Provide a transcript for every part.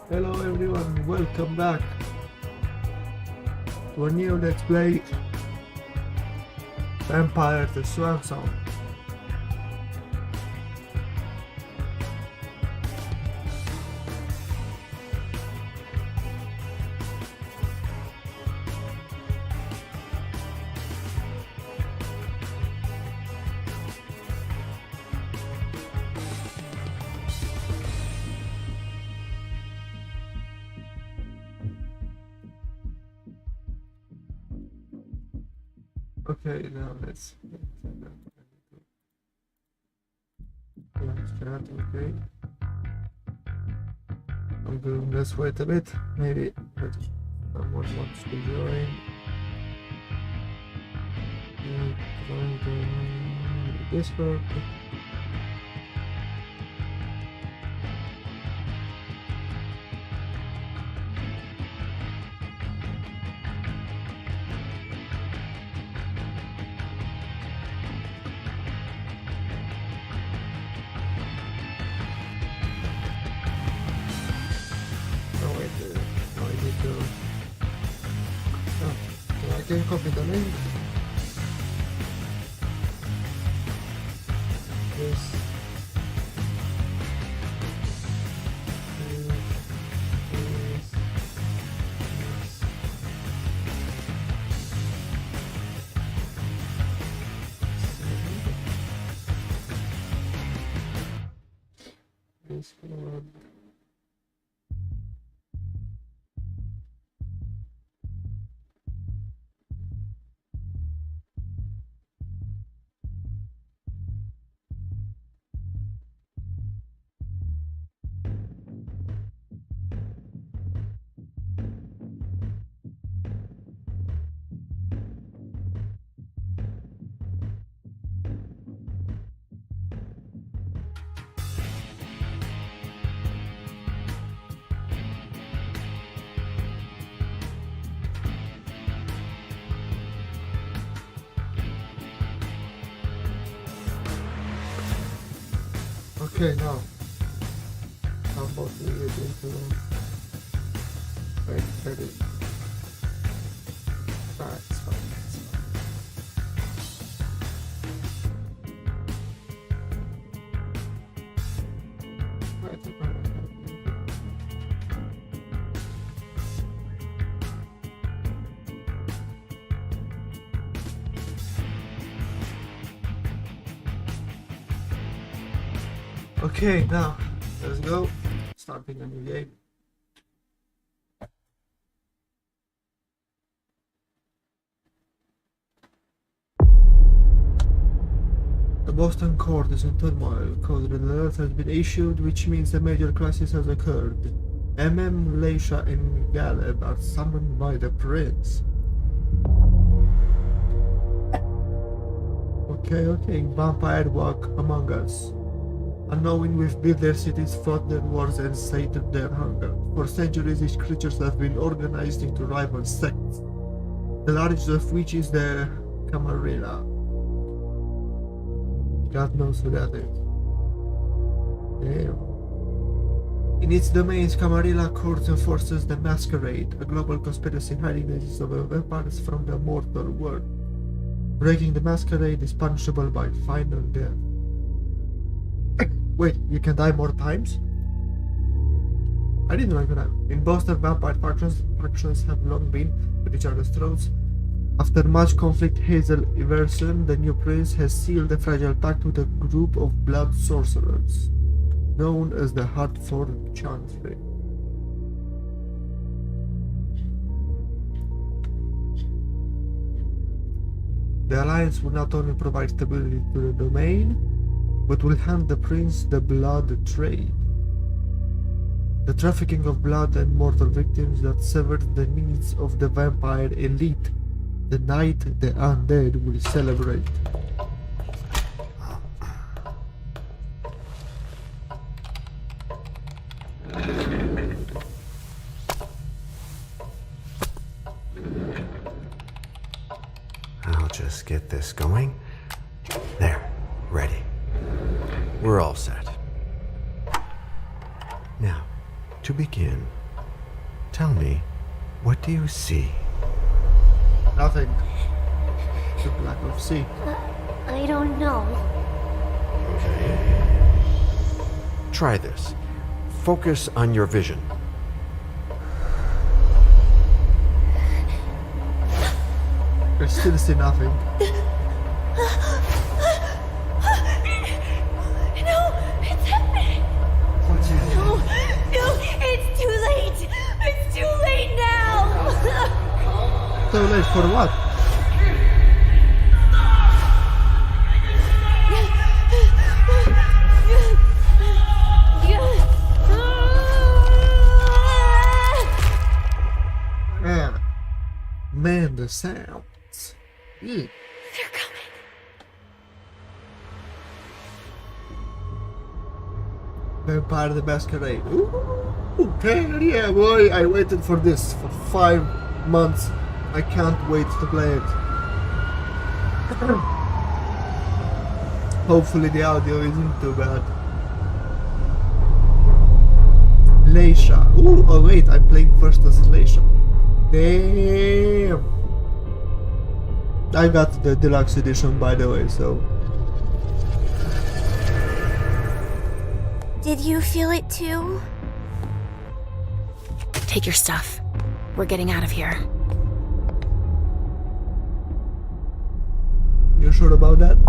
Hello everyone, welcome back to a new Let's Play Vampire the Swansong. Okay, now let's chat. Okay, I'm going. Let's wait a bit. Maybe someone wants to join. Join the Discord. I can copy the link. Yes. Discord. Okay, now how about we get into wait, ready? It's fine. Okay, now let's go. Starting a new game. The Boston court is in turmoil. Code red alert has been issued, which means a major crisis has occurred. Leisha and Galeb are summoned by the prince. Okay, vampire walk among us. Unknowing we've built their cities, fought their wars, and sated their hunger. For centuries, these creatures have been organized into rival sects, the largest of which is the Camarilla. God knows who that is. Damn. In its domains, Camarilla courts enforces the Masquerade, a global conspiracy hiding the existence of vampires from the mortal world. Breaking the Masquerade is punishable by final death. Wait, you can die more times? I didn't know I could have. In Boston, vampire factions have long been at each other's throats. After much conflict, Hazel Iverson, the new prince, has sealed a fragile pact with a group of blood sorcerers, known as the Hartford Chantry. The alliance will not only provide stability to the domain, but will hand the prince the blood trade. The trafficking of blood and mortal victims that severed the needs of the vampire elite, the night the undead will celebrate. I'll just get this going. There, ready. We're all set. Now, to begin, Tell me, what do you see? Nothing. The black of sea. I don't know. Okay. Try this. Focus on your vision. I still see nothing. No, it's happening. What's happening? No, it's too late. It's too late now. So late for what? Man, the sounds. They're coming. Vampire the Masquerade. Ooh, okay, yeah, boy. I waited for this for 5 months. I can't wait to play it. Hopefully the audio isn't too bad. Leisha. Ooh, oh wait, I'm playing first as Leisha. Damn. I got the deluxe edition, by the way, so. Did you feel it too? Take your stuff. We're getting out of here. You sure about that?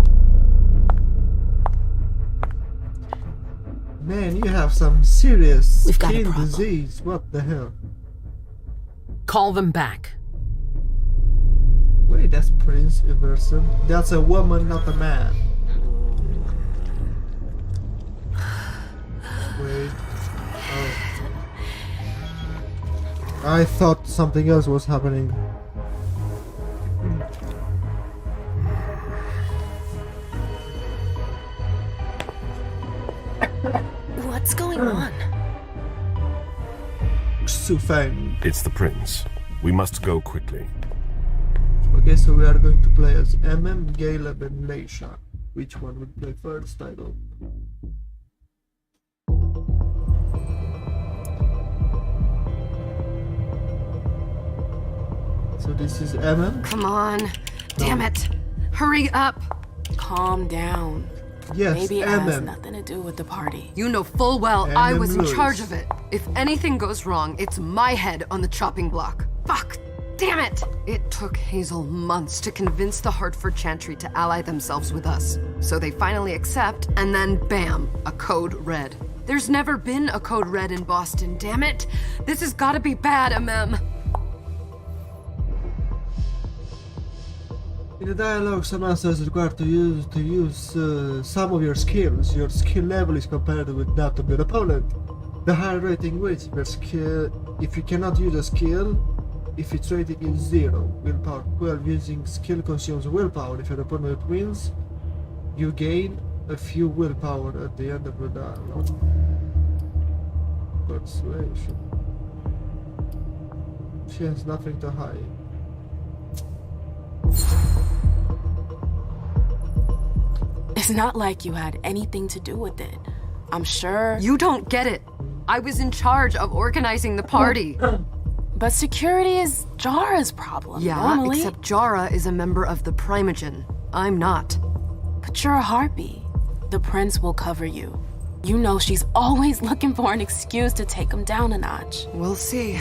Man, you have some serious We've got a skin problem. disease. What the hell? Call them back. Wait, that's Prince Iverson. That's a woman, not a man. Wait. Oh. I thought something else was happening. What's going on? Sufang. It's the prince. We must go quickly. Okay, so we are going to play as Caleb, and Leisha. Which one would play first? I don't know. So this is Come on. Damn it. Hurry up. Calm down. Yes, Maybe it has nothing to do with the party. You know full well I was in Lewis. charge of it. If anything goes wrong, it's my head on the chopping block. Fuck. Damn it! It took Hazel months to convince the Hartford Chantry to ally themselves with us. So they finally accept, and then bam, a code red. There's never been a code red in Boston, damn it! This has gotta be bad, MM. In the dialogue, some answers is required to use some of your skills. Your skill level is compared with that of your opponent. The higher rating wins your skill. If you cannot use a skill, if its rating is 0, willpower 12, using skill consumes willpower. If your opponent wins, you gain a few willpower at the end of the dialogue. Persuasion. She has nothing to hide. It's not like you had anything to do with it. I'm sure. You don't get it. I was in charge of organizing the party. But security is Jara's problem. Yeah, normally. except Jara is a member of the Primogen. I'm not. But you're a harpy. The prince will cover you. You know she's always looking for an excuse to take him down a notch. We'll see.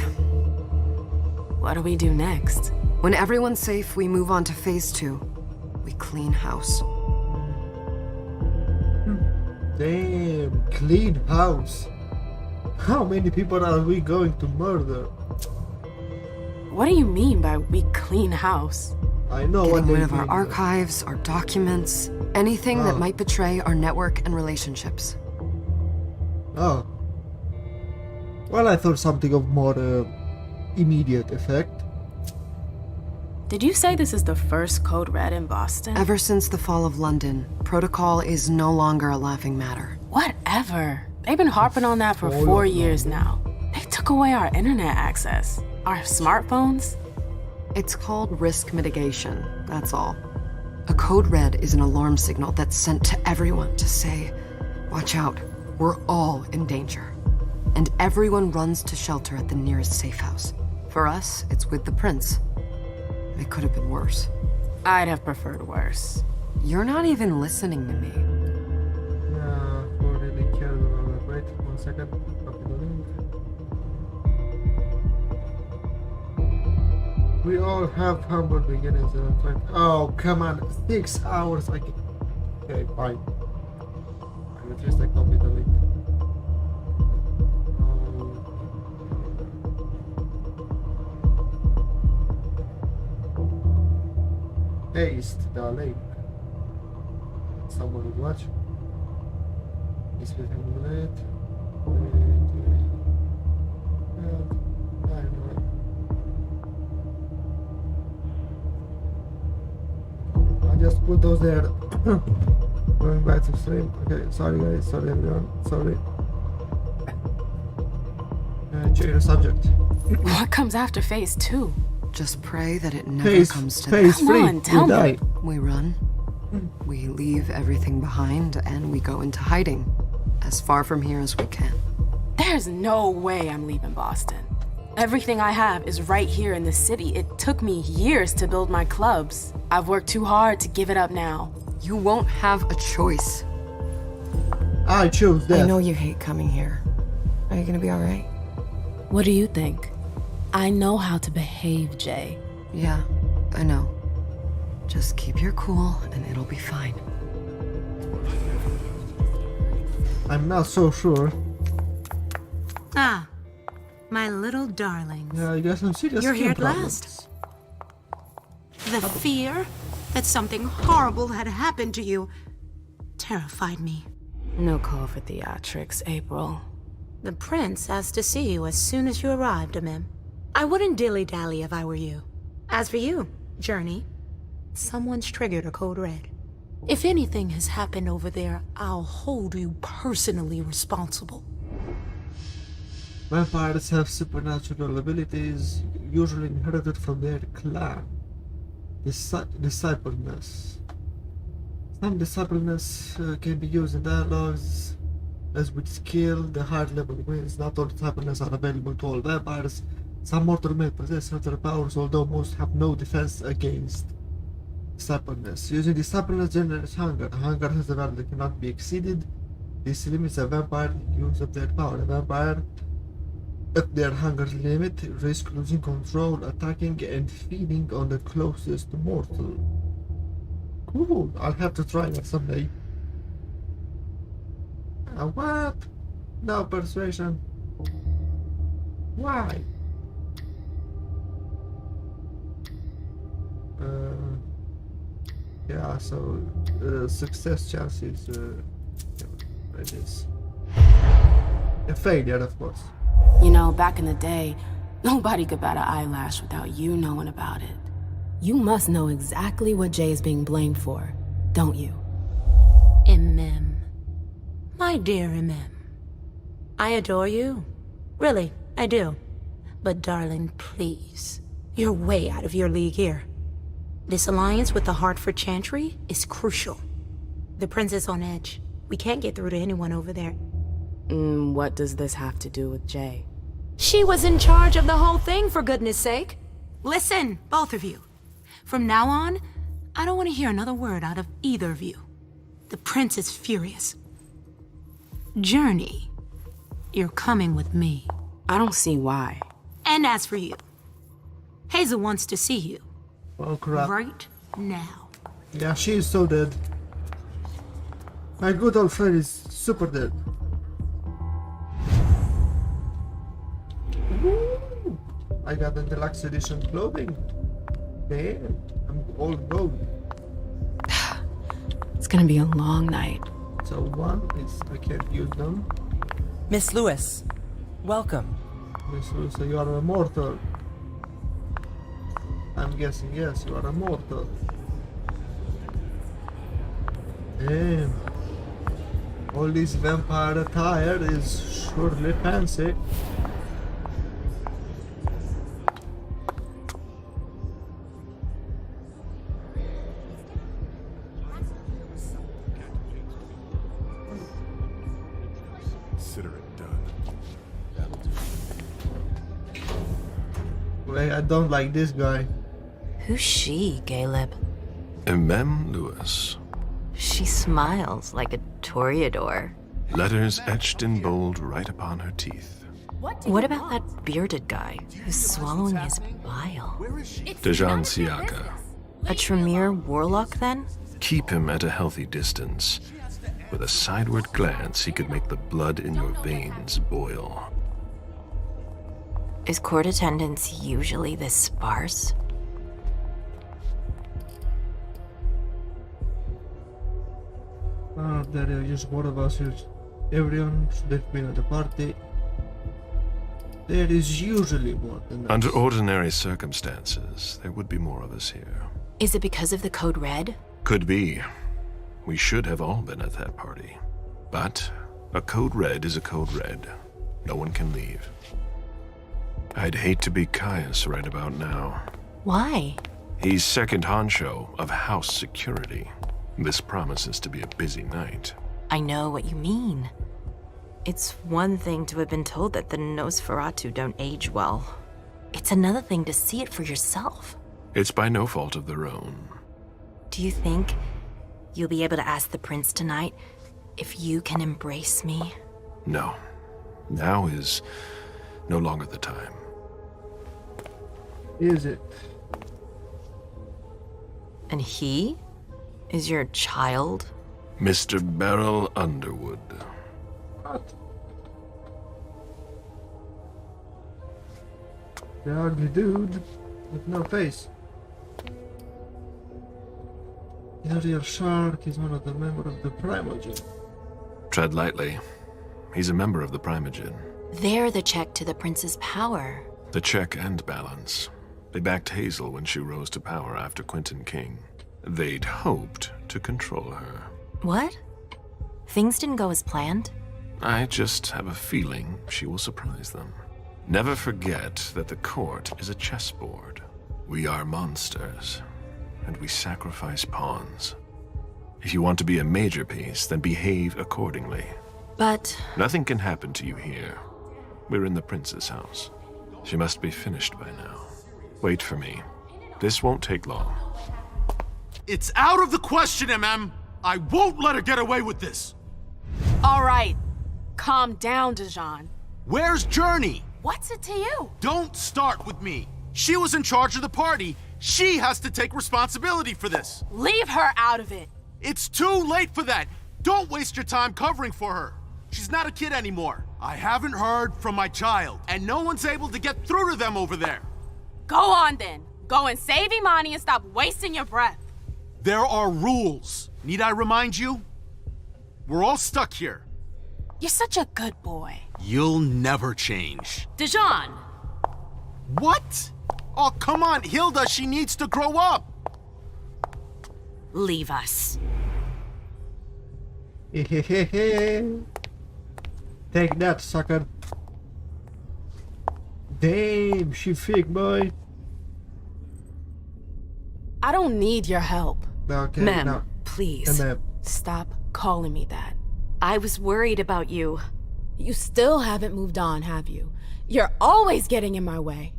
What do we do next? When everyone's safe, we move on to phase 2. We clean house. Damn, clean house. How many people are we going to murder? What do you mean by we clean house? I know what Getting they rid of our mean. archives, our documents, anything that might betray our network and relationships. Oh. Well, I thought something of more immediate effect. Did you say this is the first code red in Boston? Ever since the fall of London, protocol is no longer a laughing matter. Whatever. They've been harping on that for Fall 4 of years now. They took away our internet access. Our smartphones. It's called risk mitigation, that's all. A code red is an alarm signal that's sent to everyone to say, watch out, we're all in danger. and everyone runs to shelter at the nearest safe house. For us, it's with the prince. It could have been worse. I'd have preferred worse. You're not even listening to me. Yeah, who really cares about that? Wait 1 second. Copy the link. We all have humble beginnings. Oh, come on. 6 hours. Okay, fine. At least I copy the link. Paste the link. Someone will watch. This will emulate. I just put those there. Going back to stream. Okay, sorry guys, sorry everyone, sorry. Change the subject. What comes after phase 2? Just pray that it never Phase comes to phase that. Come 3. on, tell you me. die. We run, we leave everything behind, and we go into hiding, as far from here as we can. There's no way I'm leaving Boston. Everything I have is right here in the city. It took me years to build my clubs. I've worked too hard to give it up now. You won't have a choice. I choose death. I know you hate coming here. Are you gonna be alright? What do you think? I know how to behave, Jay. Yeah, I know. Just keep your cool and it'll be fine. I'm not so sure. Ah, my little darlings. Yeah, I got some serious You're skin here at problems. last. The fear that something horrible had happened to you terrified me. No call for theatrics, April. The prince asked to see you as soon as you arrived, Amim. I wouldn't dilly-dally if I were you. As for you, Journey, someone's triggered a code red. If anything has happened over there, I'll hold you personally responsible. Vampires have supernatural abilities, usually inherited from their clan. Discipliness. Some discipliness can be used in dialogues. As with skill, the higher level wins. Not all discipliness are available to all vampires. Some mortal may possess certain powers, although most have no defense against discipliness. Using discipliness generates hunger. Hunger has a value that cannot be exceeded. This limits a vampire use of their power. A vampire at their hunger limit risk losing control, attacking and feeding on the closest mortal. Cool, I'll have to try that someday. What? No persuasion. Why? Yeah, so success chances it is a failure, of course. You know, back in the day, nobody could bat an eyelash without you knowing about it. You must know exactly what Jay is being blamed for, don't you? Imem. My dear Imem. I adore you. Really, I do. But darling, please. You're way out of your league here. This alliance with the Hartford Chantry is crucial. The prince is on edge. We can't get through to anyone over there. What does this have to do with Jay? She was in charge of the whole thing, for goodness sake. Listen, both of you. From now on, I don't want to hear another word out of either of you. The prince is furious. Journey, you're coming with me. I don't see why. And as for you, Hazel wants to see you. Oh crap. Right now. Yeah, she is so dead. My good old friend is super dead. Woo! I got the deluxe edition clothing. Damn, I'm all gold. It's gonna be a long night. So one is I can't use them. Miss Lewis, welcome. So you are a mortal. I'm guessing yes, you are a mortal. Damn. All this vampire attire is surely fancy. Consider it done. Wait, I don't like this guy. Who's she, Caleb? Mem Lewis. She smiles like a toreador. Letters etched in bold right upon her teeth. What about that bearded guy who's swallowing his bile? Dejan Siaka. A Tremere warlock, then? Keep him at a healthy distance. With a sideward glance, he could make the blood in your veins boil. Is court attendance usually this sparse? There is just one of us who's everyone should have been at the party. There is usually more than that. Under ordinary circumstances, there would be more of us here. Is it because of the Code Red? Could be. We should have all been at that party. But a Code Red is a Code Red. No one can leave. I'd hate to be Caius right about now. Why? He's second honcho of house security. This promises to be a busy night. I know what you mean. It's one thing to have been told that the Nosferatu don't age well. It's another thing to see it for yourself. It's by no fault of their own. Do you think you'll be able to ask the prince tonight if you can embrace me? No. Now is no longer the time. Is it? And he is your child? Mr. Beryl Underwood. What? The ugly dude with no face. He's a real shark. He's one of the members of the Primogen. Tread lightly. He's a member of the Primogen. They're the check to the prince's power. The check and balance. They backed Hazel when she rose to power after Quentin King. They'd hoped to control her. What? Things didn't go as planned? I just have a feeling she will surprise them. Never forget that the court is a chessboard. We are monsters, and we sacrifice pawns. If you want to be a major piece, then behave accordingly. But... Nothing can happen to you here. We're in the prince's house. She must be finished by now. Wait for me. This won't take long. It's out of the question, MM! I won't let her get away with this! All right. Calm down, Dejan. Where's Journey? What's it to you? Don't start with me. She was in charge of the party. She has to take responsibility for this. Leave her out of it. It's too late for that. Don't waste your time covering for her. She's not a kid anymore. I haven't heard from my child, and no one's able to get through to them over there. Go on then. Go and save Imani and stop wasting your breath. There are rules. Need I remind you? We're all stuck here. You're such a good boy. You'll never change. Dejan! What? Oh, come on, Hilda, she needs to grow up. leave us. Take that, sucker. Damn, she fake, boy. I don't need your help. Okay, Ma'am, now. please. Ma'am. Stop calling me that. I was worried about you. You still haven't moved on, have you? You're always getting in my way.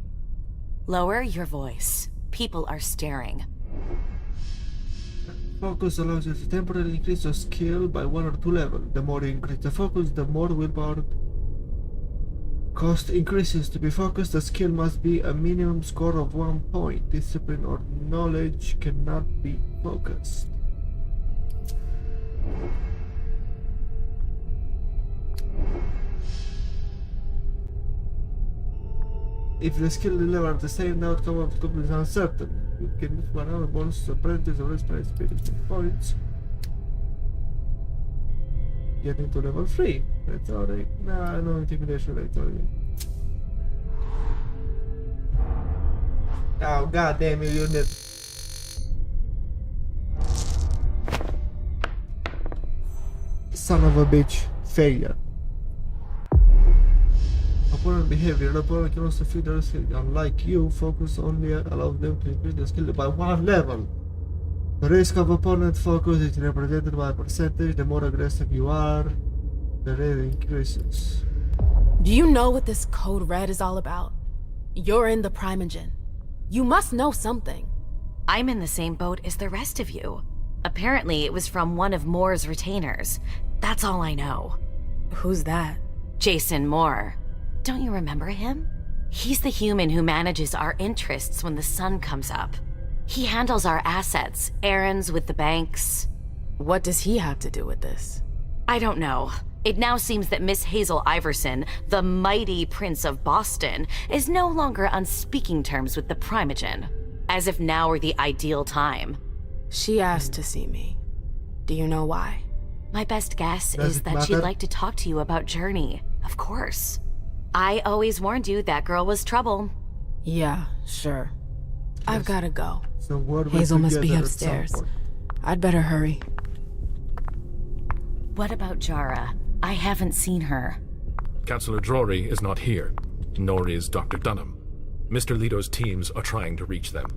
Lower your voice. People are staring. Focus allows you to temporarily increase your skill by 1 or 2 levels. The more you increase the focus, the more willpower cost increases. To be focused, the skill must be a minimum score of 1 point. Discipline or knowledge cannot be focused. If the skill level are the same, the outcome of the company is uncertain. You can use 1 hour bonus to apprentice or extra experience points. Getting to level 3. Rhetoric. Nah, no intimidation rhetoric. Oh, god damn it, unit. Son of a bitch. Failure. Opponent behavior. The opponent can also feed their skill. Unlike you, focus only allows them to increase their skill by 1 level. The risk of opponent focus is represented by a percentage. The more aggressive you are, the rate increases. Do you know what this Code Red is all about? You're in the Primogen. You must know something. I'm in the same boat as the rest of you. Apparently, it was from one of Moore's retainers. That's all I know. Who's that? Jason Moore. Don't you remember him? He's the human who manages our interests when the sun comes up. He handles our assets, errands with the banks. What does he have to do with this? I don't know. It now seems that Miss Hazel Iverson, the mighty Prince of Boston, is no longer on speaking terms with the Primogen. As if now were the ideal time. She asked to see me. Do you know why? My best guess Does is it that she'd matter? like to talk to you about Journey. Of course. I always warned you that girl was trouble. Yeah, sure. I've gotta go. So what Hazel must be upstairs. I'd better hurry. What about Jara? I haven't seen her. Councillor Drury is not here, nor is Dr. Dunham. Mr. Leto's teams are trying to reach them,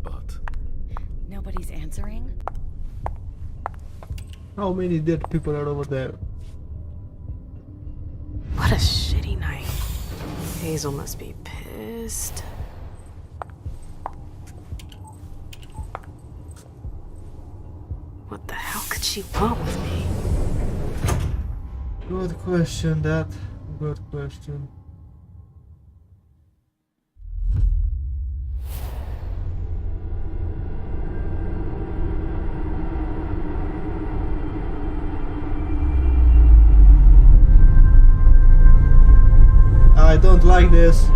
but... Nobody's answering? How many dead people are over there? What a shitty night. Hazel must be pissed. What the hell could she want with me? Good question, that. Good question. I don't like this.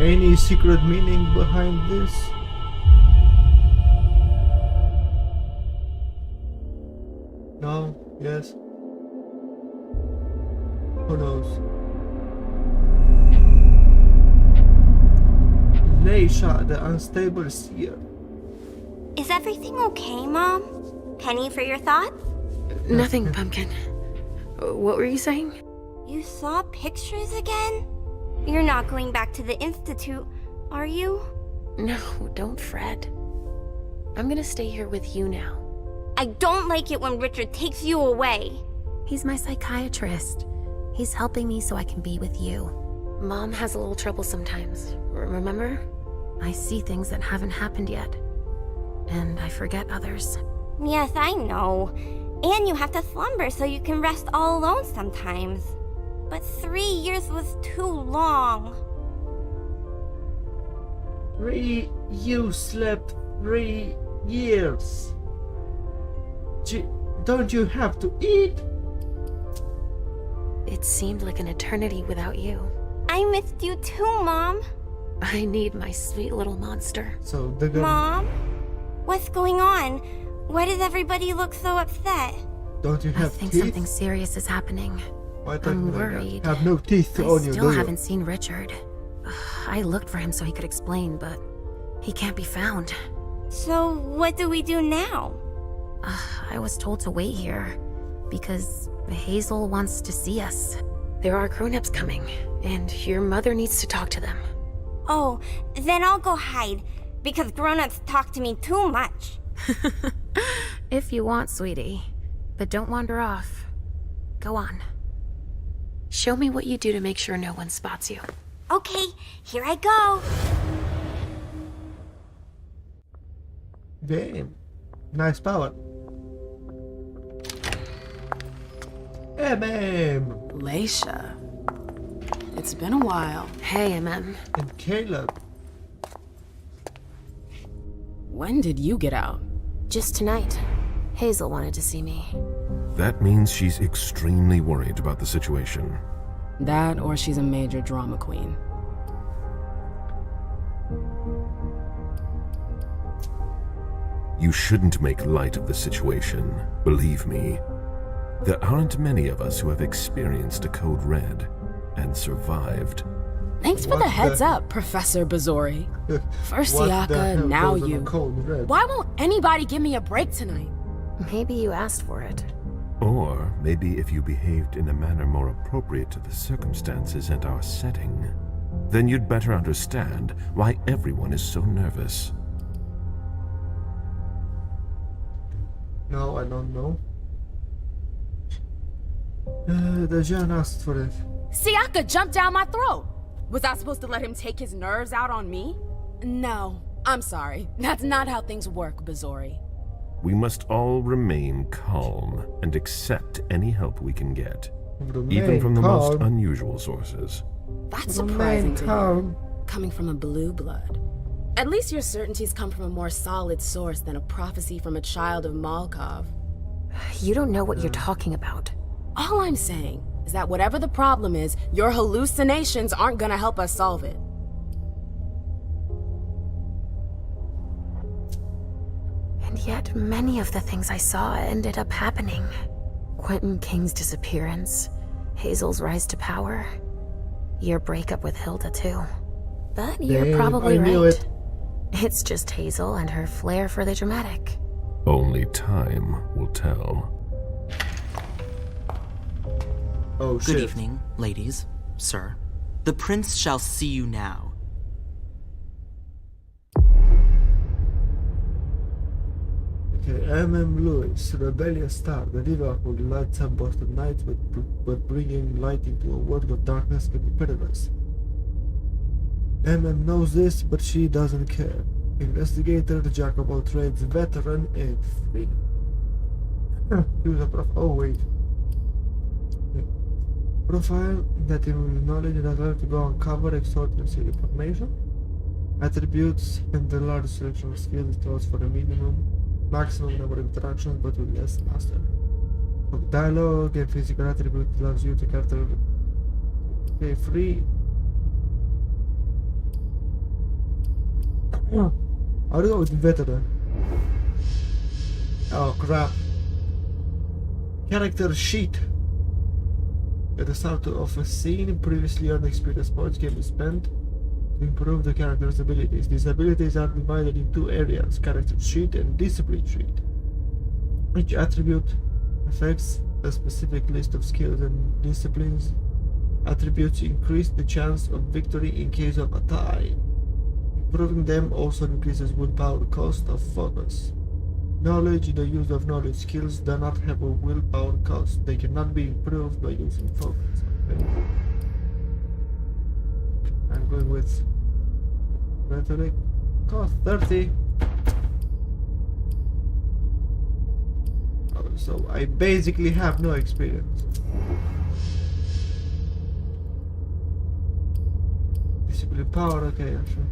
Any secret meaning behind this? No? Yes? Who knows? Leisha, the unstable seer. Is everything okay, Mom? Penny for your thoughts? Nothing, Pumpkin. What were you saying? You saw pictures again? You're not going back to the Institute, are you? No, don't fret. I'm gonna stay here with you now. I don't like it when Richard takes you away. He's my psychiatrist. He's helping me so I can be with you. Mom has a little trouble sometimes, remember? I see things that haven't happened yet. And I forget others. Yes, I know. And you have to slumber so you can rest all alone sometimes. But 3 years was too long. You slept 3 years. Don't you have to eat? It seemed like an eternity without you. I missed you too, Mom. I need my sweet little monster. So the girl. Mom? What's going on? Why does everybody look so upset? Don't you have I think teeth? something serious is happening. Why don't I'm you worried. have no teeth I on you, still do you? haven't seen Richard. I looked for him so he could explain, but he can't be found. So, what do we do now? I was told to wait here because Hazel wants to see us. There are grown-ups coming, and your mother needs to talk to them. Oh, then I'll go hide, because grown-ups talk to me too much. If you want, sweetie. But don't wander off. Go on. Show me what you do to make sure no one spots you. Okay, here I go. Damn. Nice power. MM Leisha. It's been a while. Hey, MM. and Caleb. When did you get out? Just tonight. Hazel wanted to see me. That means she's extremely worried about the situation. That or she's a major drama queen. You shouldn't make light of the situation, believe me. There aren't many of us who have experienced a code red and survived. Thanks for What the heads the- up, Professor Bazori. First What the Siaka, hell now goes on a you. code red? Why won't anybody give me a break tonight? Maybe you asked for it. Or maybe if you behaved in a manner more appropriate to the circumstances and our setting, then you'd better understand why everyone is so nervous. No, I don't know. The Jan asked for it. Siaka jumped down my throat. Was I supposed to let him take his nerves out on me? No, I'm sorry. That's not how things work, Bazori. We must all remain calm and accept any help we can get, even from the most unusual sources. That's surprising to hear, calm. coming from a blue blood. At least your certainties come from a more solid source than a prophecy from a child of Malkov. You don't know what you're talking about. All I'm saying is that whatever the problem is, your hallucinations aren't gonna help us solve it. And yet, many of the things I saw ended up happening. Quentin King's disappearance, Hazel's rise to power, your breakup with Hilda too. But you're Damn, probably I knew right. it. It's just Hazel and her flair for the dramatic. Only time will tell. Oh shit. Good evening, ladies, sir. The prince shall see you now. Okay, M.M. Lewis, rebellious star, the Liverpool lights up Boston nights, but bringing light into a world of darkness can be perilous. M.M. knows this, but she doesn't care. Investigator, the jack of all trades, veteran, and free. Use a oh wait. Profile that involves knowledge and allows to go uncover, extort, and steal information. Attributes and the large selection of skills throws for a maximum number of interactions, but with less master. Dialogue and physical attribute allows you to character. Okay, free. I'll go with veteran. Oh crap. Character sheet. At the start of a scene, previously earned experience points can be spent to improve the character's abilities. These abilities are divided in two areas, character sheet and discipline sheet. Each attribute affects a specific list of skills and disciplines. Attributes increase the chance of victory in case of a tie. Improving them also increases willpower cost of focus. Knowledge, the use of knowledge skills do not have a willpower cost. They cannot be improved by using focus. Okay. I'm going with rhetoric. Cost 30. Oh, so I basically have no experience. Discipline power, okay, yeah, sure.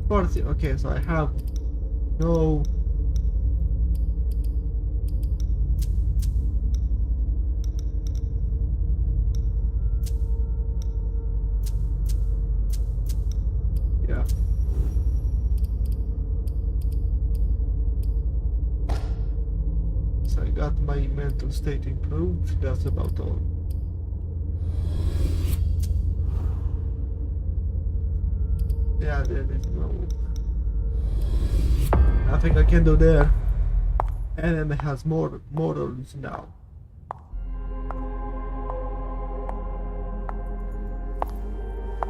40, okay, so I have no. Yeah. So I got my mental state improved, that's about all. Yeah, there is nothing I can do there. Enemy has more morals now.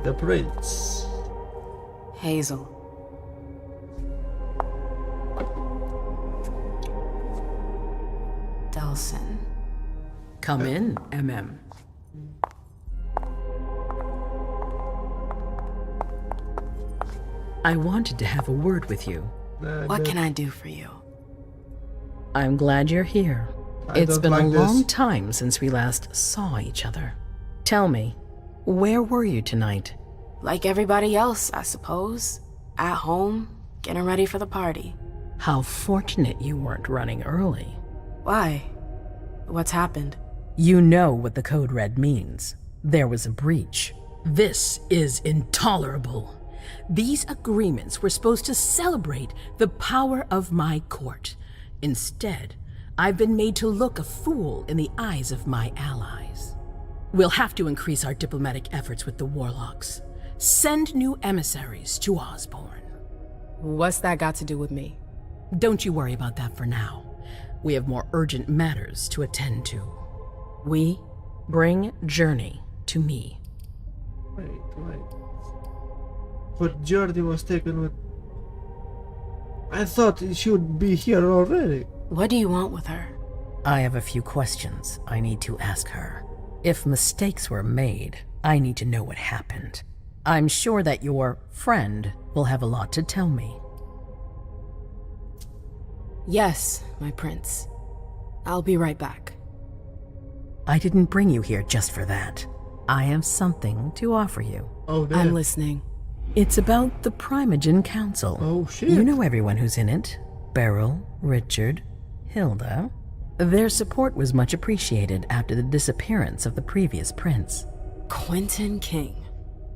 The prince. Hazel. Delson. Come in, MM. I wanted to have a word with you. What can I do for you? I'm glad you're here. It's been like a long this. time since we last saw each other. Tell me, where were you tonight? Like everybody else, I suppose. At home, getting ready for the party. How fortunate you weren't running early. Why? What's happened? You know what the Code Red means. There was a breach. This is intolerable. These agreements were supposed to celebrate the power of my court. Instead, I've been made to look a fool in the eyes of my allies. We'll have to increase our diplomatic efforts with the warlocks. Send new emissaries to Osborne. What's that got to do with me? Don't you worry about that for now. We have more urgent matters to attend to. We bring Journey to me. Wait. But Journey was taken with... I thought she would be here already. What do you want with her? I have a few questions I need to ask her. If mistakes were made, I need to know what happened. I'm sure that your friend will have a lot to tell me. Yes, my prince. I'll be right back. I didn't bring you here just for that. I have something to offer you. Oh, damn. I'm listening. It's about the Primogen Council. Oh, shit. You know everyone who's in it. Beryl, Richard, Hilda. Their support was much appreciated after the disappearance of the previous prince. Quentin King.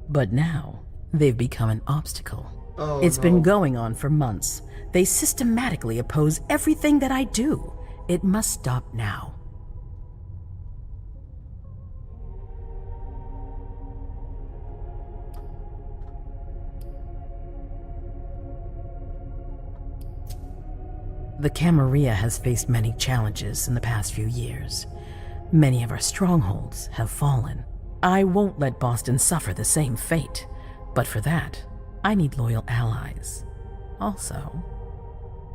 But now, they've become an obstacle. Oh, It's no. been going on for months. They systematically oppose everything that I do. It must stop now. The Camarilla has faced many challenges in the past few years. Many of our strongholds have fallen. I won't let Boston suffer the same fate, but for that, I need loyal allies. Also,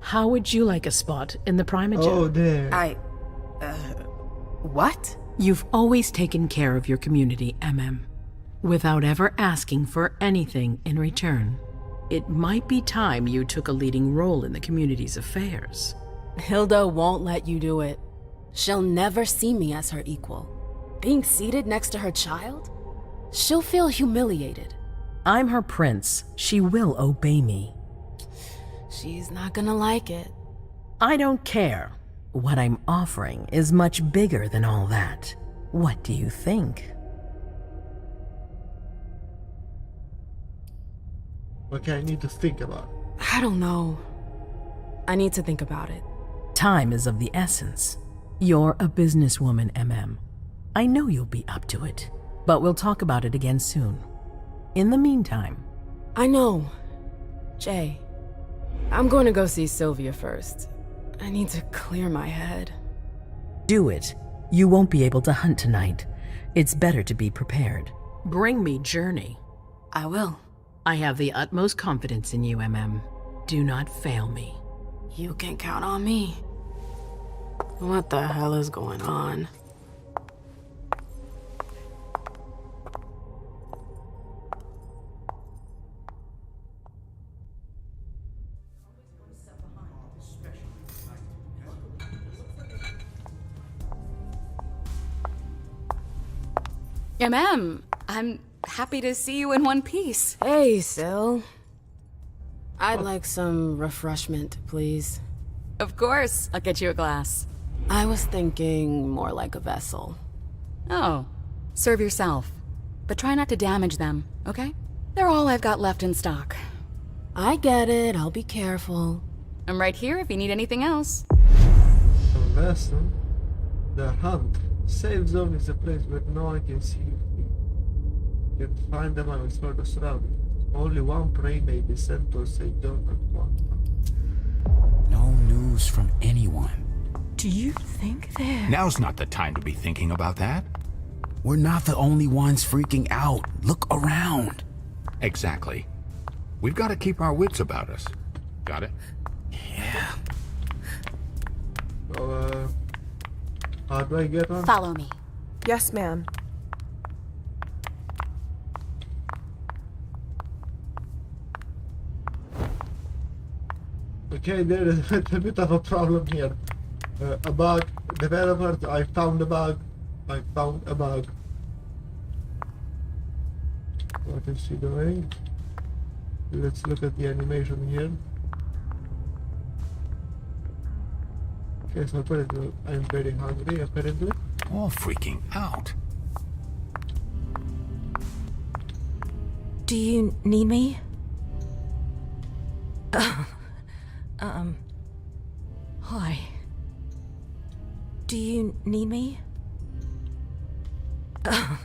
how would you like a spot in the Primogen? Oh, there. What? You've always taken care of your community, without ever asking for anything in return. It might be time you took a leading role in the community's affairs. Hilda won't let you do it. She'll never see me as her equal. Being seated next to her child? She'll feel humiliated. I'm her prince. She will obey me. She's not gonna like it. I don't care. What I'm offering is much bigger than all that. What do you think? Okay, I need to think about it. I don't know. I need to think about it. Time is of the essence. You're a businesswoman, I know you'll be up to it, but we'll talk about it again soon. In the meantime... I know. Jay, I'm going to go see Sylvia first. I need to clear my head. Do it. You won't be able to hunt tonight. It's better to be prepared. Bring me Journey. I will. I have the utmost confidence in you, Do not fail me. You can count on me. What the hell is going on? I'm happy to see you in one piece. Hey, Syl. I'd like some refreshment, please. Of course, I'll get you a glass. I was thinking more like a vessel. Oh, serve yourself. But try not to damage them, okay? They're all I've got left in stock. I get it, I'll be careful. I'm right here if you need anything else. A vessel. The hunt. Safe zone is a place where no one can see you. You can find them and explore the surroundings. Only one prey may be sent to a safe zone at one time. No news from anyone. Do you think they're... Now's not the time to be thinking about that. We're not the only ones freaking out. Look around. Exactly. We've got to keep our wits about us. Got it? Yeah. So, how do I get on? Follow me. Yes, ma'am. Okay, there is a bit of a problem here. A bug. Developers, I found a bug. I found a bug. What is she doing? Let's look at the animation here. Okay, so apparently I'm very hungry, apparently. All freaking out. Do you need me? Hi. Do you need me? Hi.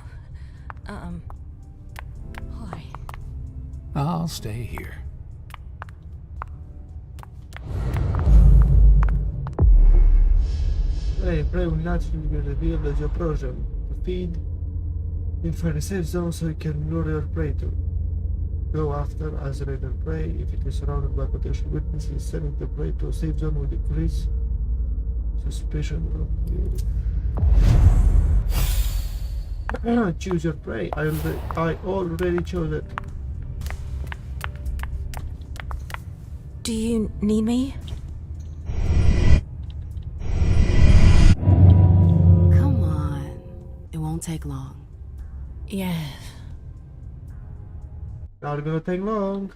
I'll stay here. Hey, prey will naturally be revealed as your program. To feed, you'll find a safe zone so you can lure your prey to. Go after as a raider prey. If it is surrounded by potential witnesses, sending the prey to a safe zone will decrease suspicion of you. Choose your prey. I already chose it. Do you need me? Come on. It won't take long. Yes. Not gonna take long.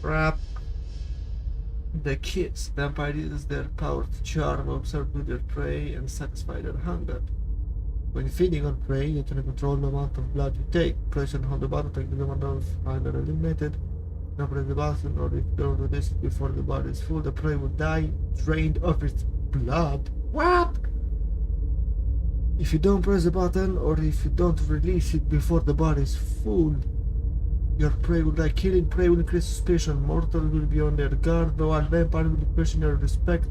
Crap. The kids. Vampire uses their power to charm, observe with their prey, and satisfy their hunger. When feeding on prey, you can control the amount of blood you take. Press and hold the button to take the amount of either eliminated. Now press the button, or if you don't do this before the body is full, the prey will die, drained of its blood. What? If you don't press the button, or if you don't release it before the body is full, your prey will die. Killing prey will increase suspicion. Mortals will be on their guard, while vampire will question your respect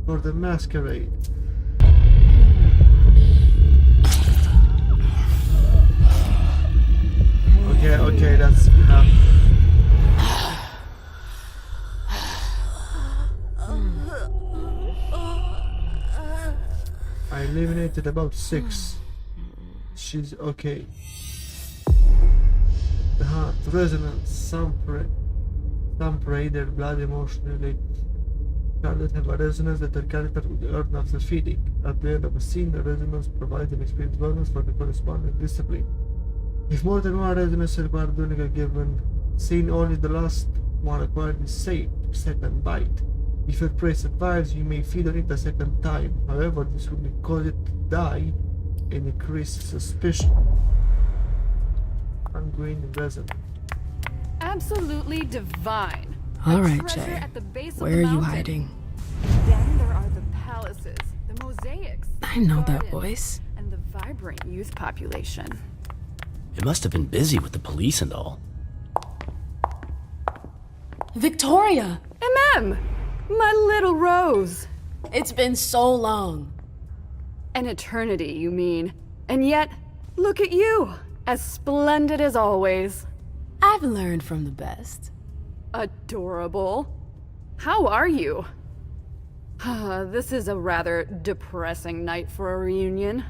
for the masquerade. Okay, that's enough. I eliminated about 6. She's okay. The heart, resonance, some prey their blood emotionally charged have a resonance that their character would earn after feeding. At the end of a scene, the resonance provides an experience bonus for the corresponding discipline. If more than one resonance is required during a given scene, only the last one acquired is saved. Second bite. If your prey survives, you may feed on it a second time. However, this will cause it to die and increase suspicion. Green resin. Absolutely divine. All right, Jay. Where are you hiding? Then there are the palaces, the mosaics. I know that voice. And the vibrant youth population. It must have been busy with the police and all. Victoria! My little Rose. It's been so long. An eternity, you mean. And yet, look at you. As splendid as always. I've learned from the best. Adorable. How are you? This is a rather depressing night for a reunion.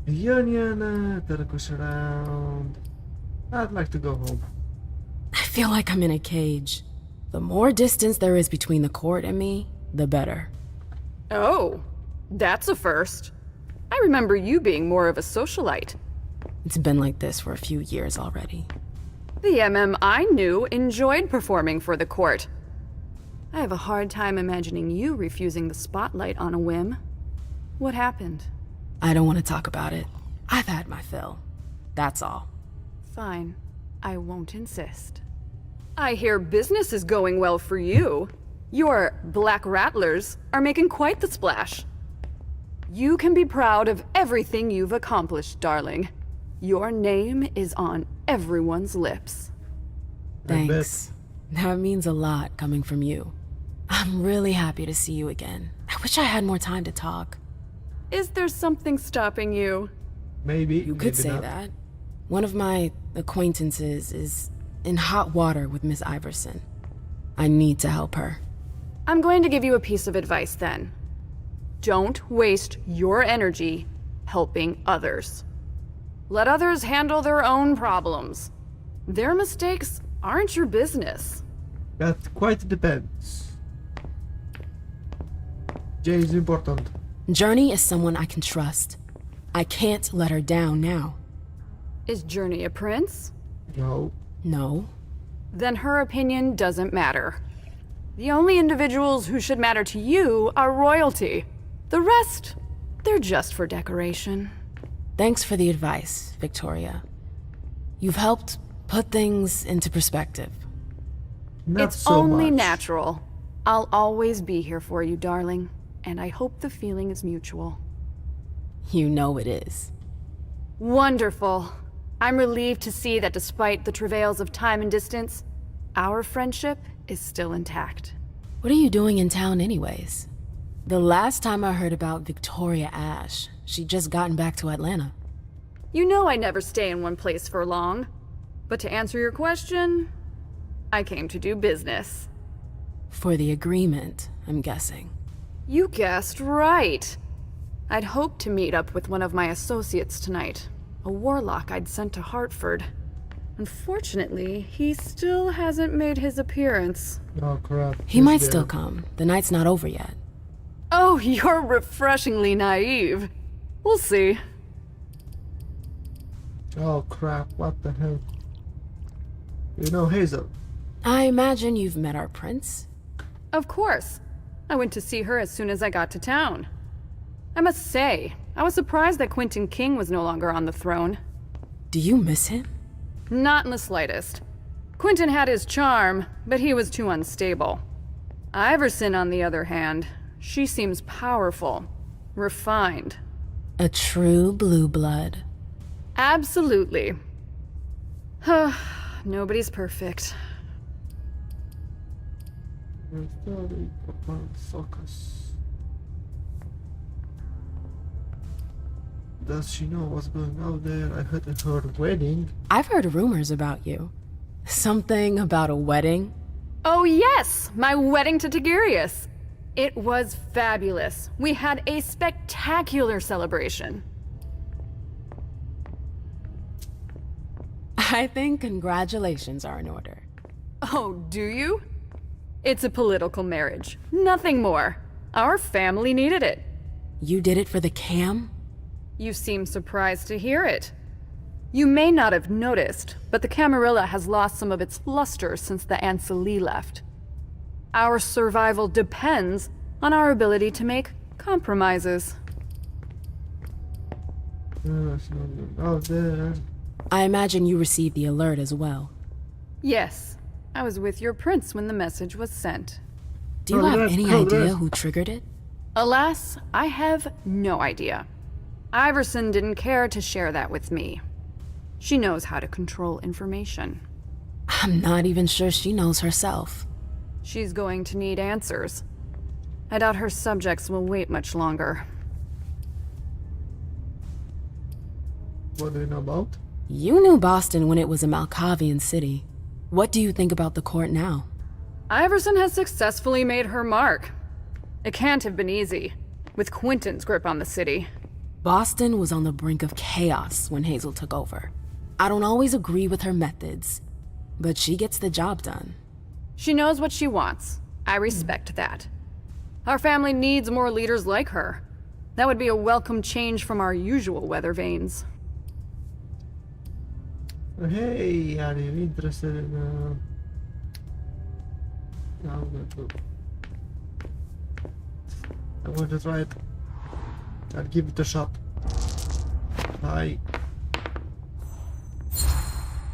Reunion, circus around. I'd like to go home. I feel like I'm in a cage. The more distance there is between the court and me, the better. Oh, that's a first. I remember you being more of a socialite. It's been like this for a few years already. The I knew enjoyed performing for the court. I have a hard time imagining you refusing the spotlight on a whim. What happened? I don't want to talk about it. I've had my fill. That's all. Fine. I won't insist. I hear business is going well for you. Your Black Rattlers are making quite the splash. You can be proud of everything you've accomplished, darling. Your name is on everyone's lips. Thanks. That means a lot coming from you. I'm really happy to see you again. I wish I had more time to talk. Is there something stopping you? Maybe. You could say that. One of my acquaintances is in hot water with Miss Iverson. I need to help her. I'm going to give you a piece of advice then. Don't waste your energy helping others. Let others handle their own problems. Their mistakes aren't your business. That quite depends. Jay is important. Journey is someone I can trust. I can't let her down now. Is Journey a prince? No. No. Then her opinion doesn't matter. The only individuals who should matter to you are royalty. The rest, they're just for decoration. Thanks for the advice, Victoria. You've helped put things into perspective. It's only natural. I'll always be here for you, darling. And I hope the feeling is mutual. You know it is. Wonderful. I'm relieved to see that despite the travails of time and distance, our friendship is still intact. What are you doing in town anyways? The last time I heard about Victoria Ash, she'd just gotten back to Atlanta. You know I never stay in one place for long. But to answer your question, I came to do business. For the agreement, I'm guessing. You guessed right. I'd hoped to meet up with one of my associates tonight, a warlock I'd sent to Hartford. Unfortunately, he still hasn't made his appearance. Oh crap. He might still come. The night's not over yet. Oh, you're refreshingly naive. We'll see. Oh crap, what the hell? You know Hazel? I imagine you've met our prince? Of course. I went to see her as soon as I got to town. I must say, I was surprised that Quentin King was no longer on the throne. Do you miss him? Not in the slightest. Quentin had his charm, but he was too unstable. Iverson, on the other hand, she seems powerful, refined. A true blue blood. Absolutely. Nobody's perfect. Does she know what's going out there? I heard at her wedding. I've heard rumors about you. Something about a wedding? Oh yes, my wedding to Tigurius. It was fabulous. We had a spectacular celebration. I think congratulations are in order. Oh, do you? It's a political marriage. Nothing more. Our family needed it. You did it for the cam? You seem surprised to hear it. You may not have noticed, but the Camarilla has lost some of its luster since the Ancili left. Our survival depends on our ability to make compromises. Out there. I imagine you received the alert as well. Yes, I was with your prince when the message was sent. Do you have any idea who triggered it? Alas, I have no idea. Iverson didn't care to share that with me. She knows how to control information. I'm not even sure she knows herself. She's going to need answers. I doubt her subjects will wait much longer. What do you know about? You knew Boston when it was a Malkavian city. What do you think about the court now? Iverson has successfully made her mark. It can't have been easy, with Quentin's grip on the city. Boston was on the brink of chaos when Hazel took over. I don't always agree with her methods, but she gets the job done. She knows what she wants. I respect that. Our family needs more leaders like her. That would be a welcome change from our usual weather vanes. Hey, are you interested in I'm going to try it. I'll give it a shot. Hi.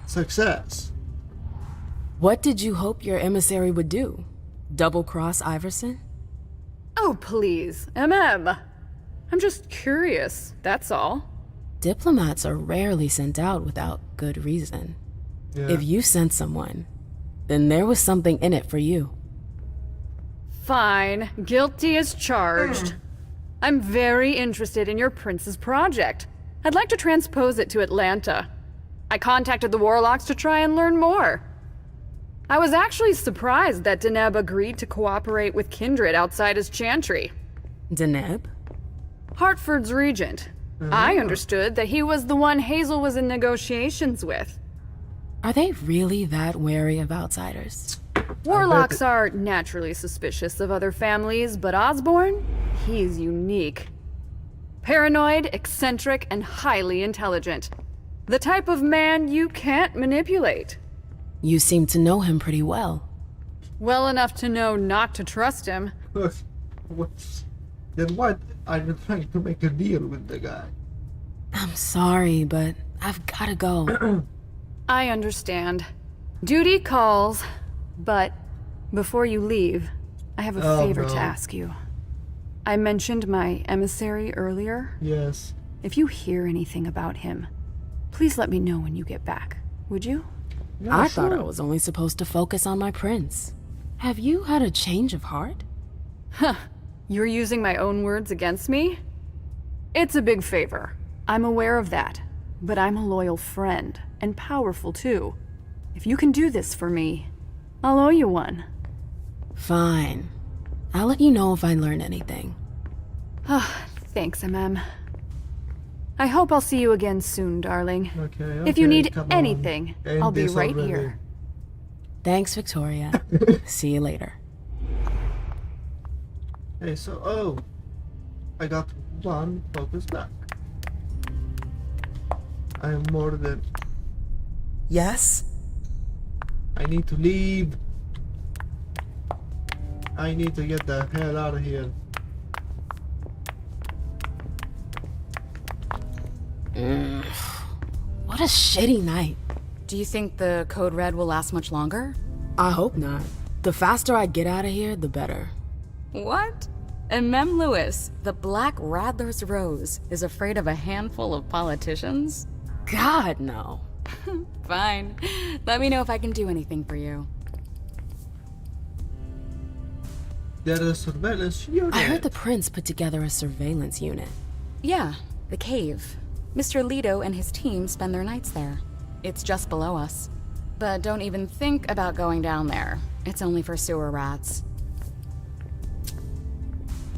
Success. What did you hope your emissary would do? Double-cross Iverson? Oh, please, MM. I'm just curious, that's all. Diplomats are rarely sent out without good reason. Yeah. If you sent someone, then there was something in it for you. Fine, guilty as charged. I'm very interested in your prince's project. I'd like to transpose it to Atlanta. I contacted the warlocks to try and learn more. I was actually surprised that Deneb agreed to cooperate with Kindred outside his chantry. Deneb? Hartford's regent. I understood that he was the one Hazel was in negotiations with. Are they really that wary of outsiders? Warlocks are naturally suspicious of other families, but Osborne, he's unique. Paranoid, eccentric, and highly intelligent. The type of man you can't manipulate. You seem to know him pretty well. Well enough to know not to trust him. Then why are you trying to make a deal with the guy? I'm sorry, but I've gotta go. I understand. Duty calls, but before you leave, I have a favor to ask you. I mentioned my emissary earlier. Yes. If you hear anything about him, please let me know when you get back, would you? Yeah, I sure. thought I was only supposed to focus on my prince. Have you had a change of heart? Huh. You're using my own words against me? It's a big favor. I'm aware of that. But I'm a loyal friend, and powerful too. If you can do this for me, I'll owe you one. Fine. I'll let you know if I learn anything. Thanks, MM. I hope I'll see you again soon, darling. Okay, if you need come on. anything, End I'll be this right already. here. Thanks, Victoria. See you later. Hey, so, I got one focus back. I am more than... Yes? I need to leave. I need to get the hell out of here. What a shitty night. Do you think the Code Red will last much longer? I hope not. The faster I get out of here, the better. What? And Mem Lewis, the Black Rattler's Rose, is afraid of a handful of politicians? God, no. Fine. Let me know if I can do anything for you. There is a surveillance unit. I heard the prince put together a surveillance unit. Yeah, the cave. Mr. Leto and his team spend their nights there. It's just below us. But don't even think about going down there. It's only for sewer rats.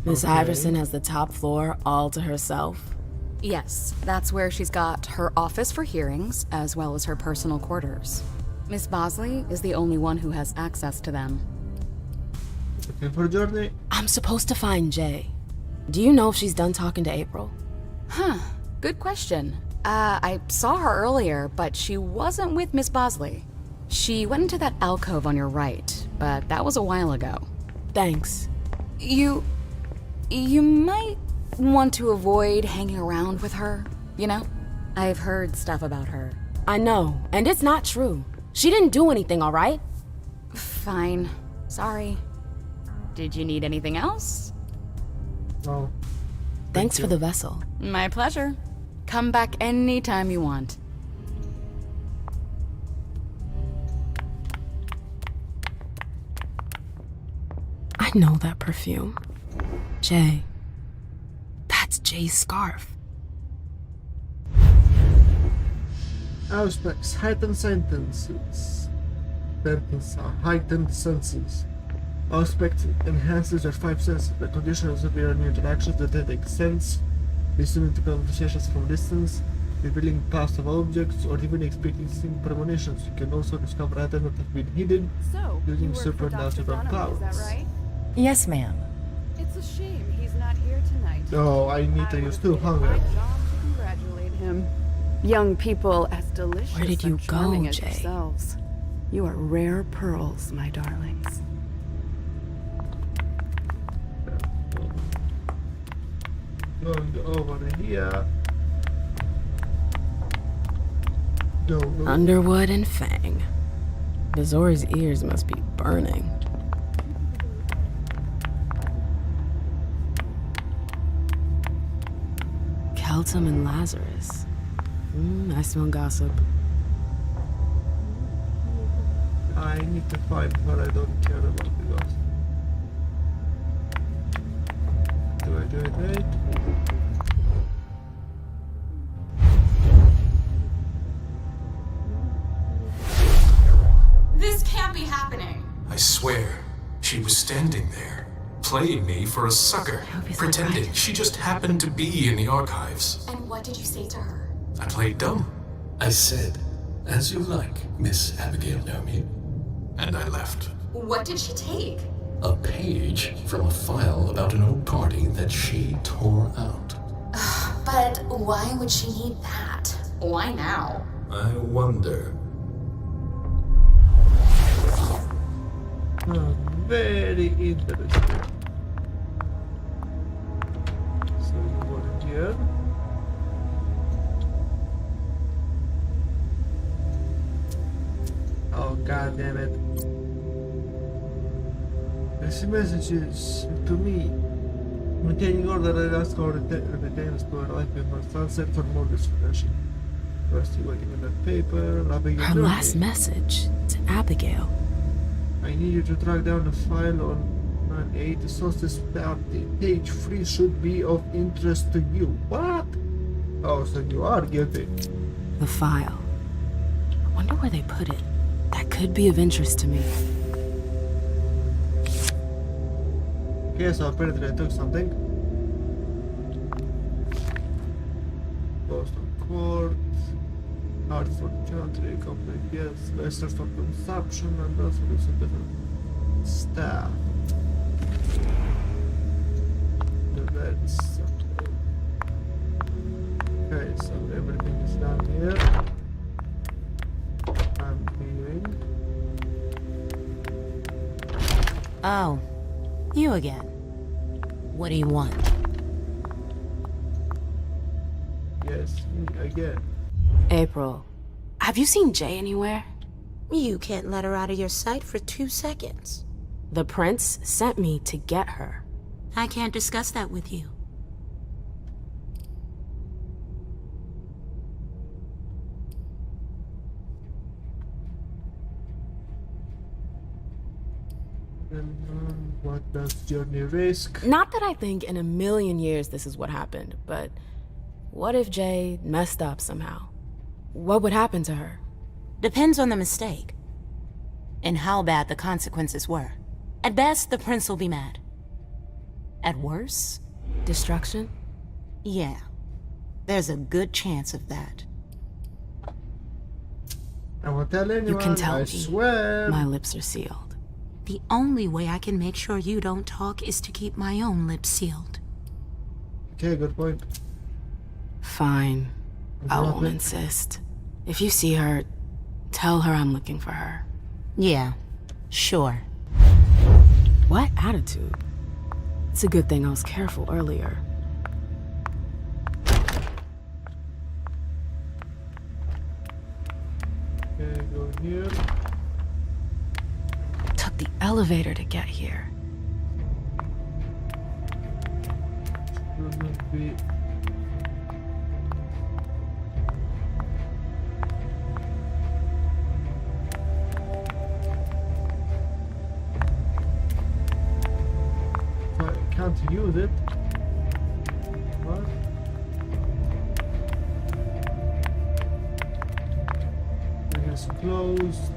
Miss Iverson has the top floor all to herself. Yes, that's where she's got her office for hearings, as well as her personal quarters. Miss Bosley is the only one who has access to them. Looking for a journey? I'm supposed to find Jay. Do you know if she's done talking to April? Huh, good question. I saw her earlier, but she wasn't with Miss Bosley. She went into that alcove on your right, but that was a while ago. Thanks. You might want to avoid hanging around with her, you know? I've heard stuff about her. I know, and it's not true. She didn't do anything, all right? Fine. Sorry. Did you need anything else? No. Thanks for the vessel. My pleasure. Come back anytime you want. I know that perfume. Jay. That's Jay's scarf. Aspects, heightened sentences. Heightened senses. Aspect enhances your five senses. The condition of severe new interactions that take sense, listening to conversations from distance, revealing past of objects, or even experiencing premonitions. You can also discover items that have been hidden using supernatural powers. Is that right? Yes, ma'am. It's a shame he's not here tonight. Oh, I need to use two hunger. My job to congratulate him. Young people as delicious Where did you and charming go, as Jay? yourselves. You are rare pearls, my darlings. Going over here. Go. Underwood and Fang. Bazori's ears must be burning. Keltum and Lazarus. I smell gossip. I need to find what I don't care about the ghost. Do I do it right? This can't be happening. I swear, she was standing there, playing me for a sucker, pretending she just happened to be in the archives. And what did you say to her? I played dumb. I said, as you like, Miss Abigail Nomi. And I left. What did she take? A page from a file about an old party that she tore out. But why would she need that? Why now? I wonder. Very interesting. So you want here. Oh god damn it. This message is to me. Maintaining order, I ask our retainers to arrive before sunset for more discussion. First, you waiting on that paper. Her last message to Abigail. I need you to track down the file on 9-8. The sources party. Page 3 should be of interest to you. What? Oh, so you are guilty. The file. I wonder where they put it. That could be of interest to me. Okay, so apparently I took something. Boston Court. Hartford Country, complete yes, vessels for consumption and also some different staff. That's okay, so everything is done here. I'm leaving. Oh, you again. What do you want? Yes, me again. April, have you seen Jay anywhere? You can't let her out of your sight for 2 seconds. The prince sent me to get her. I can't discuss that with you. Then what does journey risk? Not that I think in a million years this is what happened, but what if Jay messed up somehow? What would happen to her? Depends on the mistake. And how bad the consequences were. At best, the prince will be mad. At worst, destruction? Yeah. There's a good chance of that. I won't tell anyone. You can tell I me. swear. My lips are sealed. The only way I can make sure you don't talk is to keep my own lips sealed. Okay, good point. Fine. I won't insist. If you see her, tell her I'm looking for her. Yeah, sure. What attitude? It's a good thing I was careful earlier. Okay, go here. Took the elevator to get here. Shouldn't be. I can't use it. What? It is closed.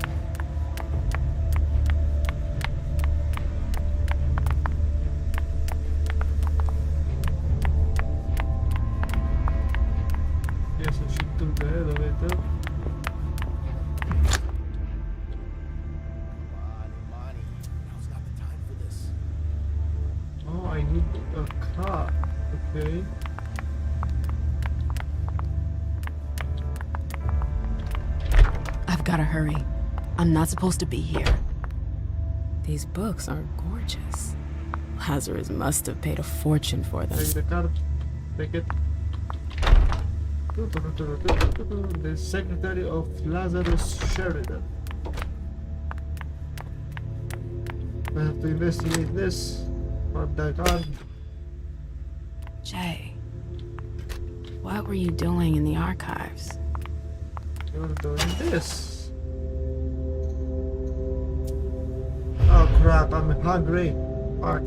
Yes, I should do the elevator. Oh, I need a car. Okay. I've gotta hurry. I'm not supposed to be here. These books are gorgeous. Lazarus must have paid a fortune for them. Take the card. Take it. The Secretary of Lazarus Sheridan. I have to investigate this. Find that card. Jay, what were you doing in the archives? You're doing this. Oh crap, I'm hungry. Fuck.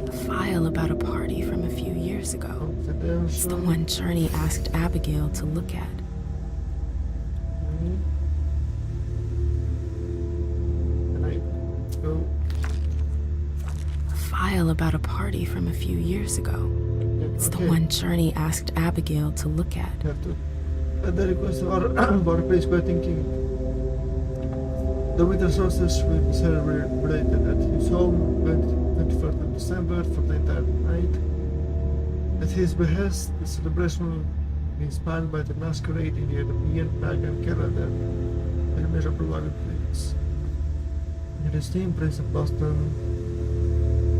A file about a party from a few years ago. It's the one Journey asked Abigail to look at. Can I go? A file about a party from a few years ago. It's the Okay. one Journey asked Abigail to look at. Have to. At the request of our place, we're thinking the winter solstice will be celebrated at his home 21st of December for the entire night. At his behest, the celebration inspired by the masquerade in European pagan calendar and measure probably plates. It is named Prince of Boston.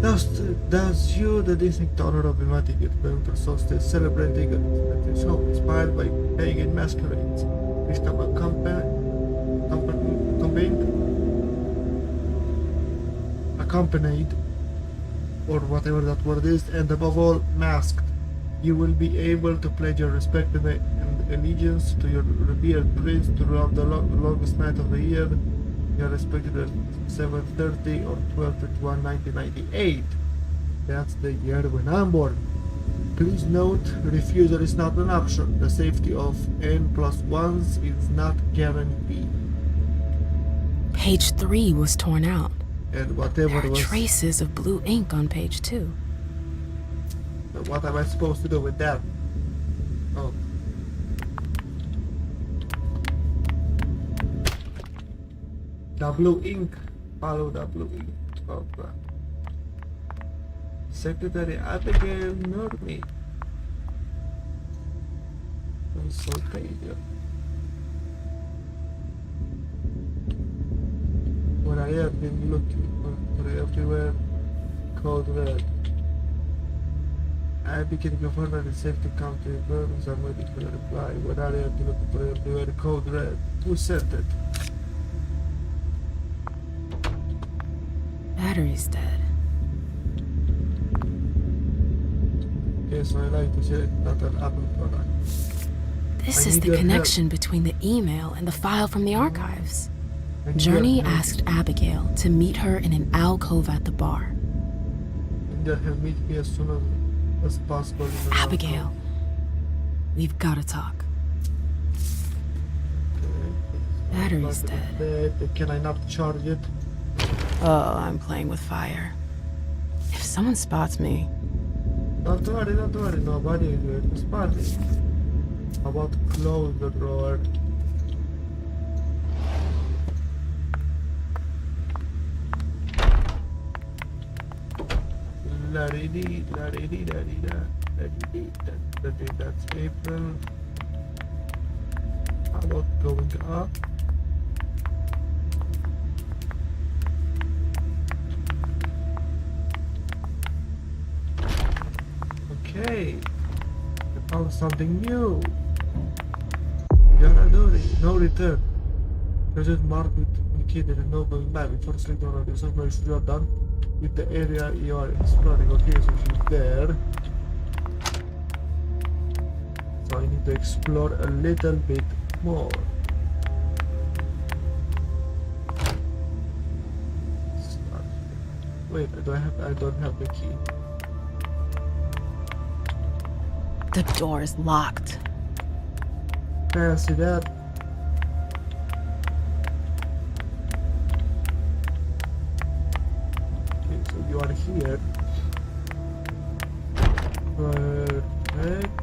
Does you the distinct honor of inviting you to the winter solstice celebrating that is so inspired by pagan masquerades, which come accompanied, or whatever that word is, and above all, masked. You will be able to pledge your respect and allegiance to your revered prince throughout the longest night of the year. You are respected at 7:30 or 12/31/1998. That's the year when I'm born. Please note, refusal is not an option. The safety of N+1s is not guaranteed. Page 3 was torn out. And whatever There are was... traces of blue ink on page 2. But what am I supposed to do with that? Oh. The blue ink. Follow the blue ink. Oh crap. Secretary Abigail Normie. Consultation. What I have been looking for everywhere. Code red. Abigail Governor and Safety County Burns are waiting for a reply. What I have been looking for everywhere. Code red. Who sent it? Battery's dead. Okay, so I like to say not an Apple product. This I is need the your connection between the email and the file from the archives. I need Journey your help. asked Abigail to meet her in an alcove at the bar. And that have meet me as soon as possible. In the Abigail, we've got to talk. Battery's dead. Can I not charge it? Oh, I'm playing with fire. If someone spots me... Don't worry, nobody is going to spot me. How about close the drawer? La-dee-dee, la-dee-dee, la-dee-da, la-dee-dee, la-dee-dee, that's April. How about going up? Okay, I found something new. No return. Just marked with indicated and no going back. Before selecting on the submersion, you are done with the area you are exploring. Okay, so she's there. So I need to explore a little bit more. Wait, I don't have the key. The door is locked. Can I see that? Okay, so you are here. Perfect.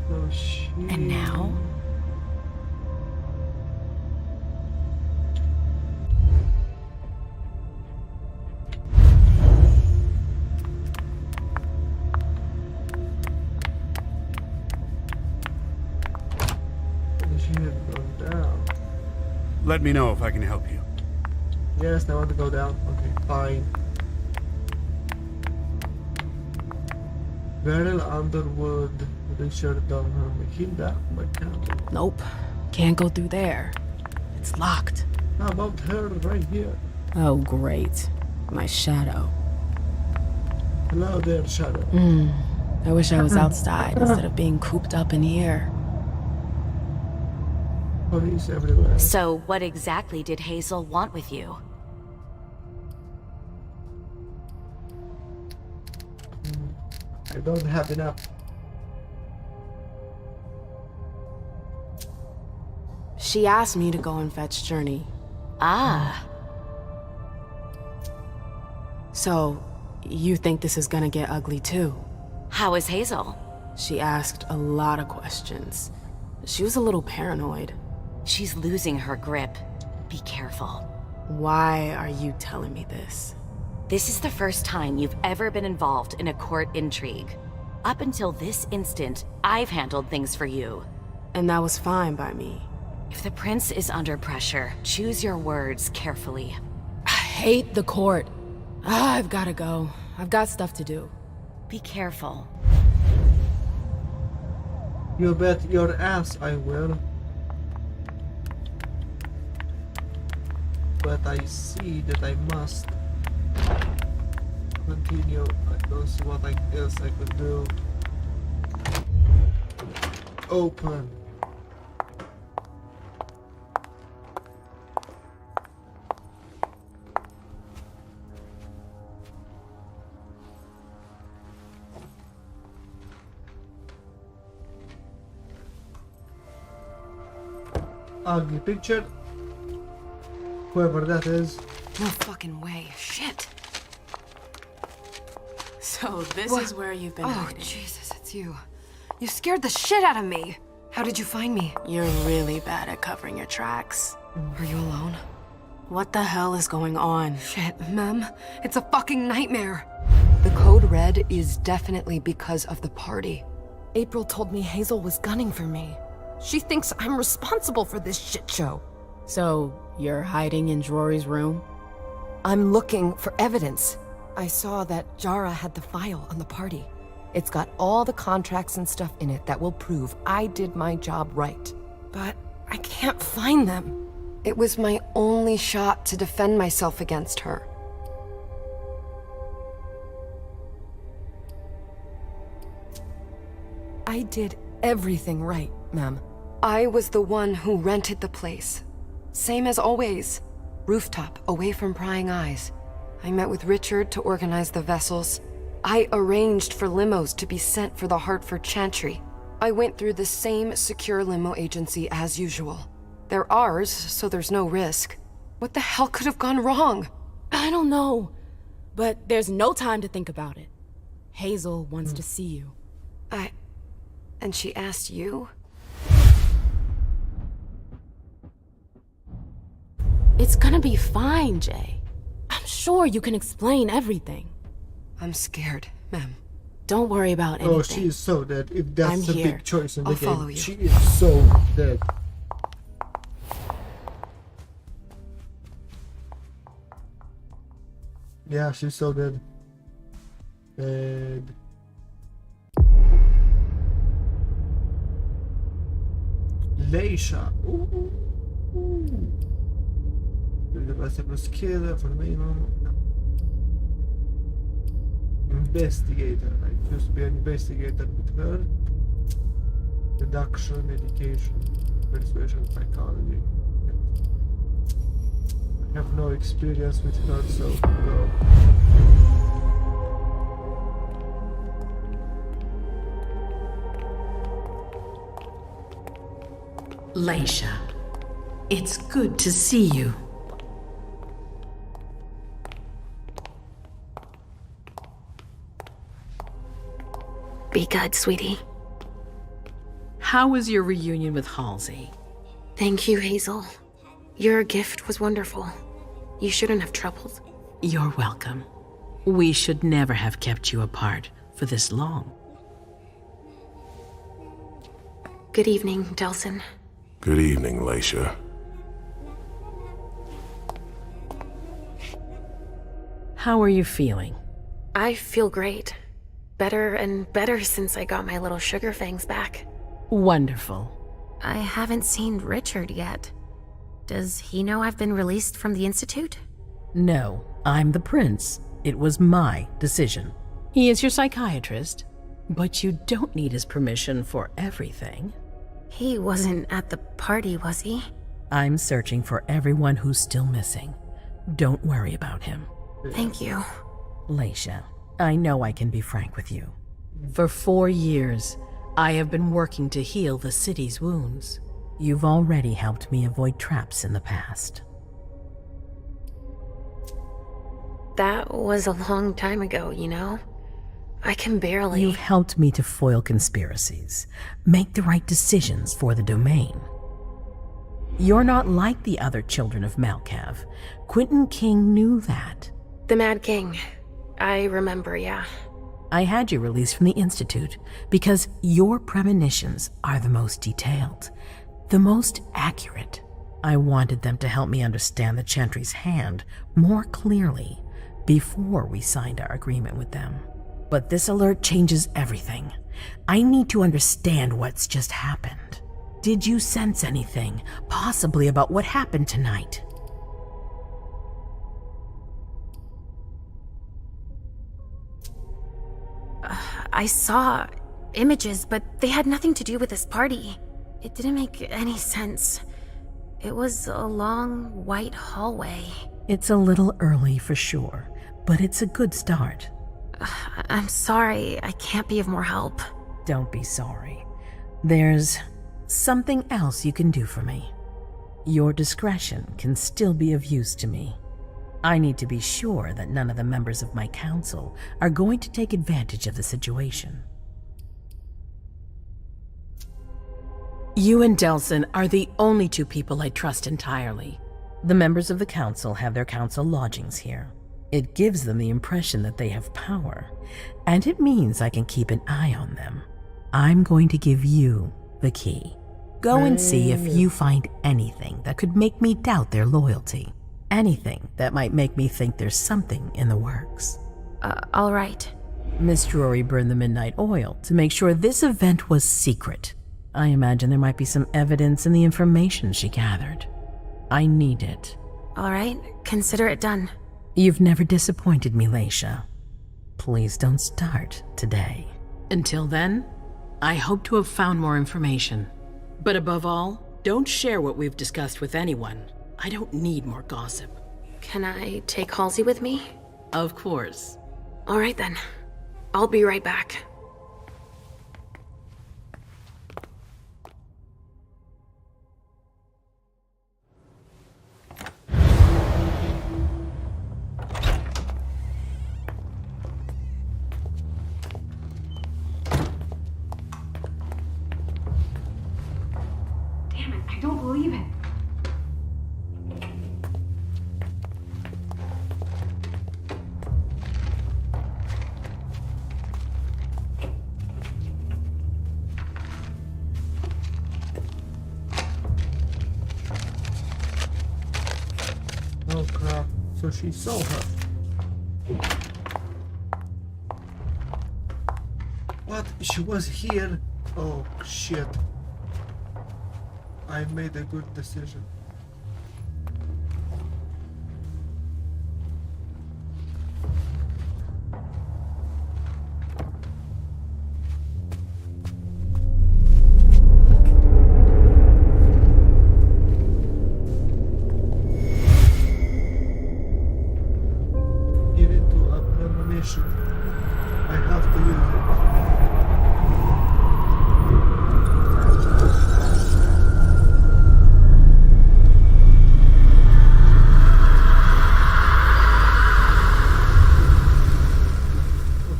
So she... And now? Let me know if I can help you. Yes, I want to go down. Okay, fine. Beryl Underwood, Richard Dunham, Hilda McCandle. Nope. Can't go through there. It's locked. How about her right here? Oh, great. My shadow. Hello there, Shadow. I wish I was outside instead of being cooped up in here. Police everywhere. So, what exactly did Hazel want with you? I don't have enough. She asked me to go and fetch Journey. Ah. So, you think this is gonna get ugly too? How is Hazel? She asked a lot of questions. She was a little paranoid. She's losing her grip. Be careful. Why are you telling me this? This is the first time you've ever been involved in a court intrigue. Up until this instant, I've handled things for you. And that was fine by me. If the prince is under pressure, choose your words carefully. I hate the court. I've gotta go. I've got stuff to do. Be careful. You bet your ass I will. But I see that I must continue. I don't see what else I could do. Open. Ugly picture. Whoever that is. No fucking way. Shit. So this is where you've been hiding. Oh, Jesus, it's you. You scared the shit out of me. How did you find me? You're really bad at covering your tracks. Are you alone? What the hell is going on? Shit, Mem. It's a fucking nightmare. The code red is definitely because of the party. April told me Hazel was gunning for me. She thinks I'm responsible for this shit show. So, you're hiding in Drury's room? I'm looking for evidence. I saw that Jara had the file on the party. It's got all the contracts and stuff in it that will prove I did my job right. But I can't find them. It was my only shot to defend myself against her. I did everything right, Mem. I was the one who rented the place. Same as always. Rooftop, away from prying eyes. I met with Richard to organize the vessels. I arranged for limos to be sent for the Hartford Chantry. I went through the same secure limo agency as usual. They're ours, so there's no risk. What the hell could have gone wrong? I don't know. But there's no time to think about it. Hazel wants to see you. And she asked you? It's gonna be fine, Jay. I'm sure you can explain everything. I'm scared, Mem. Don't worry about anything. Oh, she is so dead. If that's I'm the here. big choice in the I'll game, follow you. she is so dead. Yeah, she's so dead. Dead. Leisha. Ooh. The bicycle skill for me, no. Investigator. I used to be an investigator with her. Deduction, education, persuasion, psychology. I have no experience with her, so go. Leisha, it's good to see you. Be good, sweetie. How was your reunion with Halsey? Thank you, Hazel. Your gift was wonderful. You shouldn't have troubled. You're welcome. We should never have kept you apart for this long. Good evening, Delson. Good evening, Leisha. How are you feeling? I feel great. Better and better since I got my little sugar fangs back. Wonderful. I haven't seen Richard yet. Does he know I've been released from the Institute? No, I'm the prince. It was my decision. He is your psychiatrist, but you don't need his permission for everything. He wasn't at the party, was he? I'm searching for everyone who's still missing. Don't worry about him. Thank you. Leisha, I know I can be frank with you. For 4 years, I have been working to heal the city's wounds. You've already helped me avoid traps in the past. That was a long time ago, you know? I can barely... You've helped me to foil conspiracies, make the right decisions for the domain. You're not like the other children of Malkav. Quentin King knew that. The Mad King. I remember, yeah. I had you released from the Institute because your premonitions are the most detailed, the most accurate. I wanted them to help me understand the Chantry's hand more clearly before we signed our agreement with them. But this alert changes everything. I need to understand what's just happened. Did you sense anything, possibly about what happened tonight? I saw images, but they had nothing to do with this party. It didn't make any sense. It was a long, white hallway. It's a little early for sure, but it's a good start. I'm sorry, I can't be of more help. Don't be sorry. There's something else you can do for me. Your discretion can still be of use to me. I need to be sure that none of the members of my council are going to take advantage of the situation. You and Delson are the only two people I trust entirely. The members of the council have their council lodgings here. It gives them the impression that they have power, and it means I can keep an eye on them. I'm going to give you the key. Go and see if you find anything that could make me doubt their loyalty. Anything that might make me think there's something in the works. All right. Miss Drury burned the midnight oil to make sure this event was secret. I imagine there might be some evidence in the information she gathered. I need it. All right, consider it done. You've never disappointed me, Leisha. Please don't start today. Until then, I hope to have found more information. But above all, don't share what we've discussed with anyone. I don't need more gossip. Can I take Halsey with me? Of course. All right then. I'll be right back. Damn it, I don't believe it. Oh crap, so she saw her. What? She was here? Oh shit. I made a good decision. Give it to a premonition. I have to use it.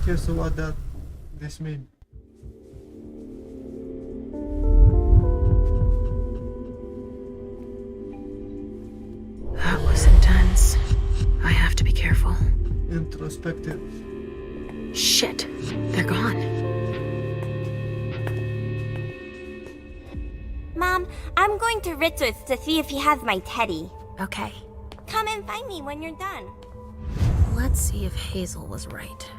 Okay, so what does this mean? That was intense. I have to be careful. Introspective. Shit, they're gone. Mom, I'm going to Richard's to see if he has my teddy. Okay. Come and find me when you're done. Let's see if Hazel was right.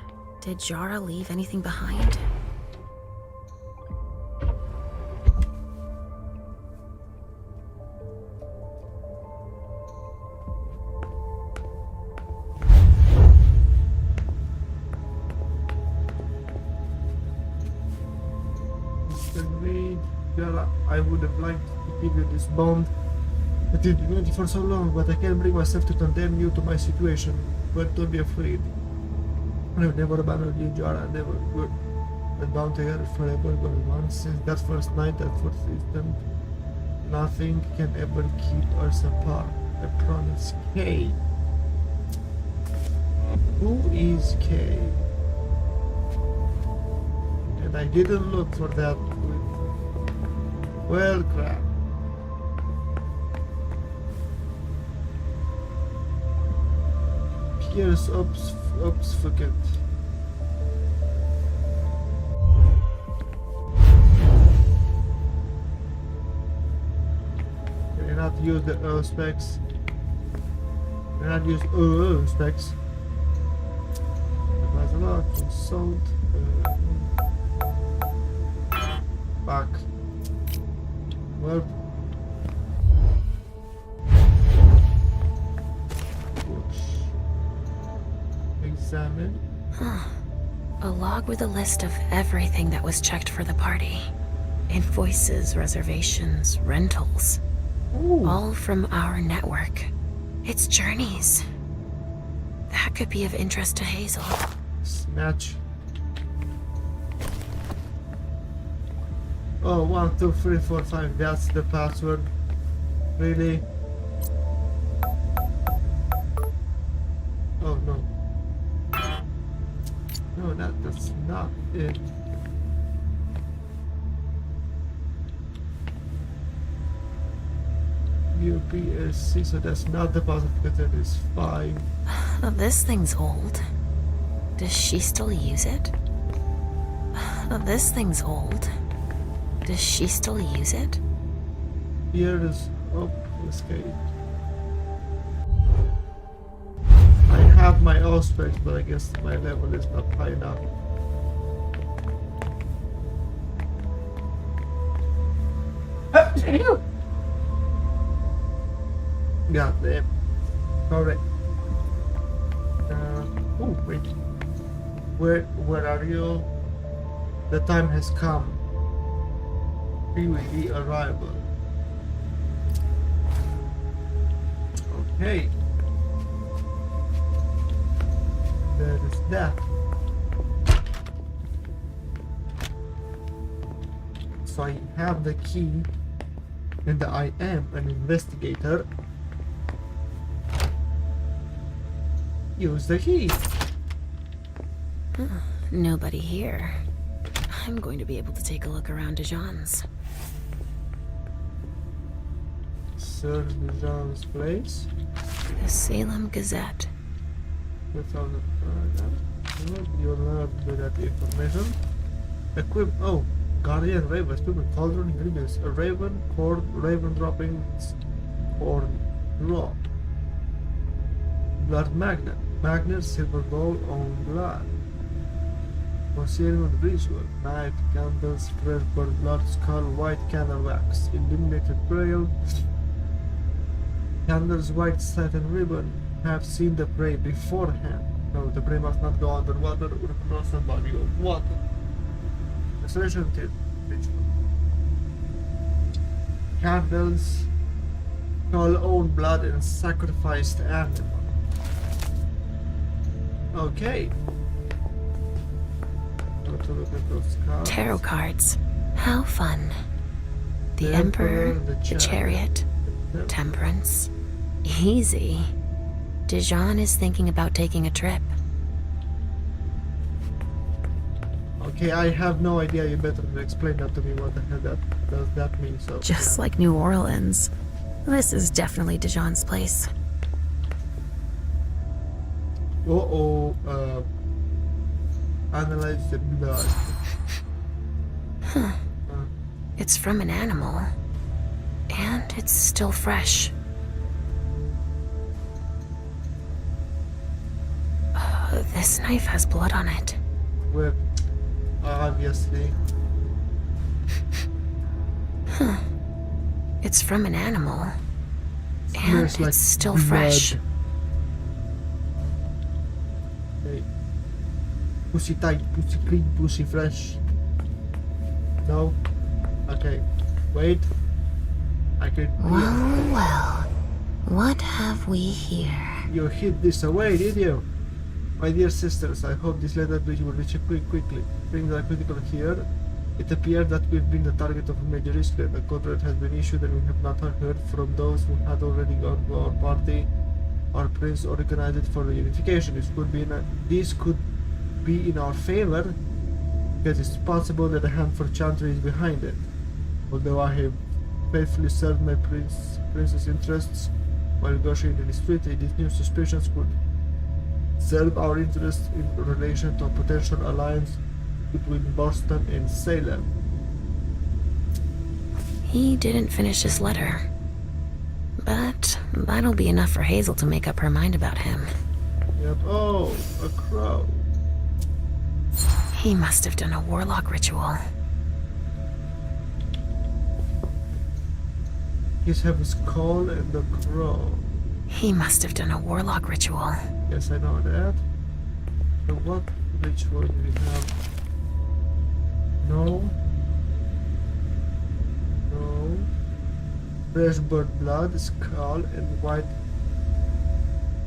Did Jara leave anything behind? Mr. Reed, Jara, I would have liked to give you this bond. But you've been waiting for so long, but I can't bring myself to condemn you to my situation. But don't be afraid. I've never abandoned you, Jara, never would. But bound together forever, going on since that first night, that first instant. Nothing can ever keep us apart. I promise. Kay. Who is Kay? And I didn't look for that. Well, crap. Pierce obfuscate. use the specs. And use specs. That's a lot. Consult. Back. Well. Examine. A log with a list of everything that was checked for the party. Invoices, reservations, rentals. Ooh. All from our network. It's journeys. That could be of interest to Hazel. Snatch. Oh, 1, 2, 3, 4, 5. That's the password. Really? Oh no. No, that's not it. UPSC, so that's not the password because that is 5. This thing's old. Does she still use it? This thing's old. Does she still use it? Here is escape. I have my own specs, but I guess my level is not high enough. God damn. Alright. Oh wait. Where are you? The time has come. PVD arrival. Okay. There is that. So I have the key and I am an investigator. Use the key. Nobody here. I'm going to be able to take a look around Dijon's. Search Dijon's place. The Salem Gazette. Without you'll never do that information. Oh, Guardian Raven, stupid cauldron ingredients. A raven, cord, raven droppings, corn, raw. Blood magnet. Magnet, silver bowl on blood. Concealing on ritual. Knife, candles, fresh burnt blood, skull, white candle wax. Illuminated braille. Candles, white satin ribbon. Have seen the prey beforehand. No, the prey must not go underwater or across a body of water. Restoration ritual. Candles, call own blood and sacrificed animal. Okay. To look at those cards. Tarot cards. How fun. The Emperor, the Chariot, Temperance. Easy. Dijon is thinking about taking a trip. Okay, I have no idea. You better explain that to me. What the hell does that mean? So just like New Orleans. This is definitely Dijon's place. Analyze the blood. Huh. It's from an animal. And it's still fresh. This knife has blood on it. Well, obviously. Huh. It's from an animal. And Smells it's like still blood. fresh. Okay. Pussy tight, pussy clean, pussy fresh. No? Okay. Wait. I can. Well. What have we here? You hid this away, did you? My dear sisters, I hope this letter bridge will reach you quickly. Things are critical here. It appears that we've been the target of a major risk. The contract has been issued and we have not heard from those who had already gone to our party. Our prince organized it for the unification. This could be in our favor, because it's possible that a hand for Chantry is behind it. Although I have faithfully served my prince's interests while negotiating this treaty, these new suspicions could serve our interests in relation to a potential alliance between Boston and Salem. He didn't finish his letter. That'll be enough for Hazel to make up her mind about him. Yep. Oh, a crow. He must have done a warlock ritual. He's have a skull and a crow. He must have done a warlock ritual. Yes, I know that. So what ritual do we have? No. No. Fresh bird blood, skull, and white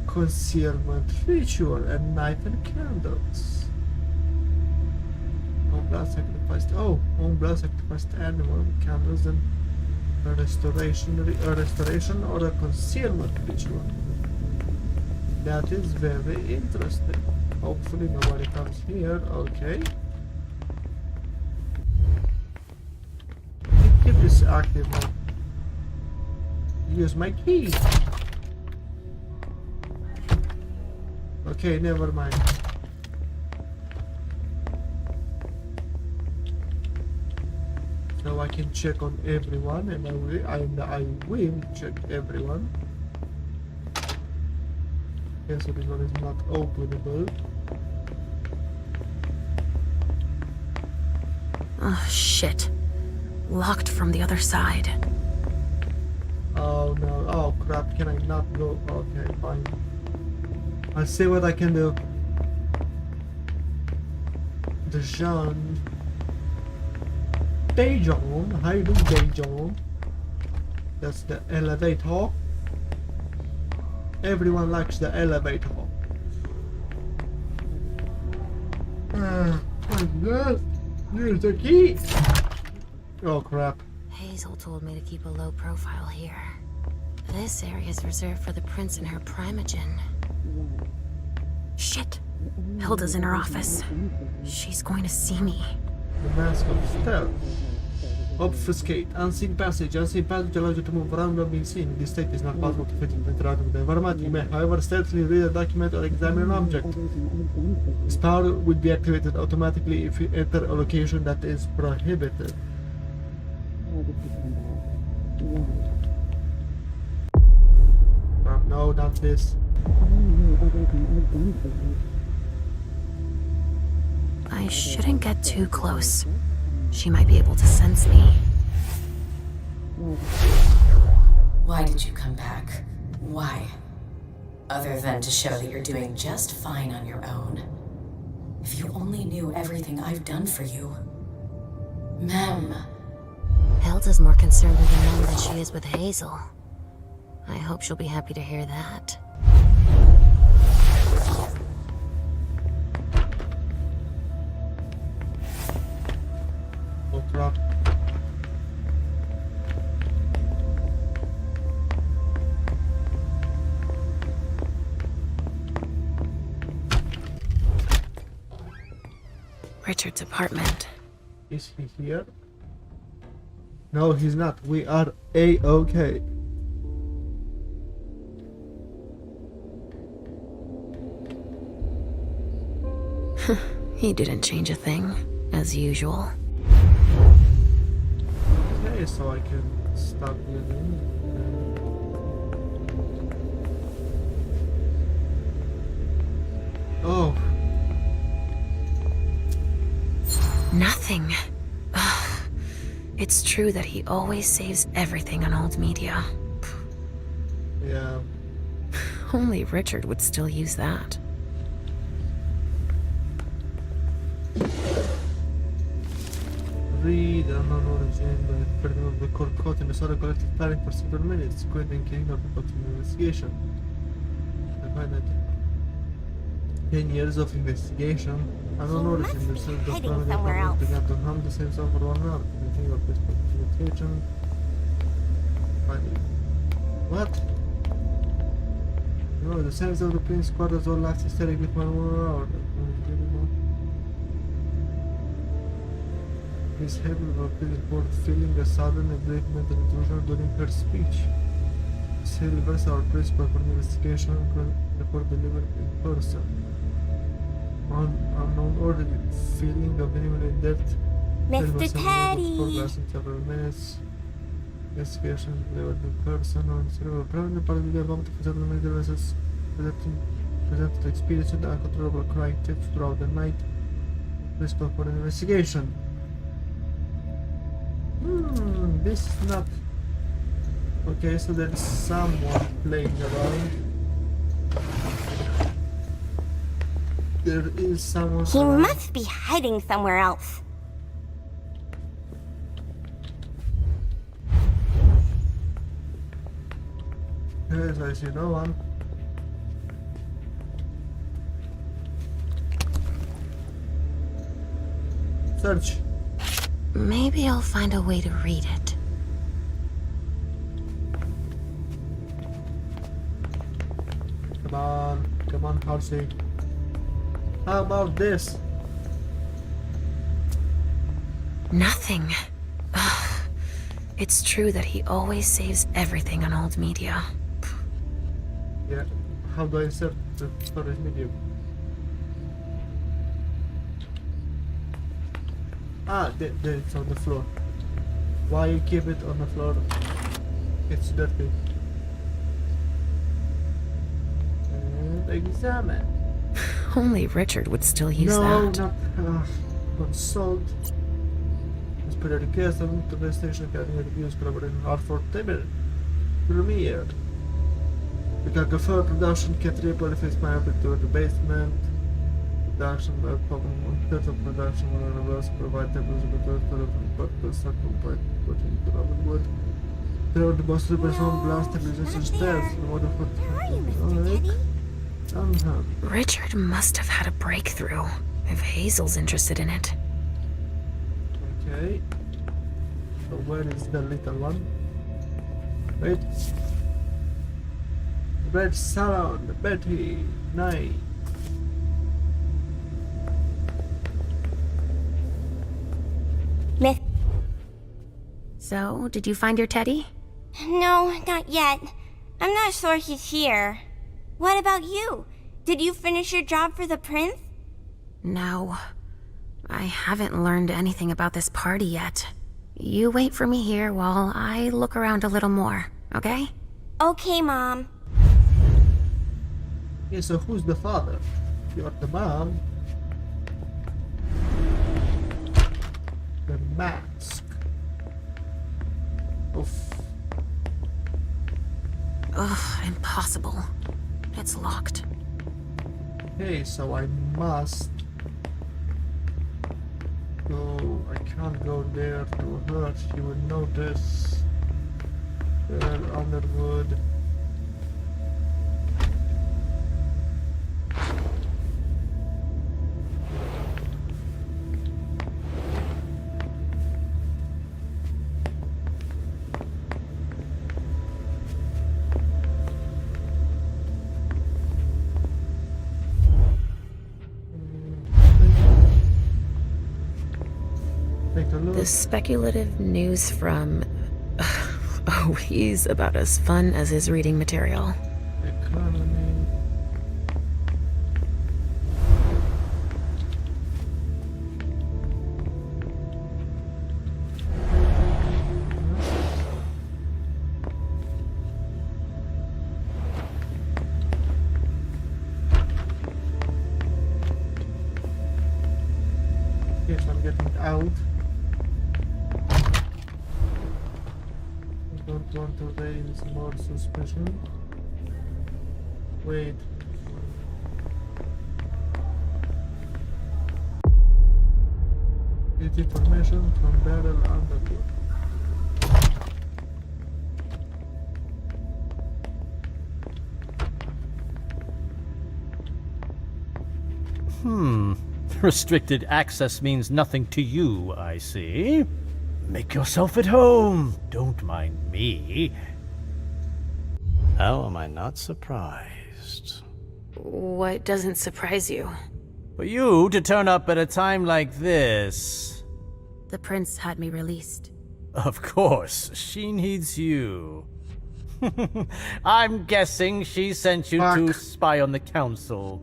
concealment ritual, and knife and candles. Home blood sacrificed. Oh, home blood sacrificed animal, candles, and a restoration or a concealment ritual. That is very interesting. Hopefully nobody comes here. Okay. Keep this active now. Use my key. Okay, never mind. Now I can check on everyone, and I will check everyone. Okay, so this one is not openable. Oh, shit. Locked from the other side. Oh no, oh crap, can I not go? Okay, fine. I'll see what I can do. Dejan. Dejan, how you doing, Dejan? That's the elevator. Everyone likes the elevator. Here's the key. Oh crap. Hazel told me to keep a low profile here. This area is reserved for the prince and her primogen. Shit. Hilda's in her office. She's going to see me. The mask of stealth. Obfuscate. Unseen passage. Unseen passage allows you to move around without being seen. This state is not possible to fit and interact with the environment. You may, however, stealthily read a document or examine an object. This power will be activated automatically if you enter a location that is prohibited. No, not this. I shouldn't get too close. She might be able to sense me. Why did you come back? Why? Other than to show that you're doing just fine on your own. If you only knew everything I've done for you. Mem. Hilda's more concerned with the man than she is with Hazel. I hope she'll be happy to hear that. Oh crap. Richard's apartment. Is he here? No, he's not. We are A-okay. He didn't change a thing, as usual. Okay, so I can stop living. Oh. Nothing. Ugh. It's true that he always saves everything on old media. Yeah. Only Richard would still use that. Read unknown origin by the of the court caught in a sort of collective planning for several minutes, quitting killing of the box investigation. I find that 10 years of investigation. Unknown origin, the sort of family department began to harm the same song for 1 hour. The thing of this investigation. What? No, the sense of the prince quarters all last hysterically for 1 hour. Miss Hebel report feeling a sudden and great mental intrusion during her speech. Miss Hilvers, our principal for investigation, report delivered in person. Unknown order, feeling of imminent death. Mr. Teddy! Progress in several minutes. Investigation with the person on cerebral problem, part of the amount of settlement devices presented to experience and uncontrollable crying tips throughout the night. Principal for an investigation. This is not okay, so there is someone playing around. There is someone. He must be hiding somewhere else. Yes, I see no one. Search. Maybe I'll find a way to read it. Come on, Halsey. How about this? Nothing. Ugh. It's true that he always saves everything on old media. Yeah. How do I insert the storage medium? There it's on the floor. Why you keep it on the floor? It's dirty. And examine. Only Richard would still use no, that. not consult. This periodic case of the station can reviews collaborating Hartford premiere. We can confirm production can triple if it's my to the basement. Production problem total production on reverse provide tables with the purpose accompanied putting to wood. There are the most person blast stabilization stairs. The water for Richard must have had a breakthrough, if Hazel's interested in it. Okay. So where is the little one? Wait. Red Salon, Betty, 9. Miss. So, did you find your teddy? No, not yet. I'm not sure he's here. What about you? Did you finish your job for the prince? No. I haven't learned anything about this party yet. You wait for me here while I look around a little more, okay? Okay, Mom. Yeah, so who's the father? You're the mom. The mask. Oof. Ugh, impossible. It's locked. Okay, so I must go. I can't go there to her. She would notice. There, Underwood. The speculative news from... Oh, he's about as fun as his reading material. Economy. Yes, I'm getting out. I don't want to raise more suspicion. Wait. Get information from Barrel Underwood. Restricted access means nothing to you, I see. Make yourself at home. Don't mind me. How am I not surprised? What doesn't surprise you? For you to turn up at a time like this. The prince had me released. Of course, she needs you. I'm guessing she sent you to spy on the council.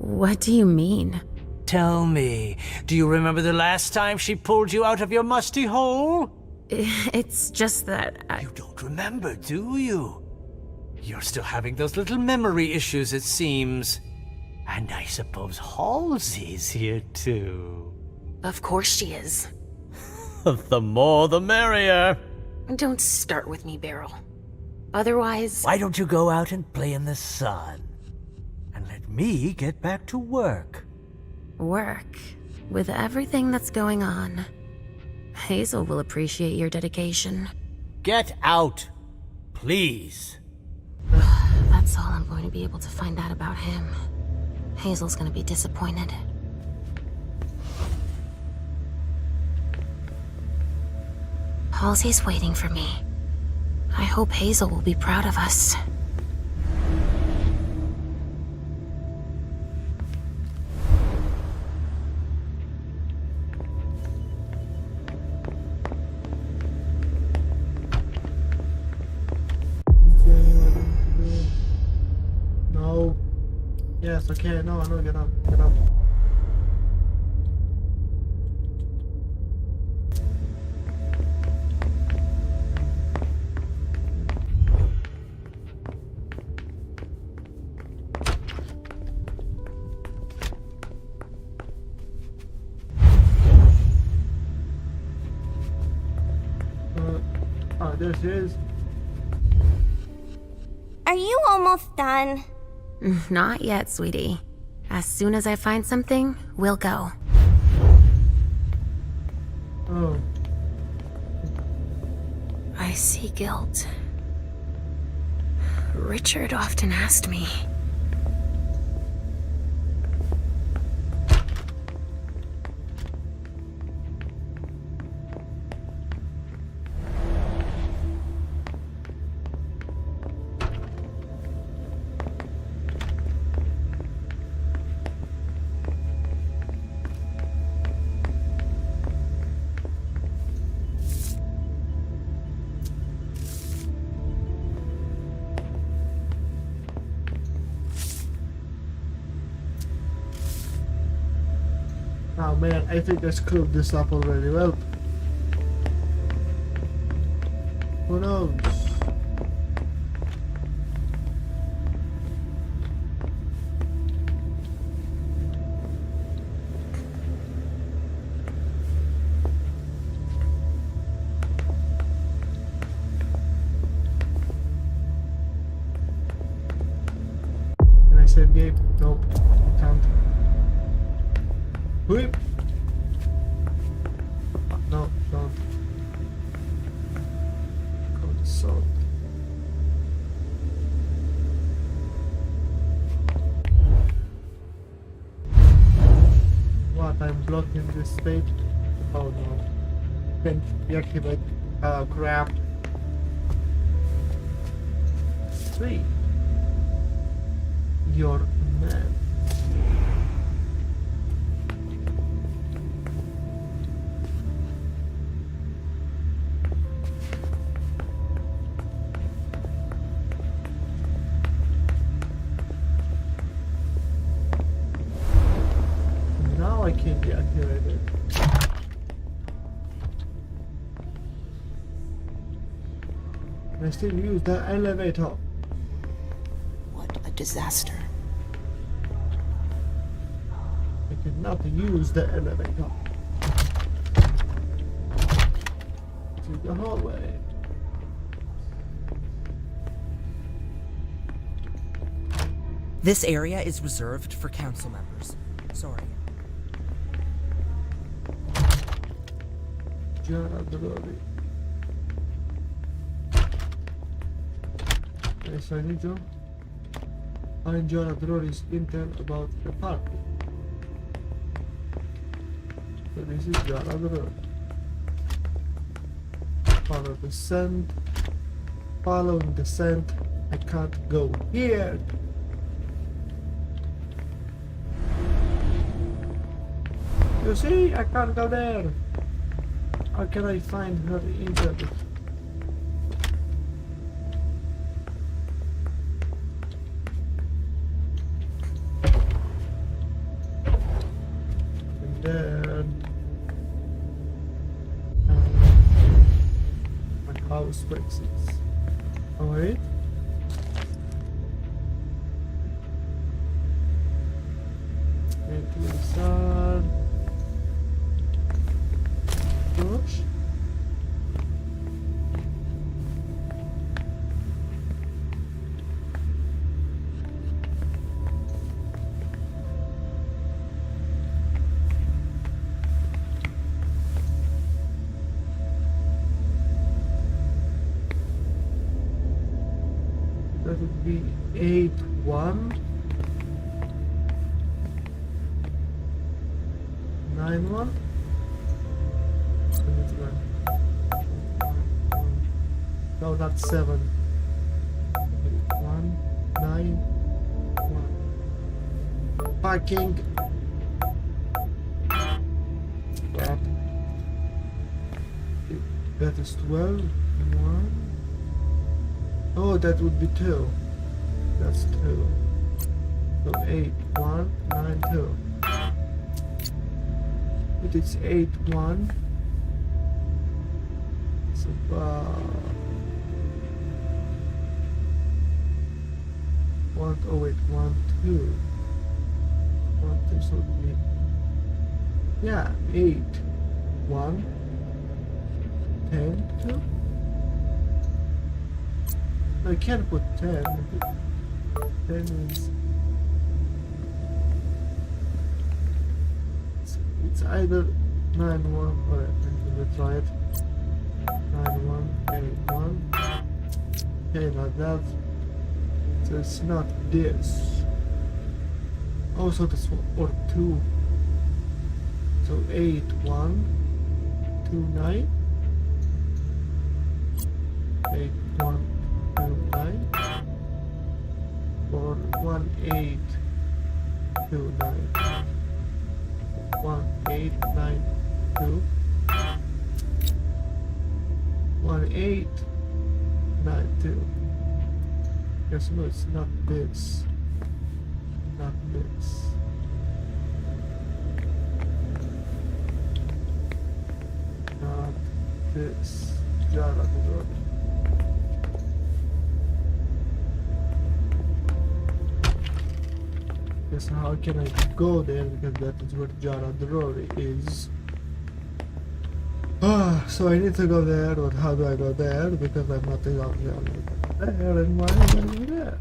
What do you mean? Tell me, do you remember the last time she pulled you out of your musty hole? It's just that You don't remember, do you? You're still having those little memory issues, it seems. And I suppose Halsey's here too. Of course she is. The more the merrier. Don't start with me, Beryl. Otherwise... Why don't you go out and play in the sun? And let me get back to work. Work? With everything that's going on, Hazel will appreciate your dedication. Get out, please. That's all I'm going to be able to find out about him. Hazel's gonna be disappointed. Halsey's waiting for me. I hope Hazel will be proud of us. No. Yes, okay, no, get up, get up. There she is. Are you almost done? Not yet, sweetie. As soon as I find something, we'll go. Oh. I see guilt. Richard often asked me. Oh man, I think I screwed this up already. Well, who knows? Can I save game? Nope, I can't. Whip. No, don't. Go to salt. What? I'm blocking this stage? Oh no. Can deactivate crap. 3. Your man. Now I can deactivate it. I still use the elevator. What a disaster. I cannot use the elevator. To the hallway. This area is reserved for council members. Sorry. Yes, I need to find Jonah Drury's intel about the party. So this is Jonah Drury. Follow the scent. Following the scent. I can't go here. You see, I can't go there. How can I find her intel? there. My house exits. Alright. And to inside. Gosh. That would be 8-1. 9-1. No, not 7. 1, 9, 1. Parking. Crap. That is 12. 1. Oh, that would be 2. That's 2. So 8, 1, 9, 2. It is 8, 1. It's about 1, oh wait, 1, 2. 1, 2, so it would be, yeah, 8, 1, 10, 2. I can't put 10. 10 is... It's either 9, 1, or let's try it. 9, 1, 8, 1. Okay, not that. So it's not this. Also this one, or 2. So 8, 1, 2, 9. 8, 1, 2, 9. Or 1, 8, 2, 9. 1, 8, 9, 2. 1, 8, 9, 2. Yes, no, it's not this. Not this. Not this. Jara, yes, how can I go there? Because that is where Jara Drori is. So I need to go there, but how do I go there? Because I'm not exactly there, and why am I going there?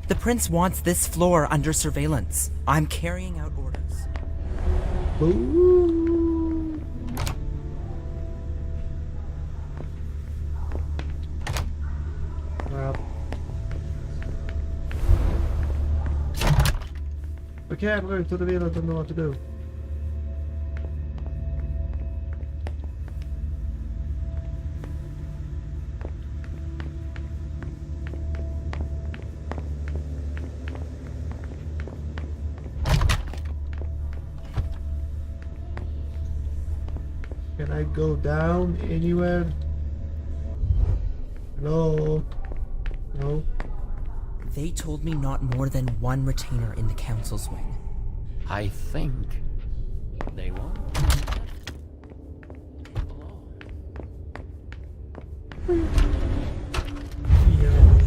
The prince wants this floor under surveillance. I'm carrying out orders. Ooh. Well. Okay, I'm going to the wheel, I don't know what to do. Can I go down anywhere? No. No. They told me not more than one retainer in the council's wing. I think they won't. Yeah.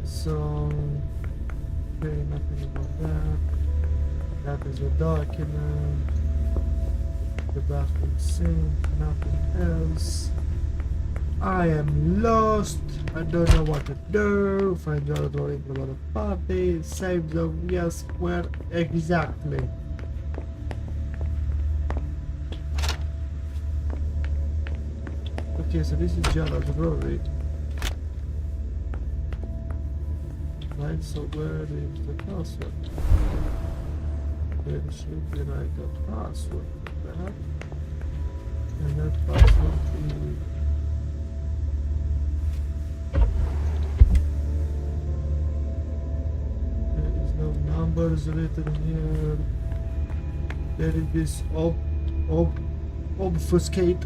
So, okay, nothing about that. That is a document. The bathroom sink, nothing else. I am lost. I don't know what to do. Find your door in the other party. Save zone. Yes, where exactly? Okay, so this is Jara's Brewery. Right, so where is the password? There should be like a password for that. And that password is... There is no numbers written here. There is this obfuscate.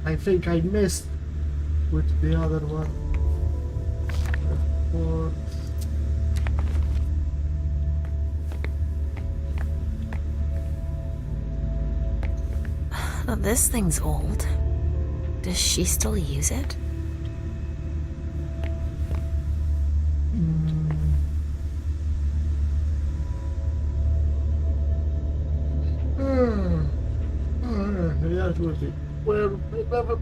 I think I missed with the other one. Report. This thing's old. Does she still use it? Yeah, it will be. Well, never.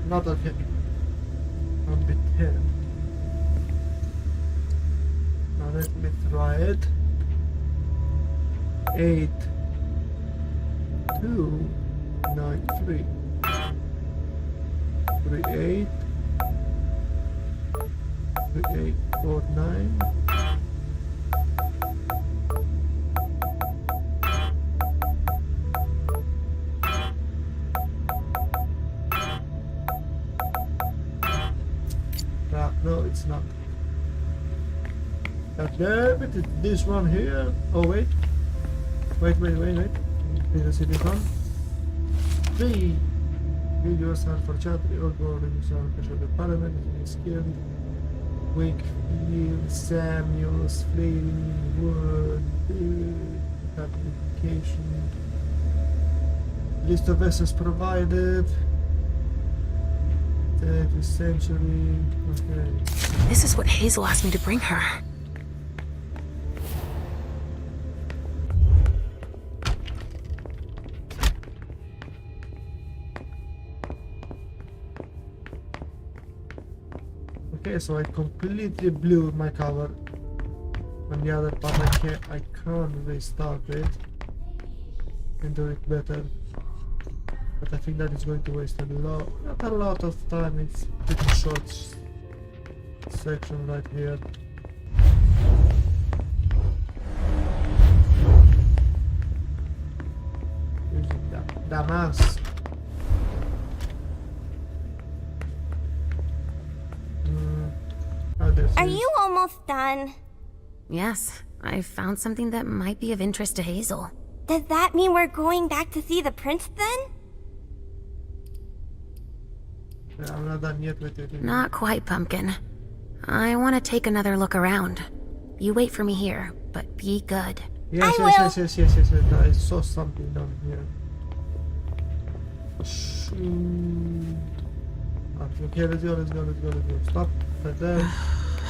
Not okay. Number 10. Now let me try it. 8 2 9 3 3 8 3 8 4 9. No, it's not. God damn it, it's this one here. Oh, wait. Wait. Did you see this one? 3. Give yourself for chat. All board in yourself. Pressure the parliament is skilled. Wakefield, Samuels, Flaming Wood, application. List of vessels provided. 30th century. Okay. This is what Hazel asked me to bring her. Okay, so I completely blew my cover. On the other part, I can't restart it and do it better. But I think that is going to waste not a lot of time. It's pretty short section right here. Using the mouse. Are you almost done? Yes, I found something that might be of interest to Hazel. Does that mean we're going back to see the prince then? Yeah, I'm not done yet with it. Not quite, Pumpkin. I want to take another look around. You wait for me here, but be good. Yes. I saw something down here. Okay, let's go. Stop right there.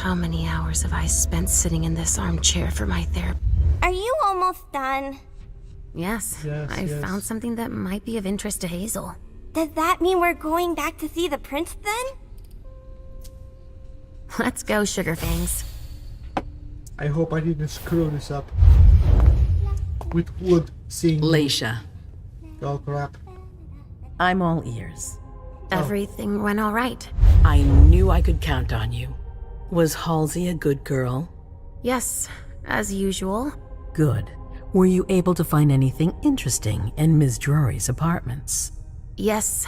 How many hours have I spent sitting in this armchair for my therapy? Are you almost done? Yes, I found something that might be of interest to Hazel. Does that mean we're going back to see the prince then? Let's go, Sugarfangs. I hope I didn't screw this up. With wood seeing. Leisha. Oh crap. I'm all ears. Everything went all right. I knew I could count on you. Was Halsey a good girl? Yes, as usual. Good. Were you able to find anything interesting in Ms. Drury's apartments? Yes.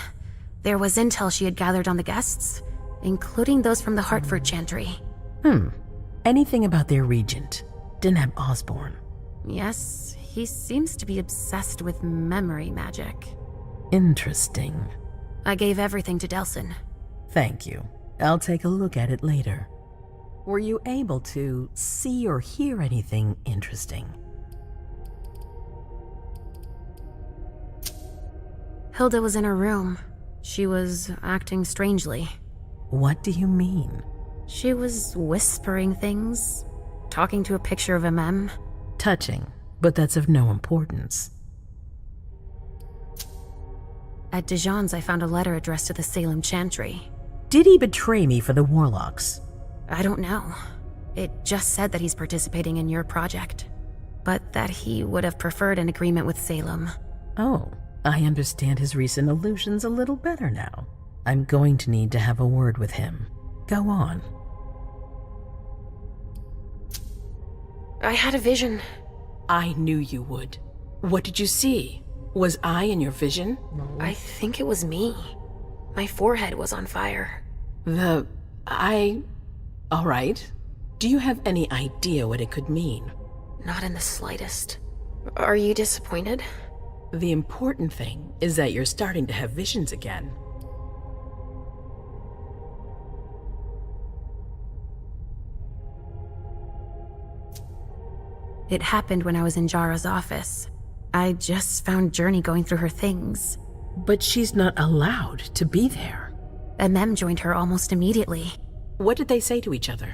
There was intel she had gathered on the guests, including those from the Hartford Chantry. Anything about their regent, Deneb Osborne? Yes, he seems to be obsessed with memory magic. Interesting. I gave everything to Delsin. Thank you. I'll take a look at it later. Were you able to see or hear anything interesting? Hilda was in her room. She was acting strangely. What do you mean? She was whispering things, talking to a picture of a mem. Touching, but that's of no importance. At Dijon's, I found a letter addressed to the Salem Chantry. Did he betray me for the Warlocks? I don't know. It just said that he's participating in your project, but that he would have preferred an agreement with Salem. Oh, I understand his recent allusions a little better now. I'm going to need to have a word with him. Go on. I had a vision. I knew you would. What did you see? Was I in your vision? No. I think it was me. My forehead was on fire. All right. Do you have any idea what it could mean? Not in the slightest. Are you disappointed? The important thing is that you're starting to have visions again. It happened when I was in Jara's office. I just found Journey going through her things. But she's not allowed to be there. Mem joined her almost immediately. What did they say to each other?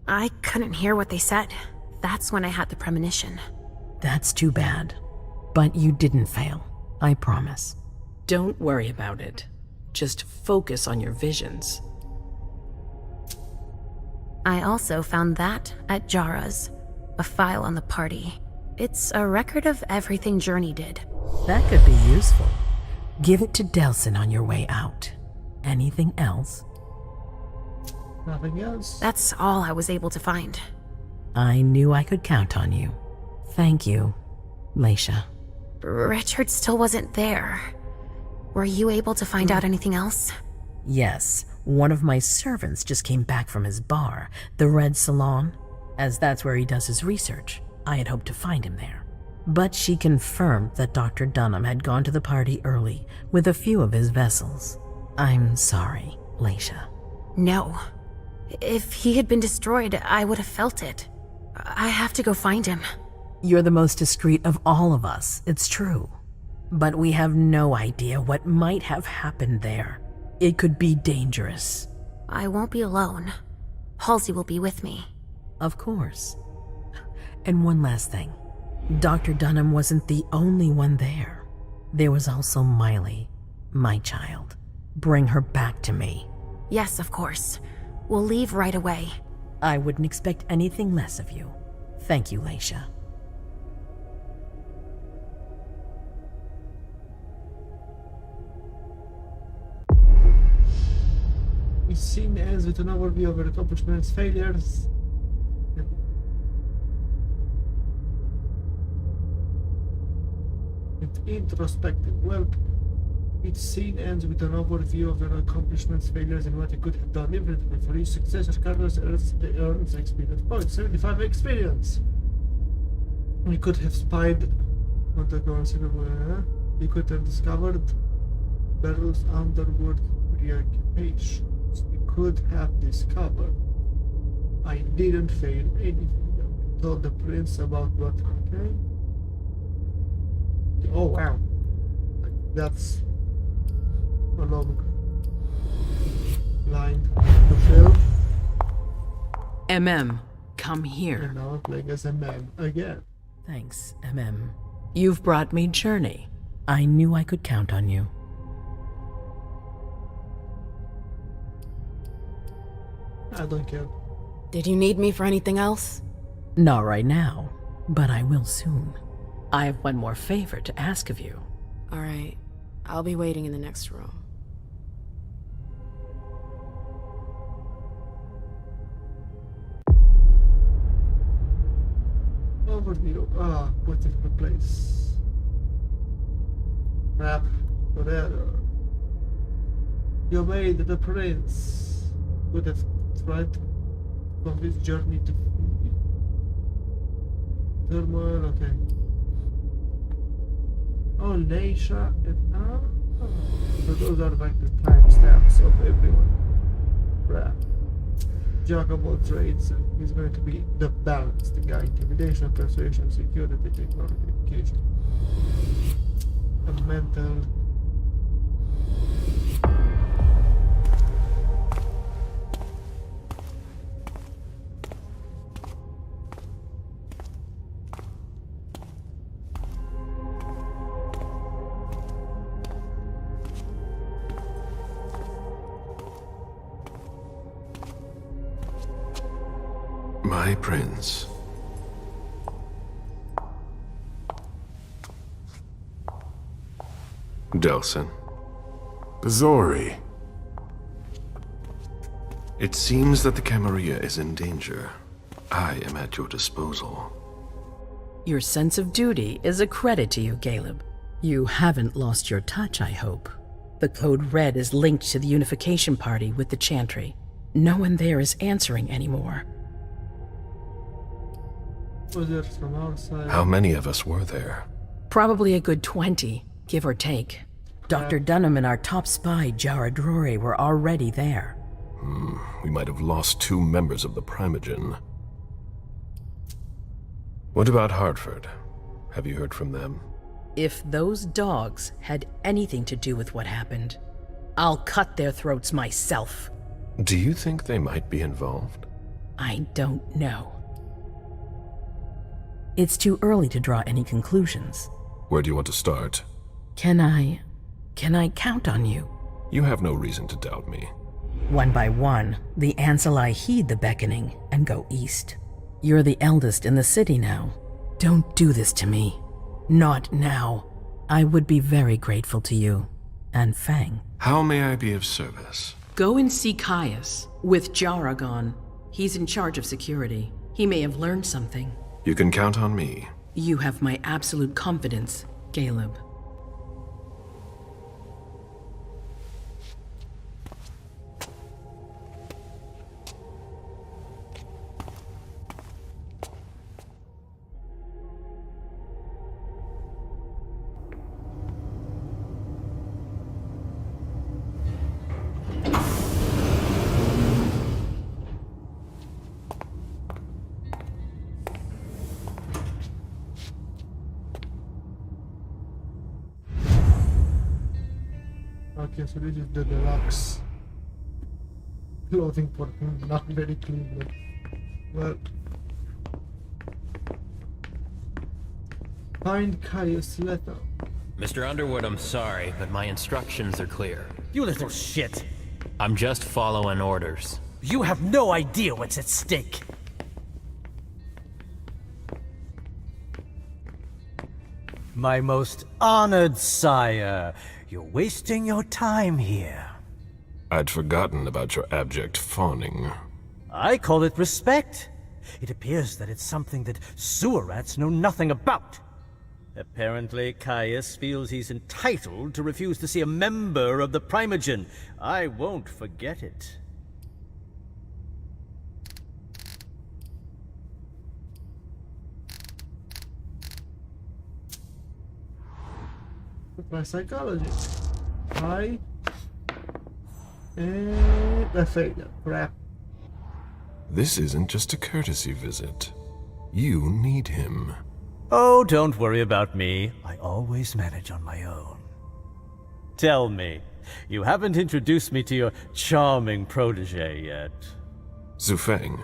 I couldn't hear what they said. That's when I had the premonition. That's too bad. But you didn't fail, I promise. Don't worry about it. Just focus on your visions. I also found that at Jara's. A file on the party. It's a record of everything Journey did. That could be useful. Give it to Delsin on your way out. Anything else? Nothing else. That's all I was able to find. I knew I could count on you. Thank you, Leisha. Richard still wasn't there. Were you able to find out anything else? Yes, one of my servants just came back from his bar, the Red Salon. As that's where he does his research, I had hoped to find him there. But she confirmed that Dr. Dunham had gone to the party early with a few of his vessels. I'm sorry, Leisha. No. If he had been destroyed, I would have felt it. I have to go find him. You're the most discreet of all of us, it's true. But we have no idea what might have happened there. It could be dangerous. I won't be alone. Halsey will be with me. Of course. And one last thing. Dr. Dunham wasn't the only one there. There was also Miley, my child. Bring her back to me. Yes, of course. We'll leave right away. I wouldn't expect anything less of you. Thank you, Leisha. The scene ends with an overview of her accomplishments, failures. It's introspective. Well, each scene ends with an overview of your accomplishments, failures, and what you could have done differently. For each success, Carlos earns experience points. 75 experience. You could have spied on the considerable. You could have discovered Beryl's underworld preoccupations. You could have discovered. I didn't fail anything. I told the prince about what. Okay. Oh wow, that's a long line to fill. Come here. And now I'm playing as again. Thanks, You've brought me Journey. I knew I could count on you. I don't care. Did you need me for anything else? Not right now, but I will soon. I have one more favor to ask of you. All right. I'll be waiting in the next room. Overview. Put it in place. Map. Whatever. You made the prince. Would have tried to convince Journey to turmoil. Okay. Oh, Leisha and so those are like the timestamps of everyone. Crap. Jack of all trades, and he's going to be the balanced guy. Intimidation, persuasion, security, technology, education. A mental. My prince. Delsin. Zori. It seems that the Camarilla is in danger. I am at your disposal. Your sense of duty is a credit to you, Caleb. You haven't lost your touch, I hope. The Code Red is linked to the Unification Party with the Chantry. No one there is answering anymore. Was it from our side? How many of us were there? Probably a good 20, give or take. Dr. Dunham and our top spy, Jara Drury, were already there. We might have lost 2 members of the Primogen. What about Hartford? Have you heard from them? If those dogs had anything to do with what happened, I'll cut their throats myself. Do you think they might be involved? I don't know. It's too early to draw any conclusions. Where do you want to start? Can I count on you? You have no reason to doubt me. One by one, the Ancillai heed the beckoning and go east. You're the eldest in the city now. Don't do this to me. Not now. I would be very grateful to you. And Fang. How may I be of service? Go and see Caius with Jaragon. He's in charge of security. He may have learned something. You can count on me. You have my absolute confidence, Caleb. Okay, so this is the deluxe clothing portion, not very clean, but well. Find Caius' letter. Mr. Underwood, I'm sorry, but my instructions are clear. You little shit. I'm just following orders. You have no idea what's at stake. My most honored sire, you're wasting your time here. I'd forgotten about your abject fawning. I call it respect. It appears that it's something that sewer rats know nothing about. Apparently, Caius feels he's entitled to refuse to see a member of the Primogen. I won't forget it. My psychology. And I failed. Crap. This isn't just a courtesy visit. You need him. Oh, don't worry about me. I always manage on my own. Tell me, you haven't introduced me to your charming protege yet. Zhu Feng.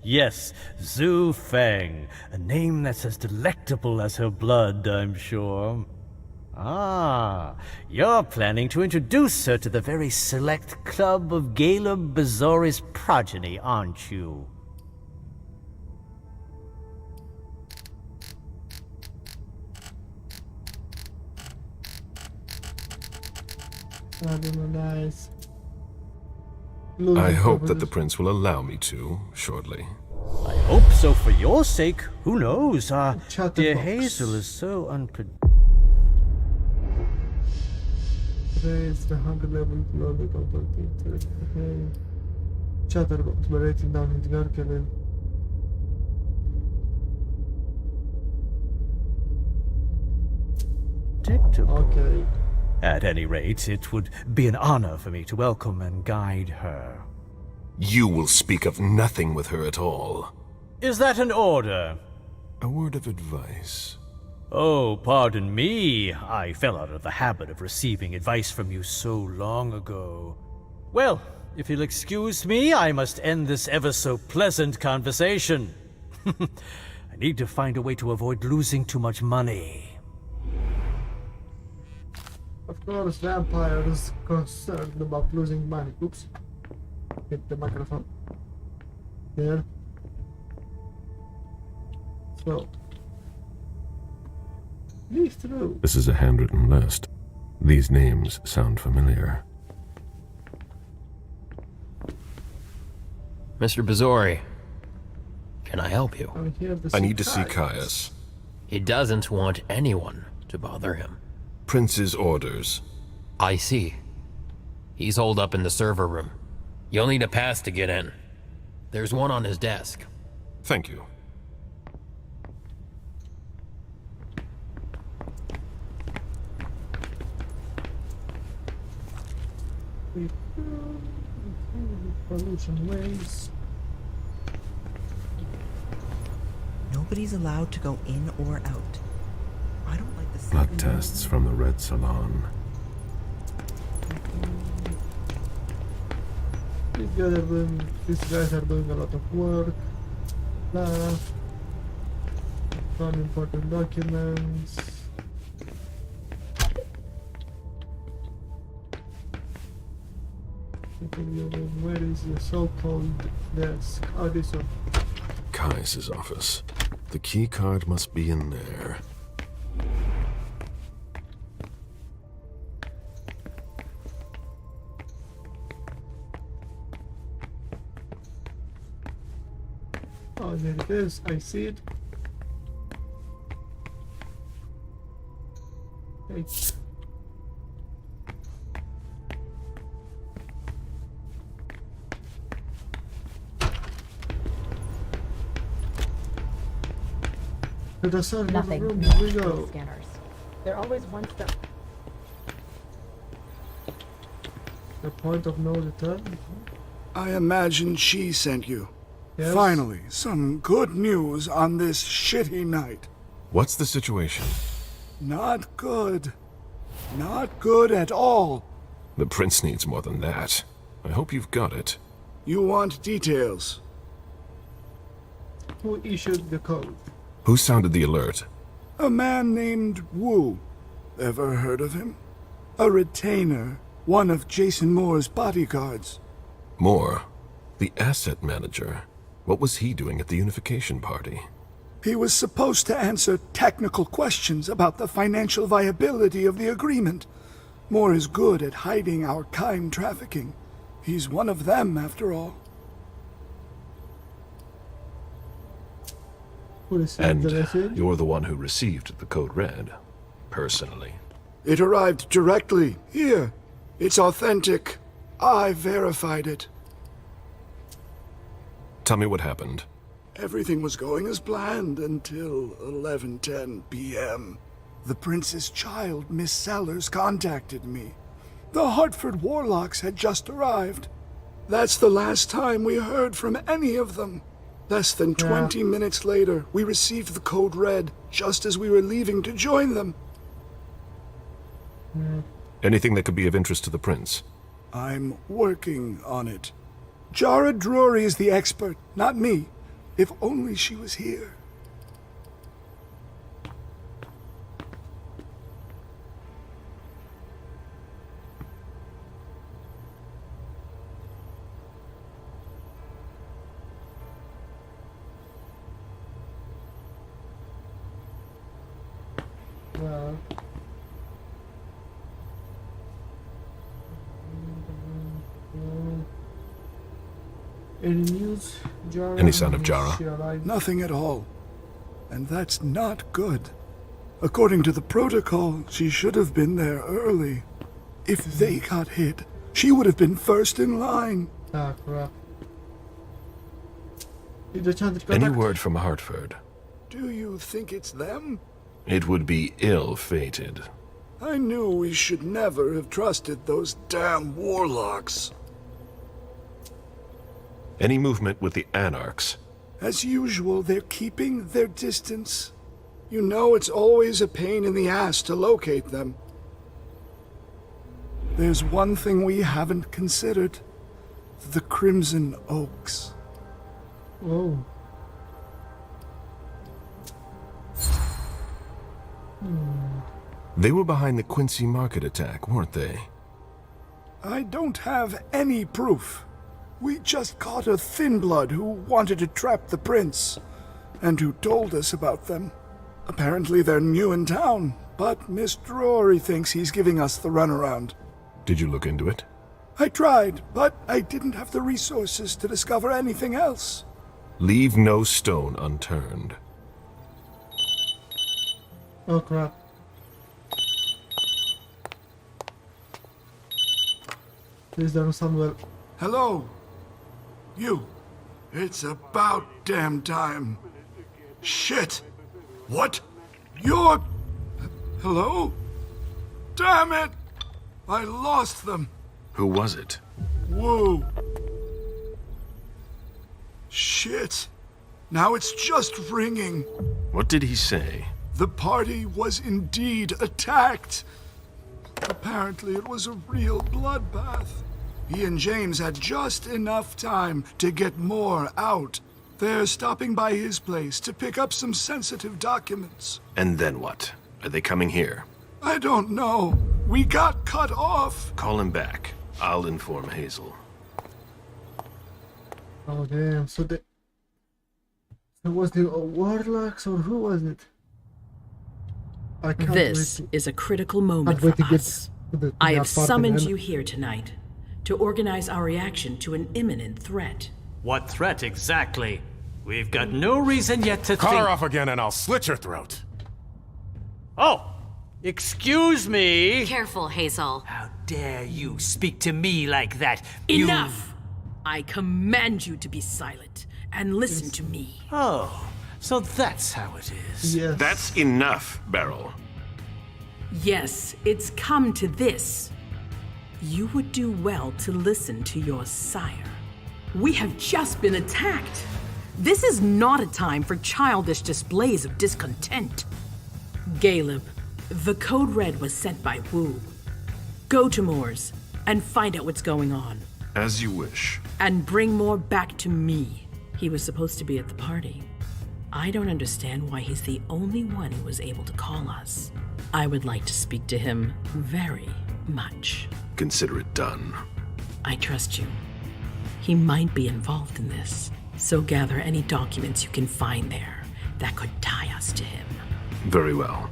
Yes, Zhu Feng. A name that's as delectable as her blood, I'm sure. Ah, you're planning to introduce her to the very select club of Caleb Bazori's progeny, aren't you? Nice. I hope that the prince will allow me to, shortly. I hope so for your sake. Who knows? Dear Hazel is so unpredictable. Raise the hunger level below the comfort. Okay. Chatterbox by writing down his gargle. Okay. At any rate, it would be an honor for me to welcome and guide her. You will speak of nothing with her at all. Is that an order? A word of advice. Oh, pardon me. I fell out of the habit of receiving advice from you so long ago. Well, if you'll excuse me, I must end this ever-so-pleasant conversation. I need to find a way to avoid losing too much money. Of course, vampires concerned about losing money. Oops. Hit the microphone. There. So. These through. This is a handwritten list. These names sound familiar. Mr. Bazori, can I help you? I need to see Caius. He doesn't want anyone to bother him. Prince's orders. I see. He's holed up in the server room. You'll need a pass to get in. There's one on his desk. Thank you. Pollution waste. nobody's allowed to go in or out. I don't like the Blood tests from the Red Salon. These guys are doing a lot of work. Some important documents. Where is the so-called desk? Oh, this one. Kai's office. The key card must be in there. Oh, there it is. I see it. Hey. To the server Nothing. room, here we go. Scanners. They're always one step. The point of no return. I imagine she sent you. Yes. Finally, some good news on this shitty night. What's the situation? Not good. Not good at all. The prince needs more than that. I hope you've got it. You want details? Who issued the code? Who sounded the alert? A man named Wu. Ever heard of him? A retainer. One of Jason Moore's bodyguards. Moore? The asset manager. What was he doing at the unification party? He was supposed to answer technical questions about the financial viability of the agreement. Moore is good at hiding our kind trafficking. He's one of them, after all. Who received the message? And you're the one who received the code red, personally. It arrived directly, here. It's authentic. I verified it. Tell me what happened. Everything was going as planned until 11:10 p.m. The prince's child, Miss Sellers, contacted me. The Hartford Warlocks had just arrived. That's the last time we heard from any of them. Less than 20 minutes later, we received the code red, just as we were leaving to join them. Anything that could be of interest to the prince? I'm working on it. Jara Drury is the expert, not me. If only she was here. Well. Any news, Jara? Any sign of Jara? Nothing at all. And that's not good. According to the protocol, she should have been there early. If they got hit, she would have been first in line. Ah, crap. Any word from Hartford? Do you think it's them? It would be ill-fated. I knew we should never have trusted those damn warlocks. Any movement with the Anarchs? As usual, they're keeping their distance. You know it's always a pain in the ass to locate them. There's one thing we haven't considered. The Crimson Oaks. Oh. They were behind the Quincy Market attack, weren't they? I don't have any proof. We just caught a thin blood who wanted to trap the prince, and who told us about them. Apparently they're new in town, but Miss Drury thinks he's giving us the runaround. Did you look into it? I tried, but I didn't have the resources to discover anything else. Leave no stone unturned. Oh crap. Please don't Samuel. Hello? You. It's about damn time. Shit. What? You're... Hello? Damn it! I lost them. Who was it? Whoa. Shit. Now it's just ringing. What did he say? The party was indeed attacked. Apparently it was a real bloodbath. He and James had just enough time to get more out. They're stopping by his place to pick up some sensitive documents. And then what? Are they coming here? I don't know. We got cut off. Call him back. I'll inform Hazel. Oh damn, so was the warlocks or who was it? I can't This wait is a critical moment wait for to get us. to I have that part summoned again. you here tonight to organize our reaction to an imminent threat. What threat exactly? We've got no reason yet to Car think... off again and I'll slit your throat. Oh! Excuse me! Careful, Hazel. How dare you speak to me like that? Enough! I command you to be silent and listen to me. Oh, so that's how it is. Yes. That's enough, Beryl. Yes, it's come to this. You would do well to listen to your sire. We have just been attacked. This is not a time for childish displays of discontent. Caleb, the code red was sent by Wu. Go to Moore's and find out what's going on. As you wish. And bring Moore back to me. He was supposed to be at the party. I don't understand why he's the only one who was able to call us. I would like to speak to him very much. Consider it done. I trust you. He might be involved in this, so gather any documents you can find there that could tie us to him. Very well.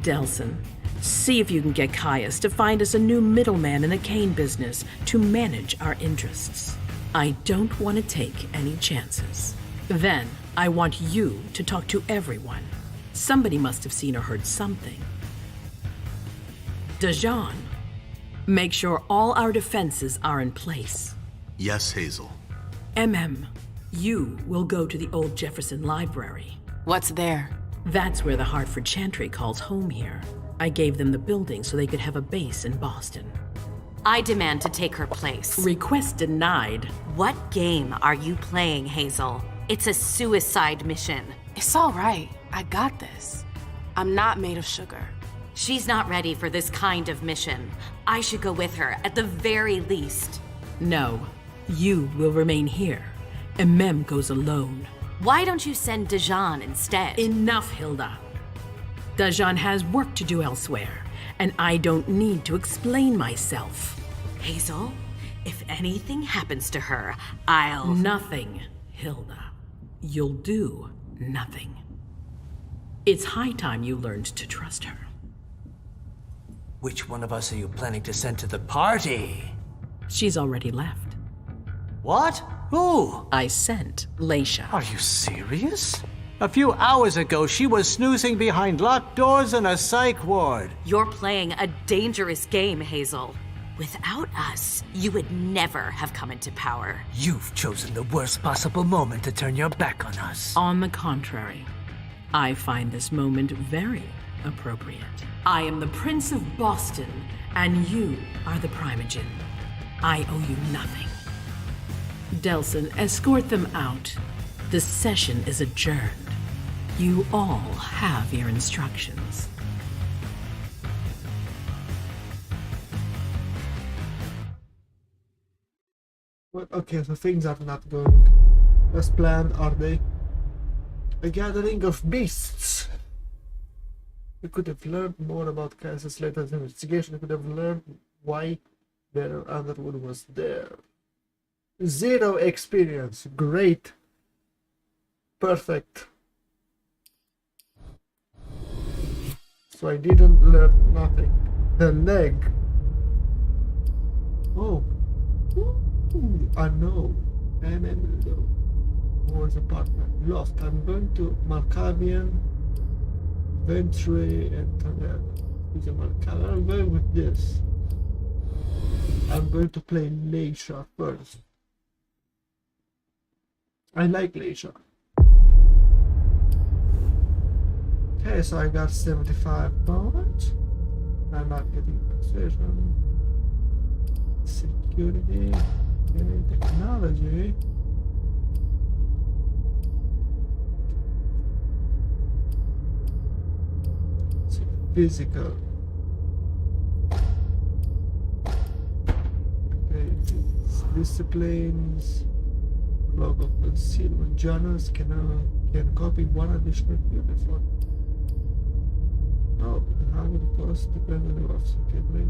Delson, see if you can get Caius to find us a new middleman in the cane business to manage our interests. I don't want to take any chances. Then, I want you to talk to everyone. Somebody must have seen or heard something. Dajan, make sure all our defenses are in place. Yes, Hazel. You will go to the old Jefferson Library. What's there? That's where the Hartford Chantry calls home here. I gave them the building so they could have a base in Boston. I demand to take her place. Request denied. What game are you playing, Hazel? It's a suicide mission. It's all right. I got this. I'm not made of sugar. She's not ready for this kind of mission. I should go with her, at the very least. No, you will remain here. Mem goes alone. Why don't you send Dajan instead? Enough, Hilda. Dajan has work to do elsewhere, and I don't need to explain myself. Hazel, if anything happens to her, I'll... Nothing, Hilda. You'll do nothing. It's high time you learned to trust her. Which one of us are you planning to send to the party? She's already left. What? Who? I sent Leisha. Are you serious? A few hours ago, she was snoozing behind locked doors in a psych ward. You're playing a dangerous game, Hazel. Without us, you would never have come into power. You've chosen the worst possible moment to turn your back on us. On the contrary, I find this moment very appropriate. I am the Prince of Boston, and you are the Primogen. I owe you nothing. Delson, escort them out. The session is adjourned. You all have your instructions. Well, okay, so things are not going as planned, are they? A gathering of beasts. We could have learned more about Kansas Slater's investigation. We could have learned why their Underwood was there. 0 experience. Great. Perfect. So I didn't learn nothing. The leg. Oh. Ooh, I know. MMO. Moore's apartment. Lost. I'm going to Markavian, Ventry, and Markavian. I'm going with this. I'm going to play Leisha first. I like Leisha. Okay, so I got 75 points. I'm not getting precision. Security. Okay, technology. physical. Okay, it's disciplines. Cloak of concealment. Journals can copy one additional uniform. No, how will it cost depends on the officer. Okay, great.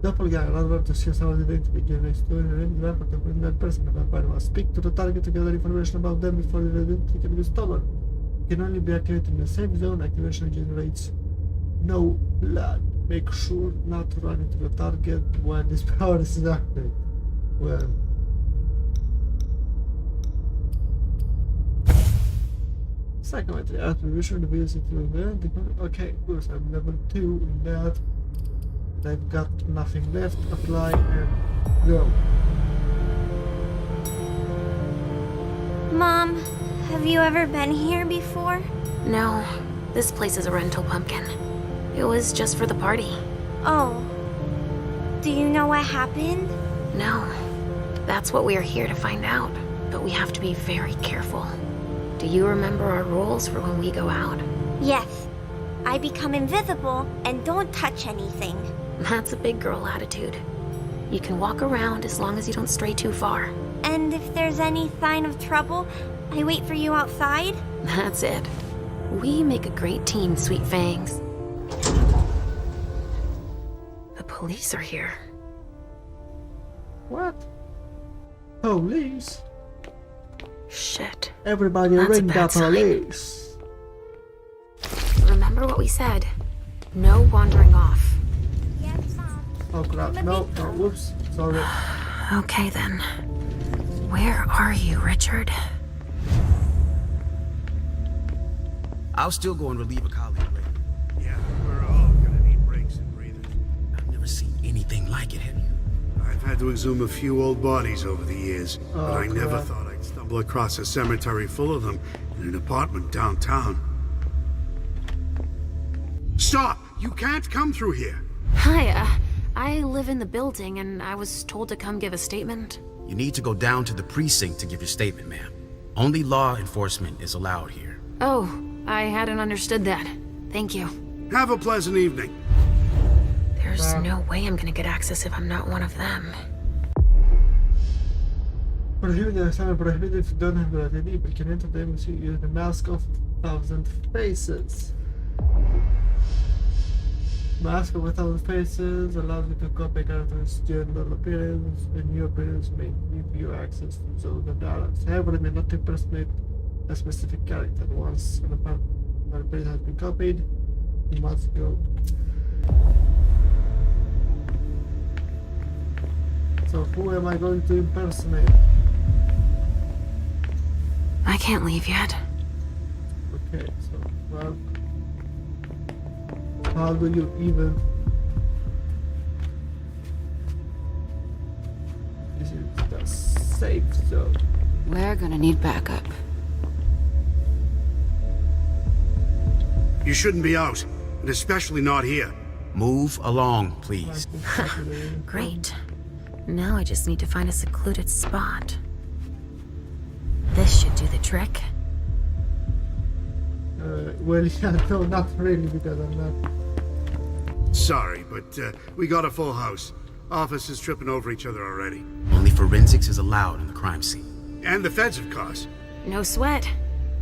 Doppelganger, advert to see someone's identity, generate story, and report to criminal person. The vampire must speak to the target to gather information about them before the identity can be stolen. It can only be activated in the safe zone. Activation generates no blood. Make sure not to run into the target when this power is active. Well. Psychometry attribution reveals it to event. Okay, course I'm level 2 in that. I've got nothing left. Apply and go. Mom, have you ever been here before? No, this place is a rental pumpkin. It was just for the party. Oh. Do you know what happened? No. That's what we are here to find out. But we have to be very careful. Do you remember our rules for when we go out? Yes. I become invisible and don't touch anything. That's a big girl attitude. You can walk around as long as you don't stray too far. And if there's any sign of trouble, I wait for you outside? That's it. We make a great team, Sweet Fangs. The police are here. What? Police? Shit. Everybody That's ring a the bad sign. police. Remember what we said. No wandering off. Oh crap, no, whoops, sorry. Okay then. Where are you, Richard? I'll still go and relieve a colleague later. Yeah, we're all gonna need breaks and breathers. I've never seen anything like it, have you? I've had to exhume a few old bodies over the years, Oh, but I never crap. thought I'd stumble across a cemetery full of them in an apartment downtown. Stop! You can't come through here! Hi, I live in the building and I was told to come give a statement. You need to go down to the precinct to give your statement, ma'am. Only law enforcement is allowed here. Oh, I hadn't understood that. Thank you. Have a pleasant evening. There's no way I'm gonna get access if I'm not one of them. Prohibited assignment prohibited if you don't have the right ID, but can enter the embassy using the mask of 1,000 faces. Mask of 1,000 faces allows you to copy characters' gender, appearance, and new appearance may give you access to those and others. However, it may not impersonate a specific character. Once an appearance has been copied, you must go. So who am I going to impersonate? I can't leave yet. Okay, so, well, how do you even... This is the safe zone. We're gonna need backup. You shouldn't be out, and especially not here. Move along, please. Great. Now I just need to find a secluded spot. This should do the trick. Well, yeah, no, not really, because I'm not... Sorry, but we got a full house. Officers tripping over each other already. Only forensics is allowed in the crime scene. And the feds, of course. No sweat.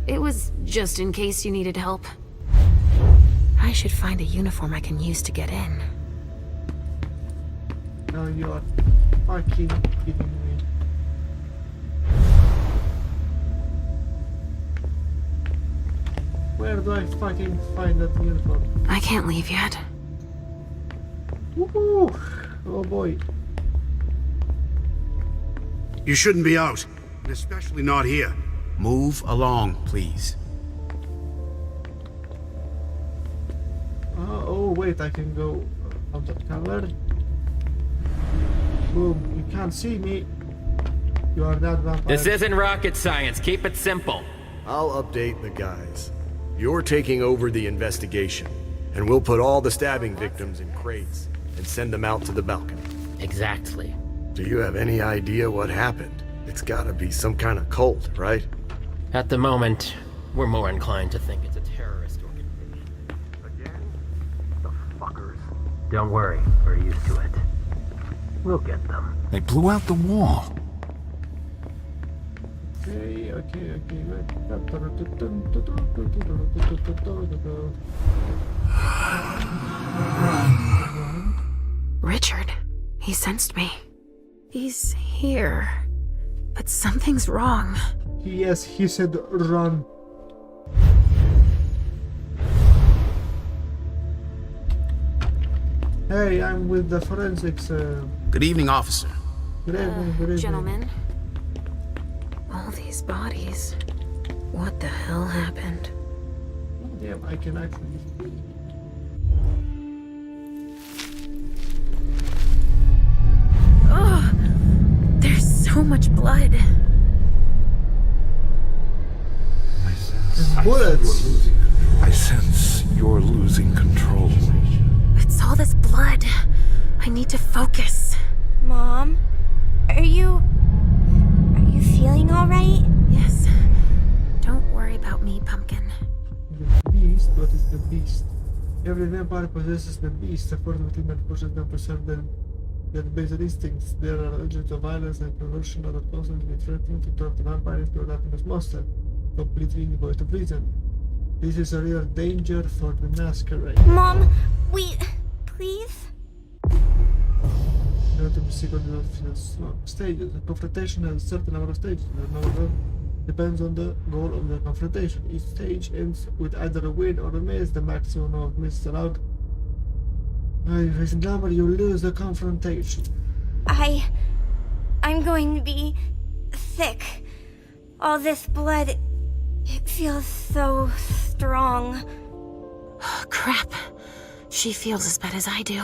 It was just in case you needed help. I should find a uniform I can use to get in. No, you are fucking kidding me. Where do I fucking find that uniform? I can't leave yet. Woohoo! Oh boy. You shouldn't be out, and especially not here. Move along, please. Oh wait, I can go on that color. Boom, you can't see me. You are not vampire. This isn't rocket science. Keep it simple. I'll update the guys. You're taking over the investigation, and we'll put all the stabbing victims in crates and send them out to the balcony. Exactly. Do you have any idea what happened? It's gotta be some kind of cult, right? At the moment, we're more inclined to think it's a terrorist organization. Don't worry, we're used to it. We'll get them. They blew out the wall. Okay. Richard, he sensed me. He's here. But something's wrong. Yes, he said run. Hey, I'm with the forensics. Good evening, officer. Good evening. Gentlemen. All these bodies. What the hell happened? Damn, I can actually. Oh, there's so much blood. Bullets. I sense you're losing control. It's all this blood. I need to focus. Mom, are you feeling all right? Yes. Don't worry about me, Pumpkin. The beast? What is the beast? Every vampire possesses the beast. Unfortunately, that pushes them to serve their basic instincts. There are agents of violence and perversion that are constantly threatening to turn the vampire into a ravenous monster, completely devoid of reason. This is a real danger for the masquerade. Mom, wait, please? You have to be sequence of stages. The confrontation has a certain number of stages. The number depends on the goal of the confrontation. Each stage ends with either a win or a miss. The maximum of misses allowed. If it's a number, you lose the confrontation. I'm going to be sick. All this blood, it feels so strong. Crap. She feels as bad as I do.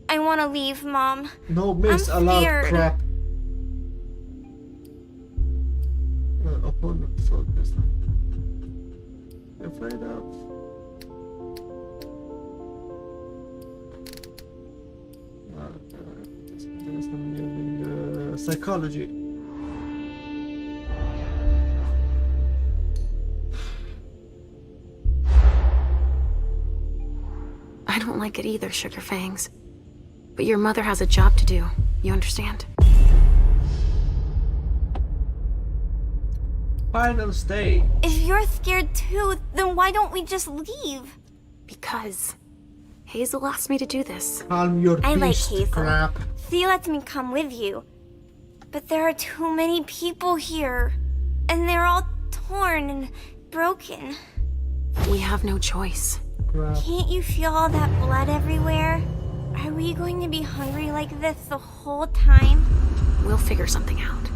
I want to leave, Mom. No miss I'm allowed, scared. crap. Opponent focus. Afraid of. Psychology. I don't like it either, Sugar Fangs. But your mother has a job to do. You understand? Final stage. If you're scared too, then why don't we just leave? Because Hazel asked me to do this. Calm your I like beast, Hazel. crap. She lets me come with you. But there are too many people here. And they're all torn and broken. We have no choice. Crap. Can't you feel all that blood everywhere? Are we going to be hungry like this the whole time? We'll figure something out.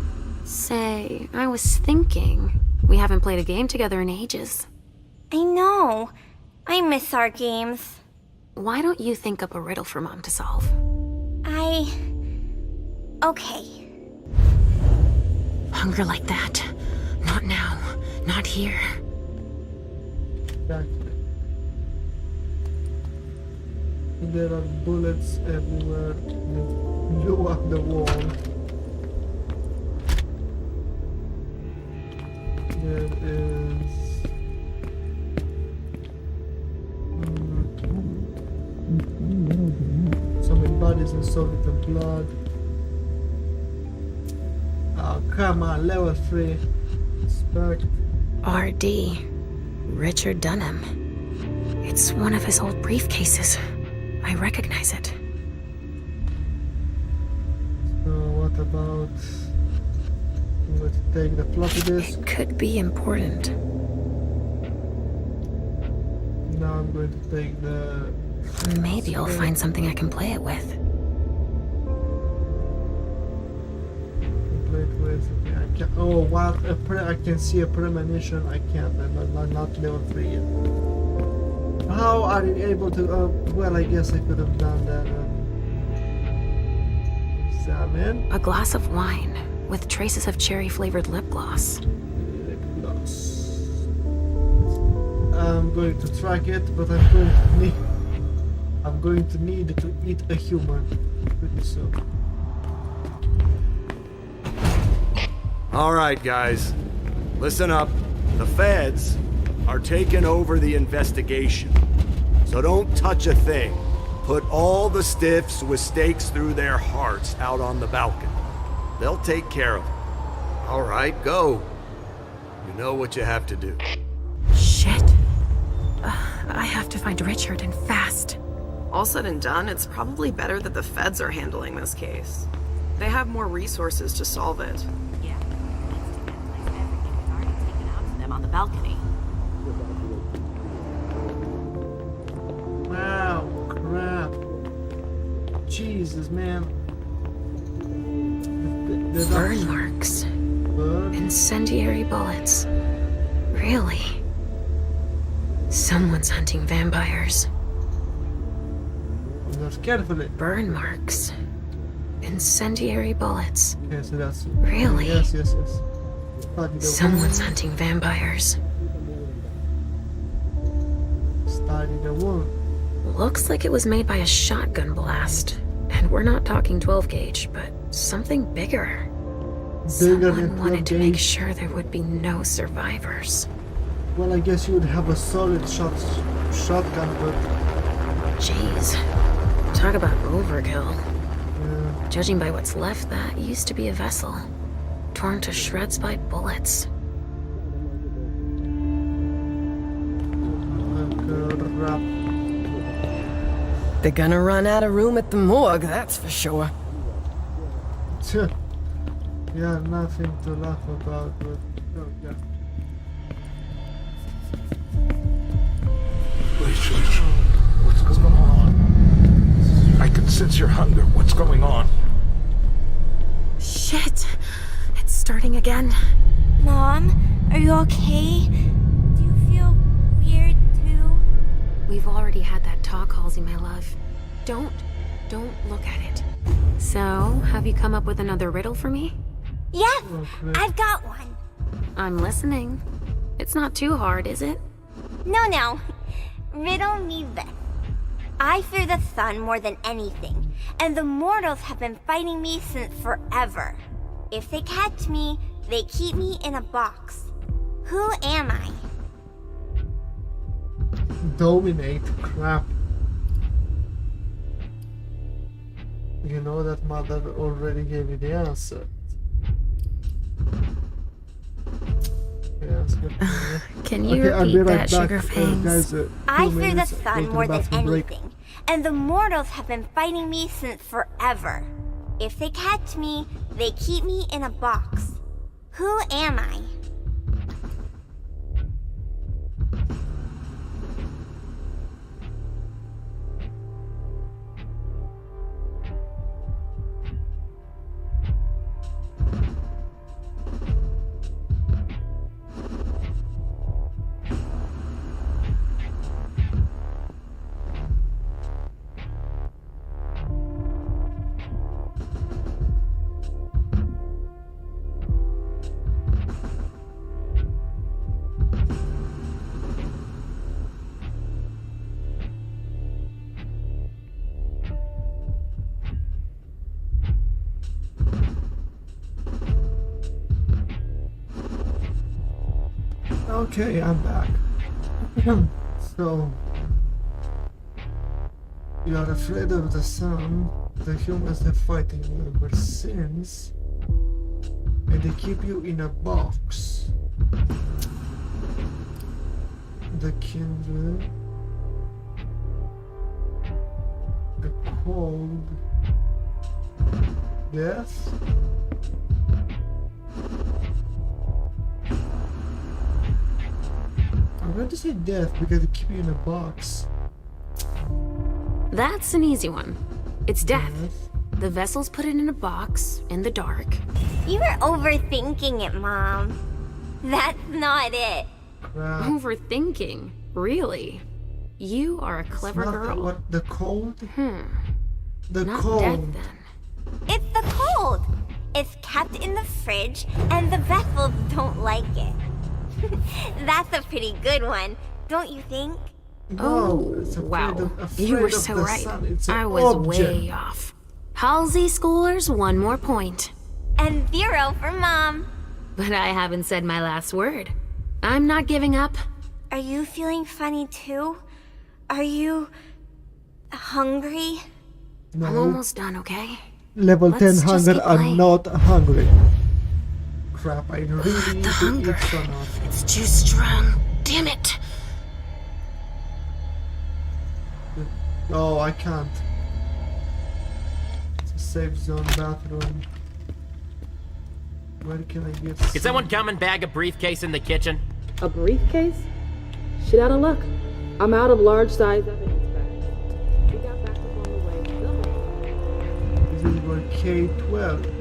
Say, I was thinking, we haven't played a game together in ages. I know. I miss our games. Why don't you think up a riddle for Mom to solve? Okay. Hunger like that. Not now. Not here. Exactly. There are bullets everywhere. They blew up the wall. There is... so many bodies and so little blood. Oh, come on, level 3. Respect. R.D. Richard Dunham. It's one of his old briefcases. I recognize it. So what about... I'm going to take the floppy disk. It could be important. Now I'm going to take the... Maybe I'll find something I can play it with. Play it with... Okay, I can... Oh, what? I can see a premonition. I can't. I'm not level 3 yet. How are you able to... well, I guess I could have done that. Examine. A glass of wine with traces of cherry-flavored lip gloss. Lip gloss. I'm going to track it, but I'm going to need to eat a human pretty soon. All right, guys. Listen up. The feds are taking over the investigation. So don't touch a thing. Put all the stiffs with stakes through their hearts out on the balcony. They'll take care of them. All right, go. You know what you have to do. Shit. I have to find Richard and fast. All said and done, it's probably better that the feds are handling this case. They have more resources to solve it. Yeah. Taken out to them on the balcony. Wow, crap. Jesus, man. Burn marks. Incendiary bullets. Really? Someone's hunting vampires. Just carefully. Burn marks. Incendiary bullets. Okay, so that's... Really? Yes. Someone's hunting vampires. Study the wound. Looks like it was made by a shotgun blast. And we're not talking 12 gauge, but something bigger. Someone wanted to make sure there would be no survivors. Well, I guess you would have a solid shotgun, but... Jeez. Talk about overkill. Yeah. Judging by what's left, that used to be a vessel. Torn to shreds by bullets. They're gonna run out of room at the morgue, that's for sure. Yeah, nothing to laugh about, but... Oh, yeah. Rachel, what's going on? I can sense your hunger. What's going on? Shit! It's starting again. Mom, are you okay? Do you feel weird too? We've already had that talk, Halsey, my love. Don't look at it. So, have you come up with another riddle for me? Yes, I've got one. I'm listening. It's not too hard, is it? No. Riddle me this. I fear the sun more than anything, and the mortals have been fighting me since forever. If they catch me, they keep me in a box. Who am I? Dominate. Crap. You know that mother already gave you the answer. Yes, good. Can you repeat that, Sugar Fangs? I fear the sun more than anything, and the mortals have been fighting me since forever. If they catch me, they keep me in a box. Who am I? Okay, I'm back. So, you are afraid of the sun. The humans have fighting you ever since, and they keep you in a box. The kindred, the cold, death. I'm going to say death because they keep you in a box. That's an easy one. It's death. The vessels put it in a box, in the dark. You were overthinking it, Mom. That's not it. Overthinking? Really? You are a clever girl. What, the cold? The Not cold. death, then. It's the cold. It's kept in the fridge, and the vessels don't like it. That's a pretty good one, don't you think? Oh, wow. You were so right. I was way off. Halsey Schoolers, 1 more point. And 0 for Mom. But I haven't said my last word. I'm not giving up. Are you feeling funny too? Are you hungry? No. I'm almost done, okay? Level Let's 10 just hunger, keep I'm playing. not hungry. Crap, I really need to eat some. It's too strong. Damn it! Oh, I can't. It's a safe zone bathroom. Where can I get Can someone come and bag a briefcase in the kitchen? A briefcase? Shit out of luck. I'm out of large-size evidence bags. We got backup on the way. This is where K-12.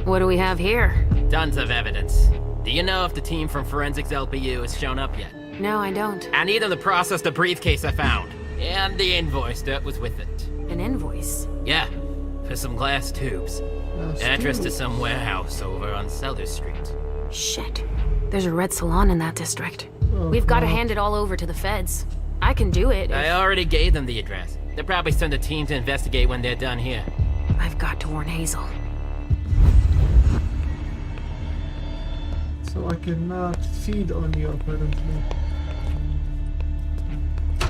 What do we have here? Tons of evidence. Do you know if the team from Forensics LPU has shown up yet? No, I don't. I need them to process the briefcase I found. And the invoice that was with it. An invoice? Yeah, for some glass tubes. Address to some warehouse over on Sellers Street. Shit. There's a red salon in that district. Oh, We've got to God. hand it all over to the feds. I can do it. I already gave them the address. They'll probably send a team to investigate when they're done here. I've got to warn Hazel. So I cannot feed on you apparently.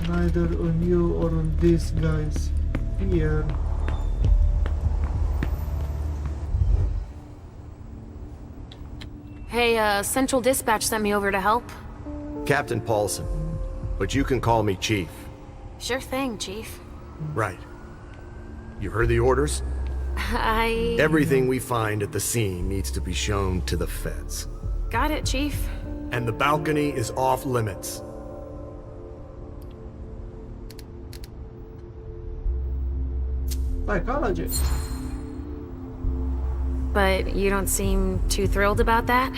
Neither on you or on these guys here. Hey, Central Dispatch sent me over to help. Captain Paulson, but you can call me Chief. Sure thing, Chief. Right. You heard the orders? Everything we find at the scene needs to be shown to the feds. Got it, Chief. And the balcony is off limits. Psychology. But you don't seem too thrilled about that?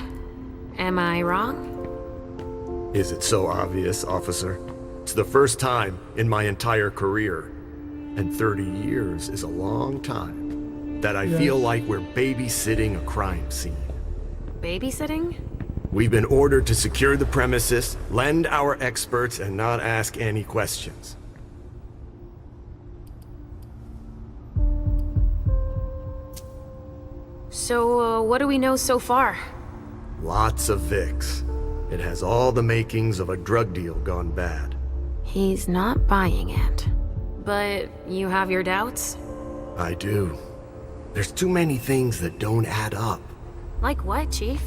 Am I wrong? Is it so obvious, officer? It's the first time in my entire career, and 30 years is a long time, that I feel like we're babysitting a crime scene. Babysitting? We've been ordered to secure the premises, lend our experts, and not ask any questions. So, what do we know so far? Lots of Vicks. It has all the makings of a drug deal gone bad. He's not buying it. But you have your doubts? I do. There's too many things that don't add up. Like what, Chief?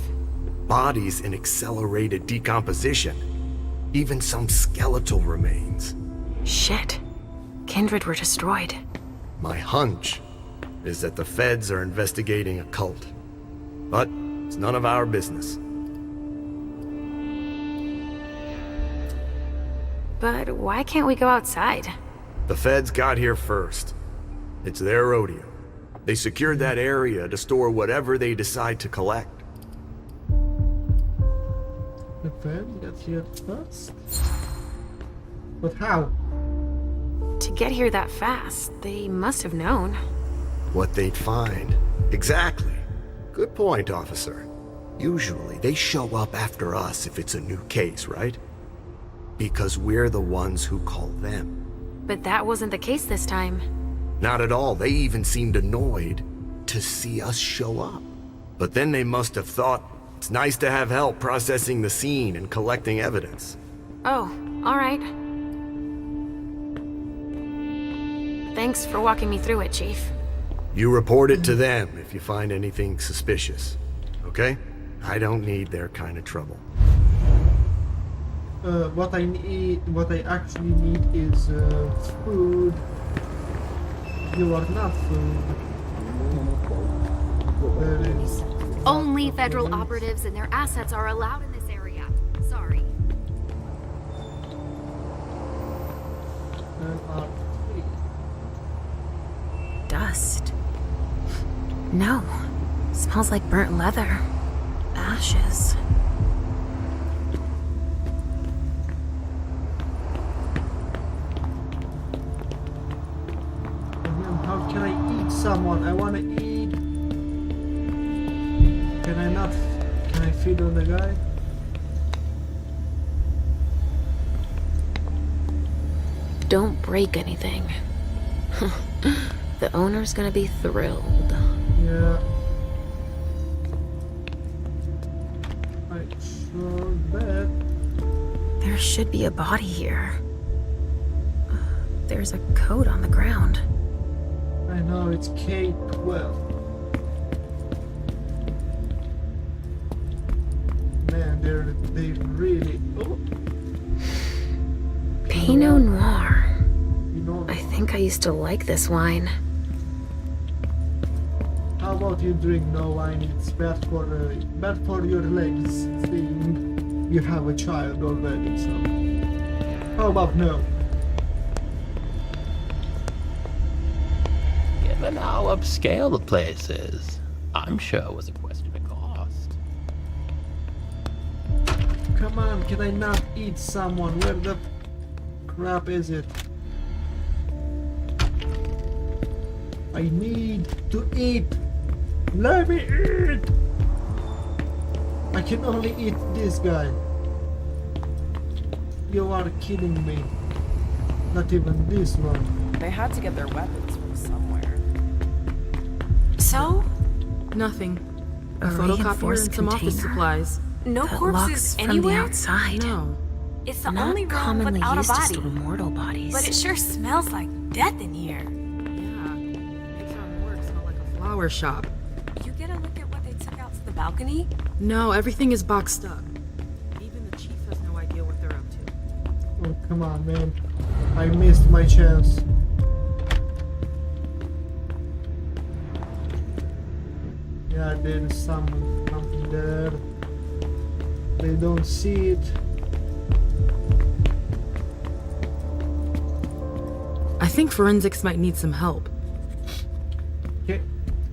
Bodies in accelerated decomposition. Even some skeletal remains. Shit. Kindred were destroyed. My hunch is that the feds are investigating a cult. But it's none of our business. But why can't we go outside? The feds got here first. It's their rodeo. They secured that area to store whatever they decide to collect. The feds got here first? But how? To get here that fast, they must have known. What they'd find. Exactly. Good point, officer. Usually, they show up after us if it's a new case, right? Because we're the ones who call them. But that wasn't the case this time. Not at all. They even seemed annoyed to see us show up. But then they must have thought it's nice to have help processing the scene and collecting evidence. Oh, alright. Thanks for walking me through it, Chief. You report it to them if you find anything suspicious, okay? I don't need their kind of trouble. What I actually need is food. You are not food. There is Only federal operatives and their assets are allowed in this area. Sorry. Dust. No. Smells like burnt leather. Ashes. How can I eat someone? I wanna eat. Can I not? Can I feed on the guy? Don't break anything. The owner's gonna be thrilled. Yeah. I sure bet. There should be a body here. There's a coat on the ground. I know, it's K-12. Man, they really... Oh. Pinot Noir. Pinot Noir. I think I used to like this wine. How about you drink no wine? It's bad for your legs. Seeing you have a child already, so... How about no? Given how upscale the place is, I'm sure it was a question of cost. Come on, can I not eat someone? Where the crap is it? I need to eat. Let me eat. I can only eat this guy. You are kidding me. Not even this one. They had to get their weapons from somewhere. So? Nothing. A A photocopier reinforced and some office container supplies. No that corpses looks from anywhere? the outside. No. It's the Not only room commonly without a used to body. store mortal bodies. But it sure smells like death in here. Yeah. Makes our work smell like a flower shop. You get a look at what they took out to the balcony? No, everything is boxed up. Even the chief has no idea what they're up to. Oh, come on, man. I missed my chance. Yeah, there's something there. They don't see it. I think forensics might need some help. Okay,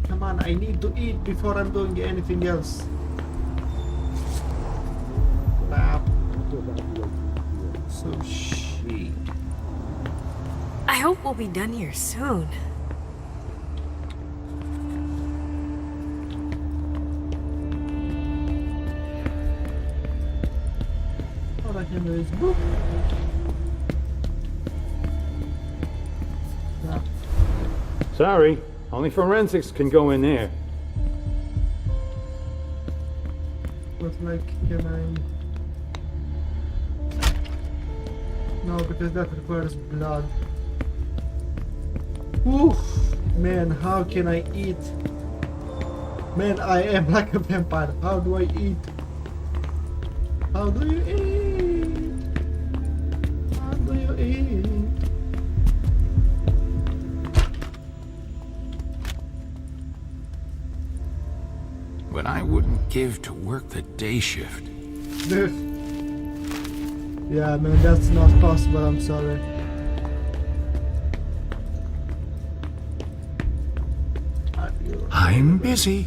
come on, I need to eat before I'm doing anything else. Crap. So shit. I hope we'll be done here soon. All I can do is boop. Crap. Sorry, only forensics can go in there. But like, can I? No, because that requires blood. Oof, man, how can I eat? Man, I am like a vampire. How do I eat? How do you eat? How do you eat? But I wouldn't give to work the day shift. Yeah, man, that's not possible. I'm sorry. I'm busy.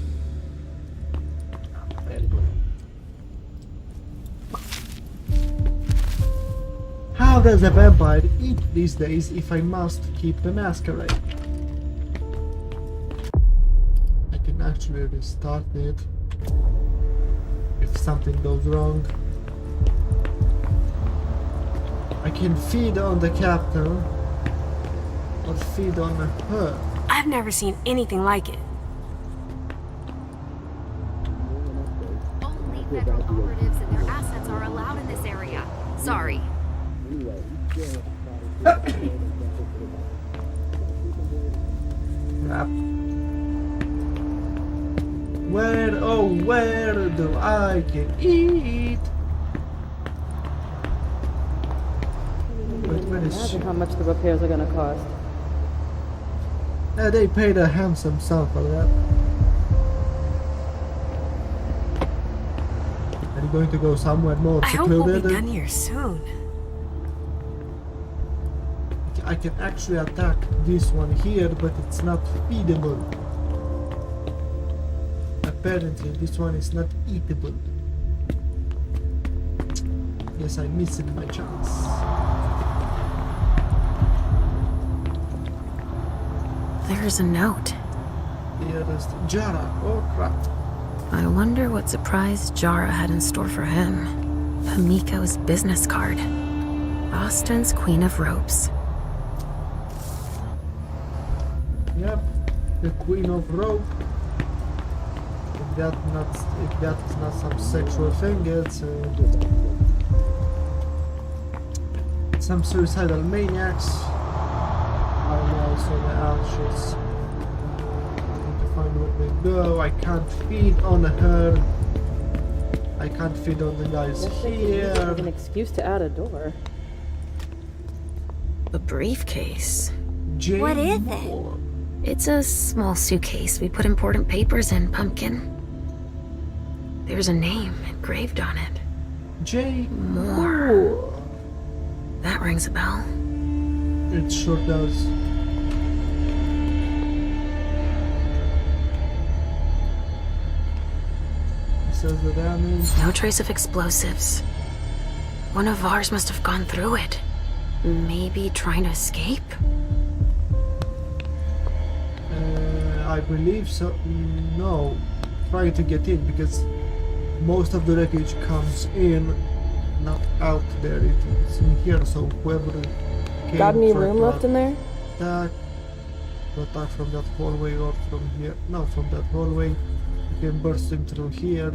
How does a vampire eat these days if I must keep the masquerade? I can actually restart it if something goes wrong. I can feed on the captain or feed on her. I've never seen anything like it. Only federal operatives and their assets are allowed in this area. Sorry. Crap. Where, oh, where do I can eat? Wait, where is she? Imagine how much the repairs are gonna cost. They paid a handsome sum for that. Are you going to go somewhere more I hope we'll secluded? be done here soon. I can actually attack this one here, but it's not feedable. Apparently, this one is not eatable. Yes, I'm missing my chance. There's a note. Dearest Jara, oh crap. I wonder what surprise Jara had in store for him. Hamiko's business card. Boston's Queen of Ropes. Yep, the Queen of Rope. If that's not some sexual thing, it's some suicidal maniacs. I'm also the ashes. I need to find where they go. I can't feed on her. I can't feed on the guys here. An excuse to add a door. A briefcase. What is it? It's a small suitcase we put important papers in, Pumpkin. There's a name engraved on it. J. Moore. That rings a bell. It sure does. It says the damage. No trace of explosives. One of ours must have gone through it. Maybe trying to escape? I believe so. No. Trying to get in because most of the wreckage comes in, not out there. It's in here, so whoever came Got any for room left in there? Attack, to attack from that hallway or from here. No, from that hallway. You can burst in through here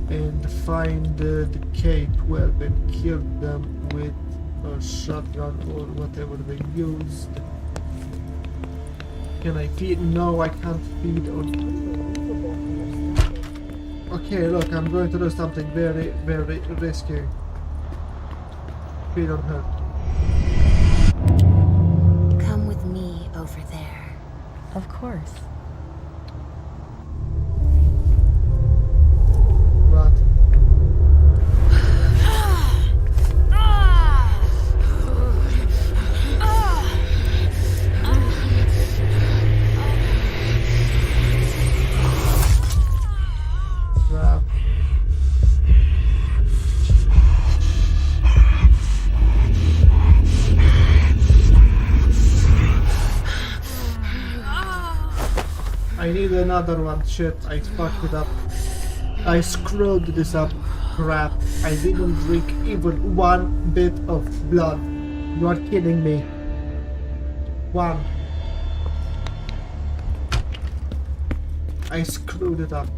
and find the cape weapon, kill them with a shotgun or whatever they used. Can I feed? No, I can't feed on. Okay, look, I'm going to do something very, very risky. Feed on her. Come with me over there. Of course. What? Crap. I need another one. Shit, I fucked it up. I screwed this up. Crap. I didn't drink even one bit of blood. You are kidding me. One. I screwed it up.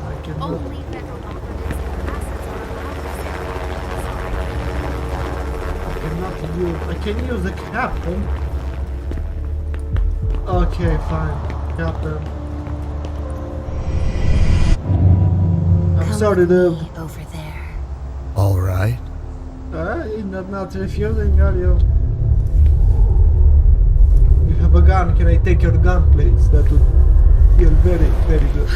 I cannot. Only federal operatives and their assets are allowed to use. I can use the captain. Okay, fine, captain. I'm sorry, dude. Over there. All right. You're not refusing, are you? You have a gun. Can I take your gun, please? That would feel very, very good.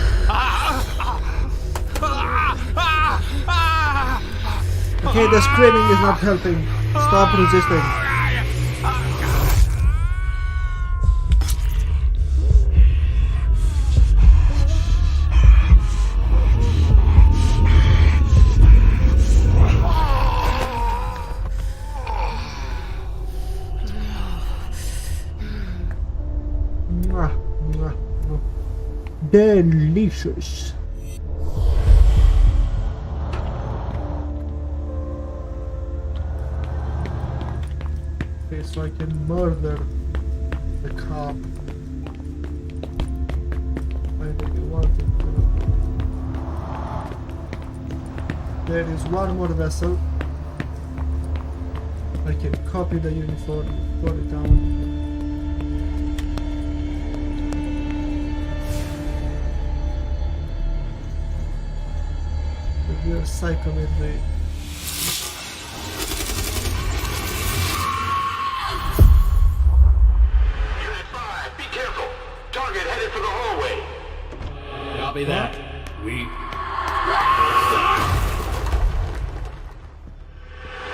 Okay, the screaming is not helping. Stop resisting. Delicious. Okay, so I can murder the cop. I really wanted to. There is one more vessel. I can copy the uniform, put it down. Your psychometry. Unit 5, be careful. Target headed for the hallway. Copy that. We...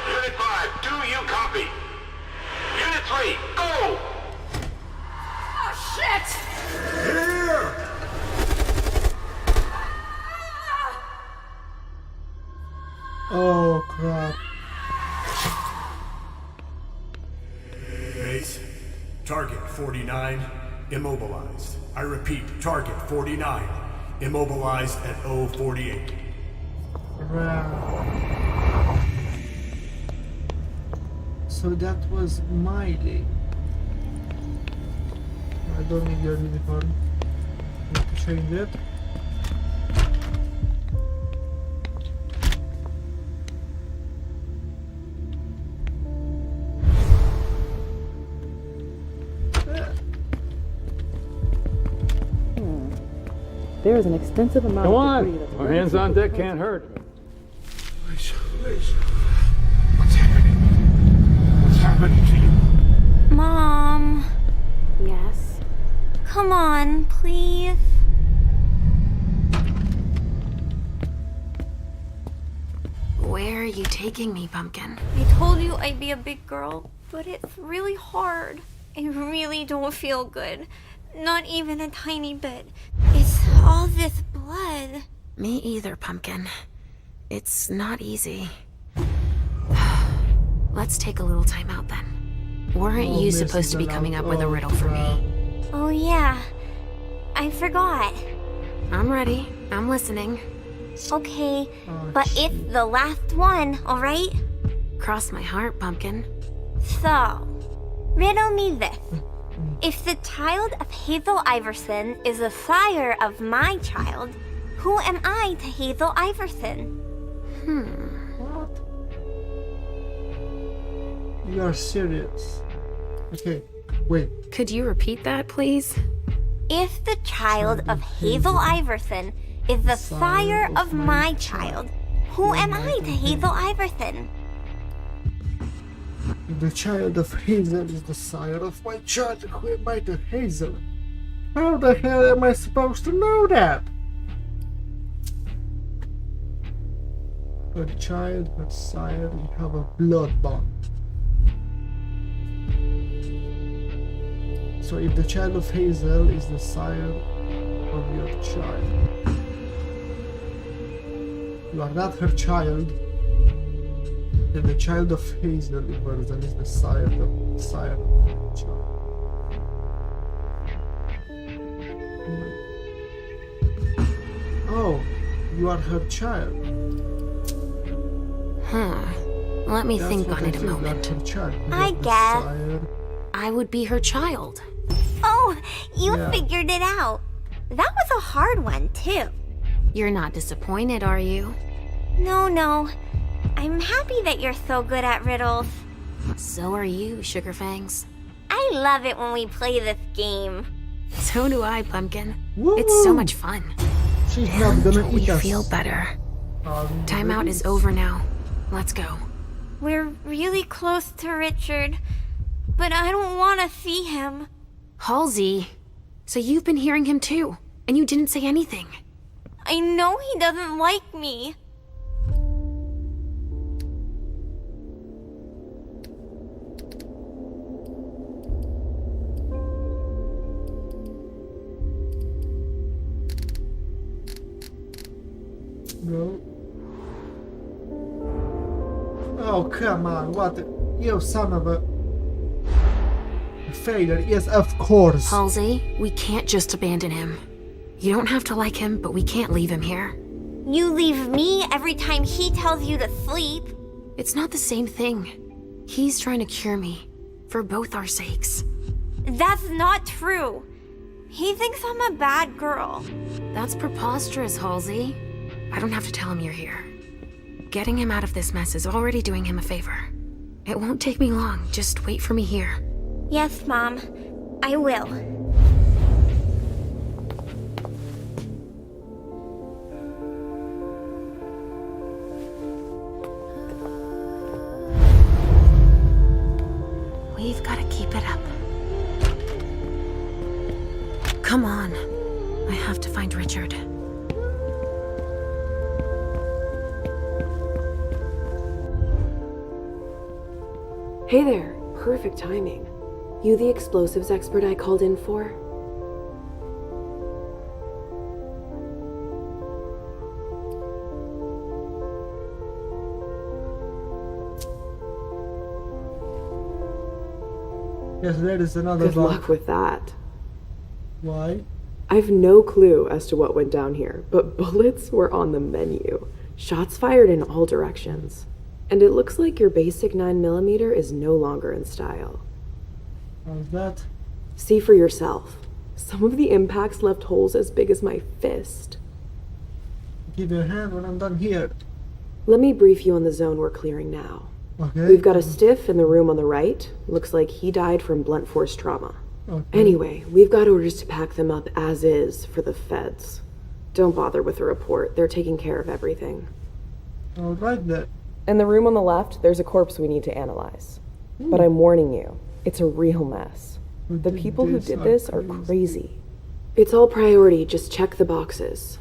Unit 5, do you copy? Unit 3, go! Oh, shit! Here! Oh crap. Base, target 49, immobilized. I repeat, target 49, immobilized at 048. Right. So that was Miley. I don't need your uniform. Need to change it. there is an extensive amount Come of debris on. that's Our hands on deck can't hurt. What's happening? What's happening to you? Mom, Yes? come on, please. Where are you taking me, Pumpkin? I told you I'd be a big girl, but it's really hard. I really don't feel good. Not even a tiny bit. It's all this blood. Me either, Pumpkin. It's not easy. Let's take a little time out then. Weren't you supposed to be coming up with a riddle for me? Oh yeah, I forgot. I'm ready. I'm listening. Okay, but it's the last one, alright? Cross my heart, Pumpkin. So, riddle me this. If the child of Hazel Iverson is the sire of my child, who am I to Hazel Iverson? What? You are serious? Okay, wait. Could you repeat that, please? If the child of Hazel Iverson is the sire of my child, who am I to Hazel Iverson? If the child of Hazel is the sire of my child, who am I to Hazel? How the hell am I supposed to know that? Her child, her sire, you have a blood bond. So if the child of Hazel is the sire of your child, you are not her child, then the child of Hazel Iverson is the sire of your child. Oh, you are her child. Let me That's think what on I it a think, moment. you are her child. You I are the guess. sire. I would be her child. Oh, you Yeah. figured it out. That was a hard one, too. You're not disappointed, are you? No. I'm happy that you're so good at riddles. So are you, Sugarfangs. I love it when we play this game. So do I, Pumpkin. Woo! It's so much fun. She's not gonna We eat us. feel better. Timeout is over now. Let's go. We're really close to Richard, but I don't want to see him. Halsey, so you've been hearing him too, and you didn't say anything. I know he doesn't like me. No. Oh, come on, what? You son of a failure. Yes, of course. Halsey, we can't just abandon him. You don't have to like him, but we can't leave him here. You leave me every time he tells you to sleep. It's not the same thing. He's trying to cure me, for both our sakes. That's not true. He thinks I'm a bad girl. That's preposterous, Halsey. I don't have to tell him you're here. Getting him out of this mess is already doing him a favor. It won't take me long. Just wait for me here. Yes, Mom. I will. We've got to keep it up. Come on. I have to find Richard. Hey there. Perfect timing. You the explosives expert I called in for? Yes, there is another Good bug. luck with that. Why? I've no clue as to what went down here, but bullets were on the menu. Shots fired in all directions. And it looks like your basic 9mm is no longer in style. How's that? See for yourself. Some of the impacts left holes as big as my fist. Give you a hand when I'm done here. Let me brief you on the zone we're clearing now. Okay. We've got a stiff in the room on the right. Looks like he died from blunt force trauma. Okay. Anyway, we've got orders to pack them up as is for the feds. Don't bother with the report. They're taking care of everything. Alright then. In the room on the left, there's a corpse we need to analyze. But I'm warning you, it's a real mess. The people who did this are crazy. It's all priority, just check the boxes.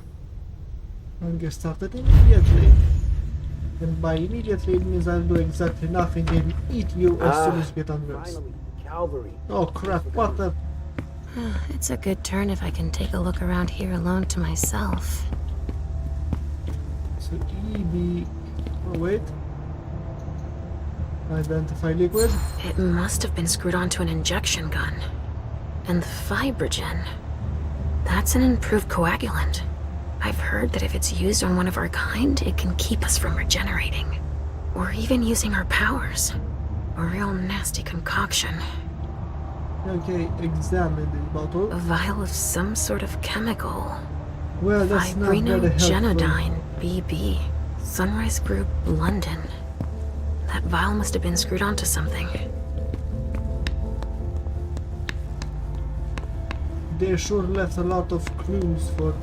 I'll get started immediately. And by immediately it means I'll do exactly nothing and eat you as soon as we get undressed. Finally, Calvary. Oh crap, what the... It's a good turn if I can take a look around here alone to myself. So EB... Oh wait. Identify liquid. It must have been screwed onto an injection gun. And the fibrogen. That's an improved coagulant. I've heard that if it's used on one of our kind, it can keep us from regenerating. Or even using our powers. A real nasty concoction. Okay, examine this bottle. A vial of some sort of chemical. Well, that's not very helpful. Fibrinogenodine, BB. Sunrise Group, London. That vial must have been screwed onto something. They sure left a lot of clues for...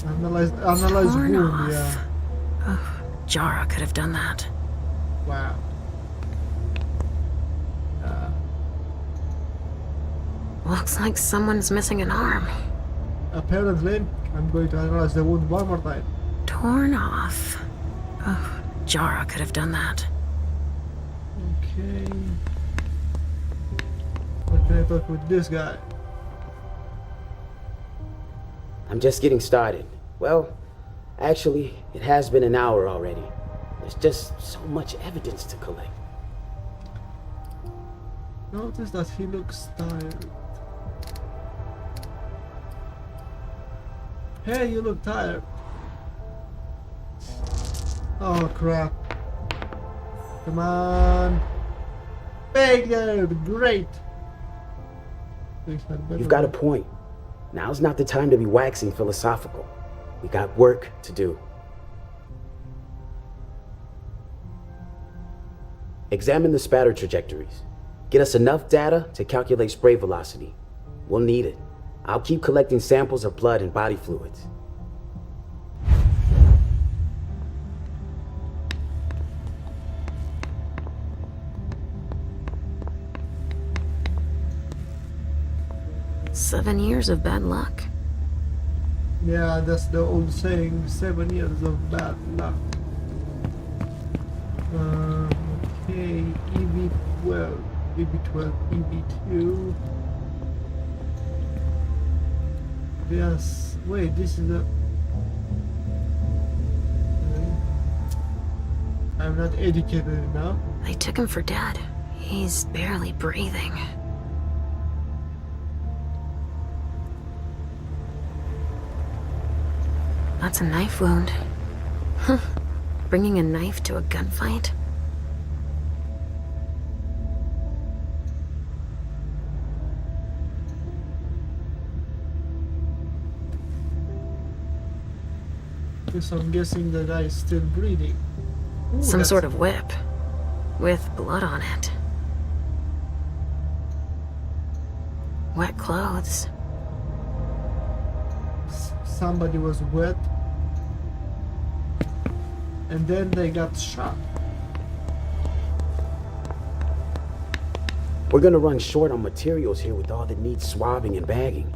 Analyze Torn wound, off. yeah. Oh, Jara could have done that. Wow. Looks like someone's missing an arm. Apparently, I'm going to analyze the wound one more time. Torn off. Oh, Jara could have done that. Okay. What can I talk with this guy? I'm just getting started. Well, actually, it has been an hour already. There's just so much evidence to collect. Notice that he looks tired. Hey, you look tired. Oh crap. Come on. Failure! Great! You've got a point. Now's not the time to be waxing philosophical. We got work to do. Examine the spatter trajectories. Get us enough data to calculate spray velocity. We'll need it. I'll keep collecting samples of blood and body fluids. "7 years of bad luck." Yeah, that's the old saying, 7 years of bad luck. Okay, EV12, EV12, EV2. Yes, wait, this is a... I'm not educated enough. They took him for dead. He's barely breathing. That's a knife wound. Huh. Bringing a knife to a gunfight? So I'm guessing the guy is still breathing. Ooh, Some sort of whip. With blood on it. Wet clothes. Somebody was wet. And then they got shot. We're gonna run short on materials here with all that needs swabbing and bagging.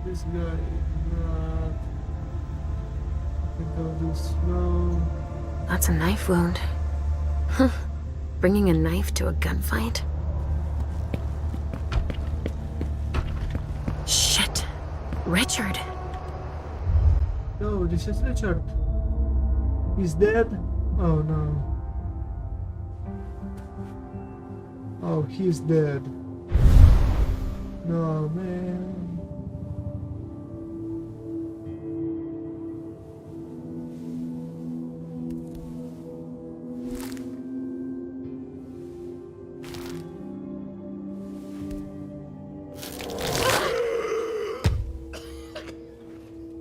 This guy, I think I'll do slow. That's a knife wound. Huh. Bringing a knife to a gunfight? Shit. Richard. No, this is Richard. He's dead? Oh no. Oh, he's dead. No, man.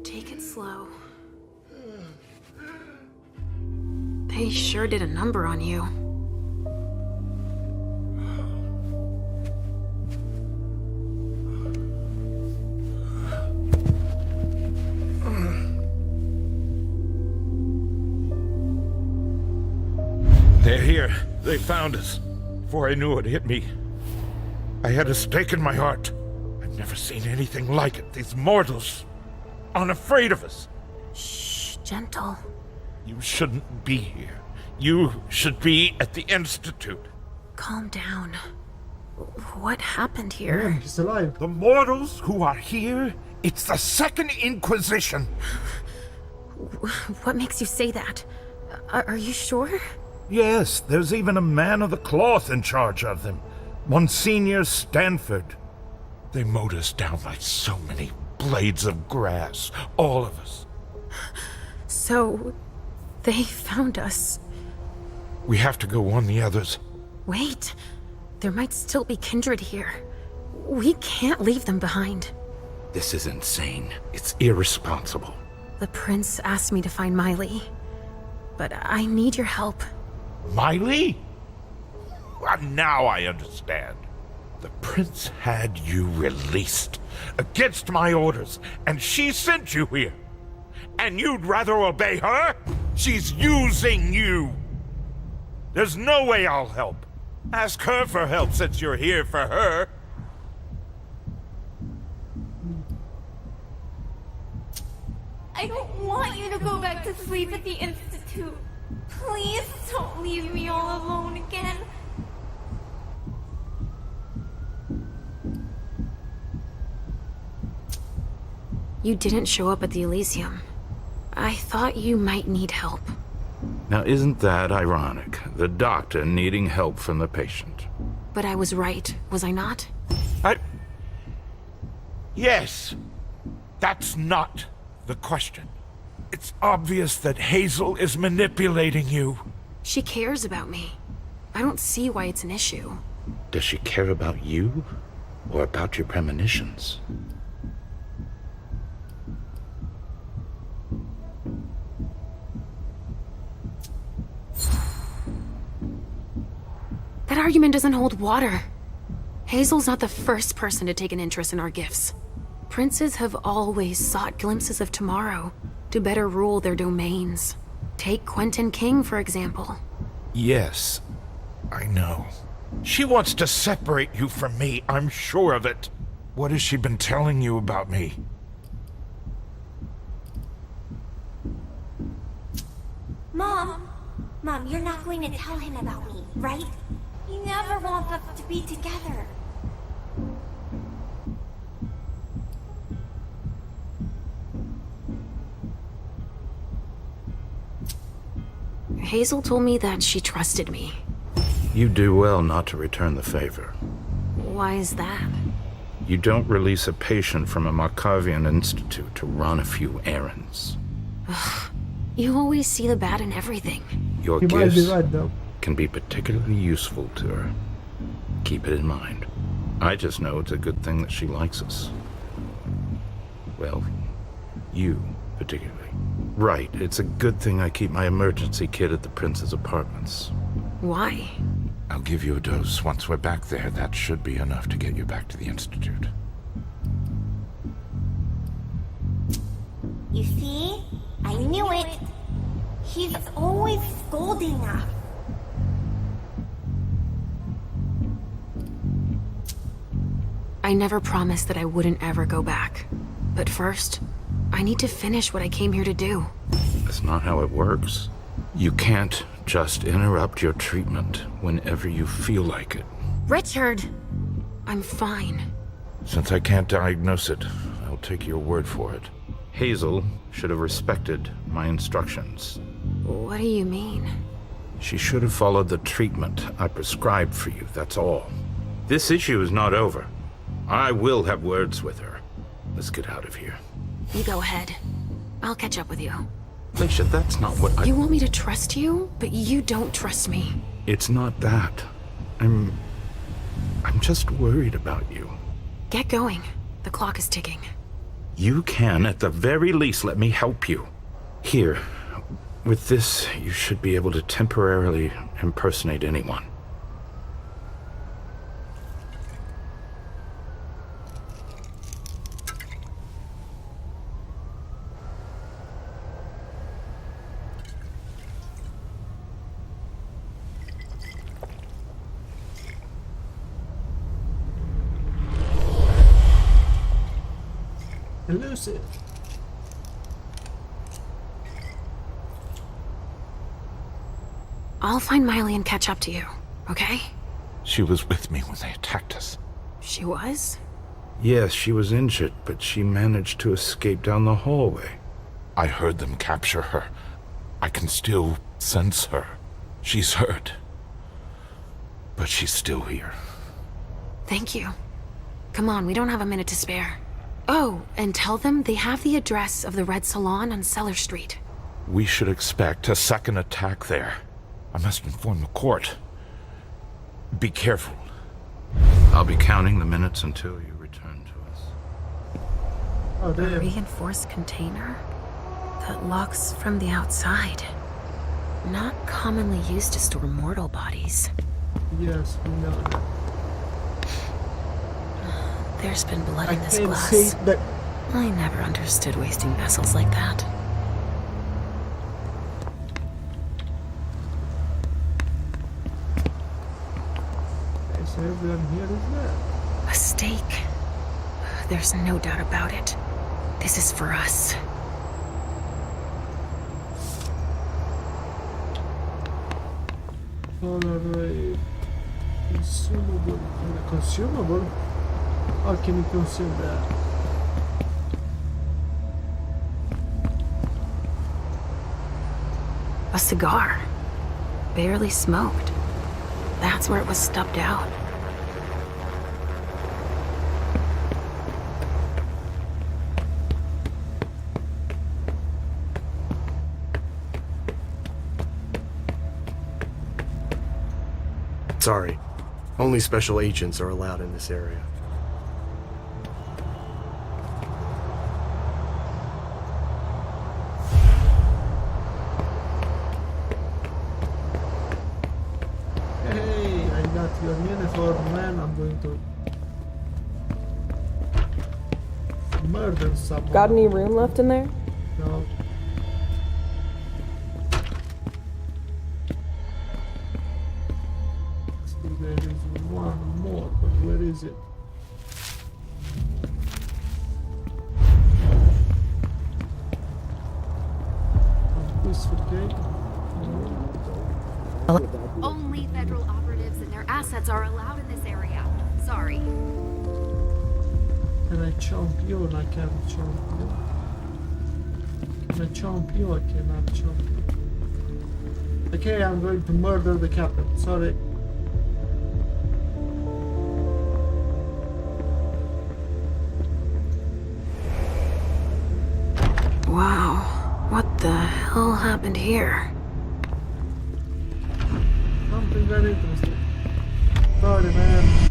Take it slow. They sure did a number on you. They're here. They found us. Before I knew it hit me, I had a stake in my heart. I've never seen anything like it. These mortals aren't afraid of us. Shh, gentle. You shouldn't be here. You should be at the Institute. Calm down. What happened here? He's alive. The mortals who are here, it's the Second Inquisition. What makes you say that? Are you sure? Yes, there's even a man of the cloth in charge of them. Monsignor Stanford. They mowed us down like so many blades of grass. All of us. So, they found us. We have to go warn the others. Wait. There might still be kindred here. We can't leave them behind. This is insane. It's irresponsible. The prince asked me to find Miley. But I need your help. Miley? Well, now I understand. The prince had you released against my orders, and she sent you here. And you'd rather obey her? She's using you. There's no way I'll help. Ask her for help since you're here for her. I don't want you to go back to sleep at the Institute. Please don't leave me all alone again. You didn't show up at the Elysium. I thought you might need help. Now isn't that ironic? The doctor needing help from the patient. But I was right, was I not? Yes. That's not the question. It's obvious that Hazel is manipulating you. She cares about me. I don't see why it's an issue. Does she care about you? Or about your premonitions? That argument doesn't hold water. Hazel's not the first person to take an interest in our gifts. Princes have always sought glimpses of tomorrow to better rule their domains. Take Quentin King, for example. Yes, I know. She wants to separate you from me, I'm sure of it. What has she been telling you about me? Mom, you're not going to tell him about me, right? He never wants us to be together. Hazel told me that she trusted me. You do well not to return the favor. Why is that? You don't release a patient from a Markovian institute to run a few errands. You always see the bad in everything. Your He might be gifts right, though. can be particularly useful to her. Keep it in mind. I just know it's a good thing that she likes us. Well, you particularly. Right, it's a good thing I keep my emergency kit at the prince's apartments. Why? I'll give you a dose. Once we're back there, that should be enough to get you back to the Institute. You see? I knew it. He's always scolding us. I never promised that I wouldn't ever go back. But first, I need to finish what I came here to do. That's not how it works. You can't just interrupt your treatment whenever you feel like it. Richard! I'm fine. Since I can't diagnose it, I'll take your word for it. Hazel should have respected my instructions. What do you mean? She should have followed the treatment I prescribed for you, that's all. This issue is not over. I will have words with her. Let's get out of here. You go ahead. I'll catch up with you. Alicia, that's not what I... You want me to trust you, but you don't trust me. It's not that. I'm just worried about you. Get going. The clock is ticking. You can, at the very least, let me help you. Here, with this, you should be able to temporarily impersonate anyone. elusive. I'll find Miley and catch up to you, okay? She was with me when they attacked us. She was? Yes, she was injured, but she managed to escape down the hallway. I heard them capture her. I can still sense her. She's hurt. But she's still here. Thank you. Come on, we don't have a minute to spare. Oh, and tell them they have the address of the Red Salon on Cellar Street. We should expect a second attack there. I must inform the court. Be careful. I'll be counting the minutes until you return to us. Oh, A damn. reinforced container that locks from the outside. Not commonly used to store mortal bodies. Yes, we know that. There's been blood I in this can't glass. say that. I never understood wasting vessels like that. Okay, so everyone here is there. A stake. There's no doubt about it. This is for us. Solar consumable. Consumable? How can you consume that? A cigar. Barely smoked. That's where it was stubbed out. Sorry. Only special agents are allowed in this area. Hey, I got your uniform, man. I'm going to murder someone. Got any room left in there? No. Still there is one more, but where is it? This for cake? Only federal operatives and their assets are allowed in this area. Sorry. Can I chomp you? And I can't chomp you. Can I chomp you? I cannot chomp you. Okay, I'm going to murder the captain. Sorry. Wow. What the hell happened here? Something very interesting. Sorry, man.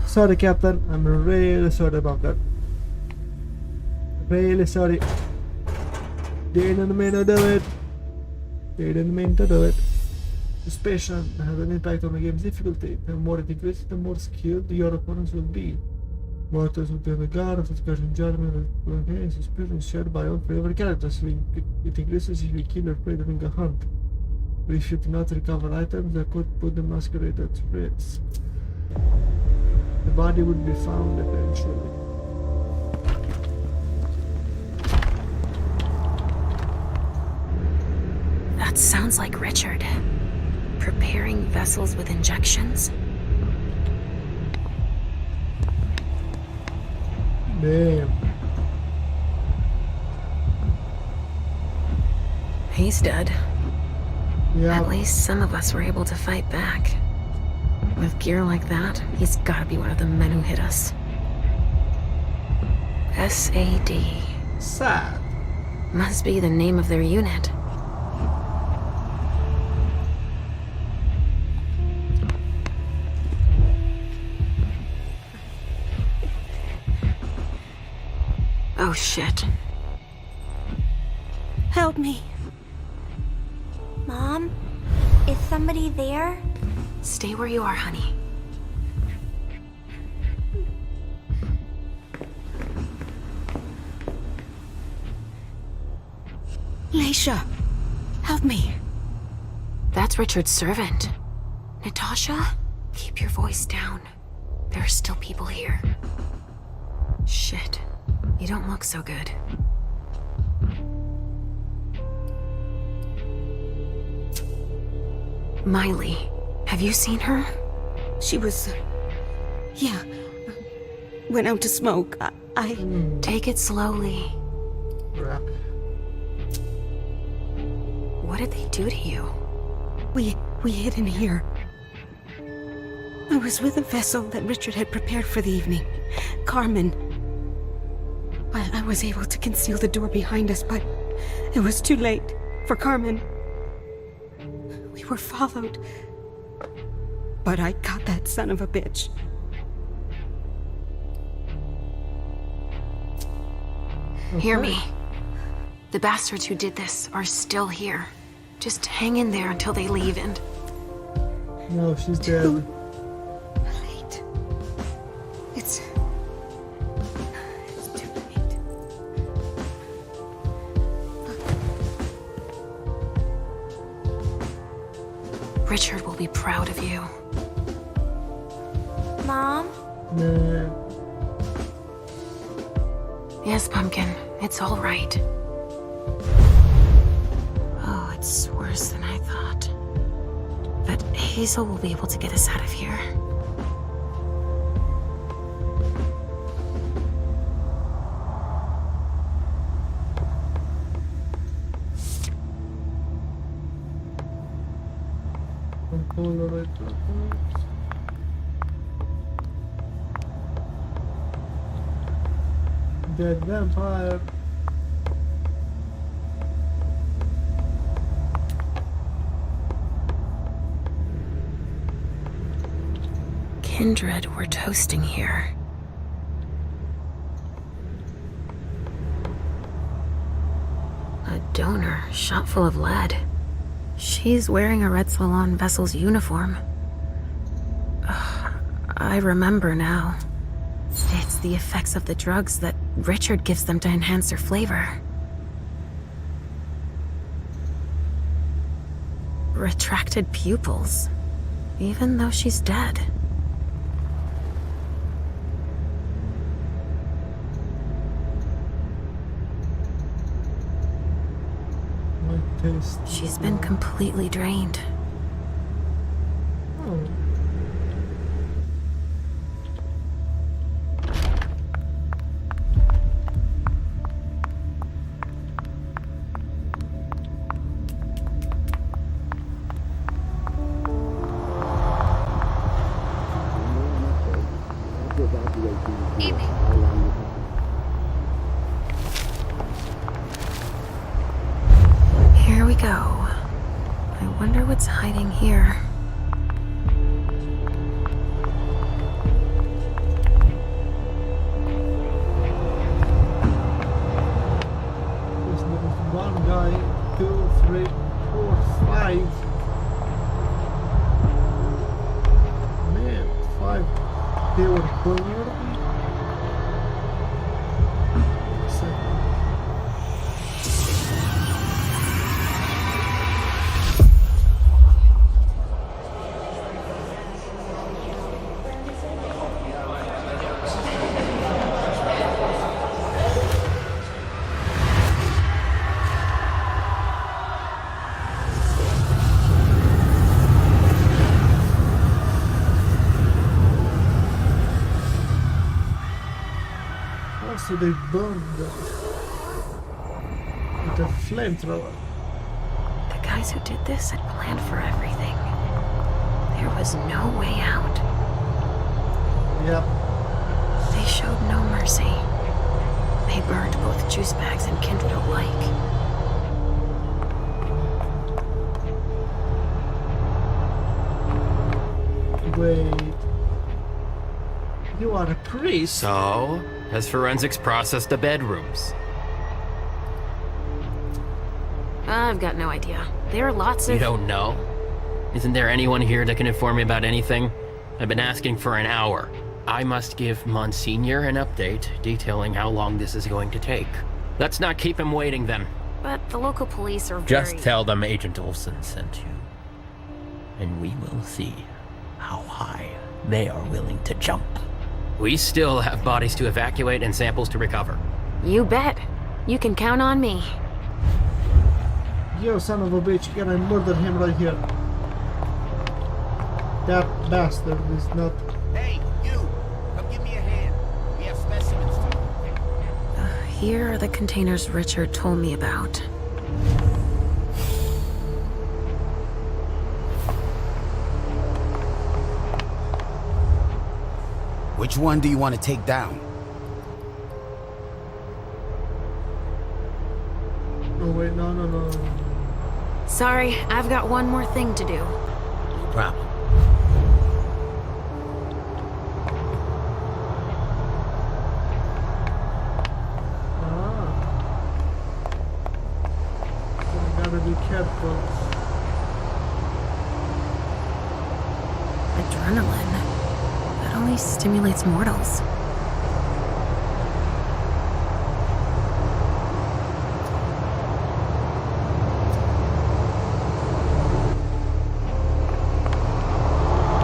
Sorry, Captain. I'm really sorry about that. Really sorry. Didn't mean to do it. Didn't mean to do it. Suspicion has an impact on the game's difficulty. The more it increases, the more skilled your opponents will be. Mortals will be on the guard of discussion judgment. Okay, suspicion is shared by all favorite characters. It increases if you kill your prey during a hunt. But if you do not recover items, that could put the masquerade at risk. The body would be found eventually. That sounds like Richard. Preparing vessels with injections? Damn. He's dead. Yeah. At least some of us were able to fight back. With gear like that, he's gotta be one of the men who hit us. SAD. Sad. Must be the name of their unit. Oh shit. Help me. Mom? Is somebody there? Stay where you are, honey. Leisha, help me. That's Richard's servant. Natasha, keep your voice down. There are still people here. Shit. You don't look so good. Miley, have you seen her? She was... yeah. Went out to smoke. I... Take it slowly. Crap. What did they do to you? We hid in here. I was with a vessel that Richard had prepared for the evening. Carmen. I was able to conceal the door behind us, but it was too late for Carmen. We were followed. But I got that son of a bitch. Hear me. The bastards who did this are still here. Just hang in there until they leave and... No, she's dead. Late. It's too late. Richard will be proud of you. Mom? Nah. Yes, Pumpkin. It's all right. Oh, it's worse than I thought. But Hazel will be able to get us out of here. Dead vampire. Kindred were toasting here. A donor shot full of lead. She's wearing a Red Salon vessel's uniform. I remember now. It's the effects of the drugs that Richard gives them to enhance their flavor. Retracted pupils, even though she's dead. She's been completely drained. Oh. Here we go. I wonder what's hiding here. There's one guy, 2, 3, 4, 5. Man, 5. They were burned. So they burned them with a flamethrower. The guys who did this had planned for everything. There was no way out. Yep. They showed no mercy. They burned both juice bags and Kindred alike. Wait. You are a priest? So, has forensics processed the bedrooms? I've got no idea. There are lots of... You don't know? Isn't there anyone here that can inform me about anything? I've been asking for an hour. I must give Monsignor an update detailing how long this is going to take. Let's not keep him waiting then. But the local police are Just tell them Agent Olsen sent you. and we will see how high they are willing to jump. We still have bodies to evacuate and samples to recover. You bet. You can count on me. Yo, son of a bitch, can I murder him right here? That bastard is not... Hey, you! Come give me a hand. We have specimens too. Here are the containers Richard told me about. Which one do you want to take down? Oh wait, no. Sorry, I've got one more thing to do. No problem. I gotta be careful. Adrenaline. That only stimulates mortals.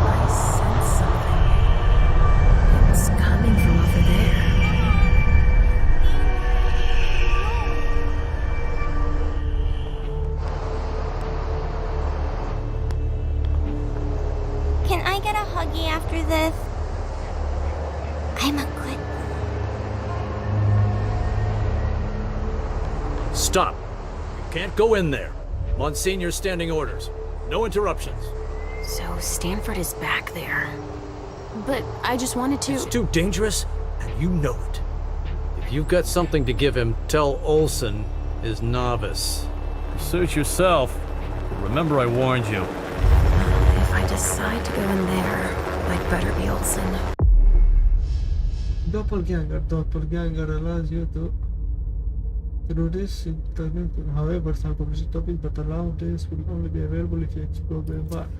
I sense something. It's coming from over there. Can I get a huggy after this? I'm a good... Stop. You can't go in there. Monsignor's standing orders. No interruptions. So Stanford is back there. But I just wanted to... It's too dangerous, and you know it. If you've got something to give him, tell Olsen is novice. Suit yourself. Remember I warned you. If I decide to go in there, I'd better be Olsen. Doppelganger allows you to do this internet. However, some published topics but allow this will only be available if you explore the environment.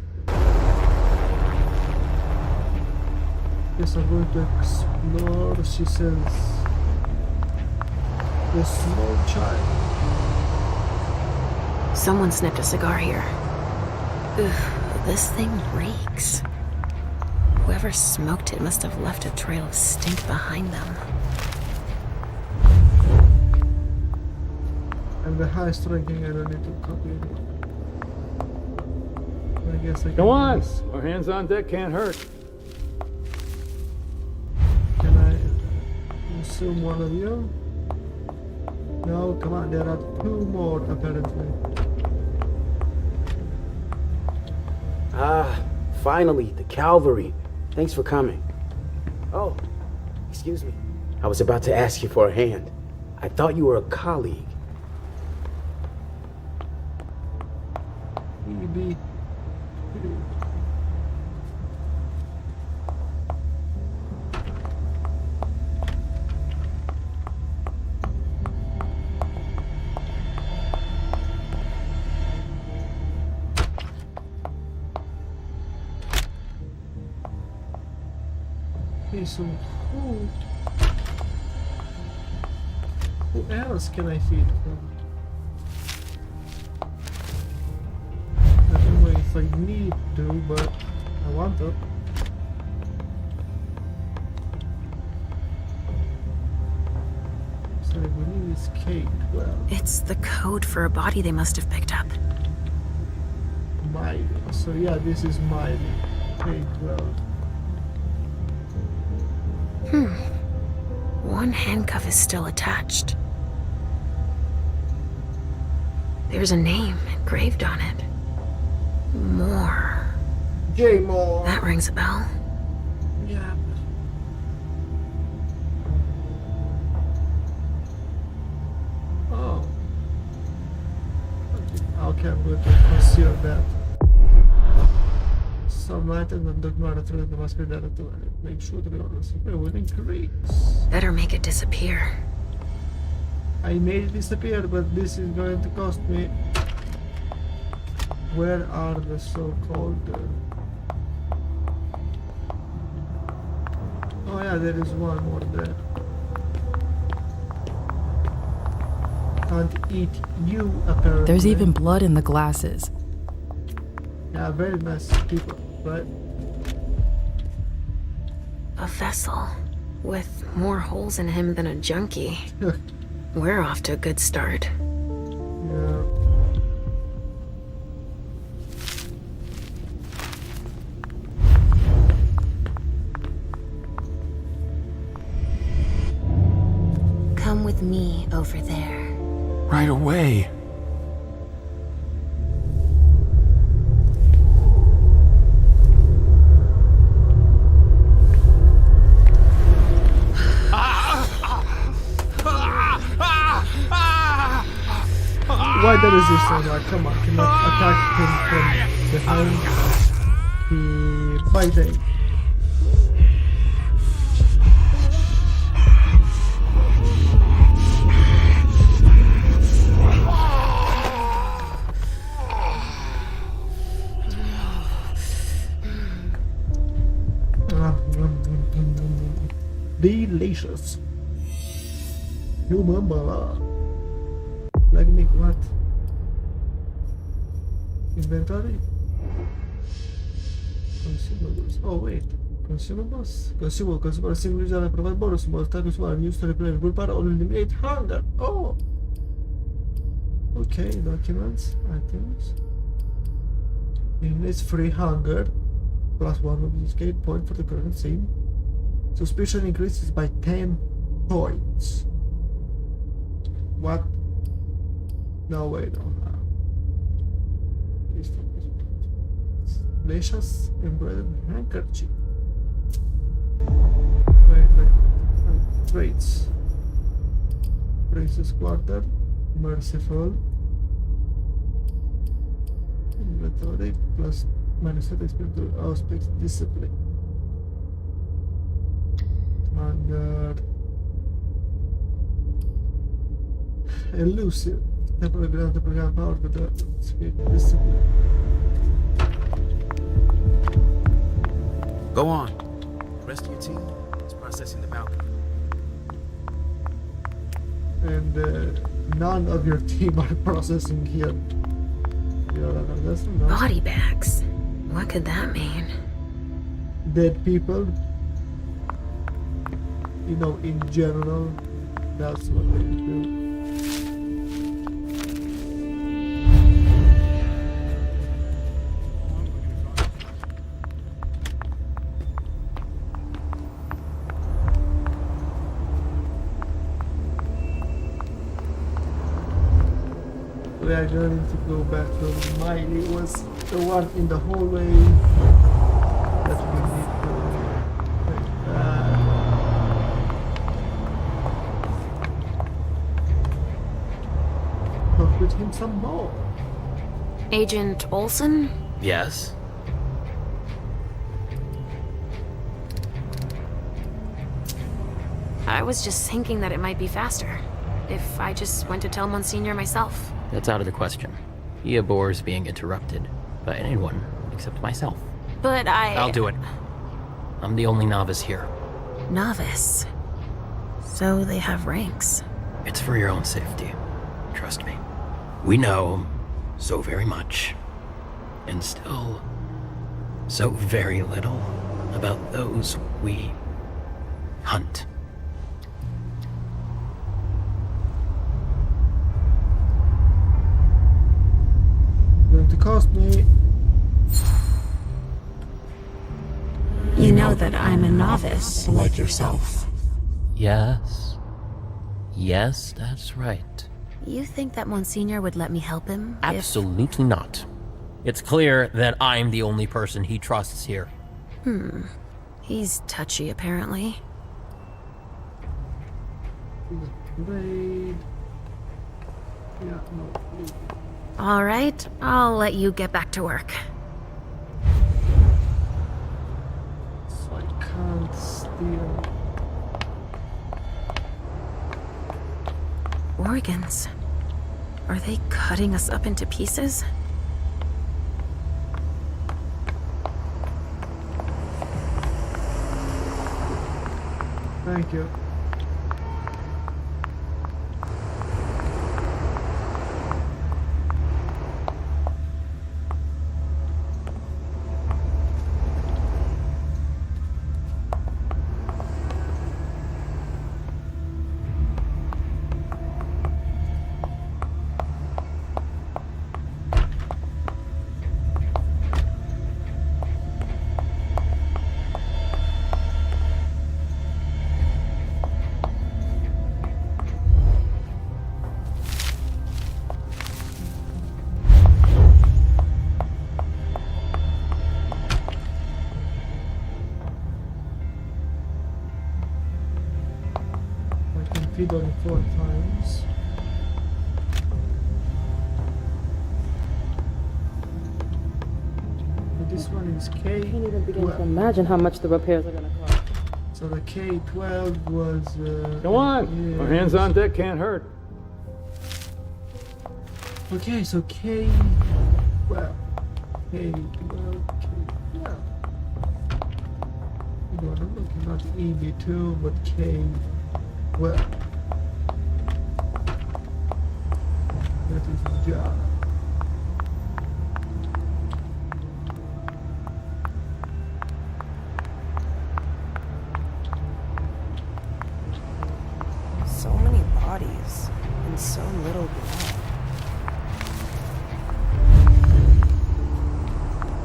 Yes, I'm going to explore, she says. The small child. Someone snipped a cigar here. Ugh, this thing reeks. Whoever smoked it must have left a trail of stink behind them. And the highest ranking, I don't need to copy it. I guess I can. Go on. Our hands on deck can't hurt. Can I assume one of you? No, come on, there are two more apparently. Ah, finally, the cavalry. Thanks for coming. Oh, excuse me. I was about to ask you for a hand. I thought you were a colleague. Maybe. Okay, so who else can I feed from? I don't know if I need to, but I want to. So I believe it's cake. Well, It's the code for a body they must have picked up. Miley. So yeah, this is Miley. Cake. Well. One handcuff is still attached. There's a name engraved on it. Moore. J. Moore. That rings a bell. Yeah. Oh. Okay, I'm going to conceal that. Some items that don't matter through the must be done to make sure that it will increase. Better make it disappear. I made it disappear, but this is going to cost me. Where are the so-called... Oh yeah, there is one more there. Can't eat you, apparently. There's even blood in the glasses. Yeah, Yeah, very nice people, right? A vessel with more holes in him than a junkie. We're off to a good start. Yeah. Come with me over there. Right away. Why the resistance? Like, come on, cannot attack him from behind. He biting. Delicious. Human bala. Like me, what? Inventory? Consumables. Oh wait. Consumables? Consumables. Single user and provide bonus. Multiple one used to replenish willpower or eliminate hunger. Oh! Okay, documents, items. Eliminates free hunger. Plus 1 of each gate point for the current scene. Suspicion increases by 10 points. What? No way, no. Delicious embroidered handkerchief. Wait. Traits. Princess Quarter. Merciful. Methodic plus -7 spiritual aspects. Discipline. Vanguard. Elusive. Temporary grant the program power to the spirit discipline. Go on. The rest of your team is processing the balcony. And none of your team are processing here. Body bags. What could that mean? Dead people. You know, in general, that's what they do. We are going to go back to Miley was the one in the hallway that we need to take back. Talk with him some more. Agent Olsen? Yes? I was just thinking that it might be faster if I just went to tell Monsignor myself. That's out of the question. He abhors being interrupted by anyone except myself. But I'll do it. I'm the only novice here. Novice? So they have ranks. It's for your own safety. Trust me. We know so very much, and still so very little about those we hunt. Going to cost me. You know that I'm a novice. Like yourself. Yes. Yes, that's right. You think that Monsignor would let me help him? Absolutely not. It's clear that I'm the only person he trusts here. He's touchy, apparently. Blade. Yeah, no. All right, I'll let you get back to work. So I can't steal. Organs. Are they cutting us up into pieces? Thank you. feed only 4 times. But this one is K. I can't even begin to imagine how much the repairs are gonna cost. So the K12 was. Come on, yeah. our hands on deck can't hurt. Okay, so K12. K12, K12. No, I'm looking at EB2, but K12. That is the job. So many bodies and so little blood.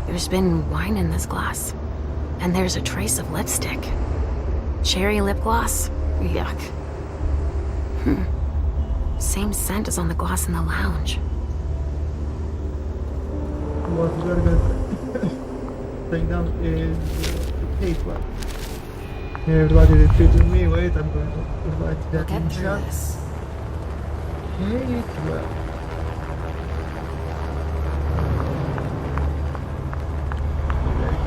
There's been wine in this glass. And there's a trace of lipstick. Cherry lip gloss? Yuck. Same scent as on the glass in the lounge. What we're gonna bring down is K12. Everybody repeating me. Wait, I'm going to write that in chat. K12.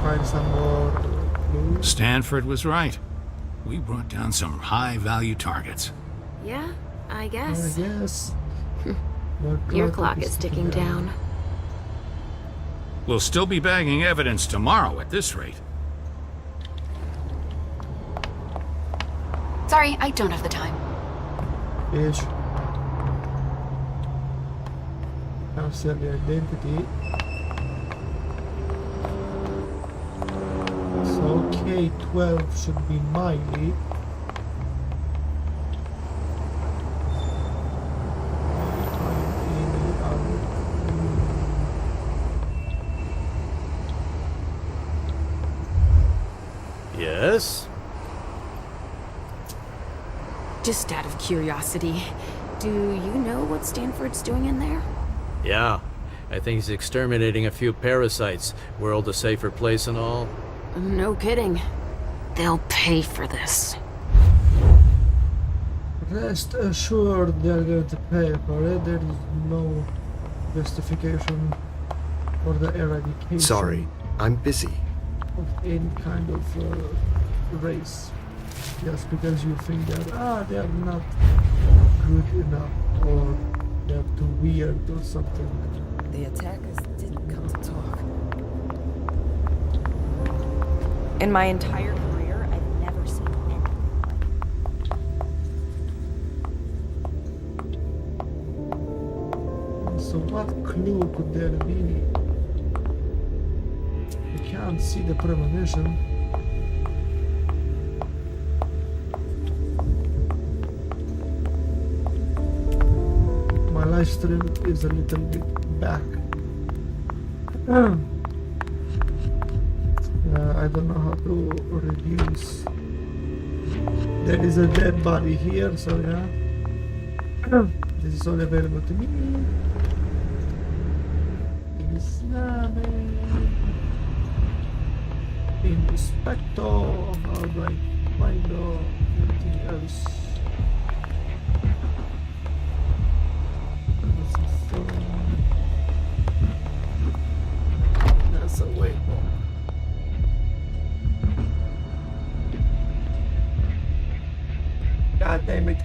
Find some more clues. Stanford was right. We brought down some high-value targets. Yeah, I guess. Yes. Your clock is ticking down. We'll still be bagging evidence tomorrow at this rate. Sorry, I don't have the time. Ish. Now set the identity. So K12 should be Miley. Yes? Just out of curiosity, do you know what Stanford's doing in there? Yeah. I think he's exterminating a few parasites. World a safer place and all. No kidding. They'll pay for this. Rest assured they're going to pay for it. There is no justification for the eradication. Sorry, I'm busy. Of any kind of race. Just because you think that they're not good enough or they're too weird or something. The attackers didn't come to talk. In my entire career, I've never seen anything like it. So what clue could there be? I can't see the premonition. My live stream is a little bit back. I don't know how to reduce. There is a dead body here, so yeah. This is all available to me. Inspector, how do I find anything else? That's a way. God damn it.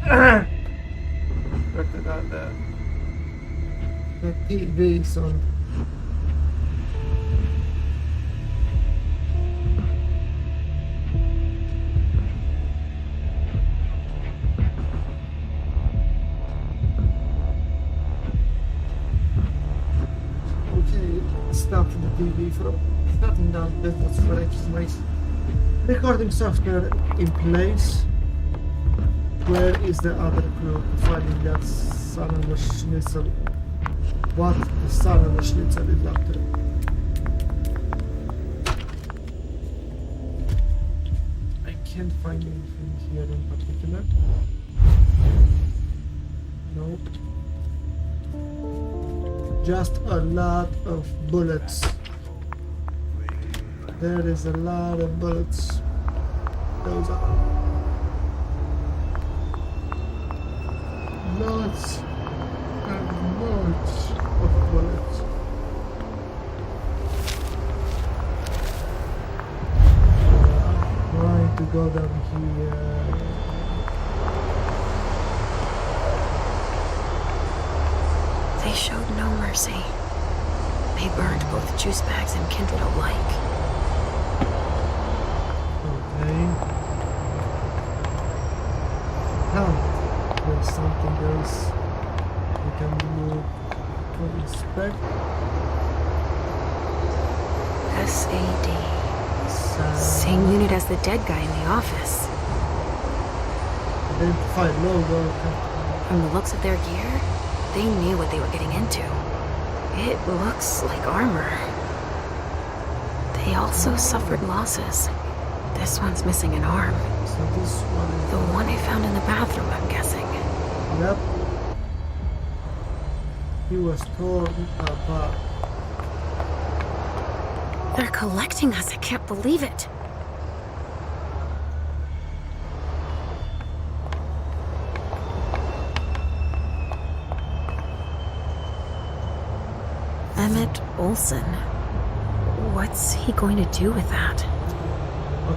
Put it on the TV, son. Stop the TV from shutting down. That's correct. My recording software in place. Where is the other clue to finding that son of a schnitzel? What the son of a schnitzel is up to? I can't find anything here in particular. Nope. Just a lot of bullets. There is a lot of bullets. Those are. lots and lots of bullets. Trying to go down here. They showed no mercy. They burned both juice bags and kindred alike. Okay. Now, there's something else we can look to inspect. SAD. Same unit as the dead guy in the office. Identified logo. From the looks of their gear, they knew what they were getting into. It looks like armor. They also suffered losses. This one's missing an arm. So this one is the one I found in the bathroom, I'm guessing. Yep. He was torn apart. They're collecting us. I can't believe it. Emmett Olsen. What's he going to do with that?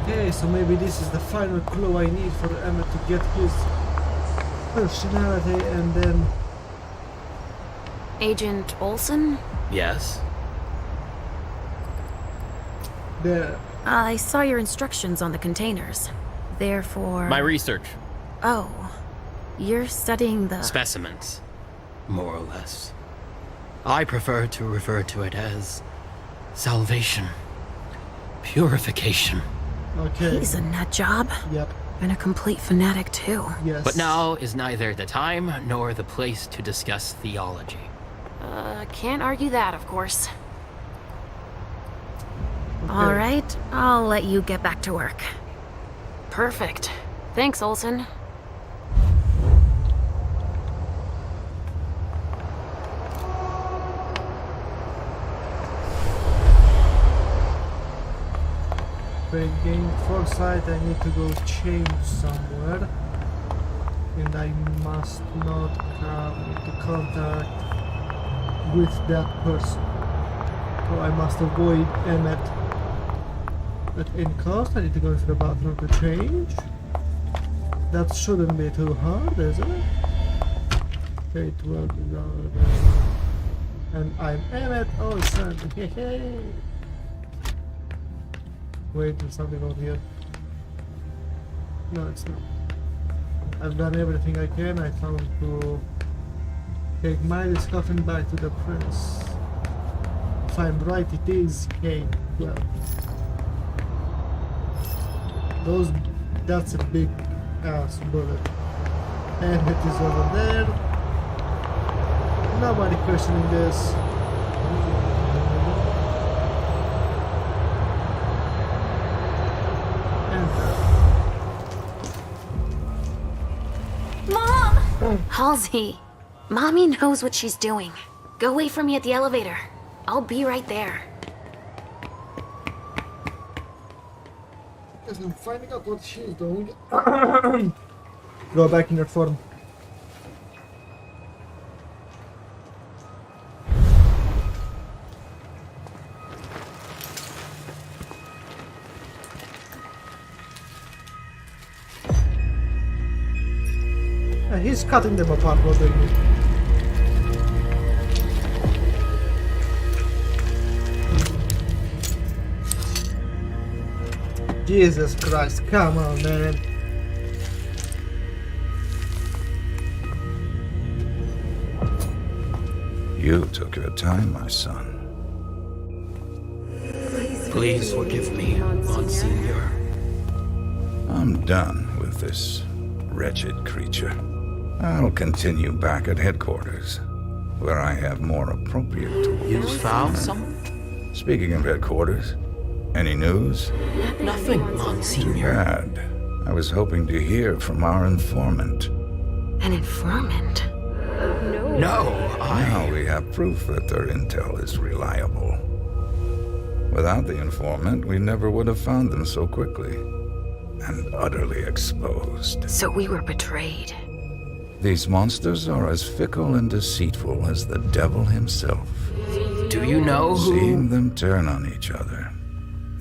Okay, so maybe this is the final clue I need for Emmett to get his personality and then... Agent Olsen? Yes? There. I saw your instructions on the containers. Therefore... My research. Oh. You're studying the... Specimens. More or less. I prefer to refer to it as salvation. Purification. Okay. He's a nut job. Yep. And a complete fanatic too. Yes. But now is neither the time nor the place to discuss theology. Can't argue that, of course. Okay. All right, I'll let you get back to work. Perfect. Thanks, Olsen. Gain foresight, I need to go change somewhere. And I must not come into contact with that person. So I must avoid Emmett at any cost. I need to go into the bathroom to change. That shouldn't be too hard, is it? Okay, 12 and I'm Emmett Olsen. Hey. Wait, there's something over here. No, it's not. I've done everything I can. I found to take Miley's coffin back to the prince. If I'm right, it is K-12. That's a big ass bullet. And it is over there. Nobody questioning this. Mom! Halsey, Mommy knows what she's doing. Go wait for me at the elevator. I'll be right there. Yes, I'm finding out what she's doing. Go back in your form. He's cutting them apart, what they need. Jesus Christ, come on, man. You took your time, my son. Please forgive me, Monsignor. I'm done with this wretched creature. I'll continue back at headquarters, where I have more appropriate tools. You found some? Speaking of headquarters, any news? Nothing, Monsignor. Bad. I was hoping to hear from our informant. An informant? No, Now we have proof that their intel is reliable. Without the informant, we never would have found them so quickly. And utterly exposed. So we were betrayed. These monsters are as fickle and deceitful as the devil himself. Do you know who... Seeing them turn on each other,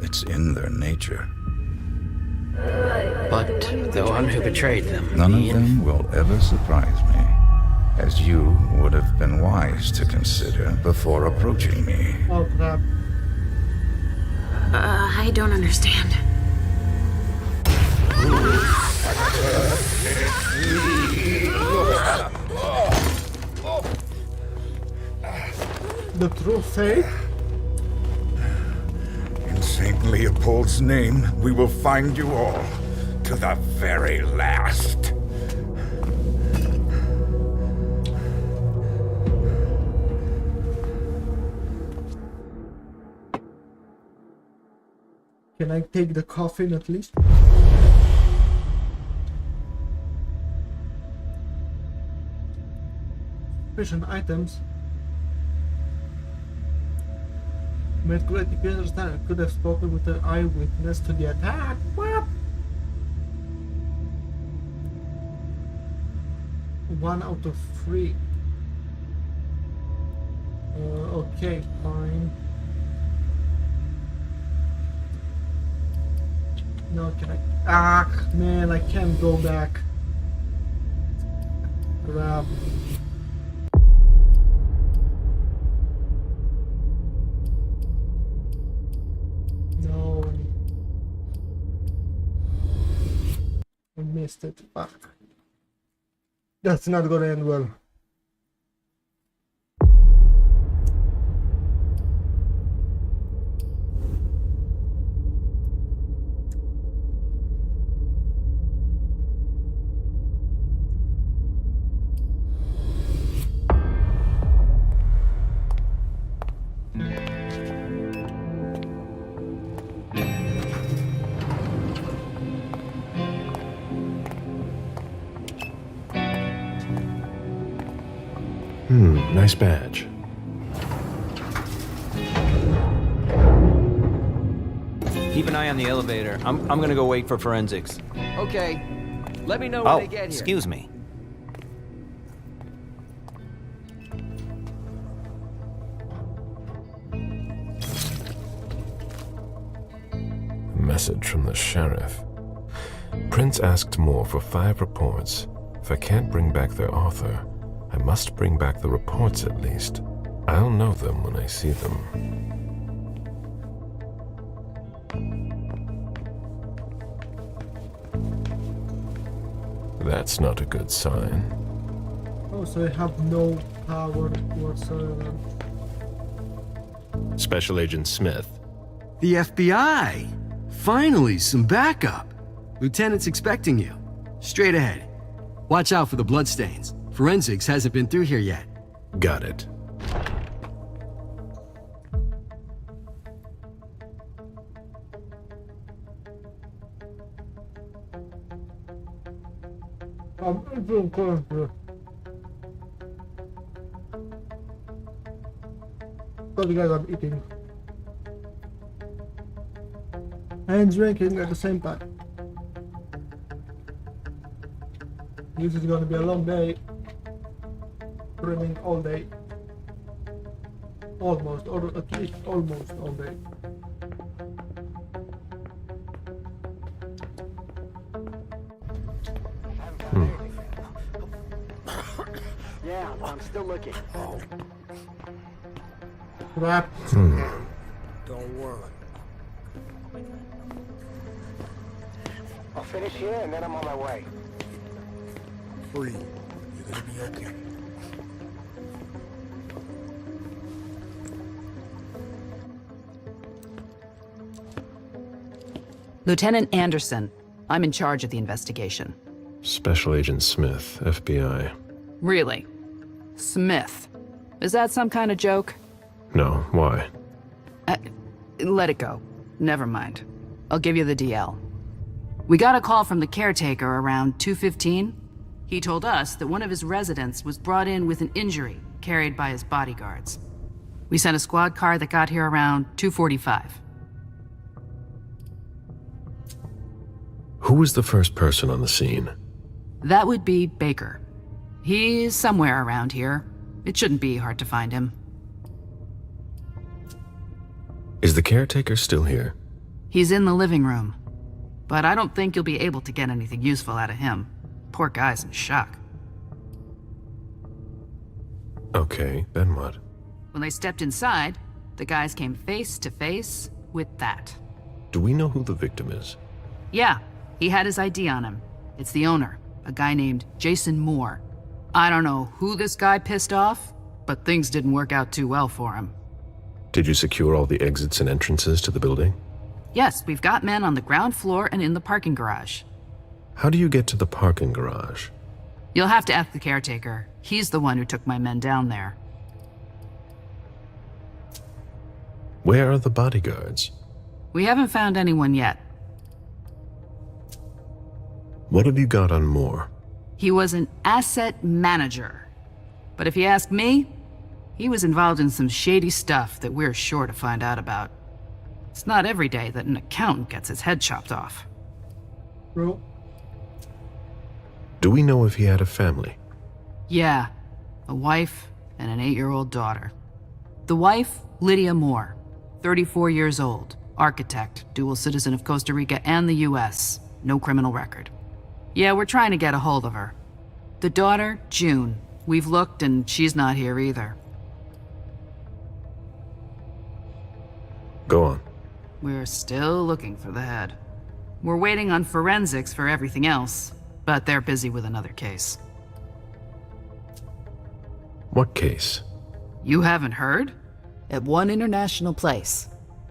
it's in their nature. But the one who betrayed them... None of them will ever surprise me, as you would have been wise to consider before approaching me. Oh crap. I don't understand. The true fate? In St. Leopold's name, we will find you all, to the very last. Can I take the coffin at least? Mission items. Made great understand. Could have spoken with an eyewitness to the attack. What? 1 out of 3. Okay, fine. No, can I? Ah, man, I can't go back. Crap. No. I missed it. Fuck. That's not gonna end well. Nice badge. Keep an eye on the elevator. I'm gonna go wait for forensics. Okay. Let me know when they get here. Excuse me. A message from the sheriff. Prince asked more for 5 reports. If I can't bring back their author, I must bring back the reports at least. I'll know them when I see them. That's not a good sign. Oh, so I have no power whatsoever. Special Agent Smith. The FBI! Finally, some backup. Lieutenant's expecting you. Straight ahead. Watch out for the bloodstains. Forensics hasn't been through here yet. Got it. Sorry guys, I'm eating and drinking at the same time. This is gonna be a long day. Running all day. Almost, or at least almost all day. Yeah, I'm still looking. Crap. Don't worry. I'll finish here and then I'm on my way. Free. You're gonna be okay. Lieutenant Anderson, I'm in charge of the investigation. Special Agent Smith, FBI. Really? Smith? Is that some kind of joke? No, why? Let it go. Never mind. I'll give you the DL. We got a call from the caretaker around 2:15. He told us that one of his residents was brought in with an injury carried by his bodyguards. We sent a squad car that got here around 2:45. Who was the first person on the scene? That would be Baker. He's somewhere around here. It shouldn't be hard to find him. Is the caretaker still here? He's in the living room. But I don't think you'll be able to get anything useful out of him. Poor guy's in shock. Okay, then what? When they stepped inside, the guys came face to face with that. Do we know who the victim is? Yeah, he had his ID on him. It's the owner, a guy named Jason Moore. I don't know who this guy pissed off, but things didn't work out too well for him. Did you secure all the exits and entrances to the building? Yes, we've got men on the ground floor and in the parking garage. How do you get to the parking garage? You'll have to ask the caretaker. He's the one who took my men down there. Where are the bodyguards? We haven't found anyone yet. What have you got on Moore? He was an asset manager. But if you ask me, he was involved in some shady stuff that we're sure to find out about. It's not every day that an accountant gets his head chopped off. Bro. Do we know if he had a family? Yeah, a wife and an 8-year-old daughter. The wife, Lydia Moore, 34 years old, architect, dual citizen of Costa Rica and the US, no criminal record. Yeah, we're trying to get a hold of her. The daughter, June. We've looked and she's not here either. Go on. We're still looking for the head. We're waiting on forensics for everything else, but they're busy with another case. What case? You haven't heard? At one international place.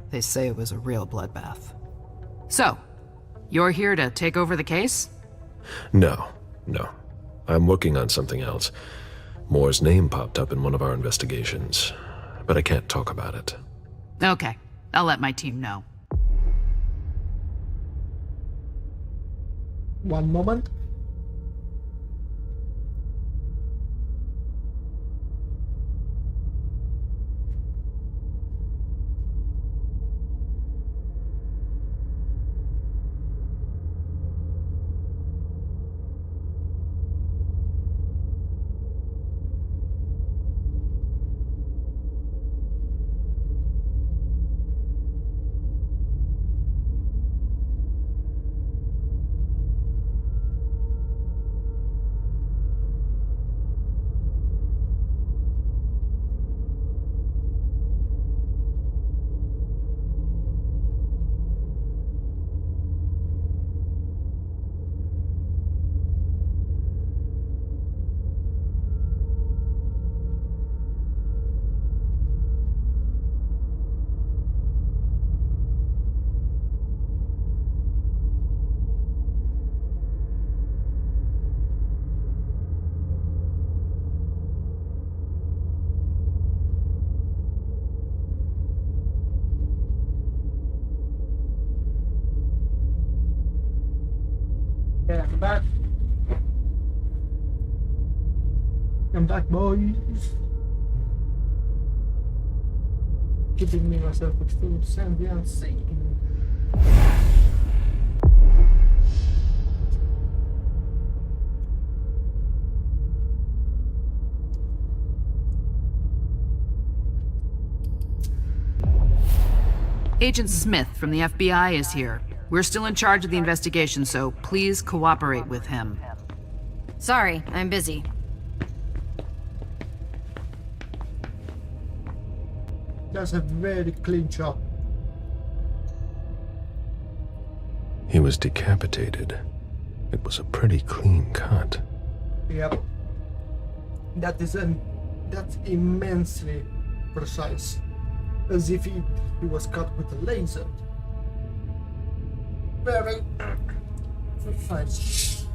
They say it was a real bloodbath. So, you're here to take over the case? No. I'm working on something else. Moore's name popped up in one of our investigations, but I can't talk about it. Okay, I'll let my team know. One moment. Yeah, I'm back, boys. Keeping me myself exposed and the unseen. Agent Smith from the FBI is here. We're still in charge of the investigation, so please cooperate with him. Sorry, I'm busy. That's a very clean chop. He was decapitated. It was a pretty clean cut. Yep. That's immensely precise. As if he was cut with a laser. Very precise.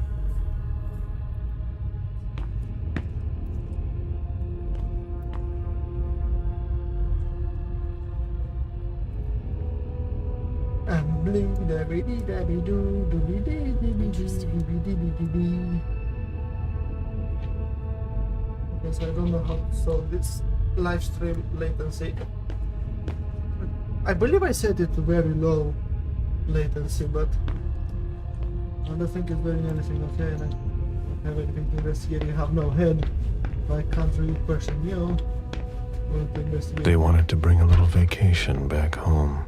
And blue dabby dee dabby doo doo dee dee dee dee. Yes, I don't know how to solve this live stream latency. I believe I set it to very low latency, but I don't think it's doing anything okay. have anything to investigate. You have no head. I can't really question you. They wanted to bring a little vacation back home.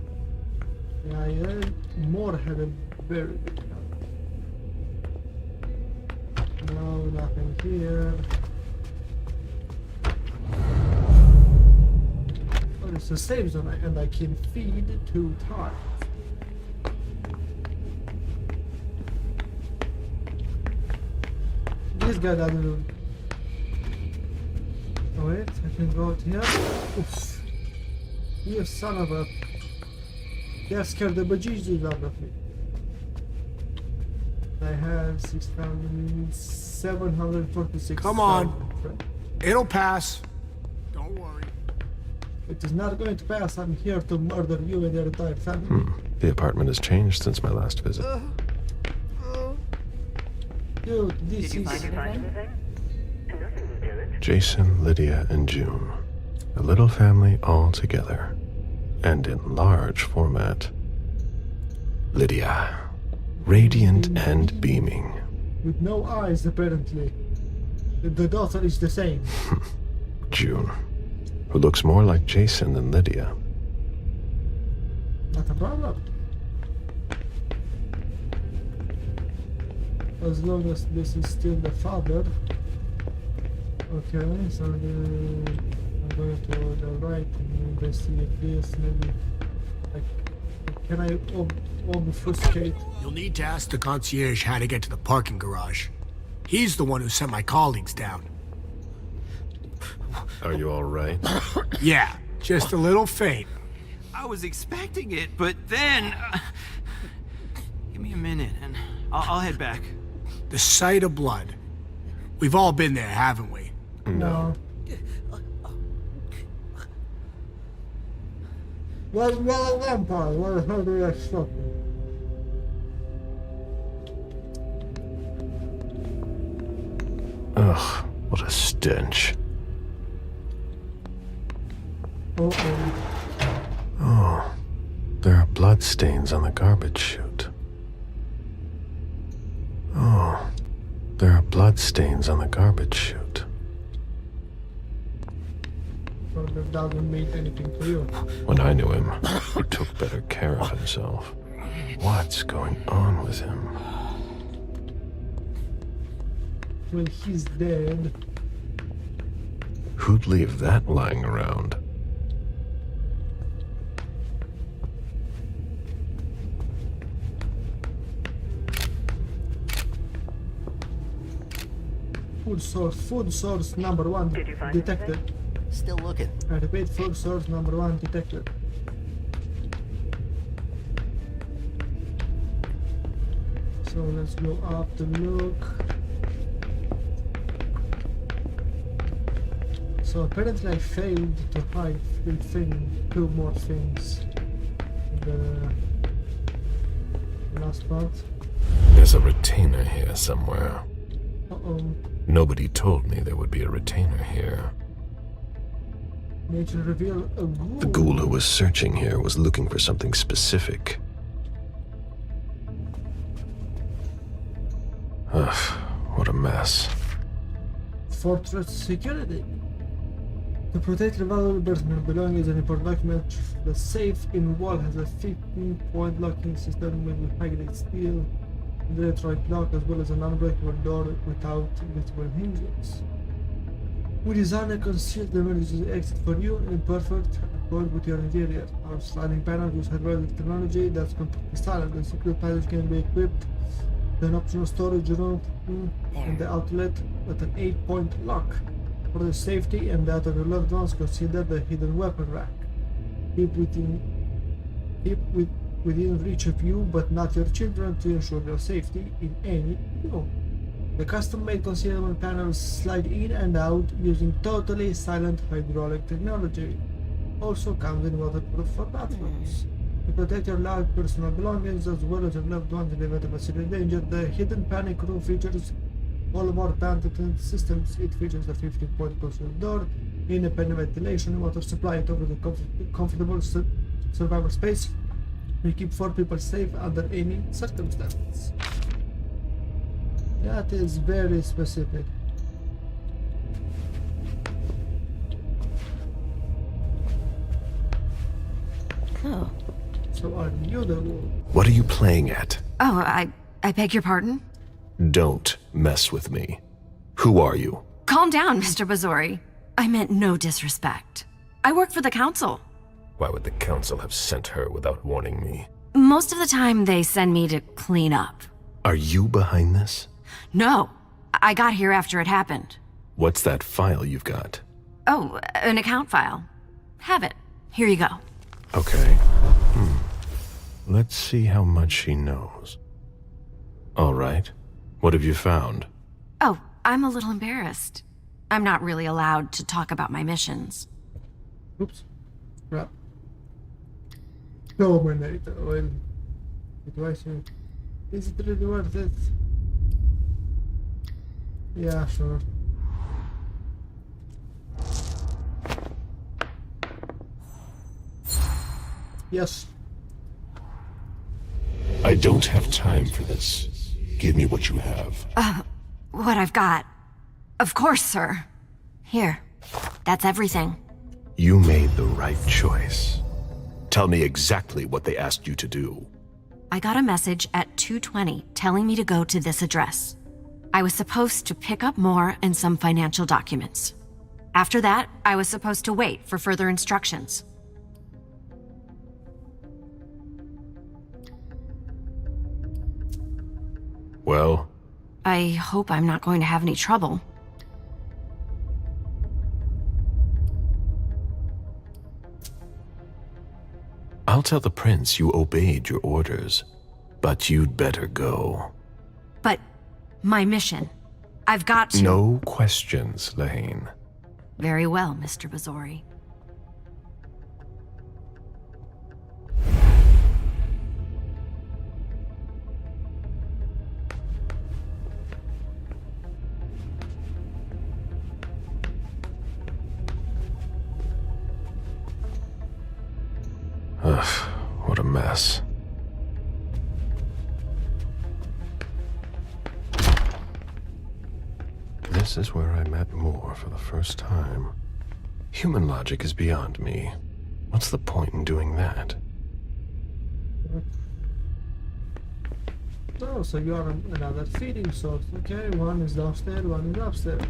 Yeah, yeah. More had a very big help. No, nothing here. Oh, it's a save zone, and I can feed 2 times. This guy doesn't. Oh wait, I can go out here. Oof. You son of a. That scared the bejesus out of me. I have 6,746. Come on. It'll pass. Don't worry. It is not going to pass. I'm here to murder you and your entire family. The apartment has changed since my last visit. Dude, this is. Jason, Lydia, and June. A little family all together. And in large format. Lydia. Radiant and beaming. With no eyes, apparently. The daughter is the same. June. Who looks more like Jason than Lydia. Not a problem. As long as this is still the father. Okay, so I'm going to the right and investigate this. Maybe. Can I obfuscate? You'll need to ask the concierge how to get to the parking garage. He's the one who sent my colleagues down. Are you all right? Yeah, just a little faint. I was expecting it, but then... give me a minute, and I'll head back. The sight of blood. We've all been there, haven't we? No. Well, a vampire. Well, how do I stop it? Ugh, what a stench. Oh, there are bloodstains on the garbage chute. Oh, there are bloodstains on the garbage chute. So that doesn't mean anything to you. When I knew him, he took better care of himself. What's going on with him? Well, he's dead. Who'd leave that lying around? Food source number 1 detected. Still looking. I repeat, food source number 1 detected. So let's go up to look. So apparently I failed to hide 2 more things in the last part. There's a retainer here somewhere. Uh-oh. Nobody told me there would be a retainer here. Nature reveal a ghoul. The ghoul who was searching here was looking for something specific. Ugh, what a mess. Fortress security. To protect the valuable personal belongings and important documents, the safe in wall has a 15-point locking system with high-grade steel, the electric lock, as well as an unbreakable door without visible hinges. We designed a concealed emergency exit for you in perfect accord with your interior. Our sliding panel uses hydraulic technology that's completely silent. The secret passage can be equipped with an optional storage room and the outlet with an 8-point lock. For the safety and that of your loved ones, consider the hidden weapon rack. Keep within reach of you, but not your children, to ensure their safety in any room. The custom-made concealment panels slide in and out using totally silent hydraulic technology. Also comes in waterproof for bathrooms. To protect your large personal belongings as well as your loved ones in the event of a serious danger, the hidden panic room features all of our patented systems. It features a 15-point concealed door, independent ventilation, water supply. It offers a comfortable survival space. We keep 4 people safe under any circumstance. That is very specific. Oh. So are you the one? What are you playing at? Oh, I beg your pardon? Don't mess with me. Who are you? Calm down, Mr. Bazori. I meant no disrespect. I work for the council. Why would the council have sent her without warning me? Most of the time, they send me to clean up. Are you behind this? No, I got here after it happened. What's that file you've got? Oh, an account file. Have it. Here you go. Okay. Let's see how much she knows. All right. What have you found? Oh, I'm a little embarrassed. I'm not really allowed to talk about my missions. Oops. Crap. Dominate. Well, situation. Is it really worth it? Yeah, sure. Yes. I don't have time for this. Give me what you have. What I've got. Of course, sir. Here. That's everything. You made the right choice. Tell me exactly what they asked you to do. I got a message at 2:20 telling me to go to this address. I was supposed to pick up more and some financial documents. After that, I was supposed to wait for further instructions. Well? I hope I'm not going to have any trouble. I'll tell the prince you obeyed your orders, but you'd better go. But my mission. I've got to... No questions, Lane. Very well, Mr. Bazori. Ugh, what a mess. This is where I met Moore for the first time. Human logic is beyond me. What's the point in doing that? Oh, so you are another feeding source. Okay, one is downstairs, one is upstairs.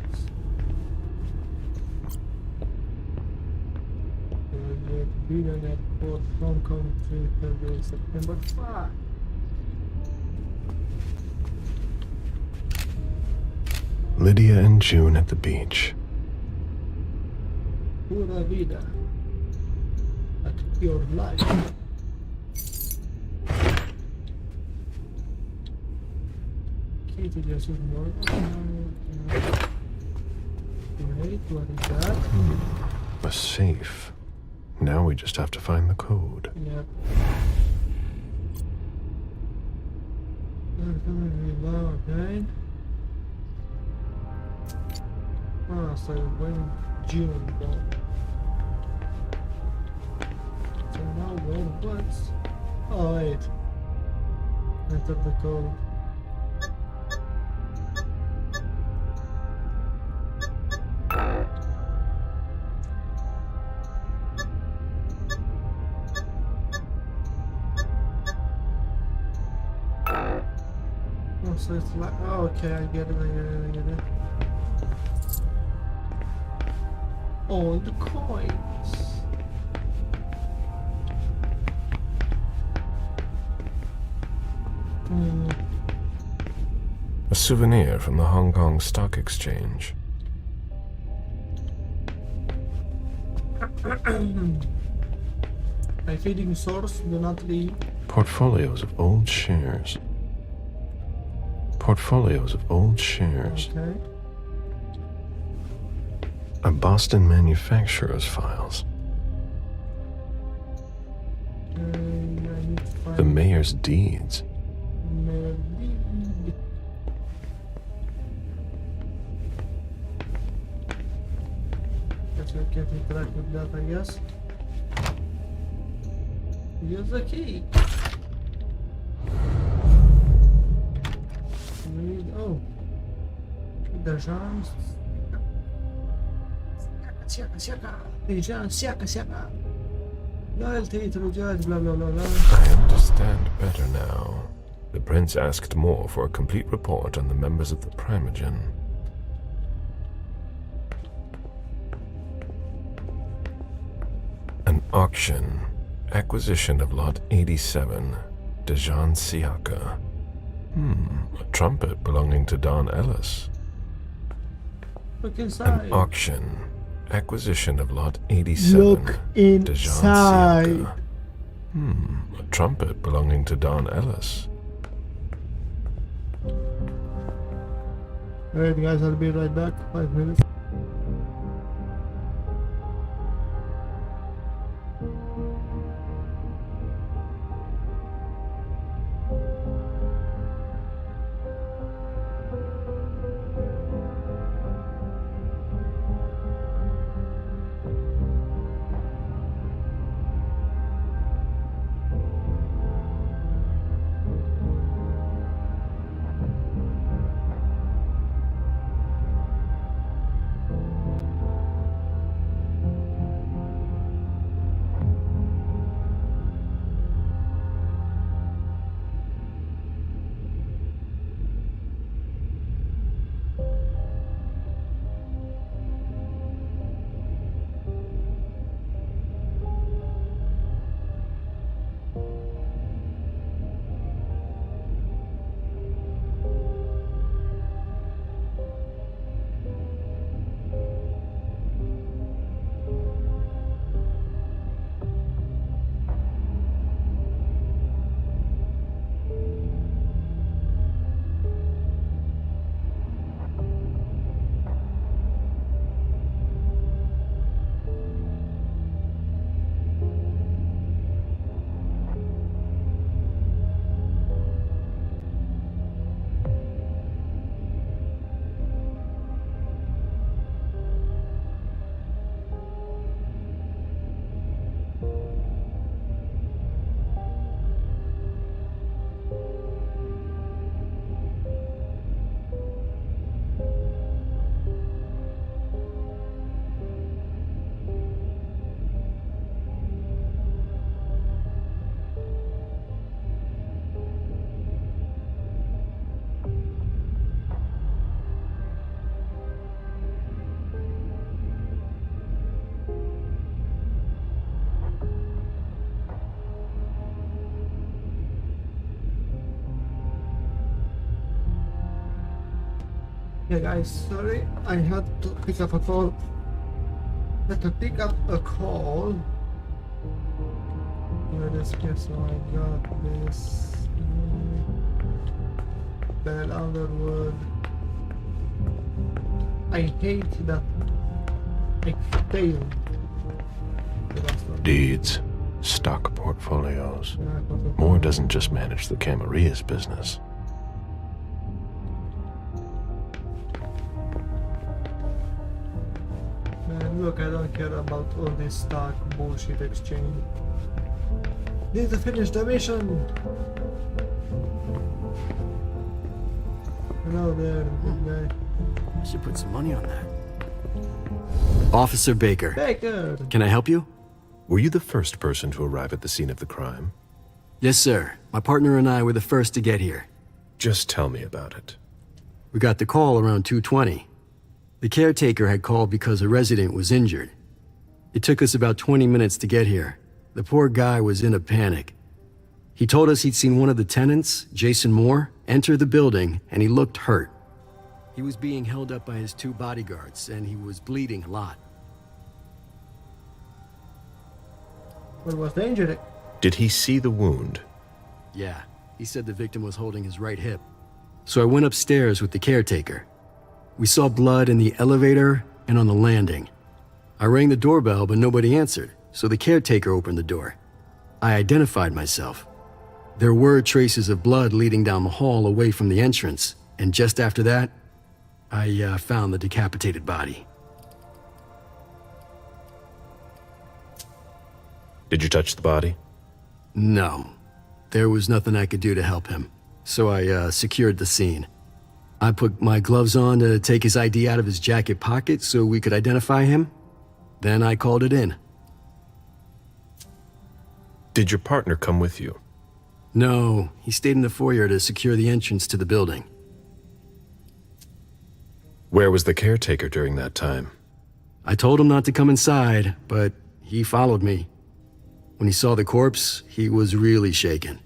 Billionaire Court, Hong Kong, 3rd September 5. Lydia and June at the beach. Pura vida. At pure life. Key to just ignore. Wait, what is that? A safe. Now we just have to find the code. Yep. Okay. Ah, so when June gone. So now when once. Oh wait. Enter the code. Oh, so it's like, oh, okay, I get it. All the coins. A souvenir from the Hong Kong Stock Exchange. My feeding source, do not leave. Portfolios of old shares. Portfolios of old shares. Okay. A Boston manufacturer's files. I need to find The mayor's deeds. mayor deed. Guess I can't interact with that, I guess. Use the key. Oh, Dejan. Siaka. Loyalty to the judge, blah blah blah blah. I understand better now. The prince asked more for a complete report on the members of the Primogen. An auction. Acquisition of Lot 87. Dejan Siaka. A trumpet belonging to Don Ellis. Look inside. An auction. Acquisition of Lot 87. Look inside. Dejan Siaka. A trumpet belonging to Don Ellis. Alright guys, I'll be right back. 5 minutes. Yeah guys, sorry, I had to pick up a call. Had to pick up a call. Where this gets, so I got this. Bell Underwood. I hate that I failed. Deeds, stock portfolios. Moore doesn't just manage the Camaria's business. Man, look, I don't care about all this stock bullshit exchange. Need to finish the mission. Hello there, good guy. I should put some money on that. Officer Baker. Baker! Can I help you? Were you the first person to arrive at the scene of the crime? Yes, sir. My partner and I were the first to get here. Just tell me about it. We got the call around 2:20. The caretaker had called because a resident was injured. It took us about 20 minutes to get here. The poor guy was in a panic. He told us he'd seen one of the tenants, Jason Moore, enter the building, and he looked hurt. He was being held up by his 2 bodyguards, and he was bleeding a lot. What was the injury? Did he see the wound? Yeah, he said the victim was holding his right hip. So I went upstairs with the caretaker. We saw blood in the elevator and on the landing. I rang the doorbell, but nobody answered, so the caretaker opened the door. I identified myself. There were traces of blood leading down the hall away from the entrance, and just after that, I found the decapitated body. Did you touch the body? No. There was nothing I could do to help him, so I secured the scene. I put my gloves on to take his ID out of his jacket pocket so we could identify him. Then I called it in. Did your partner come with you? No, he stayed in the foyer to secure the entrance to the building. Where was the caretaker during that time? I told him not to come inside, but he followed me. When he saw the corpse, he was really shaken.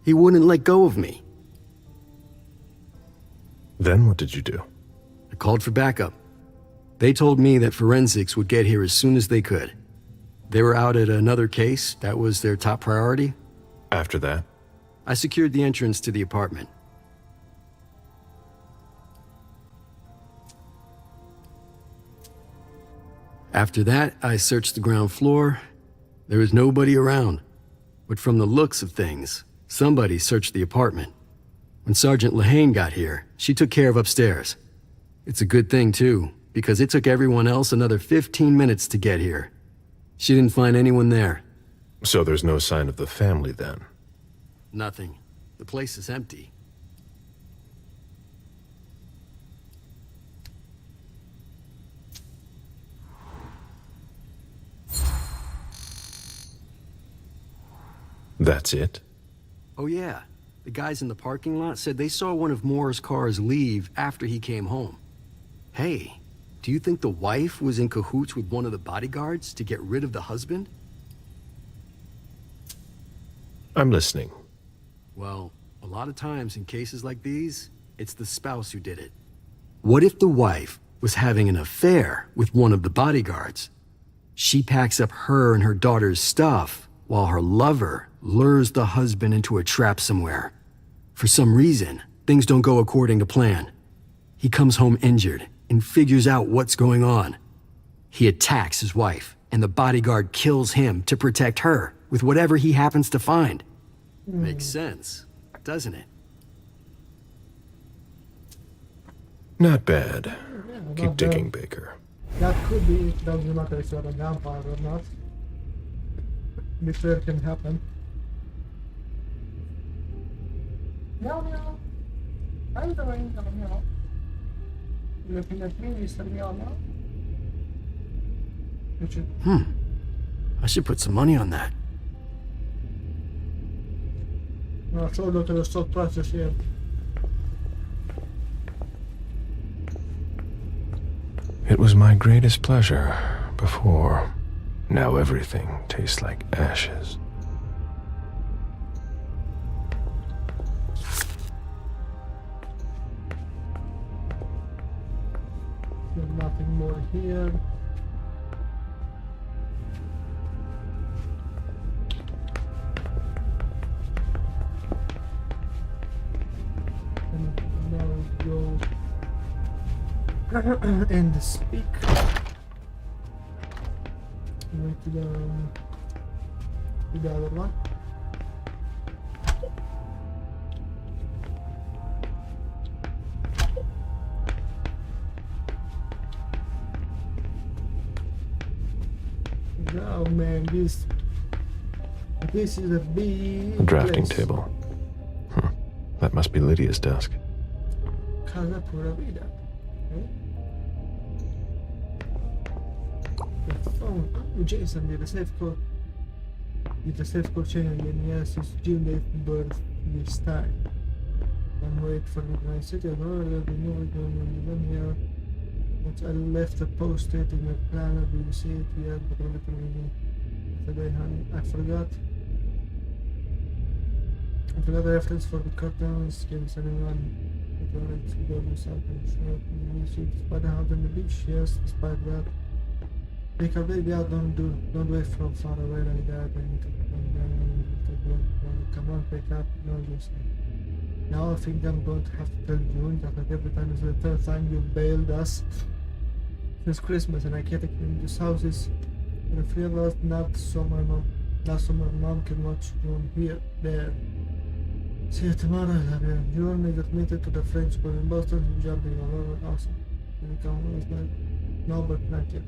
He wouldn't let go of me. Then what did you do? I called for backup. They told me that forensics would get here as soon as they could. They were out at another case, that was their top priority. After that? I secured the entrance to the apartment. After that, I searched the ground floor. There was nobody around. But from the looks of things, somebody searched the apartment. When Sergeant Lehane got here, she took care of upstairs. It's a good thing, too, because it took everyone else another 15 minutes to get here. She didn't find anyone there. So there's no sign of the family then? Nothing. The place is empty. That's it? Oh yeah. The guys in the parking lot said they saw one of Moore's cars leave after he came home. Hey, do you think the wife was in cahoots with one of the bodyguards to get rid of the husband? I'm listening. Well, a lot of times in cases like these, it's the spouse who did it. What if the wife was having an affair with one of the bodyguards? She packs up her and her daughter's stuff while her lover lures the husband into a trap somewhere. For some reason, things don't go according to plan. He comes home injured and figures out what's going on. He attacks his wife, and the bodyguard kills him to protect her with whatever he happens to find. Makes sense, doesn't it? Not bad. Keep digging, Baker. That could be, it doesn't matter if you're a vampire or not. Betrayal can happen. Meow meow. How are you doing? Meow meow. Looking at me, Mr. Meow meow. I should put some money on that. No, solo te lo sto processing. It was my greatest pleasure before. Now everything tastes like ashes. There's nothing more here. And now we go and speak. Went to the other one. Oh man, this is a big A drafting place. table. That must be Lydia's desk. Casa pura vida. The phone. Oh, Jason did a safe code. With the safe code change and yes, his due date of birth this time. And wait for the night city of earlier, the new one here. But I left a post-it in your planner. Do you see it yet? But a little bit today, honey. I forgot the reference for the curtains. Can anyone to go do something short? You see, despite the house on the beach, yes, despite that. Take a baby out, don't wait from far away like that. I need to come on, pick up. No, you say. Now I think I'm going to have to tell June that like every time is the third time you bailed us since Christmas, and I can't clean this house is the three of us, not so my mom can watch June here, there. See you tomorrow, I love you. June is admitted to the French school in Boston, jumping all over, awesome. Can you come home? No, but not yet.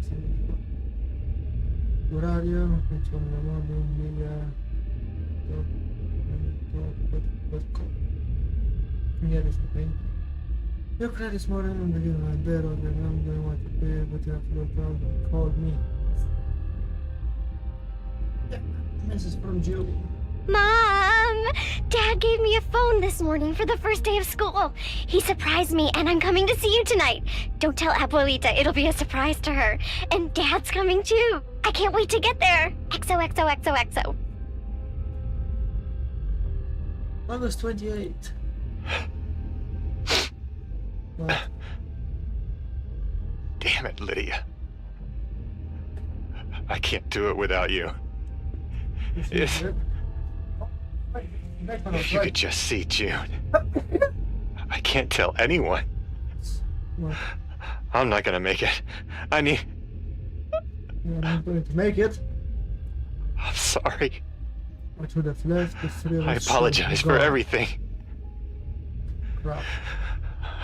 Where are you? It's from your mom, Emilia. But yeah, this is pain. You cried this morning and I didn't like bed, or I'm going to want to pay, but you have to look around and called me. Yeah, message from Julie. Mom! Dad gave me a phone this morning for the first day of school. He surprised me, and I'm coming to see you tonight. Don't tell Abuelita, it'll be a surprise to her. And Dad's coming too. I can't wait to get there. XOXOXOXO. August 28. What? Damn it, Lydia. I can't do it without you. If you could just see June. I can't tell anyone. I'm not gonna make it. I need... You're not going to make it. I'm sorry. I should have left the three of us. I apologize for everything. Crap.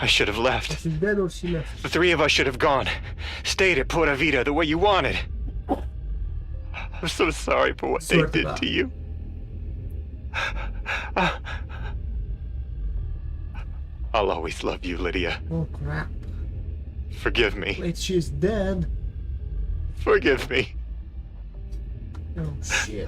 I should have left. She's dead or she left? The three of us should have gone. Stayed at Pura Vida the way you wanted. I'm so sorry for what they did to you. I'll always love you, Lydia. Oh crap. Forgive me. Wait, she's dead. Forgive me. Oh shit.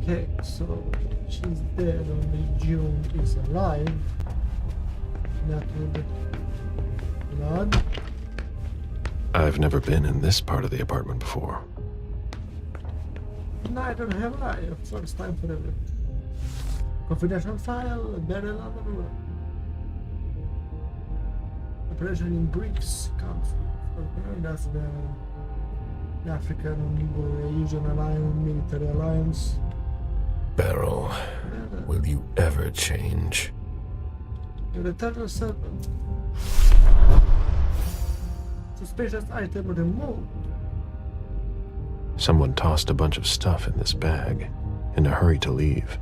Okay, so she's dead, only June is alive. Not with blood. I've never been in this part of the apartment before. Neither have I. First time for everything. Confidential file, barrel on the room. Operation in Greeks, conflict. That's the African Asian Alliance, military alliance. Beryl, will you ever change? You're the eternal serpent. Suspicious item removed. Someone tossed a bunch of stuff in this bag, in a hurry to leave.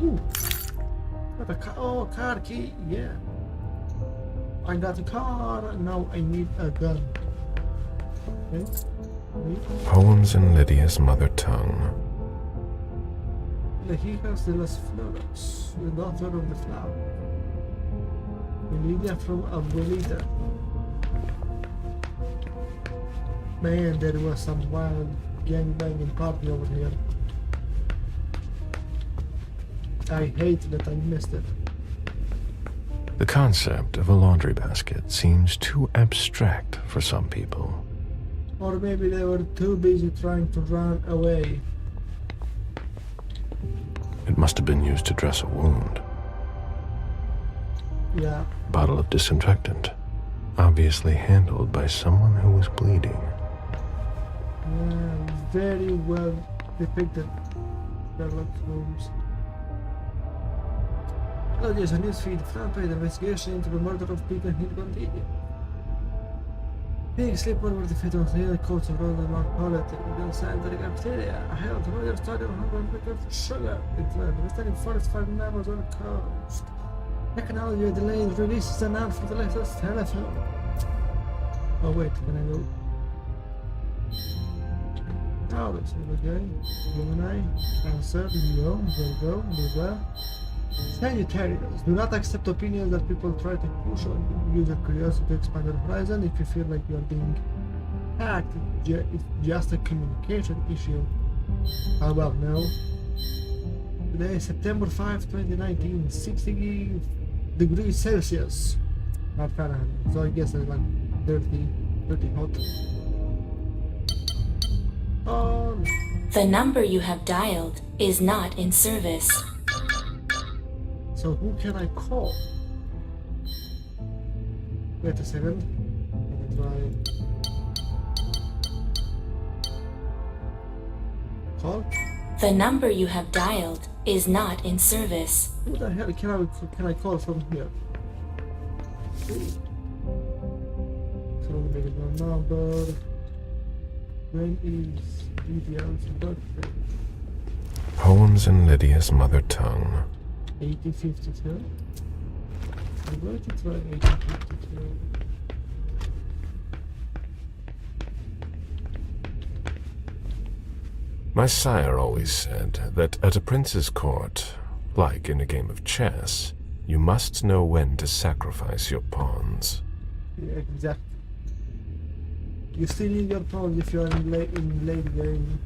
Ooh. Got a car. Oh, car key. Yeah. I got a car. Now I need a gun. Okay. Poems in Lydia's mother tongue. The Hijas de las Flores, the daughter of the flower. Lydia from Abuelita. Man, there was some wild gangbanging party over here. I hate that I missed it. The concept of a laundry basket seems too abstract for some people. Or maybe they were too busy trying to run away. It must have been used to dress a wound. Yeah. Bottle of disinfectant, obviously handled by someone who was bleeding. Yeah, very well depicted. Sherlock Holmes. Hello, there's a newsfeed. Front page investigation into the murder of Peter Hilgonti. Being sleeper were defeated on the coast of Roland Mark Politics. Then scientific cafeteria. I held another study on 100 meters of sugar. It's the standing forest 5 miles on the coast. Technology delayed releases announced for the latest telephone. Oh wait, can I go? Oh, that's okay. Gemini, Cancer, Leo, Virgo, Libra. Sagittarius. Do not accept opinions that people try to push on you. Use your curiosity to expand your horizon. If you feel like you are being hacked, it's just a communication issue. How about now? Today is September 5, 2019, 60 degrees Celsius. Not Fahrenheit. So I guess it's like 30 hot. Oh. The number you have dialed is not in service. So who can I call? Wait a second. Let me try. Call? The number you have dialed is not in service. Who the hell can I call from here? So there is no number. When is Lydia's birthday? Poems in Lydia's mother tongue. 1852. I'm going to try 1852. My sire always said that at a prince's court, like in a game of chess, you must know when to sacrifice your pawns. Yeah, exactly. You still need your pawns if you are in late game.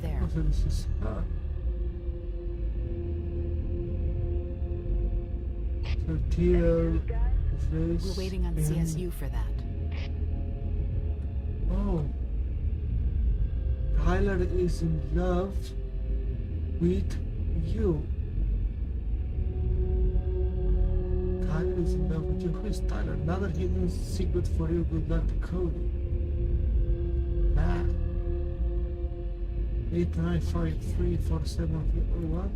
There. So this is so tier. We're waiting on CSU for that. Oh. Tyler is in love with you. Tyler is in love with you. Who is Tyler? Another hidden secret for you. Good luck to Cody. Nah. 89534701.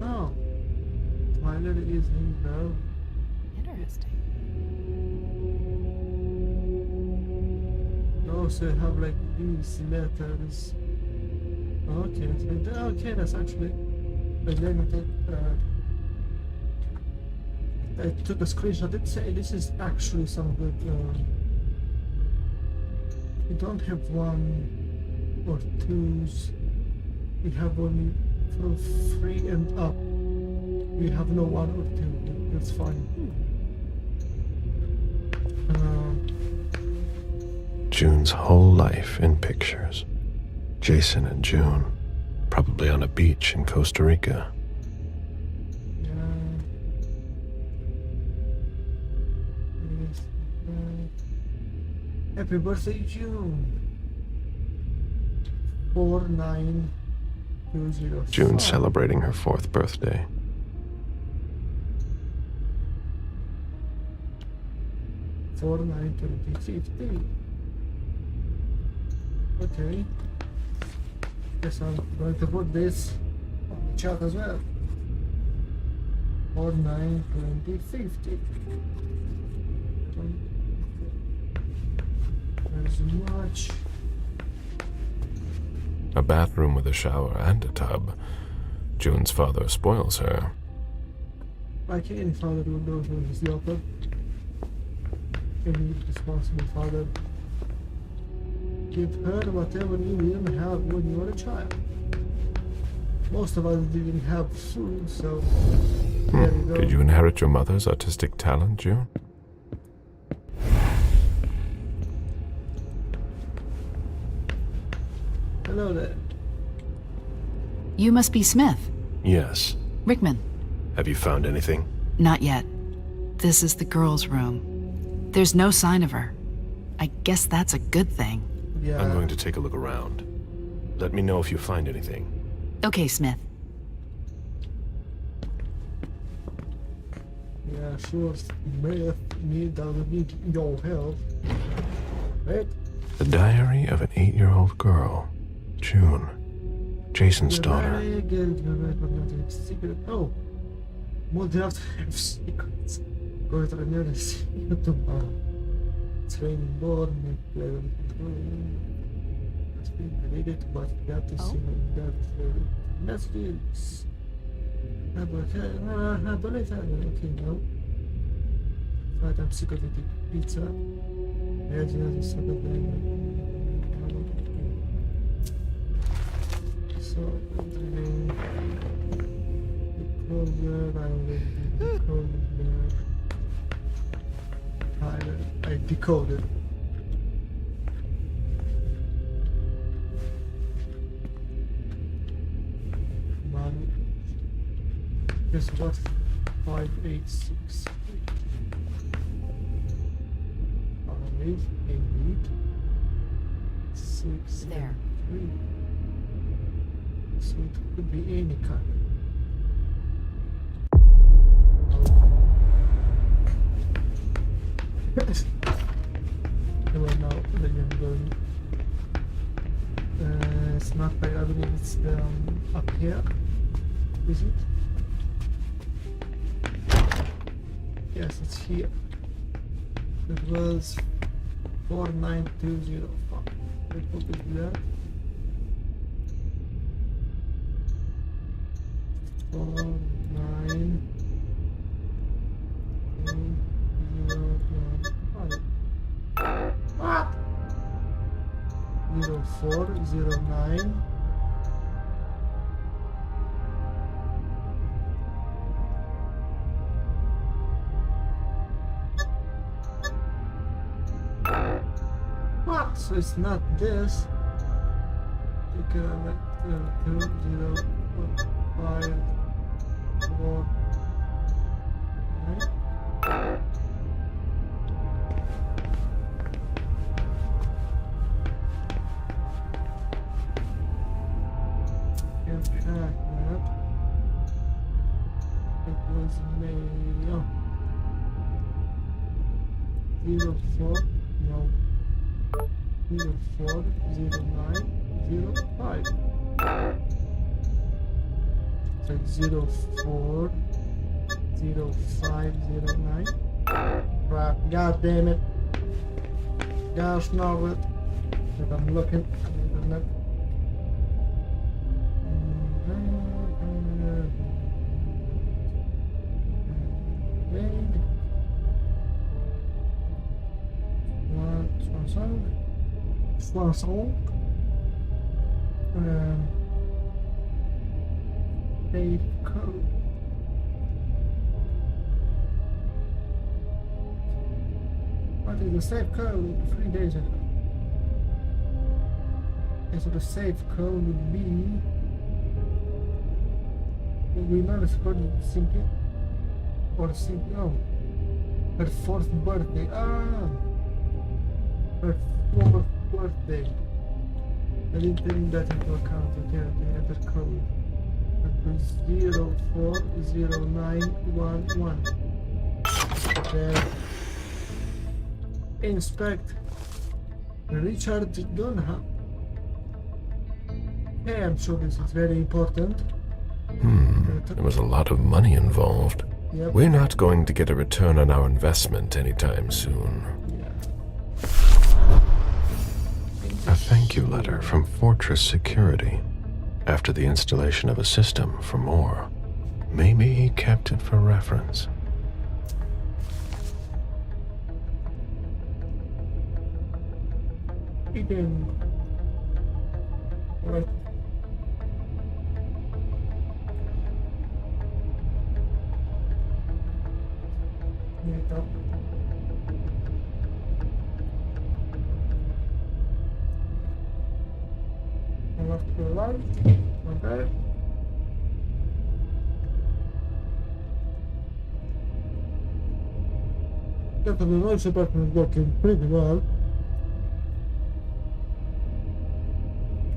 Oh, Tyler is in love. Interesting. Also have like these letters. Okay, that's actually. I took a screenshot. It say this is actually some good. We don't have one or twos. We have only from 3 and up. We have no 1 or 2. That's fine. June's whole life in pictures. Jason and June, probably on a beach in Costa Rica. Happy birthday, June. 49205. June celebrating her 4th birthday. Four 92050. Okay. Guess I'm going to put this on the chat as well. 492050. There's much. A bathroom with a shower and a tub. June's father spoils her. Like any father would know who is local. Any responsible father. Give her whatever you didn't have when you were a child. Most of us didn't have food, so there you go. Did you inherit your mother's artistic talent, June? Hello there. You must be Smith. Yes. Rickman. Have you found anything? Not yet. This is the girls' room. There's no sign of her. I guess that's a good thing. Yeah. I'm going to take a look around. Let me know if you find anything. Okay, Smith. Yeah, sure. Smith doesn't need your help. Right? The diary of an 8-year-old girl. June. Jason's daughter. Secret. Oh. More have to have secrets. Go to the nearest tomorrow. Training board, level has been deleted, but got to see that messages. Okay, no. Right, I'm sick of eating pizza. There's another second. So, I decoded. Man, guess what? 586. Five, 8, 6, there. 3. So it could be any kind. Well, now the game going. It's not by, I believe it's up here. Is it? Yes, it's here. It was 49205. Let's put it there. 0409. What? So it's not this. Okay, 2054. It was May. 04. No. 040905. So 040509. Crap, god damn it. Gosh no it. If I'm looking at the internet. Swansong. Safe code. What is the safe code? 3 days ago. Okay, so the safe code would be. We know the code simply or simply. Oh, her 4th birthday. Ah, her 4th birthday. I didn't take that into account. Okay, the other code. That was 040911. There. Inspect Richard Dunham. Hey, I'm sure this is very important. There was a lot of money involved. Yep. We're not going to get a return on our investment anytime soon. A thank you letter from Fortress Security after the installation of a system for more. Maybe he kept it for reference. Eating. Right. Here we go. Left to the right. Okay. The noise suppression is working pretty well.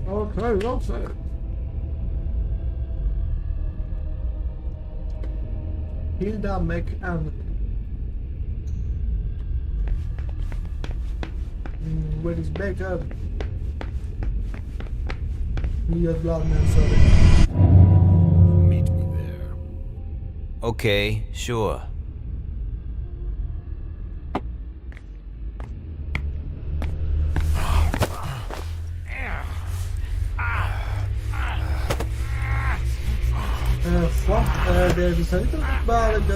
Okay, well said. Hilda McAndrew. Where is Baker? Leah Bloodman, sorry. Meet me there. Okay, sure. There is a little bit bad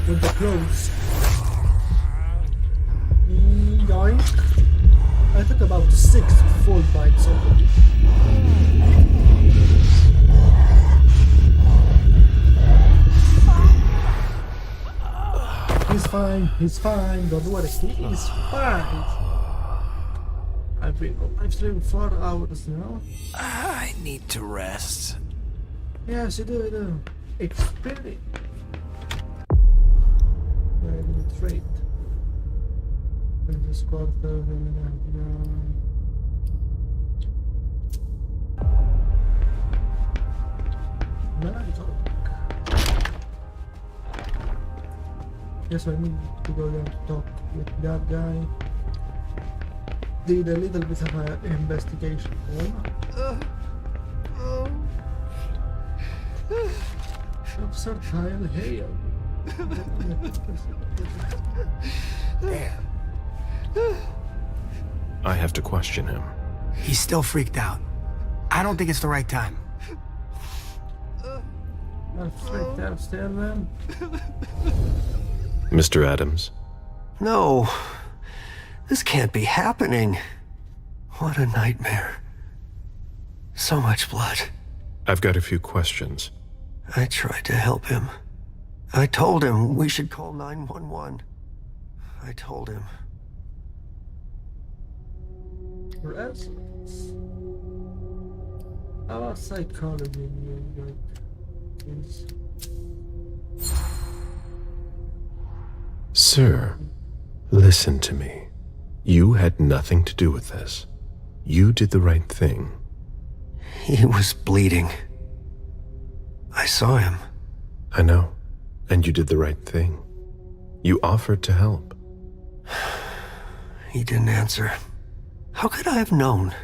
with the clothes. Yoink. I took about 6 full bites already. He's fine, don't worry, he's fine. I've been on live stream 4 hours now. I need to rest. Yes, you do. Experience. Where do we trade? There's a squad Okay, so I need to go there to talk with that guy. Did a little bit of an investigation. Officer Kyle Hale. Damn. I have to question him. He's still freaked out. I don't think it's the right time. I'm freaked out still, man. Mr. Adams? No. This can't be happening. What a nightmare. So much blood. I've got a few questions. I tried to help him. I told him we should call 911. I told him. For essence, our psychology in New York is... Sir, listen to me. You had nothing to do with this. You did the right thing. He was bleeding. I saw him. I know. And you did the right thing. You offered to help. He didn't answer. How could I have known?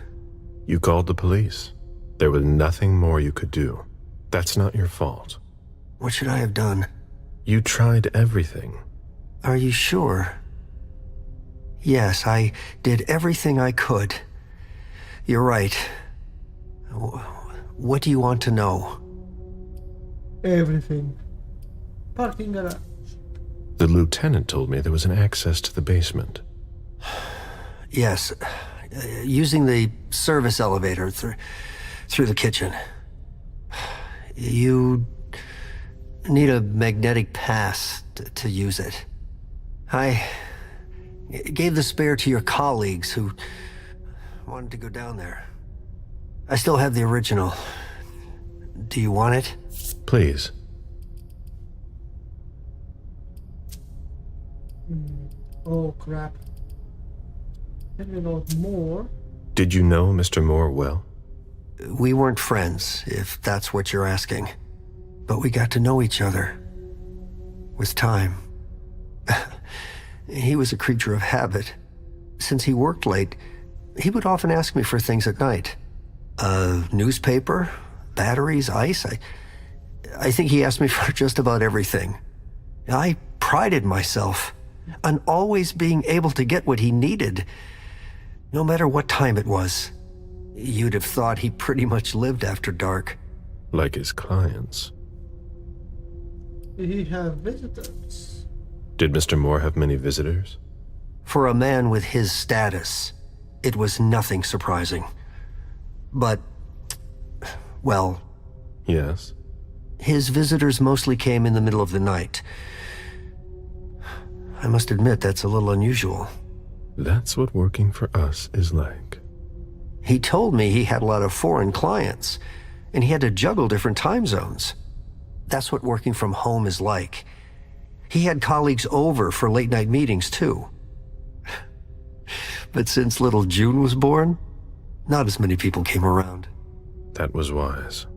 You called the police. There was nothing more you could do. That's not your fault. What should I have done? You tried everything. Are you sure? Yes, I did everything I could. You're right. What do you want to know? Everything. Parking garage. The lieutenant told me there was an access to the basement. Yes, using the service elevator through the kitchen. You need a magnetic pass to use it. I gave the spare to your colleagues who wanted to go down there. I still have the original. Do you want it? Please. Oh crap. Can we know more? Did you know Mr. Moore well? We weren't friends, if that's what you're asking. But we got to know each other. With time. He was a creature of habit. Since he worked late, he would often ask me for things at night. A newspaper, batteries, ice. I think he asked me for just about everything. I prided myself on always being able to get what he needed, no matter what time it was. You'd have thought he pretty much lived after dark. Like his clients. Did he have visitors? Did Mr. Moore have many visitors? For a man with his status, it was nothing surprising. But, well... Yes? His visitors mostly came in the middle of the night. I must admit, that's a little unusual. That's what working for us is like. He told me he had a lot of foreign clients, and he had to juggle different time zones. That's what working from home is like. He had colleagues over for late-night meetings, too. But since little June was born, not as many people came around. That was wise.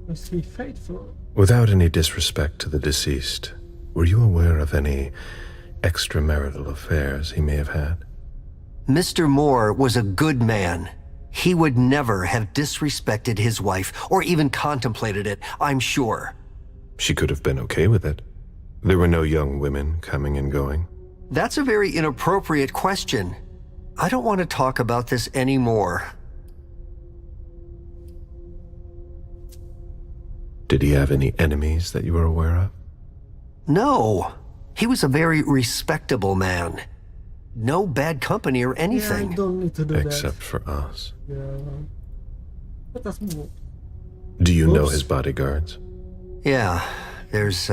Was he faithful? Without any disrespect to the deceased, were you aware of any extramarital affairs he may have had? Mr. Moore was a good man. He would never have disrespected his wife, or even contemplated it, I'm sure. She could have been okay with it. There were no young women coming and going. That's a very inappropriate question. I don't want to talk about this anymore. Did he have any enemies that you were aware of? No. He was a very respectable man. No bad company or anything. Yeah, I don't need to do Except for us. Yeah. Let us move. Do you know his bodyguards? Yeah. There's,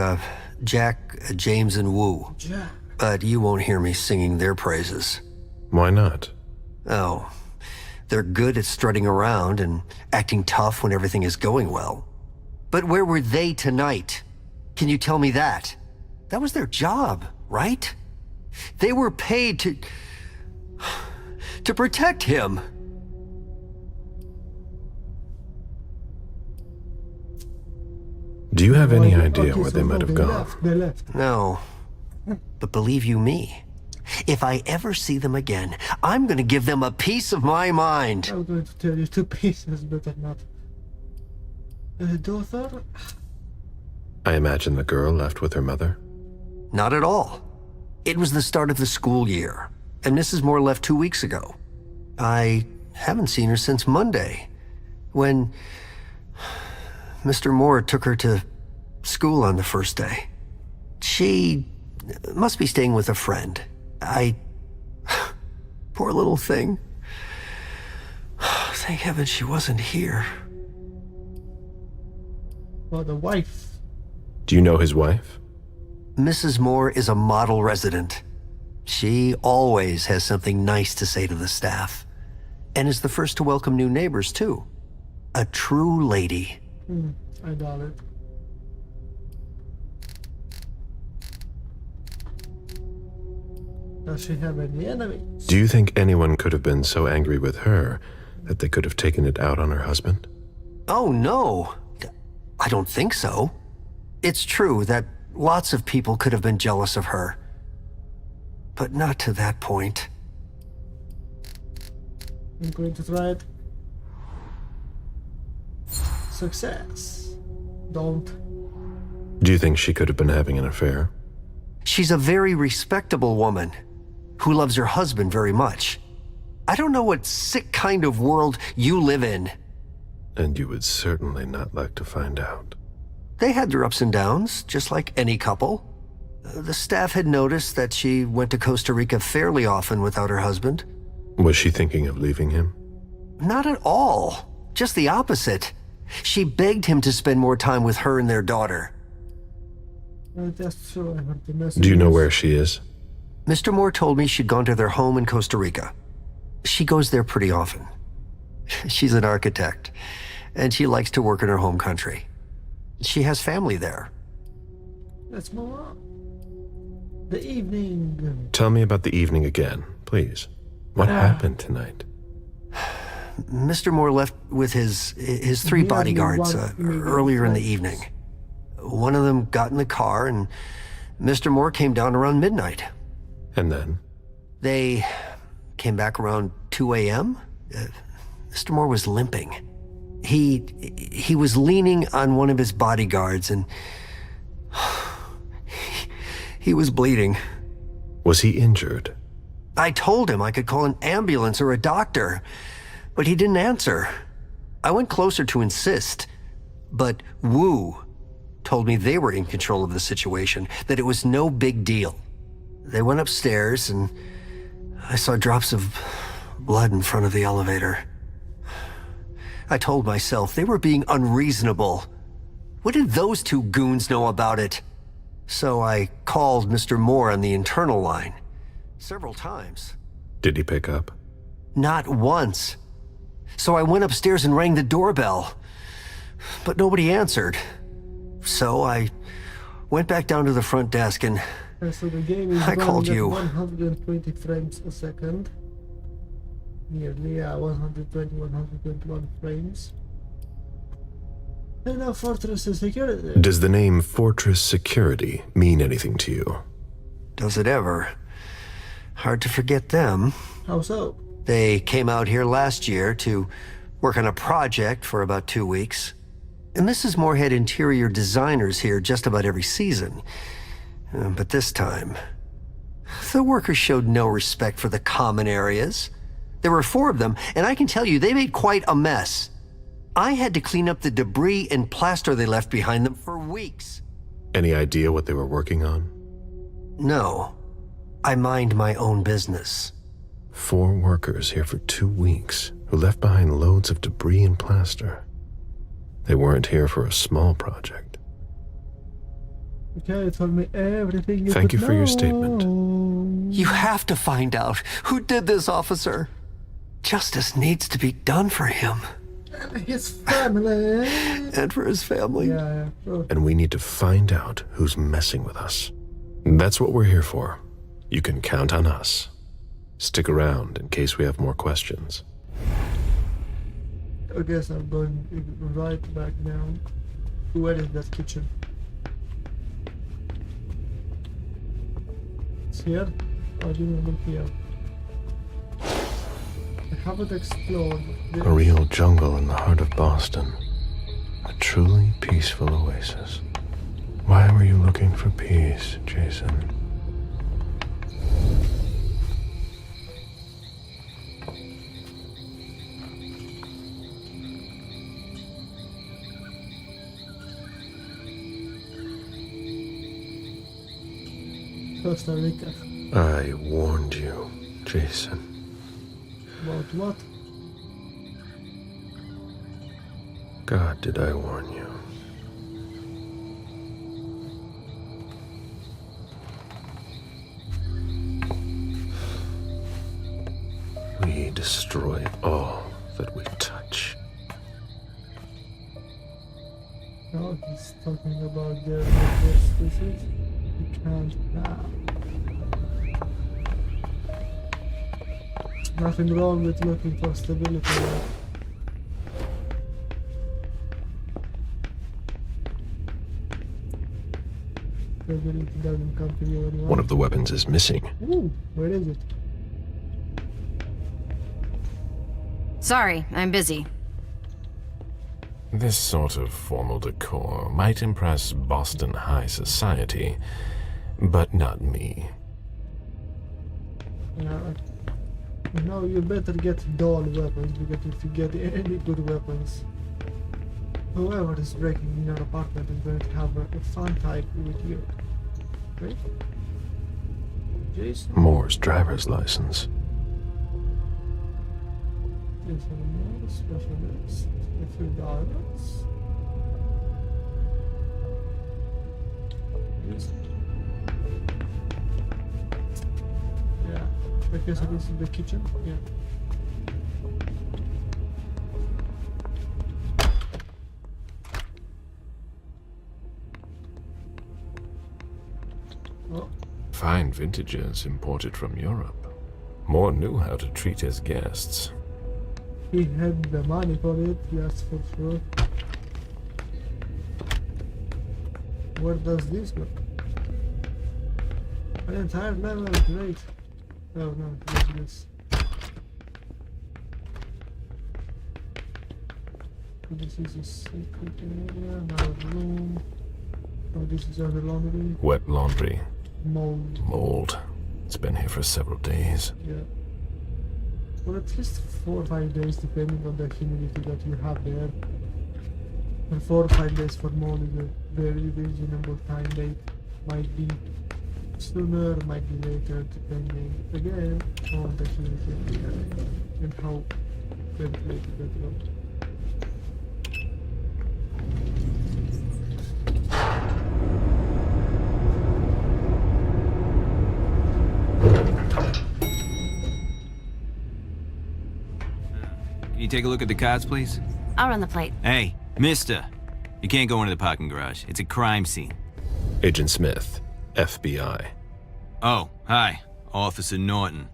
Jack, James, and Wu. Jack. But you won't hear me singing their praises. Why not? Oh. They're good at strutting around and acting tough when everything is going well. But where were they tonight? Can you tell me that? That was their job, right? They were paid to protect him. Do you have any idea where they might have gone? They left. No. But believe you me, if I ever see them again, I'm gonna give them a piece of my mind. I'm going to tell you 2 pieces, better not. Daughter? I imagine the girl left with her mother? Not at all. It was the start of the school year, and Mrs. Moore left 2 weeks ago. I haven't seen her since Monday, when Mr. Moore took her to school on the first day. She must be staying with a friend. Poor little thing. Thank heaven she wasn't here. Well, the wife. Do you know his wife? Mrs. Moore is a model resident. She always has something nice to say to the staff, and is the first to welcome new neighbors, too. A true lady. I doubt it. Does she have any enemies? Do you think anyone could have been so angry with her that they could have taken it out on her husband? Oh, no. I don't think so. It's true that lots of people could have been jealous of her. But not to that point. I'm going to try it. Success. Don't. Do you think she could have been having an affair? She's a very respectable woman who loves her husband very much. I don't know what sick kind of world you live in. And you would certainly not like to find out. They had their ups and downs, just like any couple. The staff had noticed that she went to Costa Rica fairly often without her husband. Was she thinking of leaving him? Not at all. Just the opposite. She begged him to spend more time with her and their daughter. That's true. I heard the message. Do you know where she is? Mr. Moore told me she'd gone to their home in Costa Rica. She goes there pretty often. She's an architect, and she likes to work in her home country. She has family there. Let's move on. The evening. Tell me about the evening again, please. What happened tonight? Mr. Moore left with his 3 bodyguards earlier in the evening. One of them got in the car, and Mr. Moore came down around midnight. And then? They came back around 2 a.m. Mr. Moore was limping. He was leaning on one of his bodyguards, and he was bleeding. Was he injured? I told him I could call an ambulance or a doctor, but he didn't answer. I went closer to insist, but Wu told me they were in control of the situation, that it was no big deal. They went upstairs, and I saw drops of blood in front of the elevator. I told myself they were being unreasonable. What did those 2 goons know about it? So I called Mr. Moore on the internal line several times. Did he pick up? Not once. So I went upstairs and rang the doorbell, but nobody answered. So I went back down to the front desk and So the game is I called you. 120 frames a second. Nearly, 120, 121 frames. And now Fortress Security. Does the name Fortress Security mean anything to you? Does it ever? Hard to forget them. How so? They came out here last year to work on a project for about 2 weeks. And Mrs. Moore had interior designers here just about every season. But this time, the workers showed no respect for the common areas. There were 4 of them, and I can tell you, they made quite a mess. I had to clean up the debris and plaster they left behind them for weeks. Any idea what they were working on? No. I mind my own business. 4 workers here for 2 weeks who left behind loads of debris and plaster. They weren't here for a small project. Okay, told me everything you Thank could you for your know. statement. You have to find out who did this, officer. Justice needs to be done for him. And his family. And for his family. Yeah, sure. And we need to find out who's messing with us. That's what we're here for. You can count on us. Stick around in case we have more questions. I guess I'm going right back now. Where is that kitchen? It's here? I didn't look here. I haven't explored this. A real jungle in the heart of Boston. A truly peaceful oasis. Why were you looking for peace, Jason? Costa Rica. I warned you, Jason. About what? God, did I warn you? We destroy all that we touch. No, he's talking about their nuclear species. You can't now. Nothing wrong with looking for stability. Stability doesn't come to you anymore. One of the weapons is missing. Ooh, where is it? Sorry, I'm busy. This sort of formal decor might impress Boston high society, but not me. No, you better get dull weapons, because if you get any good weapons, whoever is breaking in your apartment is going to have a fun time with you. Right? Jason? Moore's driver's license. Jason Moore, specialist, a few dollars. Yeah. Okay, so this is the kitchen. Yeah. Oh. Fine vintages imported from Europe. Moore knew how to treat his guests. He had the money for it, yes, for sure. Where does this go? An entire level, great. Oh no, there's this. This is a secret area, another room. Oh, this is other laundry. Wet laundry. Mold. Mold. It's been here for several days. Yeah. Well, at least 4 or 5 days, depending on the humidity that you have there. And 4 or 5 days for mold is a very reasonable time. They might be sooner, might be later, depending again on the humidity and how ventilated it goes. Can you take a look at the cards, please? I'll run the plate. Hey, mister. You can't go into the parking garage. It's a crime scene. Agent Smith, FBI. Oh, hi. Officer Norton.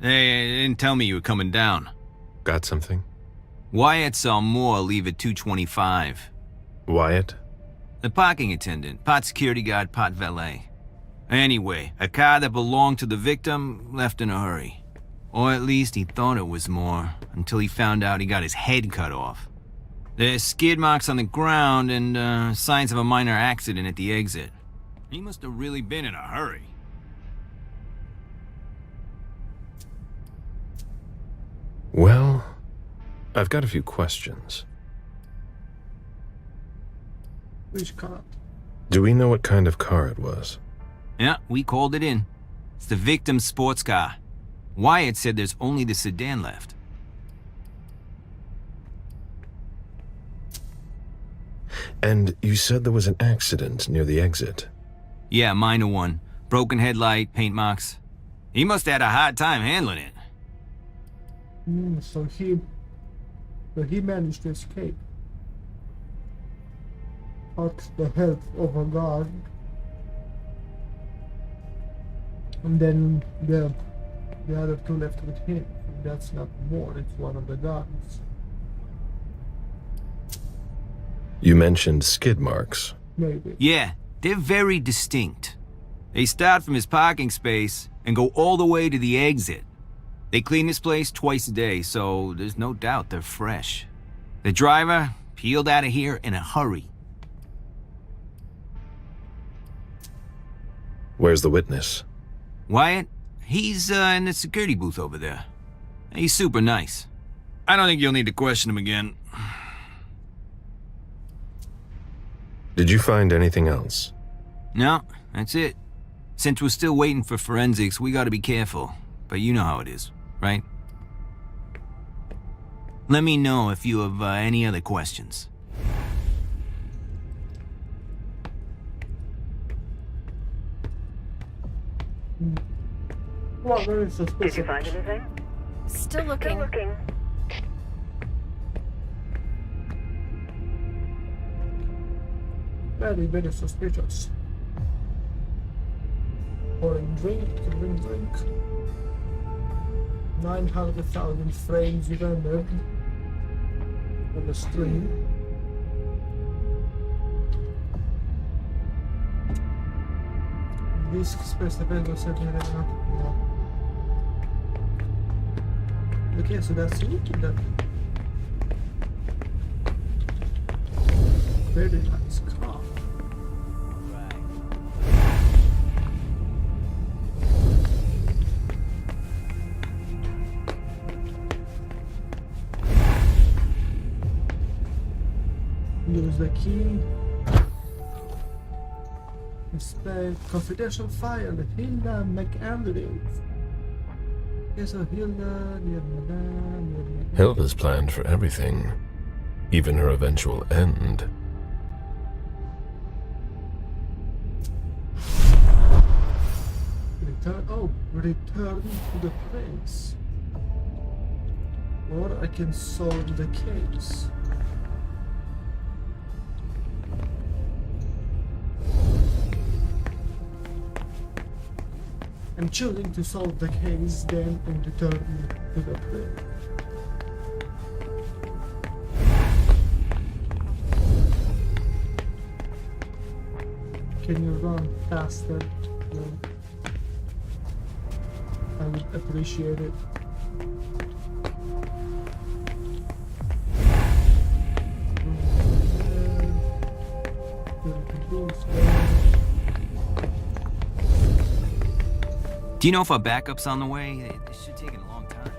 They didn't tell me you were coming down. Got something? Wyatt saw Moore leave at 2:25. Wyatt? The parking attendant, part security guard, part valet. Anyway, a car that belonged to the victim left in a hurry. Or at least he thought it was Moore, until he found out he got his head cut off. There's skid marks on the ground and signs of a minor accident at the exit. He must have really been in a hurry. Well, I've got a few questions. Which car? Do we know what kind of car it was? Yeah, we called it in. It's the victim's sports car. Wyatt said there's only the sedan left. And you said there was an accident near the exit. Yeah, minor one. Broken headlight, paint marks. He must have had a hard time handling it. So he managed to escape. With the help of a guard. And then the other two left with him. That's not more, it's one of the guards. You mentioned skid marks. Maybe. Yeah, they're very distinct. They start from his parking space and go all the way to the exit. They clean this place twice a day, so there's no doubt they're fresh. The driver peeled out of here in a hurry. Where's the witness? Wyatt, he's in the security booth over there. He's super nice. I don't think you'll need to question him again. Did you find anything else? No, that's it. Since we're still waiting for forensics, we gotta be careful. But you know how it is, right? Let me know if you have any other questions. Well, very suspicious. Did you find anything? Still looking. Very, very suspicious. Pouring drink. 900,000 frames rendered on the stream. Disk space event was set here. Okay, so that's it. That very nice car. Use the key. Display confidential file. Hilda McAndrews. Okay, so Hilda. Hilda's planned for everything, even her eventual end. Return to the place. Or I can solve the case. I'm choosing to solve the case then and return to the place. Can you run faster? No. I would appreciate it. Do you know if our backup's on the way? This should take a long time.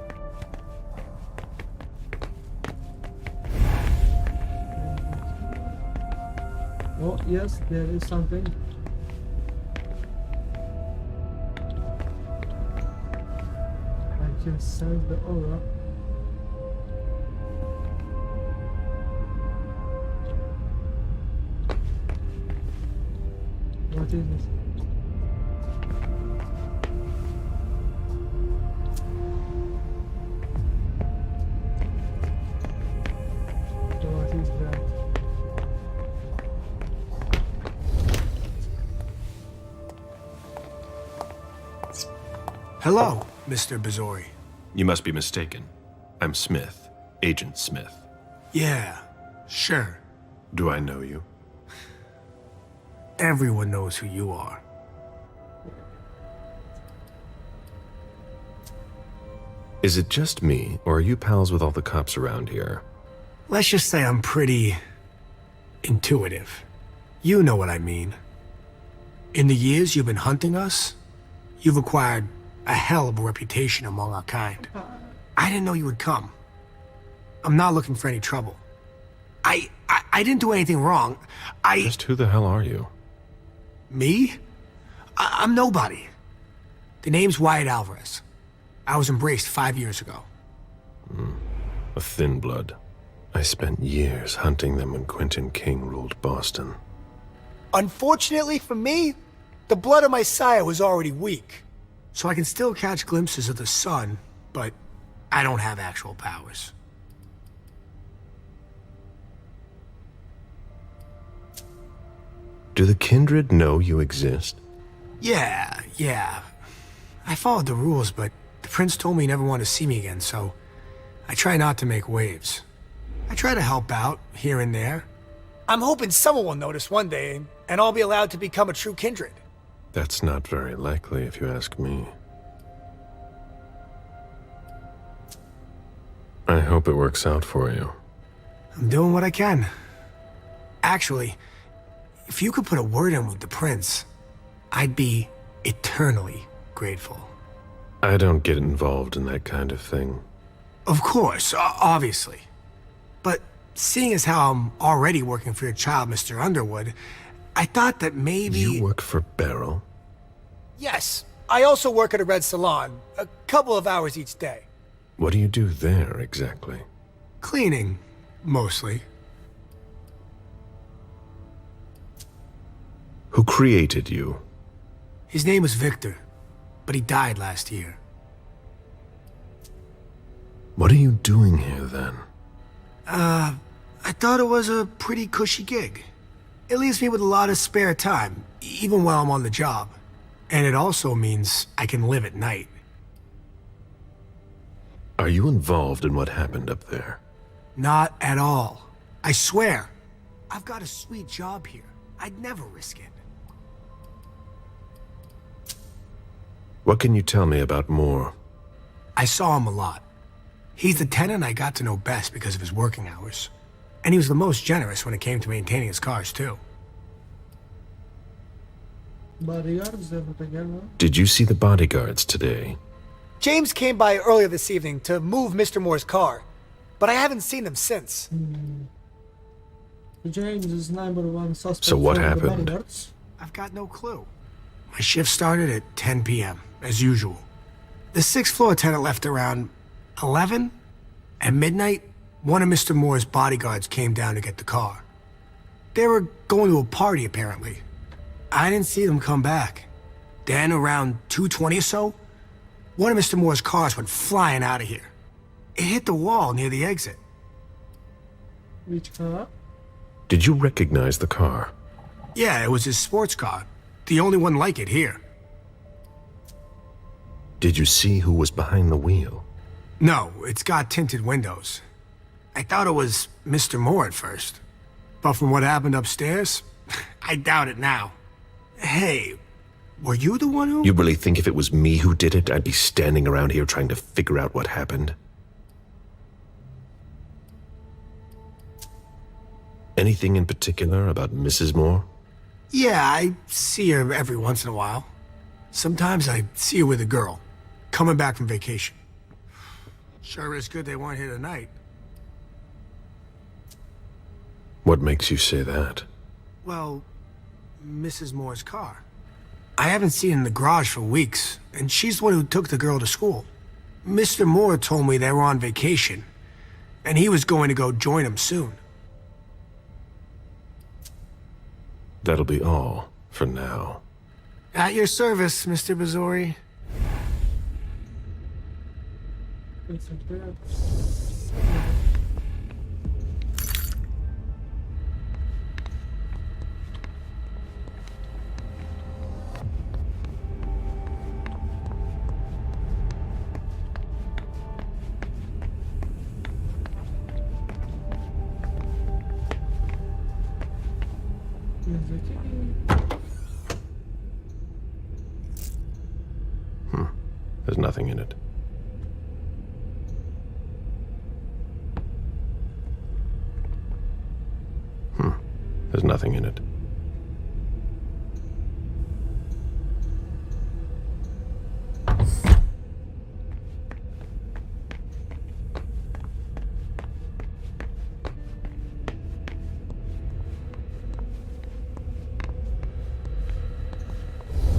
Oh, yes, there is something. I can sense the aura. What is this? What is that? Hello, Mr. Bazori. You must be mistaken. I'm Smith, Agent Smith. Yeah, sure. Do I know you? Everyone knows who you are. Is it just me, or are you pals with all the cops around here? Let's just say I'm pretty intuitive. You know what I mean. In the years you've been hunting us, you've acquired a hell of a reputation among our kind. I didn't know you would come. I'm not looking for any trouble. I didn't do anything wrong. Just who the hell are you? Me? I'm nobody. The name's Wyatt Alvarez. I was embraced 5 years ago. A thin blood. I spent years hunting them when Quentin King ruled Boston. Unfortunately for me, the blood of my sire was already weak. So I can still catch glimpses of the sun, but I don't have actual powers. Do the kindred know you exist? Yeah. I followed the rules, but the prince told me he never wanted to see me again, so I try not to make waves. I try to help out, here and there. I'm hoping someone will notice one day, and I'll be allowed to become a true kindred. That's not very likely, if you ask me. I hope it works out for you. I'm doing what I can. Actually, if you could put a word in with the prince, I'd be eternally grateful. I don't get involved in that kind of thing. Of course, obviously. But seeing as how I'm already working for your child, Mr. Underwood, I thought that maybe... You work for Beryl? Yes. I also work at a red salon, a couple of hours each day. What do you do there, exactly? Cleaning, mostly. Who created you? His name was Victor, but he died last year. What are you doing here, then? I thought it was a pretty cushy gig. It leaves me with a lot of spare time, even while I'm on the job. And it also means I can live at night. Are you involved in what happened up there? Not at all. I swear. I've got a sweet job here. I'd never risk it. What can you tell me about Moore? I saw him a lot. He's the tenant I got to know best because of his working hours. And he was the most generous when it came to maintaining his cars, too. Did you see the bodyguards today? James came by earlier this evening to move Mr. Moore's car, but I haven't seen him since. James is number one suspect. So what for the happened? bodyguards. I've got no clue. My shift started at 10 p.m., as usual. The 6th floor tenant left around 11. At midnight, one of Mr. Moore's bodyguards came down to get the car. They were going to a party, apparently. I didn't see them come back. Then, around 2:20 or so, one of Mr. Moore's cars went flying out of here. It hit the wall near the exit. Which car? Did you recognize the car? Yeah, it was his sports car. The only one like it here. Did you see who was behind the wheel? No, it's got tinted windows. I thought it was Mr. Moore at first. But from what happened upstairs, I doubt it now. Hey, were you the one who... You really think if it was me who did it, I'd be standing around here trying to figure out what happened? Anything in particular about Mrs. Moore? Yeah, I see her every once in a while. Sometimes I see her with a girl, coming back from vacation. Sure is good they weren't here tonight. What makes you say that? Well, Mrs. Moore's car. I haven't seen her in the garage for weeks, and she's the one who took the girl to school. Mr. Moore told me they were on vacation, and he was going to go join them soon. That'll be all for now. At your service, Mr. Bazori. There's nothing in it. There's nothing in it.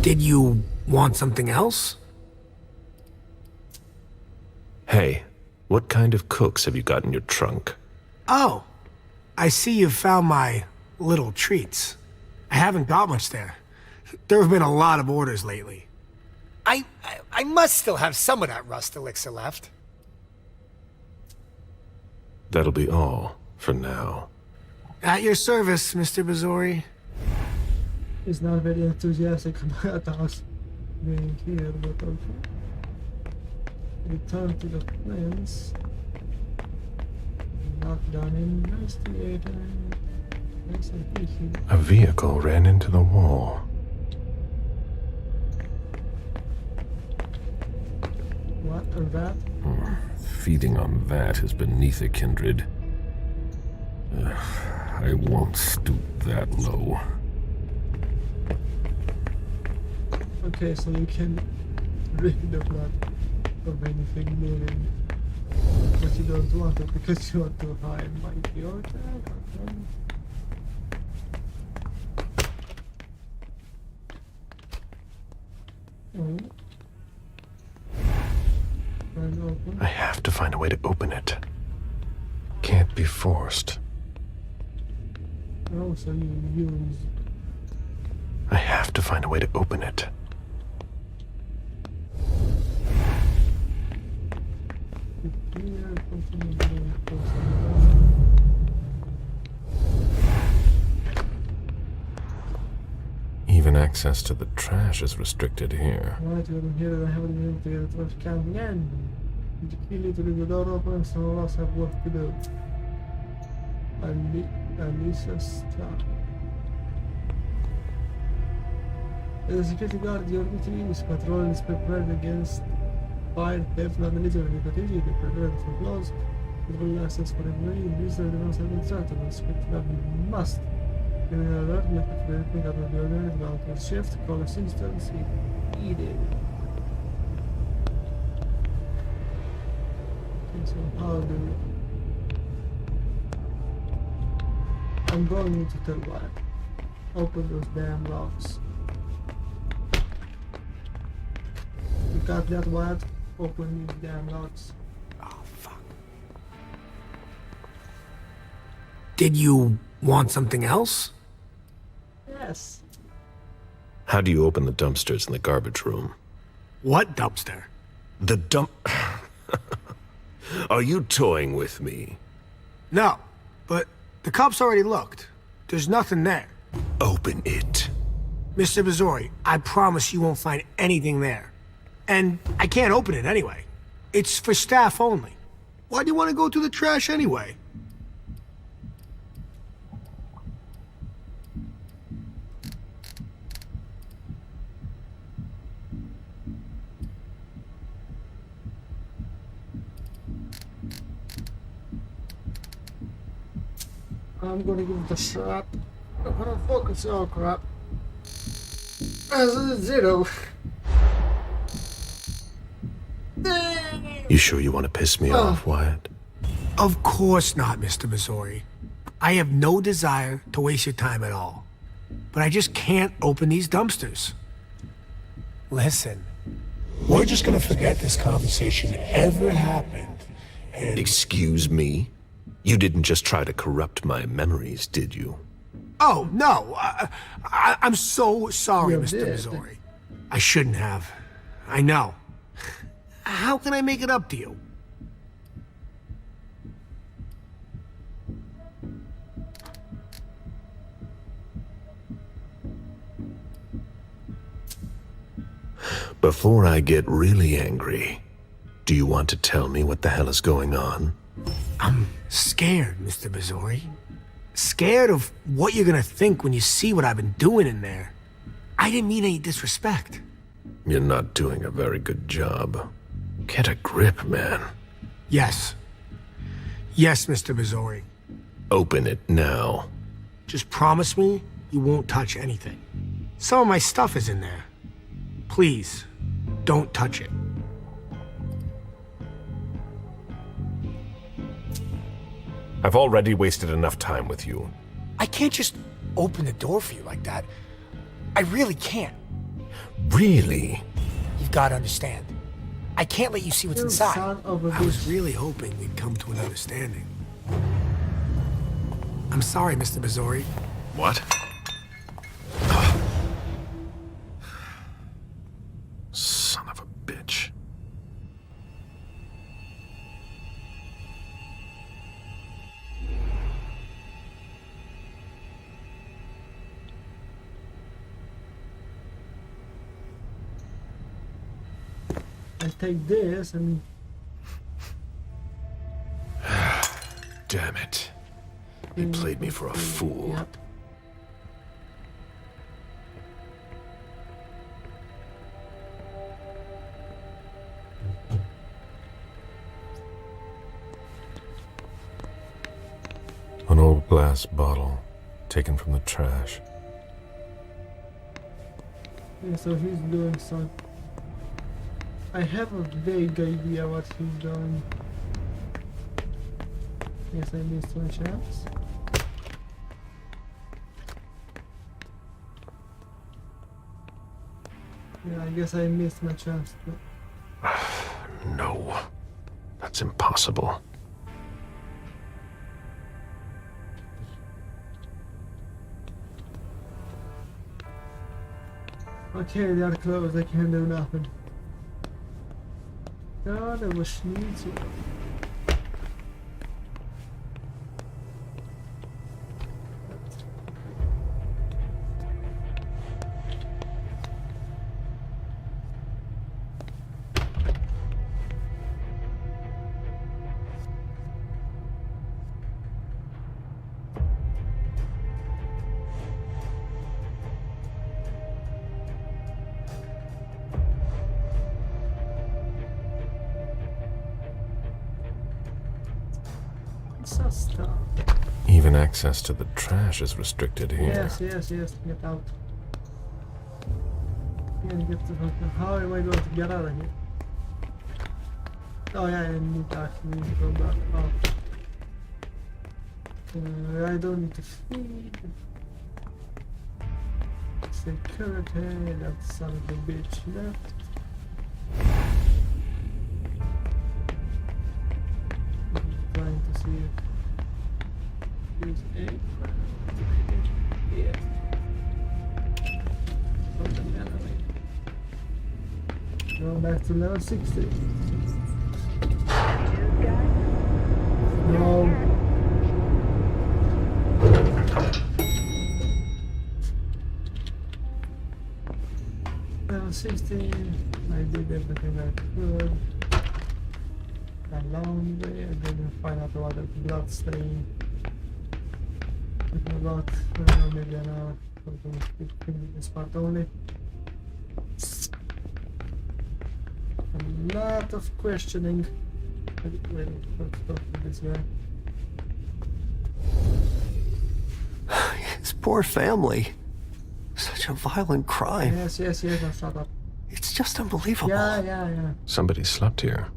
Did you want something else? Hey, what kind of cooks have you got in your trunk? Oh, I see you've found my little treats. I haven't got much there. There have been a lot of orders lately. I must still have some of that rust elixir left. That'll be all for now. At your service, Mr. Bazori. He's not very enthusiastic about us being here, but okay. Return to the plains. Knock down investigator. A vehicle ran into the wall. What is that? Feeding on that is beneath a kindred. I won't stoop that low. Okay, so you can drink the blood of anything moving. But you don't want it because you are too high, might be okay. I have to find a way to open it. Can't be forced. Oh, so you use... I have to find a way to open it. Even access to the trash is restricted here. Right, you're here, I haven't been to the trash can again. The key to leave the door open, some of us have work to do. Lisa's trap. The security guard your duty is patrol is prepared against fire, theft, vandalism, and negativity. Be prepared for close. Control access for everybody. These are the ones that have been started. The security guard must. In an alert, make a free pick up of the order, go out to shift, call assistance, if needed. Okay, so how do I'm going to tell what? Open those damn locks. You got that what? Open these damn locks. Oh, fuck. Did you want something else? Yes. How do you open the dumpsters in the garbage room? What dumpster? The dump... Are you toying with me? No, but the cops already looked. There's nothing there. Open it. Mr. Missouri, I promise you won't find anything there. And I can't open it anyway. It's for staff only. Why do you want to go through the trash anyway? I'm gonna give it a shot. I'm gonna focus. Oh crap. As a 0. You sure you want to piss me off, Wyatt? Of course not, Mr. Missouri. I have no desire to waste your time at all. But I just can't open these dumpsters. Listen, we're just gonna forget this conversation ever happened. And... Excuse me? You didn't just try to corrupt my memories, did you? Oh, no. I'm so sorry, You Mr. did. Missouri. I shouldn't have. I know. How can I make it up to you? Before I get really angry, do you want to tell me what the hell is going on? I'm scared, Mr. Missouri. Scared of what you're gonna think when you see what I've been doing in there. I didn't mean any disrespect. You're not doing a very good job. Get a grip, man. Yes. Yes, Mr. Missouri. Open it now. Just promise me you won't touch anything. Some of my stuff is in there. Please, don't touch it. I've already wasted enough time with you. I can't just open the door for you like that. I really can't. Really? You've got to understand. I can't let you see what's You inside. son of a I was bitch. really hoping we'd come to an understanding. I'm sorry, Mr. Missouri. What? Son of a bitch. I take this and Damn it. He played me for a fool. Yep. An old glass bottle taken from the trash. Yeah, so he's doing some. I have a vague idea what he's doing. Yes, I missed my chance. Yeah, I guess I missed my chance too. No, that's impossible. Okay, they are closed, I can't do nothing. Ja, der war Schnitzel. Even access to the trash is restricted here. Yes, get out. Can't get the fuck. How am I going to get out of here? Oh yeah, I need to actually go back up. I don't need to feed. Security, that son of a bitch left. I'm trying to see if there's a yeah. From the enemy. Go back to level 60. No. Level 16. I did everything I could. A long way. I didn't find out about the blood stain. About maybe an hour for this part only. A lot of questioning. Wait, let's talk to this guy. His poor family. Such a violent crime. Yes, now shut up. It's just unbelievable. Yeah. Somebody slept here.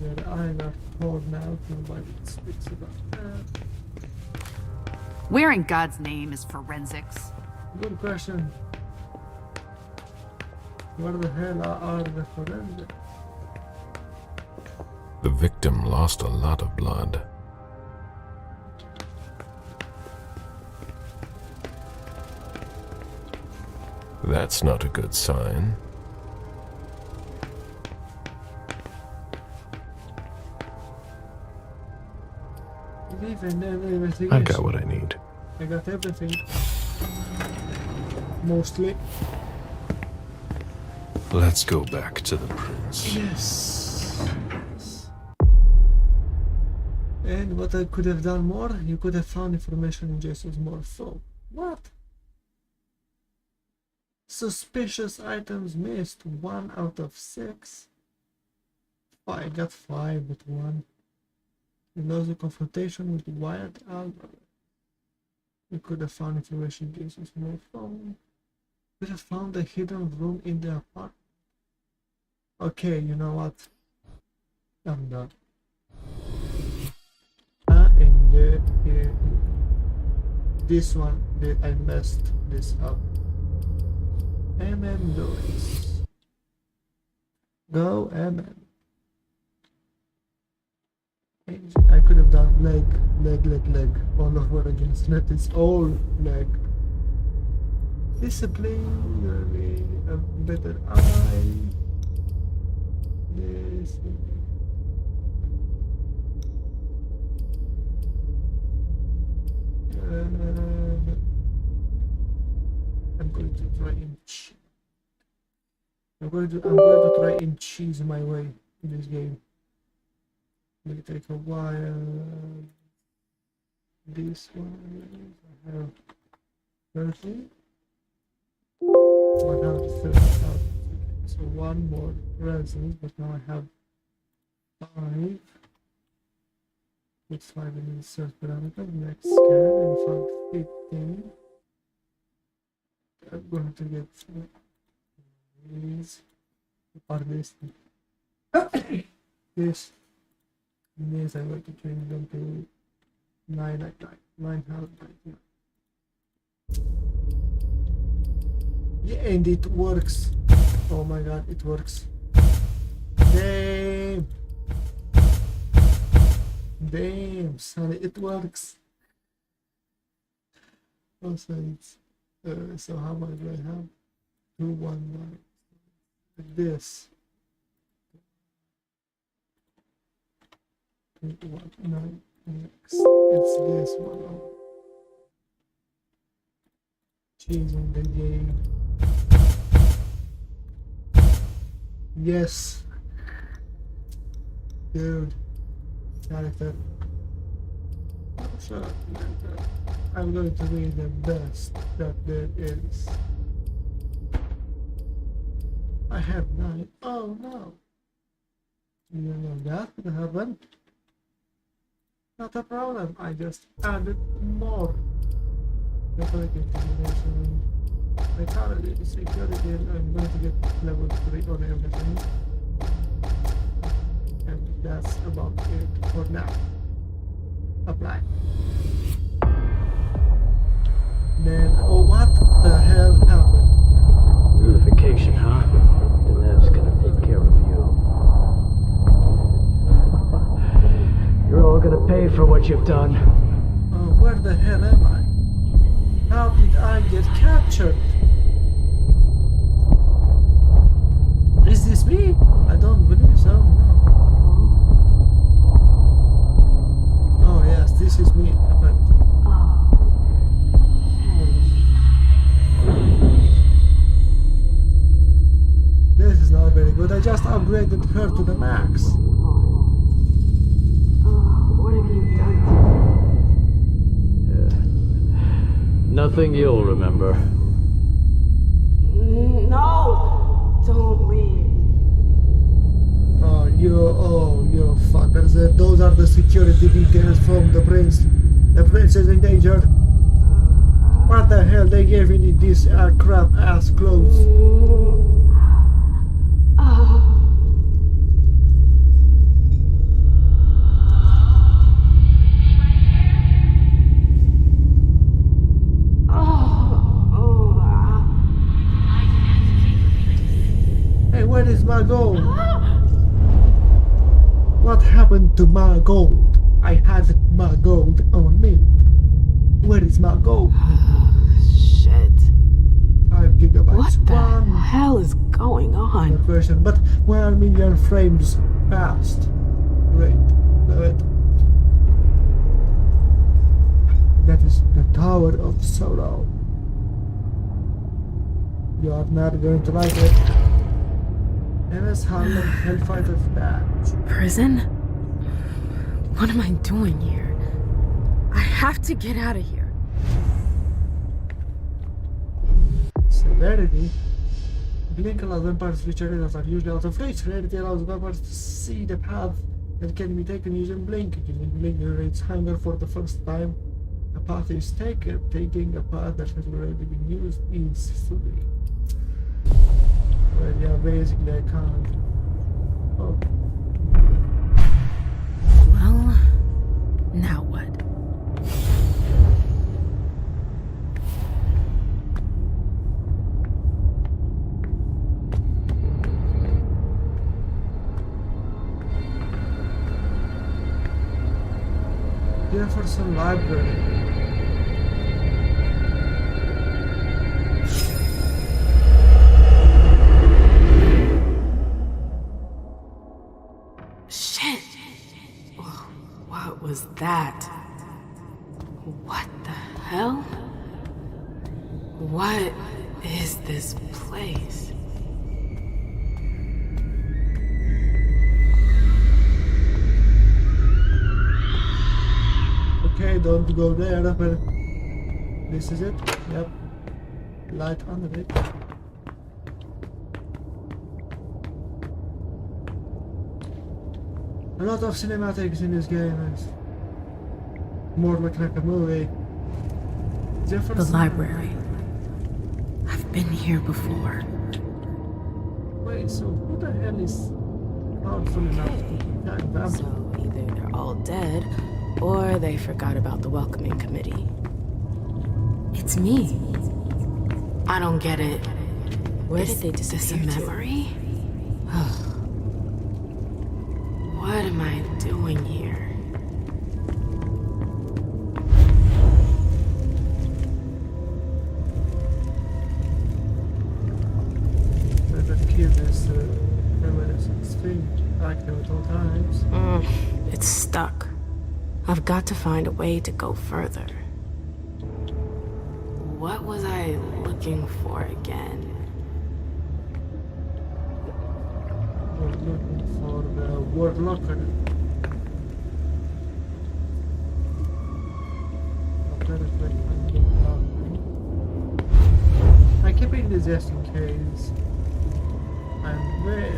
Yeah, I got cold now. Nobody speaks about that. Where in God's name is forensics? Good question. Where the hell are the forensics? The victim lost a lot of blood. That's not a good sign. I got what I need. I got everything. Mostly. Let's go back to the prince. Yes. And what I could have done more, you could have found information in Jason's morphine. What? Suspicious items missed. 1 out of 6. I got 5 with 1. You lost the confrontation with Wild Albert. You could have found information in Jason's morphine. Could have found a hidden room in the apartment. Okay, you know what? I'm done. This one, I messed this up. Lewis. Go I could have done leg all over again. So that is all leg. Discipline, a better eye. This. I'm going to try and I'm going to try and cheese my way in this game. May take a while. This one I have 30. 130,000. So one more present, but now I have 5. It's 5 in insert parameter. Next scan and found 15. I'm going to get these. Or this. This. This I'm going to change them to 999. Yeah, and it works. Oh my god, it works. Damn. Damn, sorry, it works. Also, it's so how much do I have? 219. Like this. 219. Next, it's this one. Changing the game. Yes. Dude. Character. So, I'm going to be the best that there is. I have 9. Oh no. You know that could happen. Not a problem. I just added more. Vitality, security, and I'm going to get level 3 on everything. And that's about it for now. Apply. Then, oh, what the hell happened? Unification, huh? Denev's gonna take care of you. You're all gonna pay for what you've done. Oh, where the hell am I? How did I get captured? Is this me? I don't believe so, no. Oh yes, this is me. This is not very good. I just upgraded her to the max. What have you done? Nothing you'll remember. No! Don't leave. Oh, you fuckers. Those are the security details from the prince. The prince is in danger. What the hell? They gave me these crap ass clothes. Hey, where is my gold? What happened to my gold? I had my gold on me. Where is my gold? Shit. 5 gigabytes. What the hell is going on? Version, but 1 million frames fast. Great. Love it. That is the Tower of Sorrow. You are not going to like it. MS Harlem Hellfighter's badge. Prison? What am I doing here? I have to get out of here. Severity. Blink allows vampires to reach areas that are usually out of reach. Rarity allows vampires to see the path that can be taken using blink. Using blink generates hunger for the first time. A path is taken. Taking a path that has already been used is free. Well, yeah, basically I can't. Oh. Well, now what? Jefferson Library. Shit! What was that? What the hell? What is this place? don't go there, but this is it. Yep. Light under it. A lot of cinematics in this game is more like a movie. The library. I've been here before. Wait, so who the hell is powerful enough to attack them? So either they're all dead, or they forgot about the welcoming committee. It's me. I don't get it. Where did they disappear to? Is this a memory? What am I doing here? Keep this reminiscence thing active at all times. It's stuck. I've got to find a way to go further. What was I looking for again? We're looking for the word locker. I'm keeping this just in case. I'm very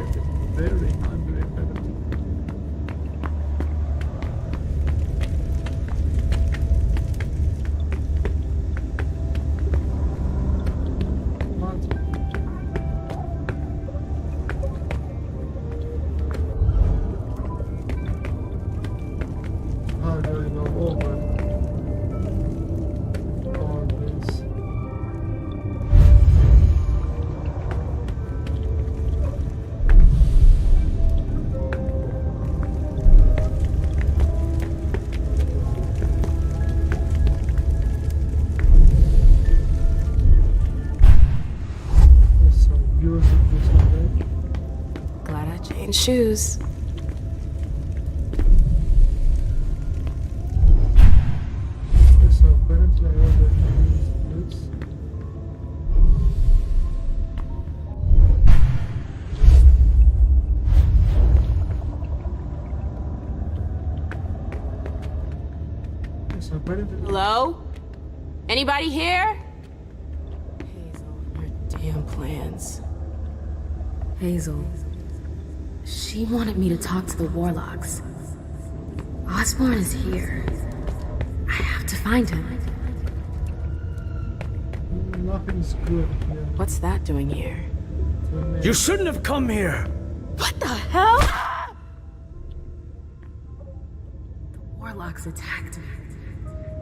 hungry. How do I go over all this? Glad I changed shoes. So apparently I ordered these boots. So apparently Hello? Anybody here? Hazel, your damn plans. Hazel. She wanted me to talk to the warlocks. Osborn is here. I have to find him. nothing's good here. What's that doing here? You shouldn't have come here! What the hell? The warlocks attacked me.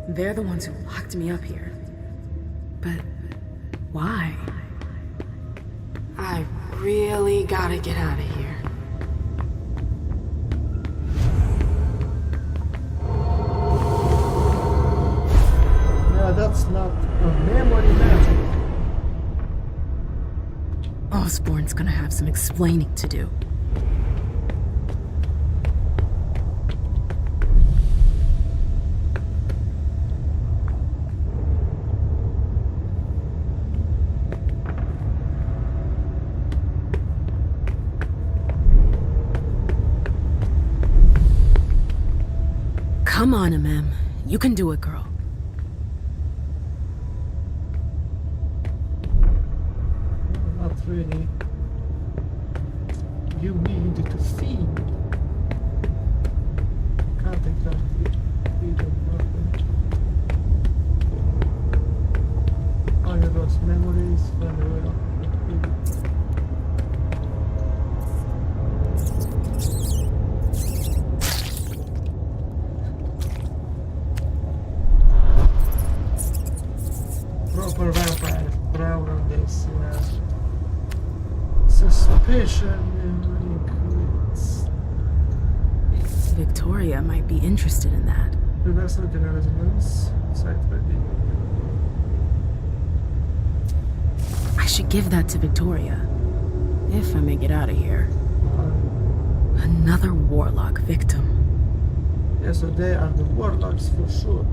They're the ones who locked me up here. But why? I really gotta get out of here. Yeah, that's not a memory magic. Osborn's gonna have some explaining to do. Come on, Amem. You can do it, girl. Not really. You need to feed. Can't exactly feed them nothing. All of those memories run away off the food. Proper vampire proud on this, suspicion increase. Victoria might be interested in that. Reversal general resonance, site ready. I should give that to Victoria. If I make it out of here. Another warlock victim. Yeah, so they are the warlocks for sure.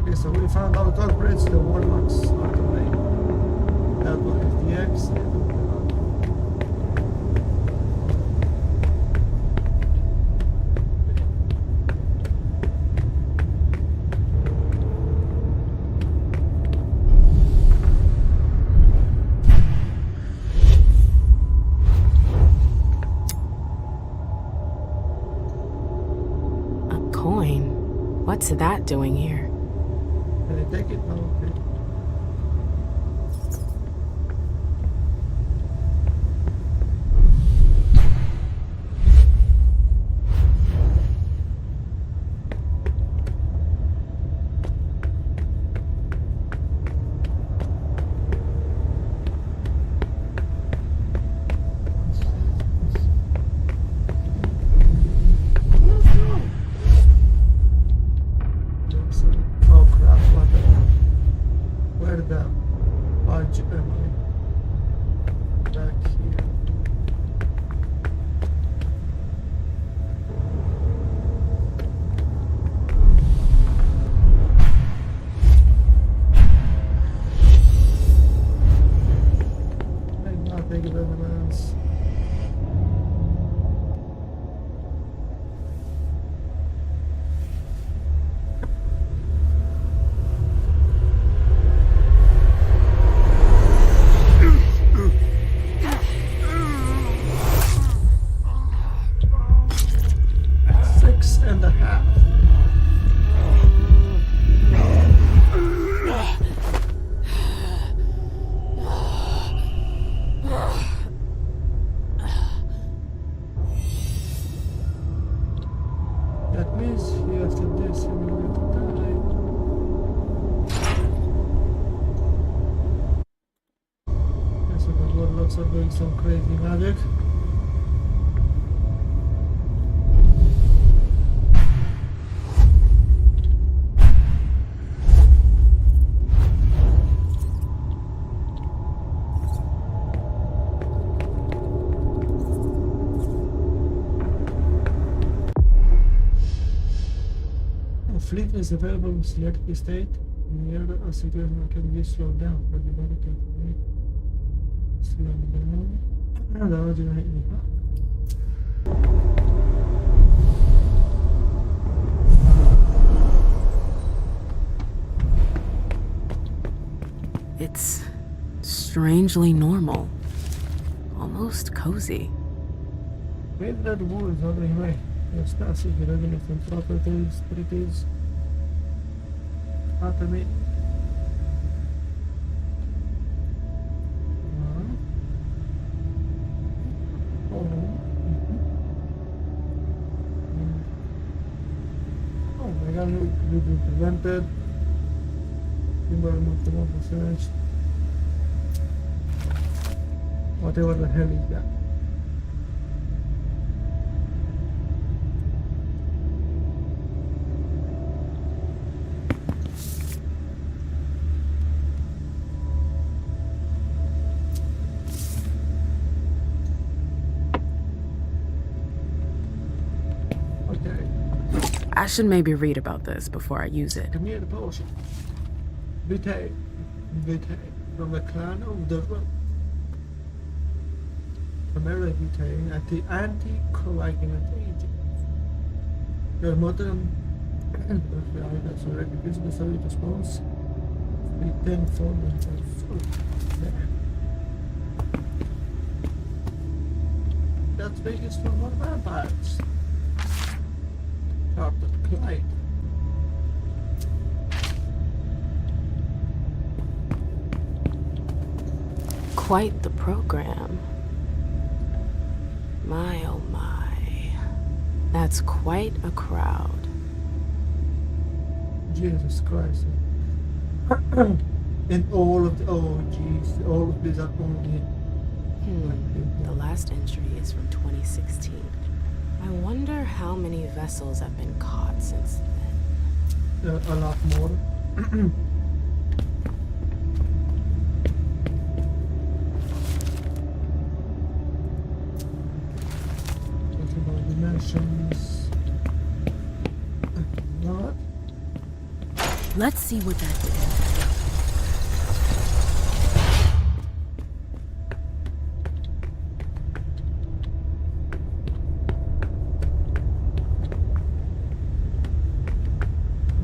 Okay, so we found out upgrades, the warlocks are the main. That one is the X. What's that doing here? Can I take it? No, okay. Oh crap, what the hell? Where the fudge am I? Back here. I'm not taking the elements. Six and a half. That means after this he will die. Yes, so the warlocks are doing some crazy magic. Fleet is available in selected state. Near a situation can be slowed down, but the body can be slowed down. And the original hit me back. It's strangely normal. Almost cozy. Maybe that wall is already right. Yes, that's it. We're having some properties, pretties. Automatic. Oh my god, we do prevented. Environmental research. Whatever the hell is that. I should maybe read about this before I use it. Give me the potion. Vitae. Vitae. From the clan of the road. Primarily Vitae, anti-coagulant agent. Your modern that's already gives the solid response. Be tenfold and tenfold. That's biggest for more vampires. Carpet Clyde. Quite the program. My oh my. That's quite a crowd. Jesus Christ. And all of the, oh jeez, all of these are only... The last entry is from 2016. I wonder how many vessels have been caught since then. A lot more. Talking about dimensions. What? Let's see what that did.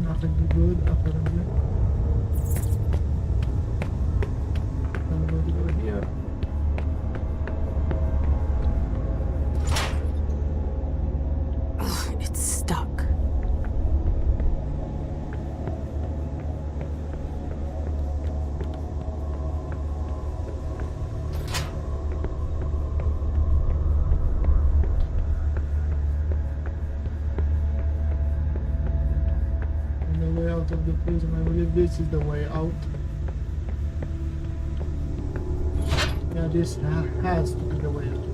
Nothing good apparently. I'm going to go here. Ugh, it's stuck. of the prison. I believe this is the way out. Yeah, this has to be the way out.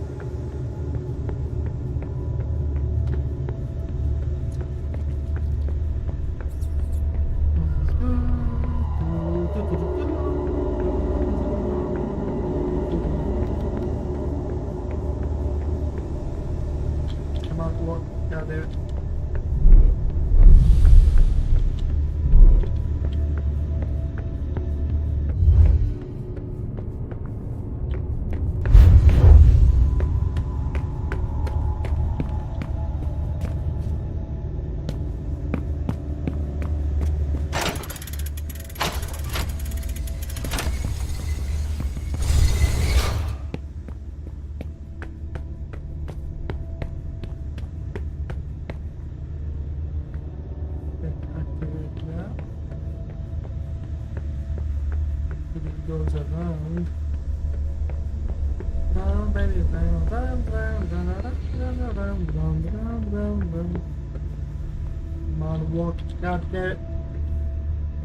Come on, walk. Yeah, there. Goes around. Down, baby, down, down, down, down, down, down, down, down, down, down. Come on, walk out there.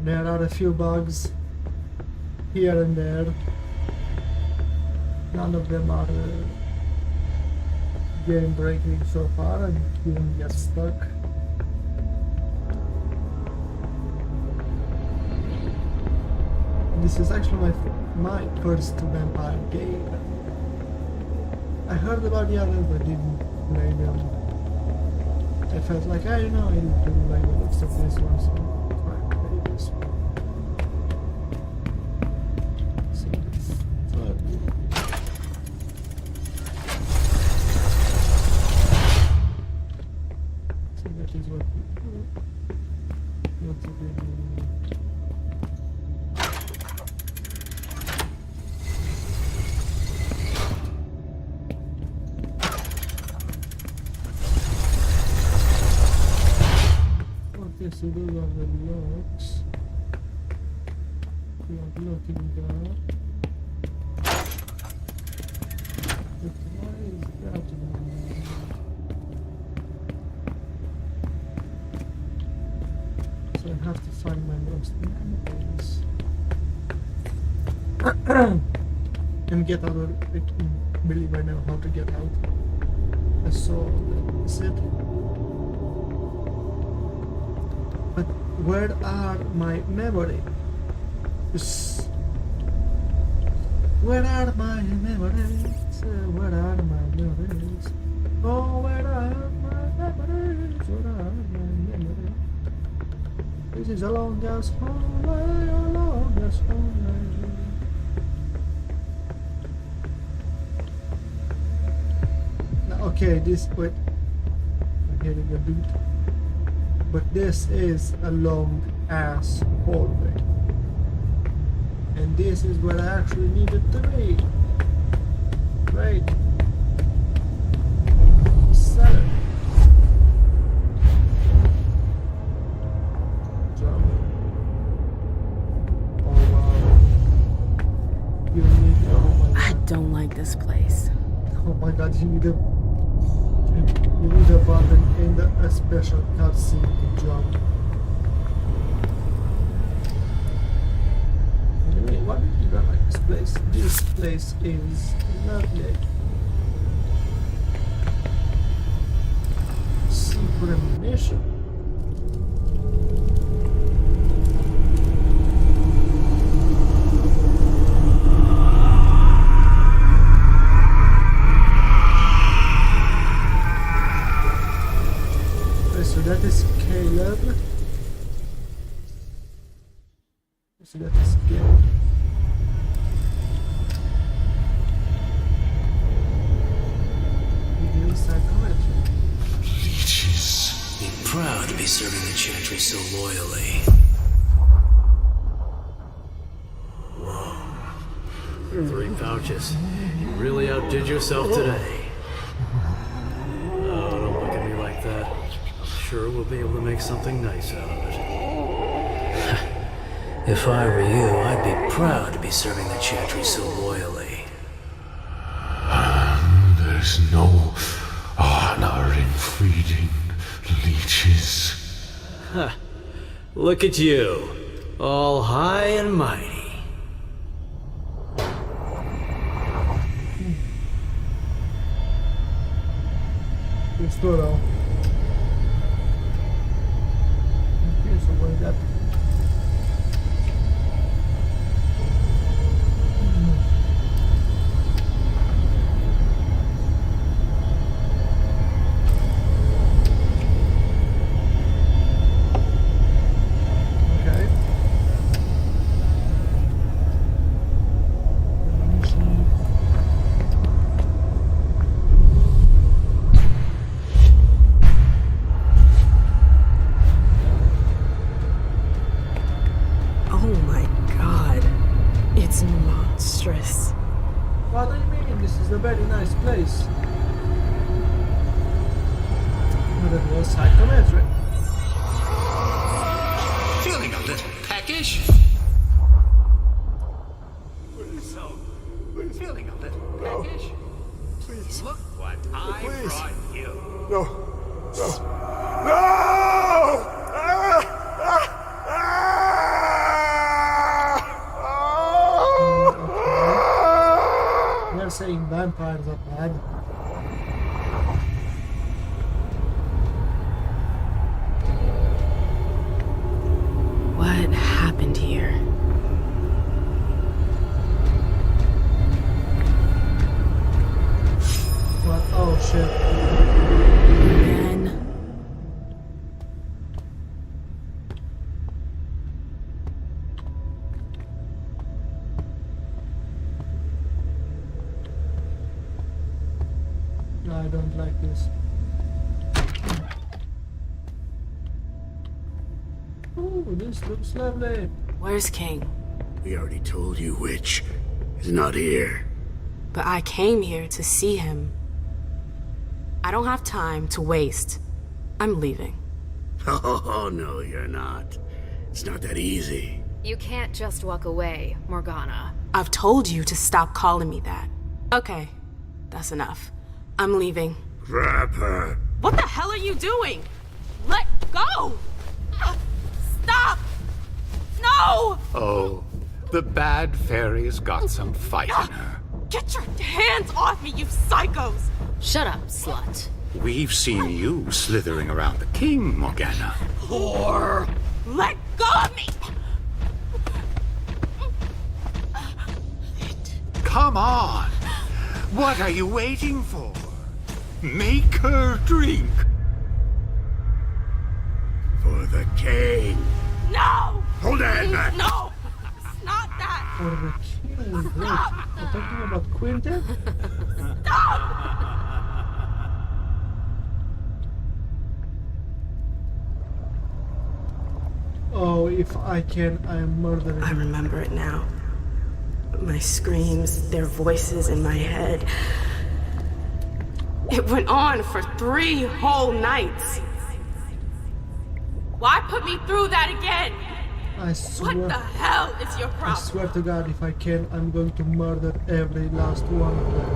There are a few bugs here and there. None of them are game breaking so far, and you don't get stuck. This is actually my first vampire game. I heard about the others but didn't play them. I felt like, I don't know, I didn't like the looks of this one, so I play this one. So that is what we do. What to do. So those are the locks. We are looking there. But why is that one? So I have to find my lost memories. And get out of it. I believe I know how to get out. I saw that's it. But where are my memories? Where are my memories? Where are my memories? Oh, where are my memories? Where are my memories? This is a long-ass hallway, a long-ass hallway. Now, okay, this, wait. I'm hearing a beat. But this is a long ass hallway. And this is where I actually needed to be. Right. 7. Jump. Oh wow. You need, oh my god. I don't like this place. Oh my god, you need a button in a special cutscene to jump. Anyway, what did you not like this place? This place is lovely. Secret mission. So that is Caleb. So that is Caleb. Psychology. Leeches. Be proud to be serving the Chantry so loyally. Whoa. 3 pouches. You really outdid yourself today. Oh, don't look at me like that. Sure we'll be able to make something nice out of it. If I were you, I'd be proud to be serving the Chantry so loyally. There's no honor in feeding leeches. Huh. Look at you, all high and mighty. Questo no. Non penso poi da. What do you mean? This is a very nice place. But it was psychometric. Feeling a little peckish? Feeling a little peckish? Please. Look what I brought you. No. No. No! They're saying vampires are bad. What happened here? What? Oh shit. Man. I don't like this. Ooh, this looks lovely. Where's King? We already told you Witch is not here. But I came here to see him. I don't have time to waste. I'm leaving. Oh, no, you're not. It's not that easy. You can't just walk away, Morgana. I've told you to stop calling me that. Okay, that's enough. I'm leaving. Grab her. What the hell are you doing? Let go! Stop! No! Oh, the bad fairy's got some fight in her. Get your hands off me, you psychos! Shut up, slut. We've seen you slithering around the king, Morgana. Whore! Let go of me! Come on! What are you waiting for? Make her drink. For the king. No! Hold on, man. No! It's not that! For the king, wait. We're talking about Quintet? Stop! Oh, if I can, I am murdering. I remember it now. My screams, their voices in my head. It went on for 3 whole nights. Why put me through that again? I swear. What the hell is your problem? I swear to God, if I can, I'm going to murder every last one of them.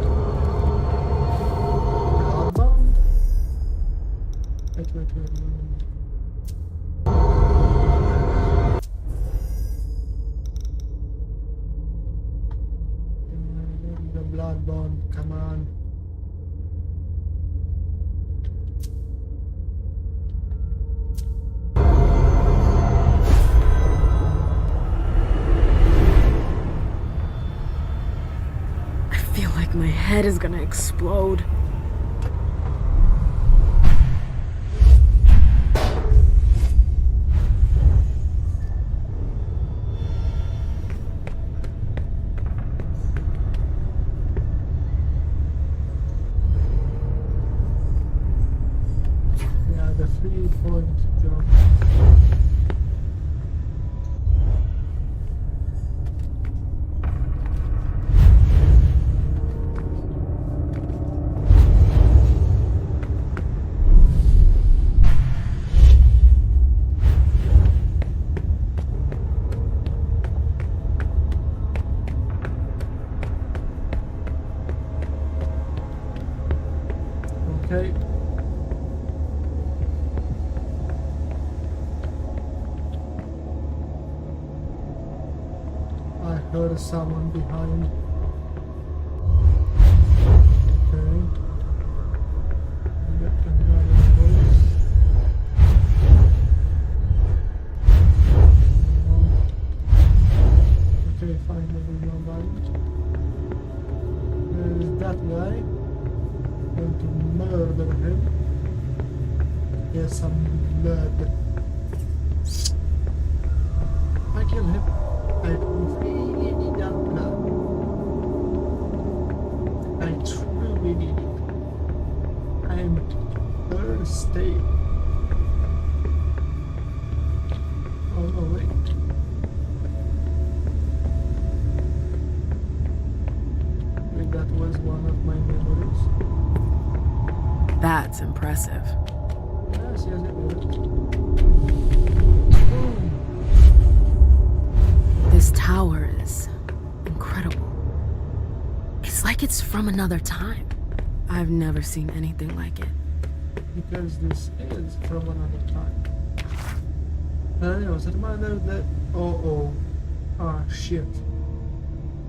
Bloodbound? Wait. The bloodbound, come on. I feel like my head is gonna explode. Yeah, the 3-point jump. Okay. heard someone behind. Okay. Get another voice. Okay, finally nobody. There is that guy. Going to murder him. Here's some blood. I kill him. I really need that blood. I truly need it. I'm thirsty. Oh no, wait. Wait, that was one of my memories. That's impressive. Yes, yes, it was. This tower is incredible. It's like it's from another time. I've never seen anything like it. Because this is from another time. And it was a reminder that... shit.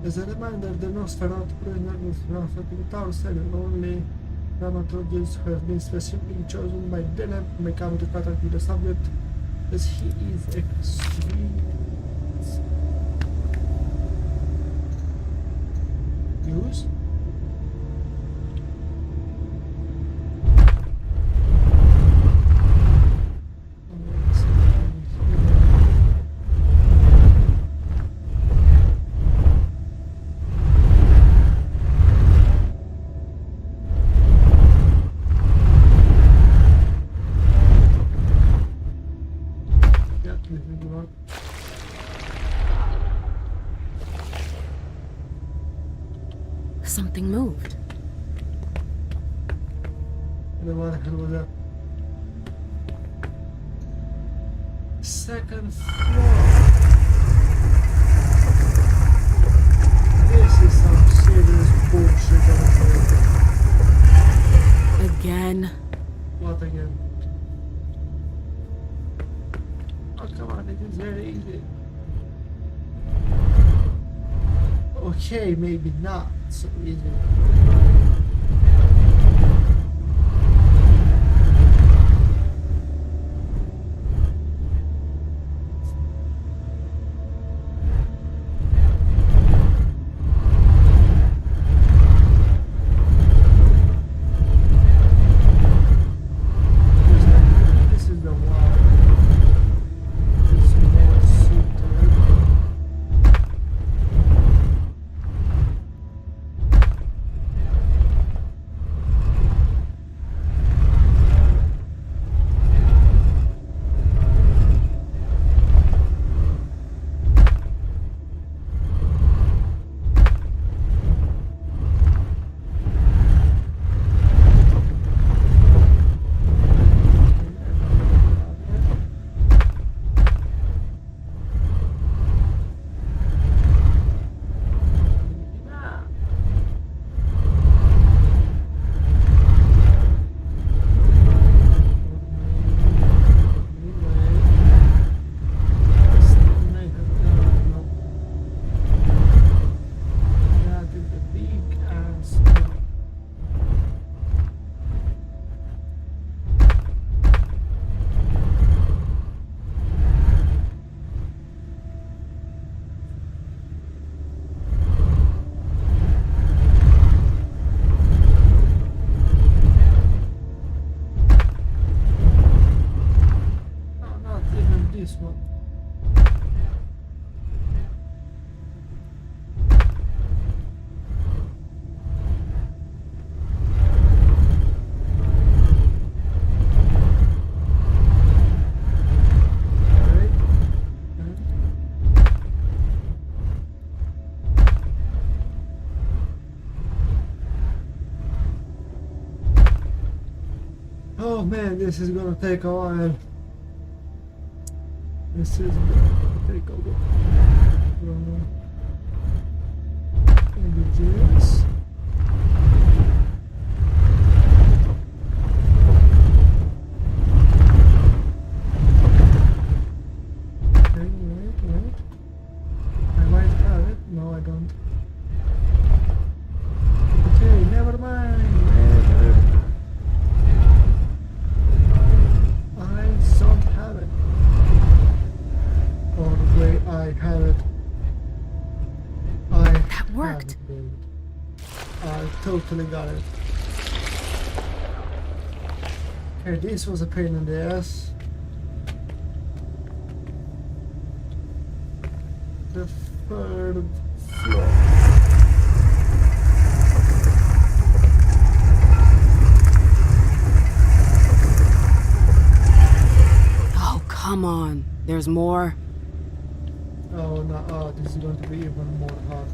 As a reminder, the Nosferatu prisoner was transferred to the tower cell, and only dramaturgists who have been specifically chosen by them may come to contact with the subject, as he is extreme. Use? Something moved. What the hell was that? Second floor. This is some serious bullshit. Again? What again? Oh come on, it is very easy. Okay, maybe not so easy. This is the one. This is more suited. This one. Oh man, this is gonna take a while. This is going to take a while. Images. Okay, wait. I might have it. No. totally got it. Okay, this was a pain in the ass. The third floor. Oh, come on. There's more. Oh no, oh, this is going to be even more hard.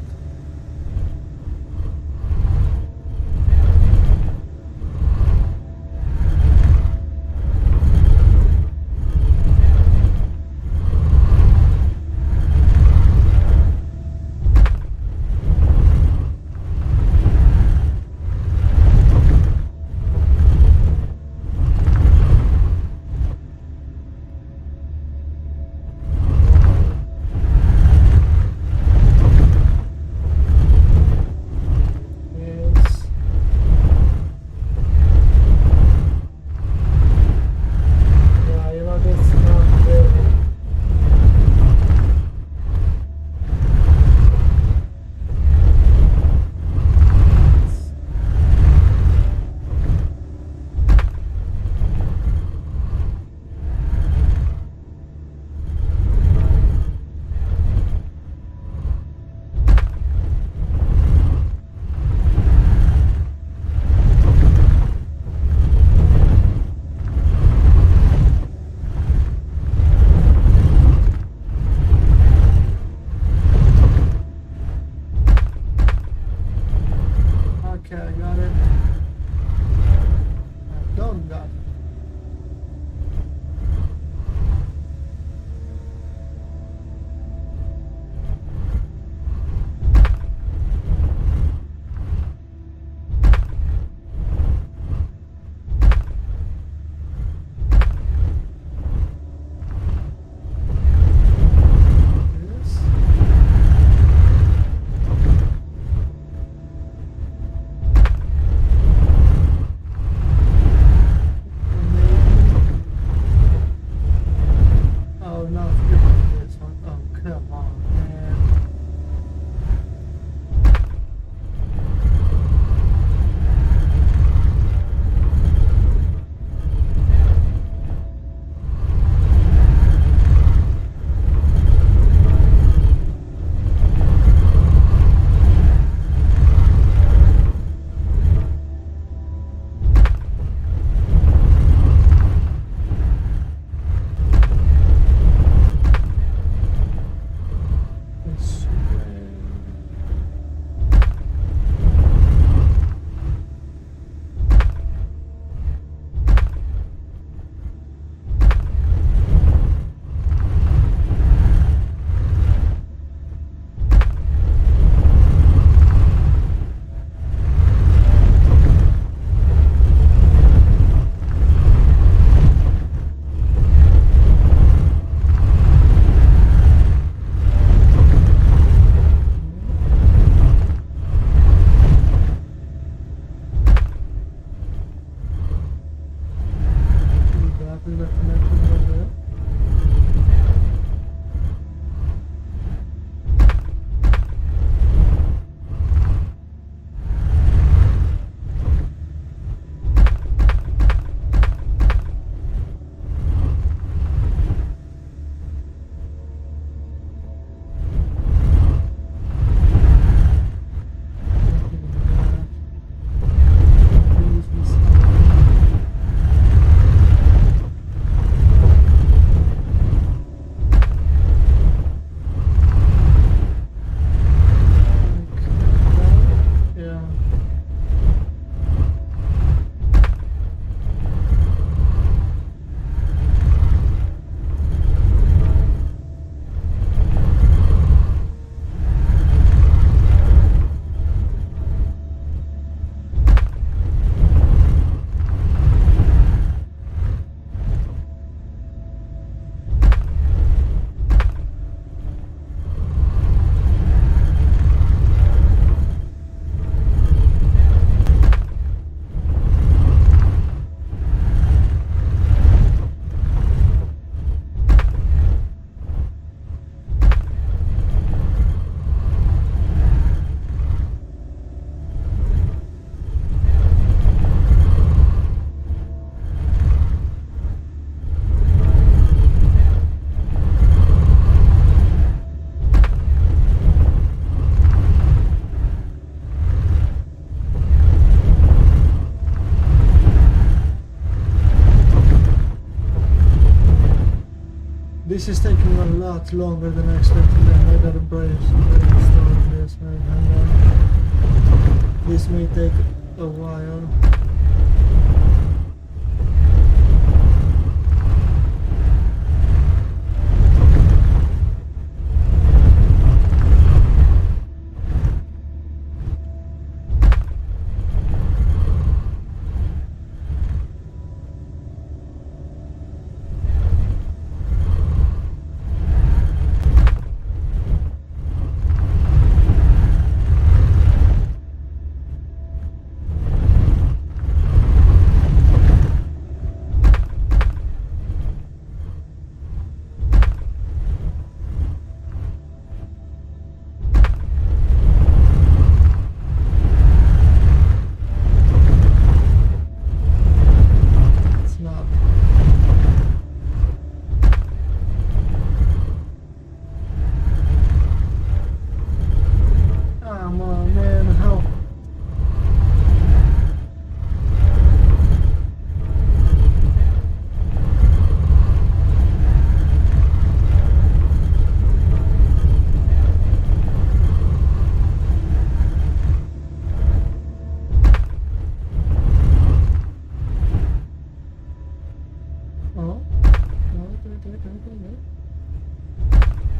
This is taking a lot longer than I expected, man. I gotta brainstorm this, man. Hang on. This may take a while.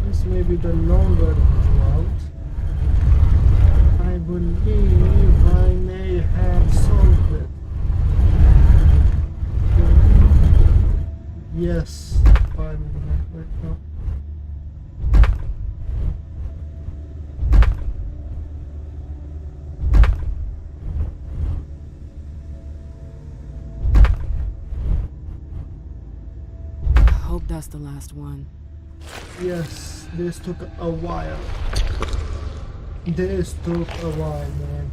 This may be the longer route. I believe I may have solved it. Yes, finally. Wait, no. I hope that's the last one. Yes, this took a while. This took a while, man.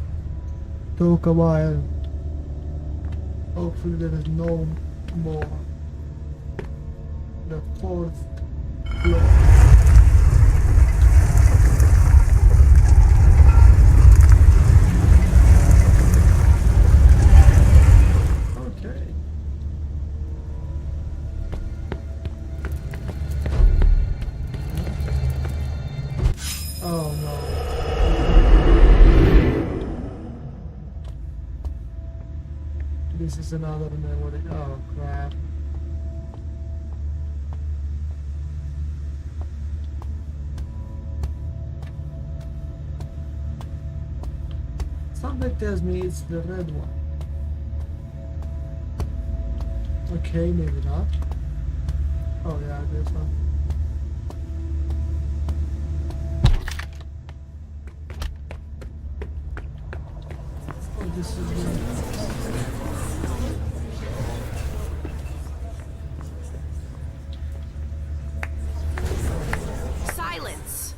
Took a while. Hopefully there is no more. The fourth floor. Okay. Oh no. This is another memory. Oh crap. Something tells me it's the red one. Okay, maybe not. Oh yeah, this one. Oh, this is Silence!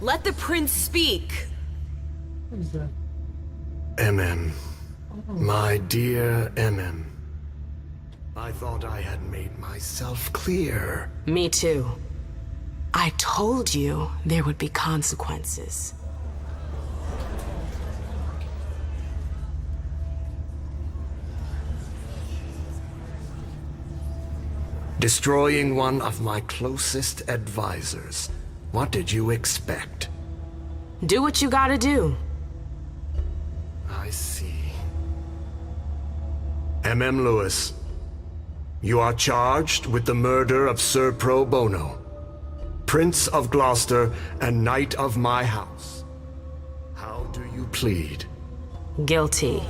Let the prince speak! What is that? MM. My dear MM. I thought I had made myself clear. Me too. I told you there would be consequences. Destroying one of my closest advisors. What did you expect? Do what you gotta do. I see. MM Lewis, you are charged with the murder of Sir Pro Bono, Prince of Gloucester and Knight of my house. How do you plead? Guilty.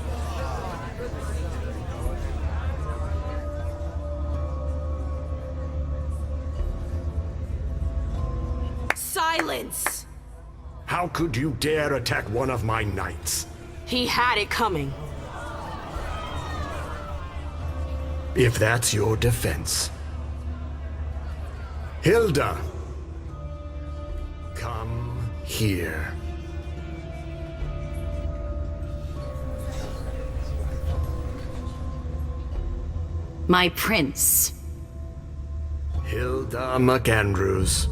Silence! How could you dare attack one of my knights? He had it coming. If that's your defense. Hilda! Come here. My prince. Hilda McAndrews.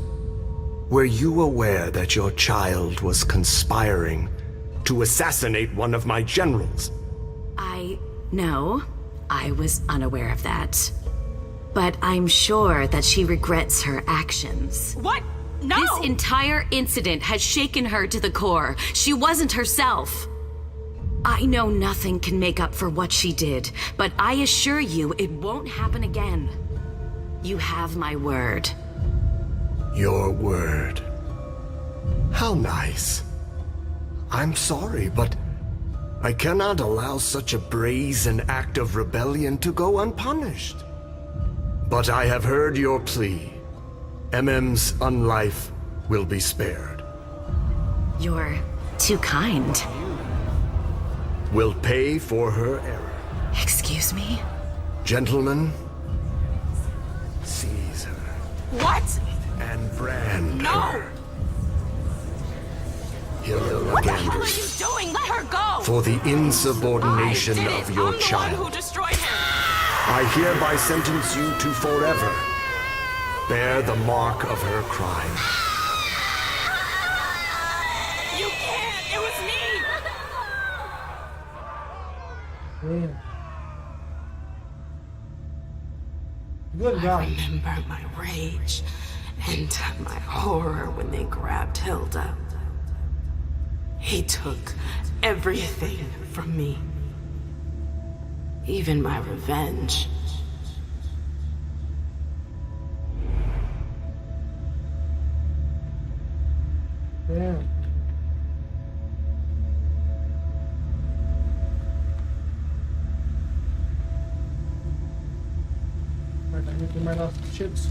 Were you aware that your child was conspiring to assassinate one of my generals? No, I was unaware of that. But I'm sure that she regrets her actions. What? No! This entire incident has shaken her to the core. She wasn't herself. I know nothing can make up for what she did, but I assure you it won't happen again. You have my word. Your word. How nice. I'm sorry, but I cannot allow such a brazen act of rebellion to go unpunished. But I have heard your plea. MM's unlife will be spared. You're too kind. Will pay for her error. Excuse me? Gentlemen, seize her. What? And brand No! her. What the hell are you doing? Let her go! For the insubordination of your child. I'm the one who destroyed him! I hereby sentence you to forever bear the mark of her crime. You can't! It was me! Damn. Good God. I remember my rage and my horror when they grabbed Hilda. He took everything from me. Even my revenge. Damn. Right, I need to my last chips.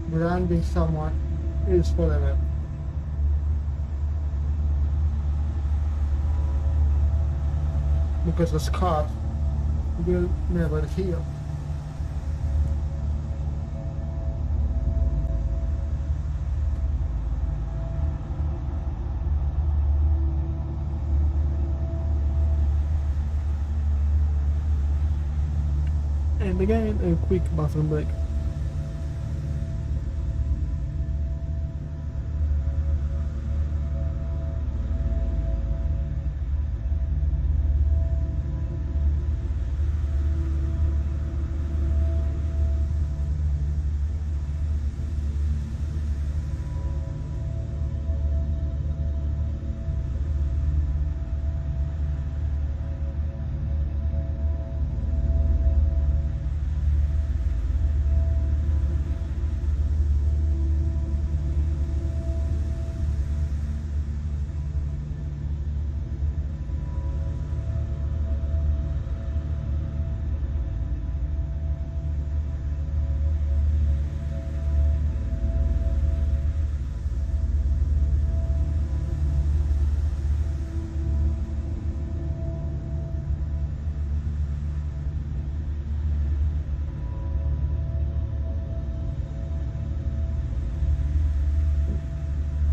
Branding someone is forever. Because the scar will never heal. And again, a quick bathroom break.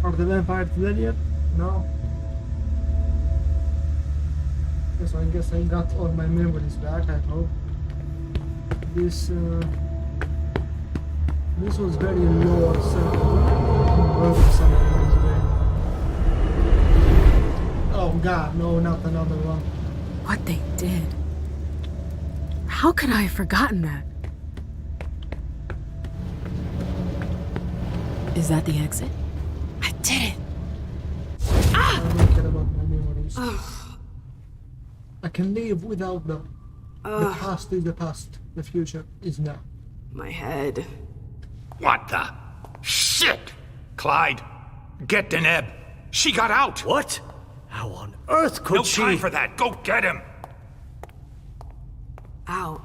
Are the vampires dead yet? No. Yes, I guess I got all my memories back, I hope. This was very low, oh god, no, not another one. What they did. How could I have forgotten that? Is that the exit? I did it! I don't care about my memories. I can live without them. The past is the past. The future is now. My head. What the? Shit! Clyde, get Deneb. She got out! What? How on earth could she? No time for that. Go get him! Out.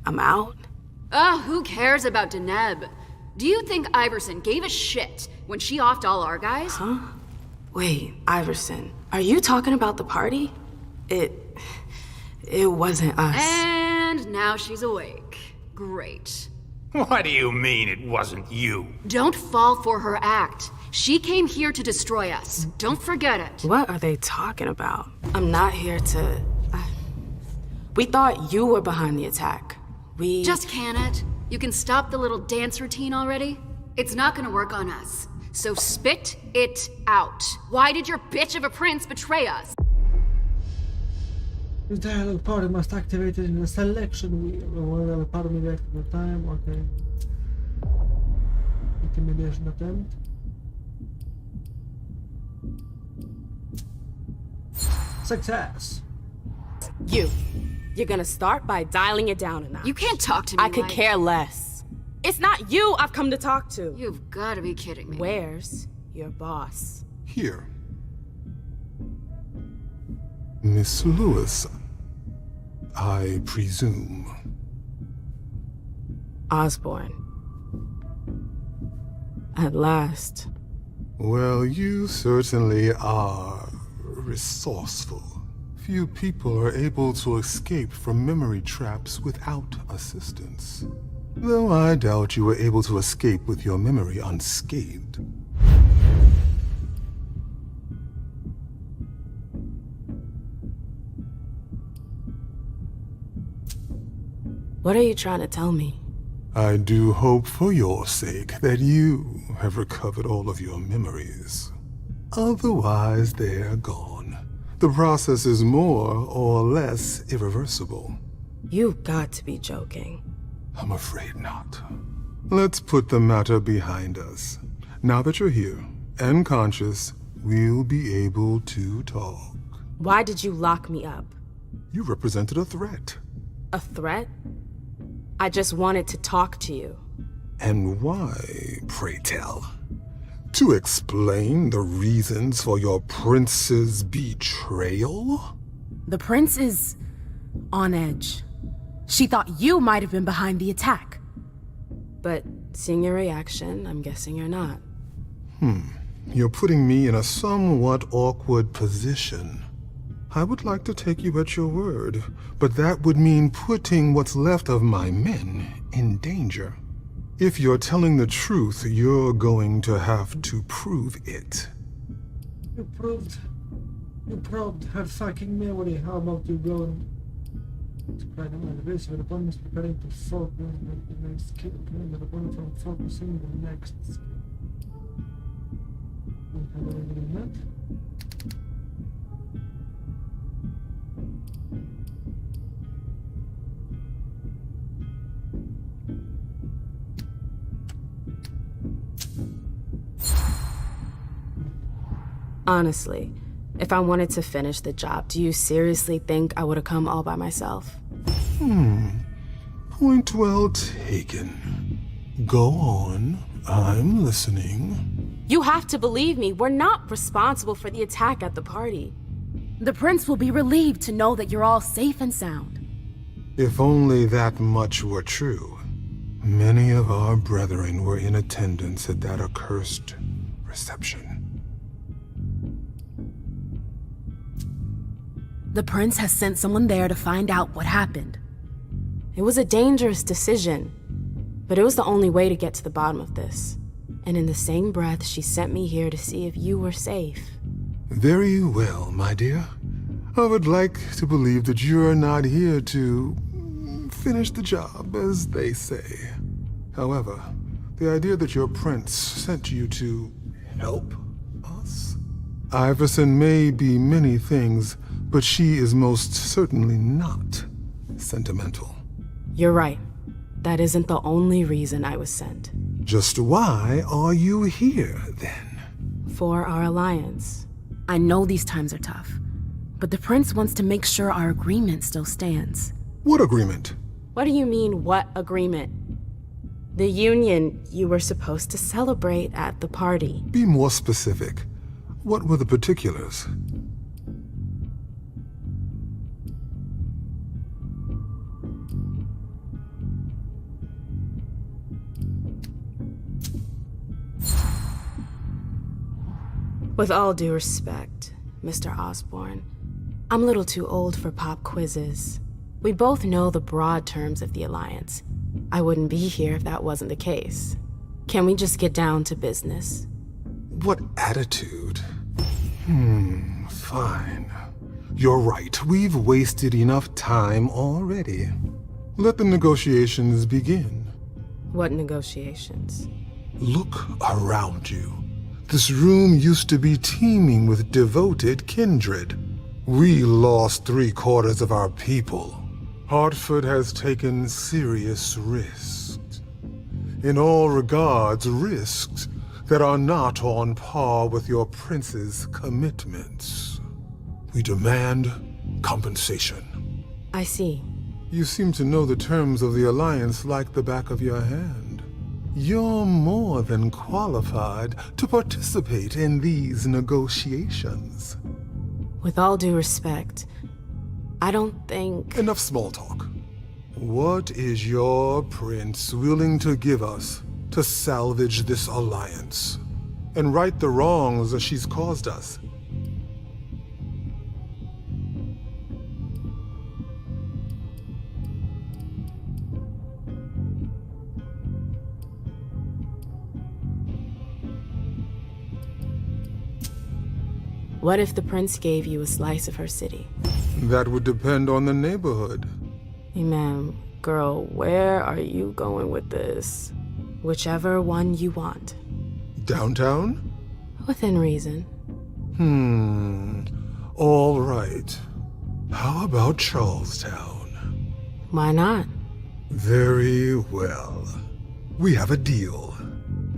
I'm out? Ugh, who cares about Deneb? Do you think Iverson gave a shit when she offed all our guys? Huh? Wait, Iverson, are you talking about the party? It wasn't us. And now she's awake. Great. What do you mean it wasn't you? Don't fall for her act. She came here to destroy us. Don't forget it. What are they talking about? I'm not here to... We thought you were behind the attack. We... Just can it? You can stop the little dance routine already? It's not gonna work on us. So spit it out. Why did your bitch of a prince betray us? The dialogue party must activate it in the selection wheel. Whenever part may be active at the time. Okay. Intimidation attempt. Success. You're gonna start by dialing it down a notch. You can't talk to me I could care less. It's not you I've come to talk to. You've gotta be kidding me. Where's your boss? Here. Miss Lewis, I presume. Osborne. At last. Well, you certainly are resourceful. Few people are able to escape from memory traps without assistance. Though I doubt you were able to escape with your memory unscathed. What are you trying to tell me? I do hope for your sake that you have recovered all of your memories. Otherwise, they're gone. The process is more or less irreversible. You've got to be joking. I'm afraid not. Let's put the matter behind us. Now that you're here and conscious, we'll be able to talk. Why did you lock me up? You represented a threat. A threat? I just wanted to talk to you. And why, pray tell? To explain the reasons for your prince's betrayal? The prince is on edge. She thought you might have been behind the attack. But seeing your reaction, I'm guessing you're not. You're putting me in a somewhat awkward position. I would like to take you at your word, but that would mean putting what's left of my men in danger. If you're telling the truth, you're going to have to prove it. You probed her fucking memory. How about you go and spread them on the base of the opponent is preparing to focus on the next skill, preventing the opponent from focusing on the next skill. Don't have anything in that. Honestly, if I wanted to finish the job, do you seriously think I would have come all by myself? Point well taken. Go on. I'm listening. You have to believe me. We're not responsible for the attack at the party. The prince will be relieved to know that you're all safe and sound. If only that much were true. Many of our brethren were in attendance at that accursed reception. The prince has sent someone there to find out what happened. It was a dangerous decision, but it was the only way to get to the bottom of this. And in the same breath, she sent me here to see if you were safe. Very well, my dear. I would like to believe that you're not here to finish the job, as they say. However, the idea that your prince sent you to help us? Iverson may be many things, but she is most certainly not sentimental. You're right. That isn't the only reason I was sent. Just why are you here, then? For our alliance. I know these times are tough, but the prince wants to make sure our agreement still stands. What agreement? What do you mean, what agreement? The union you were supposed to celebrate at the party. Be more specific. What were the particulars? With all due respect, Mr. Osborne, I'm a little too old for pop quizzes. We both know the broad terms of the Alliance. I wouldn't be here if that wasn't the case. Can we just get down to business? What attitude? Fine. You're right. We've wasted enough time already. Let the negotiations begin. What negotiations? Look around you. This room used to be teeming with devoted kindred. We lost 3/4 of our people. Hartford has taken serious risks. In all regards, risks that are not on par with your prince's commitments. We demand compensation. I see. You seem to know the terms of the Alliance like the back of your hand. You're more than qualified to participate in these negotiations. With all due respect, I don't think... Enough small talk. What is your prince willing to give us to salvage this alliance and right the wrongs that she's caused us? What if the prince gave you a slice of her city? That would depend on the neighborhood. Hey, ma'am, girl, where are you going with this? Whichever one you want. Downtown? Within reason. All right. How about Charlestown? Why not? Very well. We have a deal.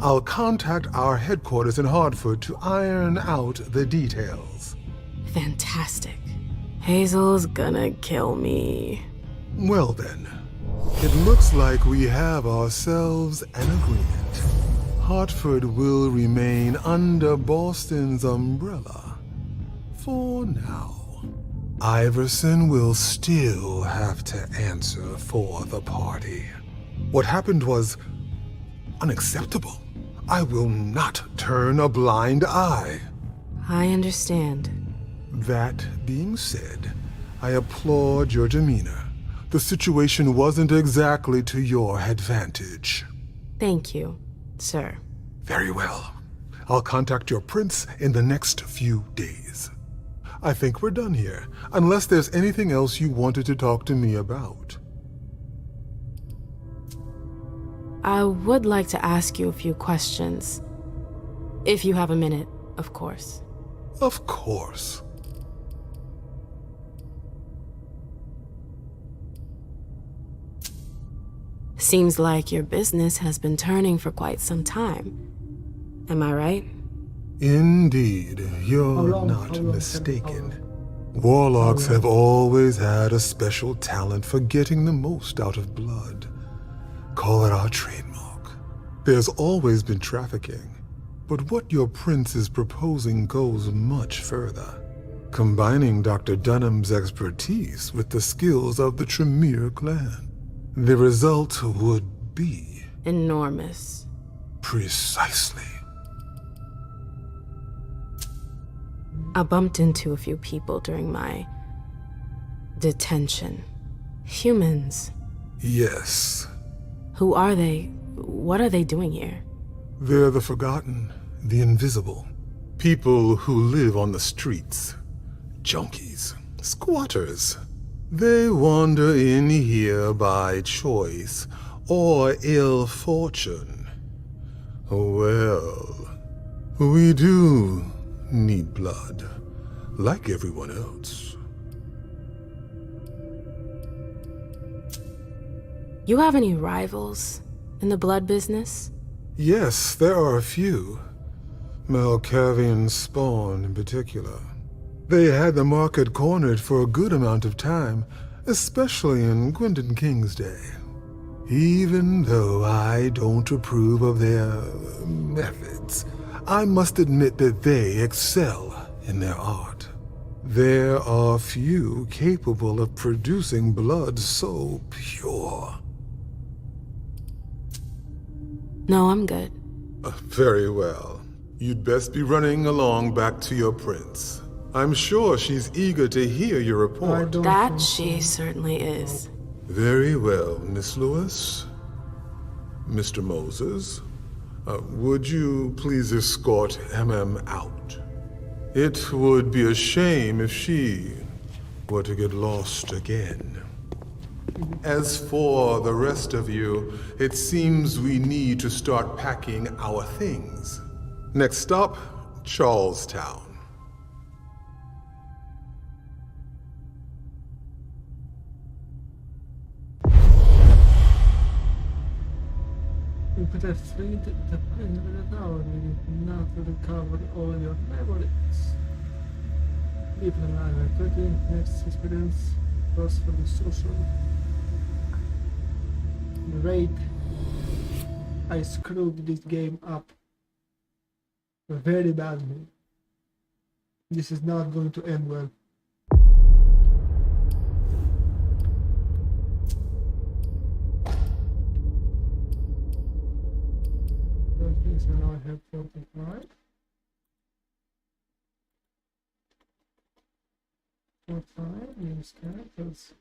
I'll contact our headquarters in Hartford to iron out the details. Fantastic. Hazel's gonna kill me. Well then, it looks like we have ourselves an agreement. Hartford will remain under Boston's umbrella. For now. Iverson will still have to answer for the party. What happened was unacceptable. I will not turn a blind eye. I understand. That being said, I applaud your demeanor. The situation wasn't exactly to your advantage. Thank you, sir. Very well. I'll contact your prince in the next few days. I think we're done here, unless there's anything else you wanted to talk to me about. I would like to ask you a few questions. If you have a minute, of course. Of course. Seems like your business has been turning for quite some time. Am I right? Indeed, you're not mistaken. Warlocks have always had a special talent for getting the most out of blood. Call it our trademark. There's always been trafficking, but what your prince is proposing goes much further, combining Dr. Dunham's expertise with the skills of the Tremere clan. The result would be... enormous. Precisely. I bumped into a few people during my detention. Humans. Yes. Who are they? What are they doing here? They're the forgotten, the invisible. People who live on the streets. Junkies. Squatters. They wander in here by choice or ill fortune. Well, we do need blood, like everyone else. You have any rivals in the blood business? Yes, there are a few. Malkavian Spawn in particular. They had the market cornered for a good amount of time, especially in Gwendon King's day. Even though I don't approve of their methods, I must admit that they excel in their art. There are few capable of producing blood so pure. No, I'm good. Very well. You'd best be running along back to your prince. I'm sure she's eager to hear your report. That she certainly is. Very well, Miss Lewis. Mr. Moses, would you please escort MM out? It would be a shame if she were to get lost again. As for the rest of you, it seems we need to start packing our things. Next stop, Charlestown. You could have freed the prince without now to recover all your memories. Live alive and cooking, next experience goes for the social. Great. I screwed this game up very badly. This is not going to end well. Okay, so now I have 45. 45, use characters.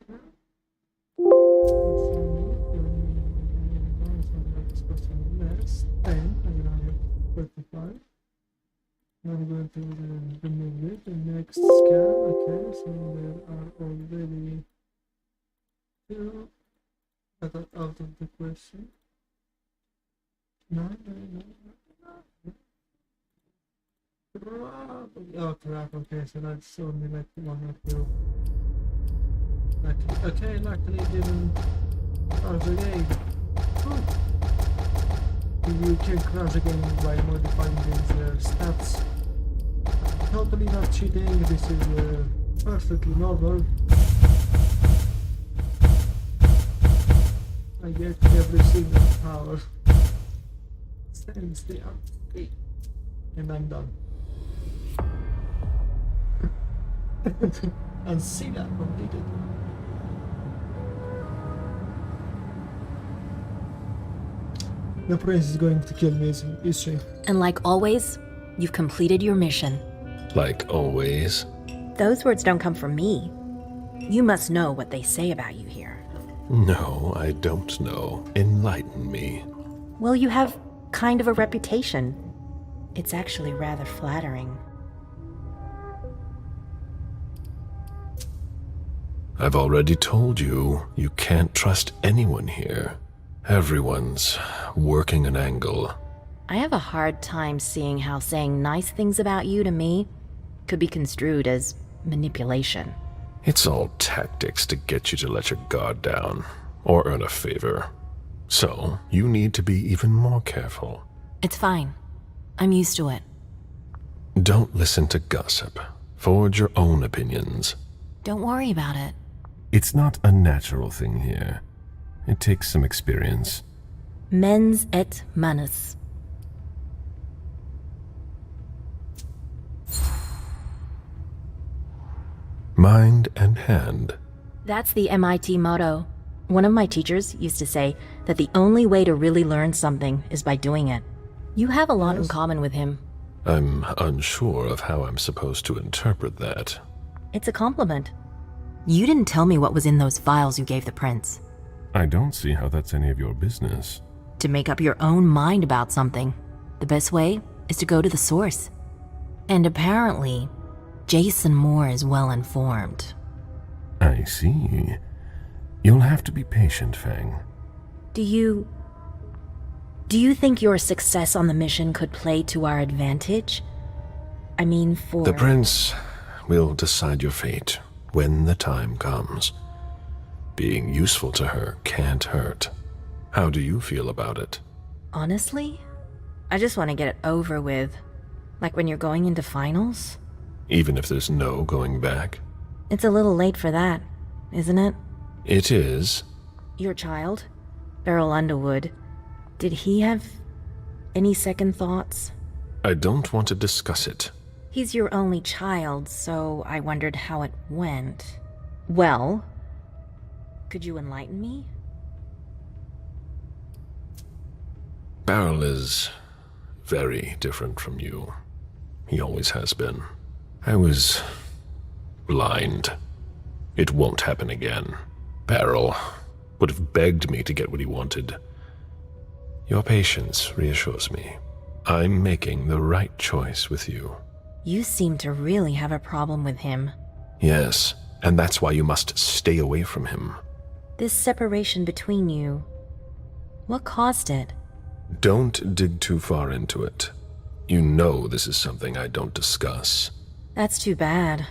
Next 10, and now I have 35. Now I'm going to remove it. The next scan, okay, so there are already 2 that are out of the question. No. Oh crap, okay, so that's only like 1 or 2. Okay, luckily it didn't crash again. You can crash again by modifying these stats. Totally not cheating, this is perfectly normal. I get every single power. Stand still. And I'm done. And see that completed. The prince is going to kill me, is she? And like always, you've completed your mission. Like always? Those words don't come from me. You must know what they say about you here. No, I don't know. Enlighten me. Well, you have kind of a reputation. It's actually rather flattering. I've already told you, you can't trust anyone here. Everyone's working an angle. I have a hard time seeing how saying nice things about you to me could be construed as manipulation. It's all tactics to get you to let your guard down, or earn a favor. So, you need to be even more careful. It's fine. I'm used to it. Don't listen to gossip. Forge your own opinions. Don't worry about it. It's not a natural thing here. It takes some experience. Mens et manus. Mind and hand. That's the MIT motto. One of my teachers used to say that the only way to really learn something is by doing it. You have a lot in common with him. I'm unsure of how I'm supposed to interpret that. It's a compliment. You didn't tell me what was in those files you gave the prince. I don't see how that's any of your business. To make up your own mind about something, the best way is to go to the source. And apparently, Jason Moore is well informed. I see. You'll have to be patient, Fang. Do you think your success on the mission could play to our advantage? I mean, for... The prince will decide your fate when the time comes. Being useful to her can't hurt. How do you feel about it? Honestly, I just want to get it over with. Like when you're going into finals. Even if there's no going back? It's a little late for that, isn't it? It is. Your child, Beryl Underwood, did he have any second thoughts? I don't want to discuss it. He's your only child, so I wondered how it went. Well, could you enlighten me? Beryl is very different from you. He always has been. I was blind. It won't happen again. Beryl would have begged me to get what he wanted. Your patience reassures me. I'm making the right choice with you. You seem to really have a problem with him. Yes, and that's why you must stay away from him. This separation between you, what caused it? Don't dig too far into it. You know this is something I don't discuss. That's too bad.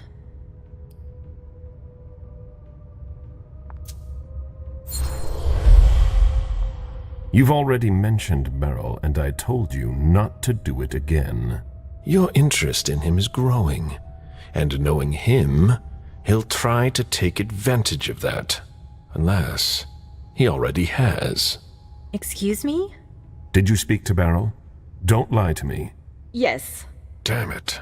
You've already mentioned Beryl, and I told you not to do it again. Your interest in him is growing, and knowing him, he'll try to take advantage of that. Unless he already has. Excuse me? Did you speak to Beryl? Don't lie to me. Yes. Damn it.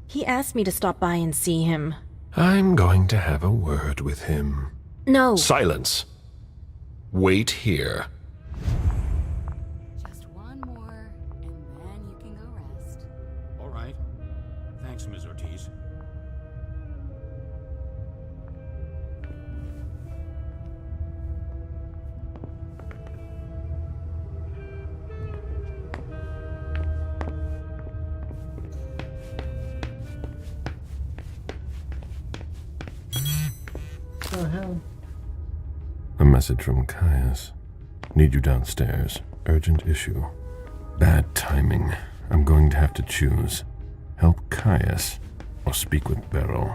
He asked me to stop by and see him. I'm going to have a word with him. No. Silence. Wait here. Just one more, and then you can go rest. All right. Thanks, Ms. Ortiz. The hell? A message from Caius. Need you downstairs. Urgent issue. Bad timing. I'm going to have to choose. Help Caius or speak with Beryl.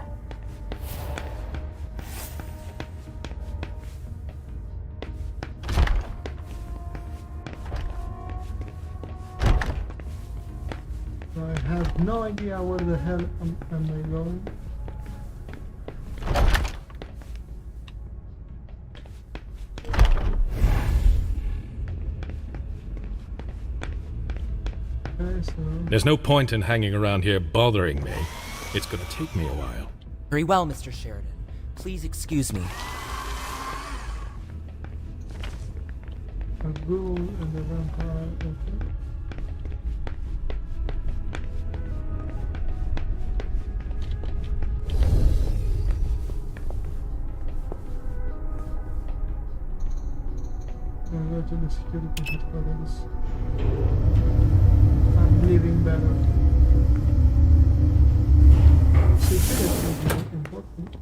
I have no idea where the hell am I going. There's no point in hanging around here bothering me. It's gonna take me a while. Very well, Mr. Sheridan. Please excuse me. A ghoul and a vampire. Okay. I'm going to the security headquarters. I'm leaving better. Security is not important.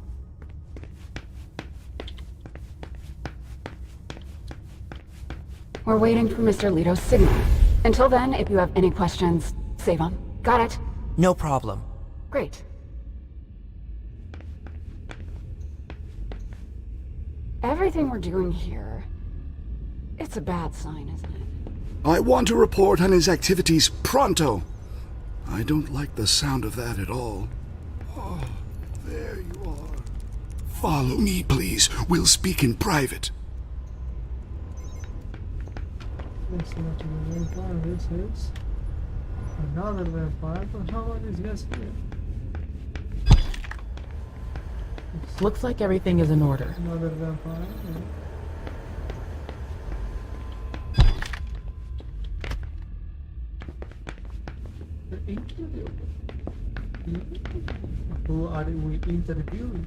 We're waiting for Mr. Leto's signal. Until then, if you have any questions, save them. Got it? No problem. Great. Everything we're doing here, it's a bad sign, isn't it? I want a report on his activities pronto. I don't like the sound of that at all. Oh, there you are. Follow me, please. We'll speak in private. This is not a vampire, this is another vampire, but how are these guys here? Looks like everything is in order. Another vampire, yeah. The interview. Who are we interviewing?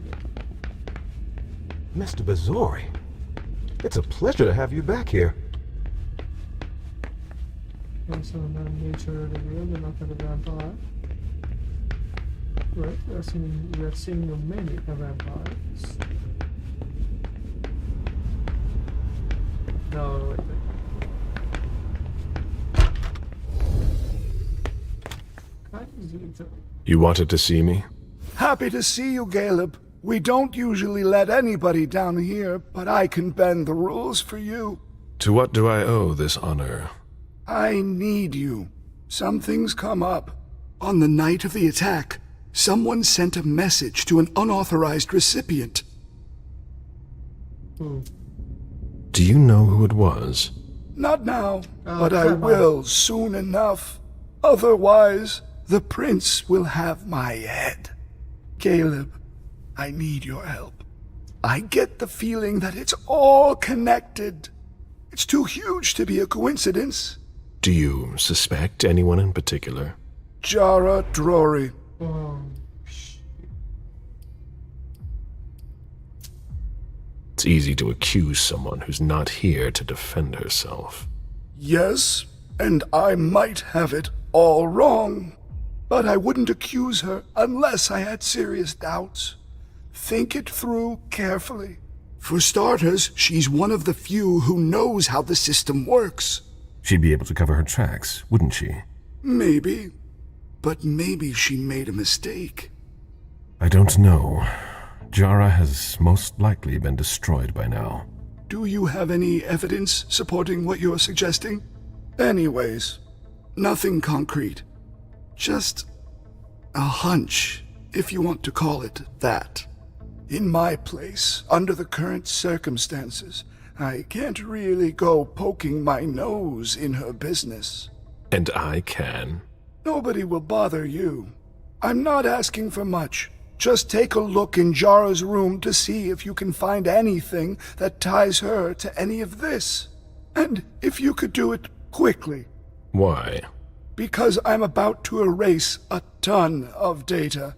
Mr. Bazzori, it's a pleasure to have you back here. Okay, so now nature reveal, the not a vampire. Right, we are seeing many vampires. No, wait. You wanted to see me? Happy to see you, Caleb. We don't usually let anybody down here, but I can bend the rules for you. To what do I owe this honor? I need you. Something's come up. On the night of the attack, someone sent a message to an unauthorized recipient. Do you know who it was? Not now, but I will soon enough. Otherwise, the prince will have my head. Caleb, I need your help. I get the feeling that it's all connected. It's too huge to be a coincidence. Do you suspect anyone in particular? Jara Drory. Oh, It's easy to accuse someone who's not here to defend herself. Yes, and I might have it all wrong. But I wouldn't accuse her unless I had serious doubts. Think it through carefully. For starters, she's one of the few who knows how the system works. She'd be able to cover her tracks, wouldn't she? Maybe. But maybe she made a mistake. I don't know. Jara has most likely been destroyed by now. Do you have any evidence supporting what you're suggesting? Anyways, nothing concrete. Just a hunch, if you want to call it that. In my place, under the current circumstances, I can't really go poking my nose in her business. And I can. Nobody will bother you. I'm not asking for much. Just take a look in Jara's room to see if you can find anything that ties her to any of this. And if you could do it quickly. Why? Because I'm about to erase a ton of data.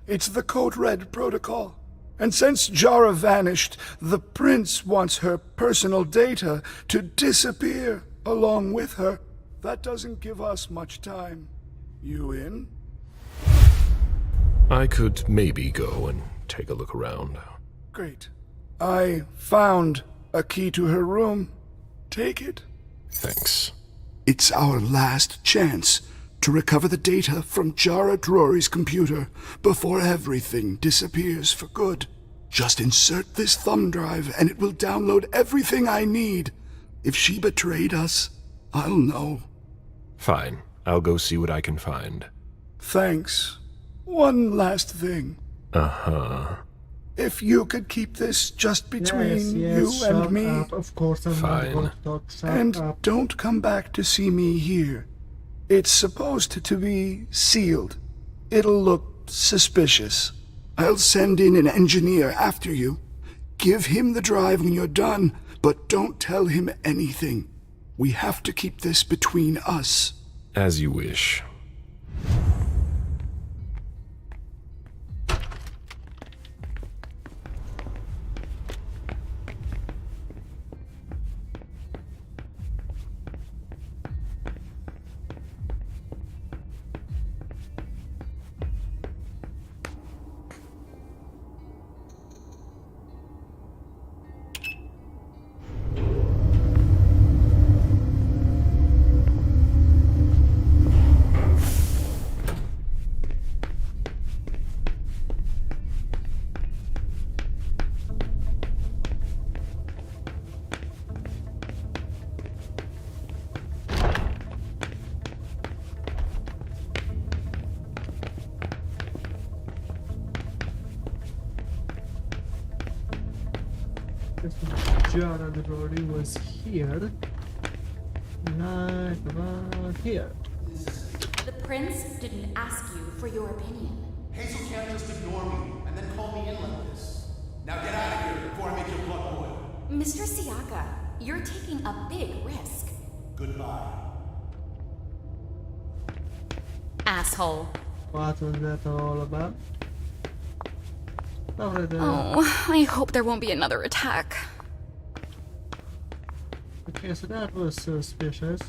It's the Code Red protocol. And since Jara vanished, the Prince wants her personal data to disappear along with her. That doesn't give us much time. You in? I could maybe go and take a look around. Great. I found a key to her room. Take it. Thanks. It's our last chance to recover the data from Jara Drory's computer before everything disappears for good. Just insert this thumb drive and it will download everything I need. If she betrayed us, I'll know. Fine. I'll go see what I can find. Thanks. One last thing. Uh-huh. If you could keep this just between you and me. Of course, I'm not going to talk. And don't come back to see me here. It's supposed to be sealed. It'll look suspicious. I'll send in an engineer after you. Give him the drive when you're done, but don't tell him anything. We have to keep this between us. As you wish. Jara Drory was here. Right about here. The prince didn't ask you for your opinion. Hazel can't just ignore me and then call me in like this. Now get out of here before I make your blood boil. Mr. Siaka, you're taking a big risk. Goodbye. Asshole. What was that all about? Oh, I hope there won't be another attack. Okay, so that was suspicious.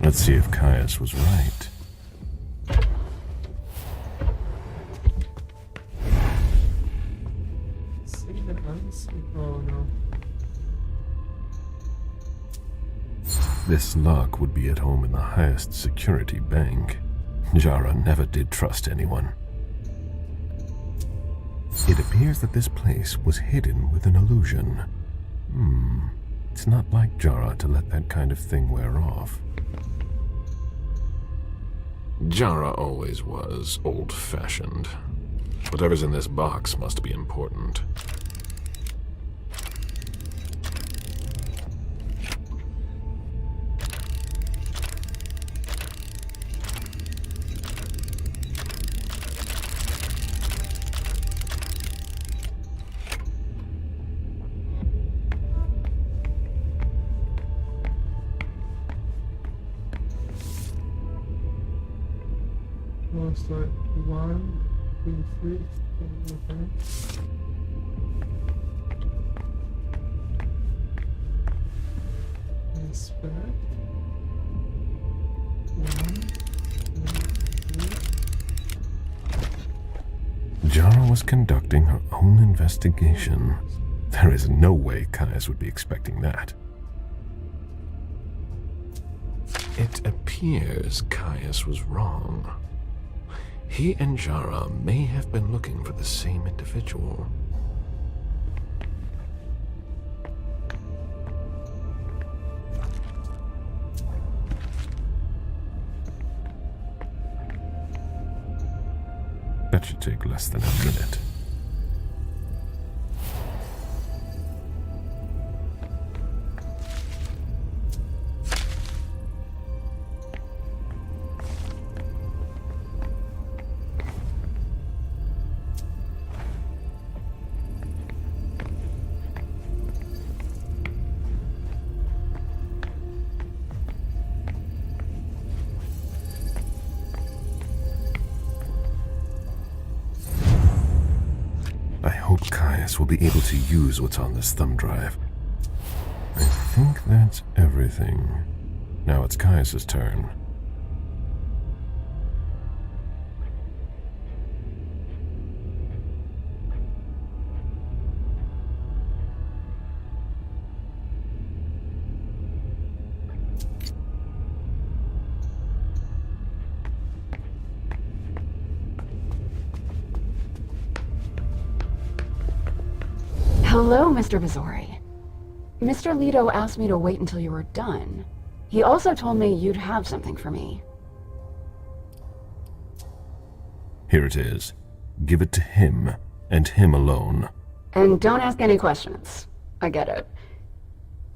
Let's see if Caius was right. See the unseen. Oh no. This lock would be at home in the highest security bank. Jara never did trust anyone. It appears that this place was hidden with an illusion. It's not like Jara to let that kind of thing wear off. Jara always was old-fashioned. Whatever's in this box must be important. looks like 1, 2, 3, okay. Inspect. 1, 2, 3. Jara was conducting her own investigation. There is no way Caius would be expecting that. It appears Caius was wrong. He and Jara may have been looking for the same individual. That should take less than a minute. Will be able to use what's on this thumb drive. I think that's everything. Now it's Caius's turn. Hello, Mr. Vizori. Mr. Leto asked me to wait until you were done. He also told me you'd have something for me. Here it is. Give it to him, and him alone. And don't ask any questions. I get it.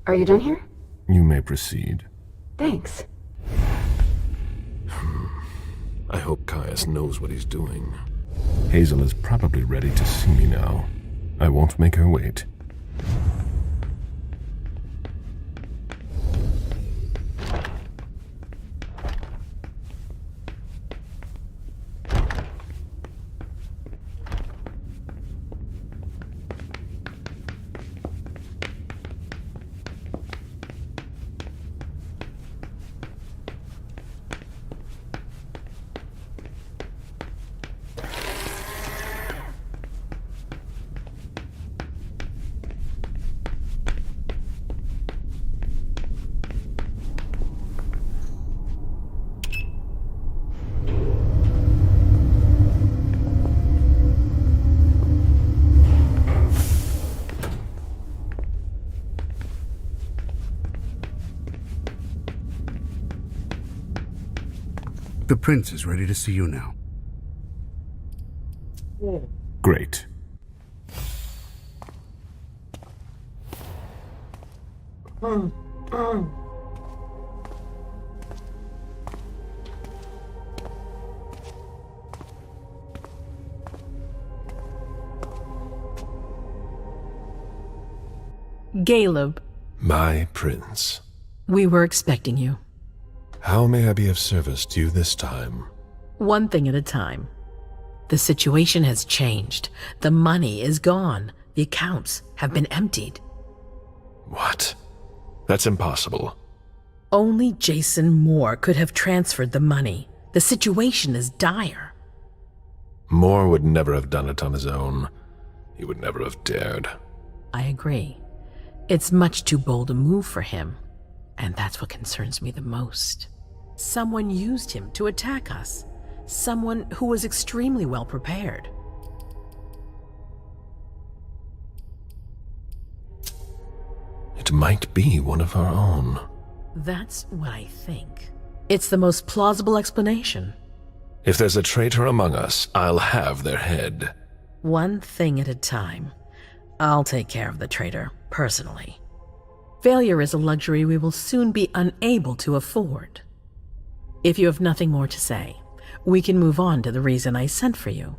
Are you done here? You may proceed. Thanks. I hope Caius knows what he's doing. Hazel is probably ready to see me now. I won't make her wait. The prince is ready to see you now. Great. Caleb. My prince. We were expecting you. How may I be of service to you this time? One thing at a time. The situation has changed. The money is gone. The accounts have been emptied. What? That's impossible. Only Jason Moore could have transferred the money. The situation is dire. Moore would never have done it on his own. He would never have dared. I agree. It's much too bold a move for him. And that's what concerns me the most. Someone used him to attack us. Someone who was extremely well prepared. It might be one of our own. That's what I think. It's the most plausible explanation. If there's a traitor among us, I'll have their head. One thing at a time. I'll take care of the traitor, personally. Failure is a luxury we will soon be unable to afford. If you have nothing more to say, we can move on to the reason I sent for you.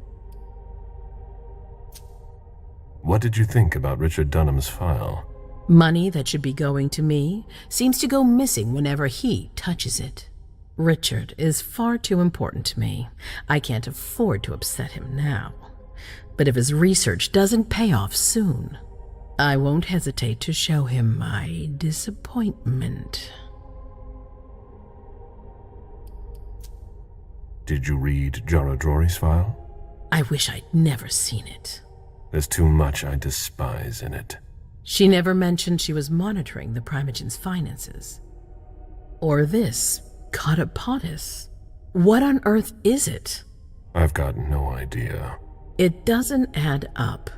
What did you think about Richard Dunham's file? Money that should be going to me seems to go missing whenever he touches it. Richard is far too important to me. I can't afford to upset him now. But if his research doesn't pay off soon, I won't hesitate to show him my disappointment. Did you read Joradrori's file? I wish I'd never seen it. There's too much I despise in it. She never mentioned she was monitoring the Primogen's finances. Or this Catapotis. What on earth is it? I've got no idea. It doesn't add up.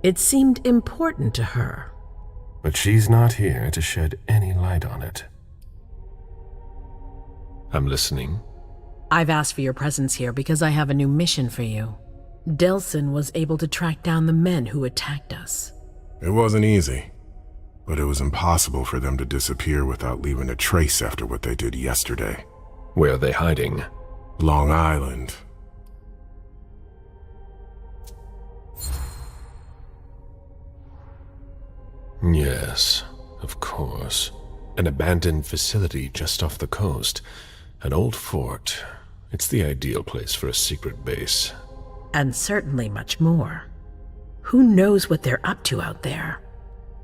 It seemed important to her. But she's not here to shed any light on it. I'm listening. I've asked for your presence here because I have a new mission for you. Delsin was able to track down the men who attacked us. It wasn't easy, but it was impossible for them to disappear without leaving a trace after what they did yesterday. Where are they hiding? Long Island. Yes, of course. An abandoned facility just off the coast. An old fort. It's the ideal place for a secret base. And certainly much more. Who knows what they're up to out there?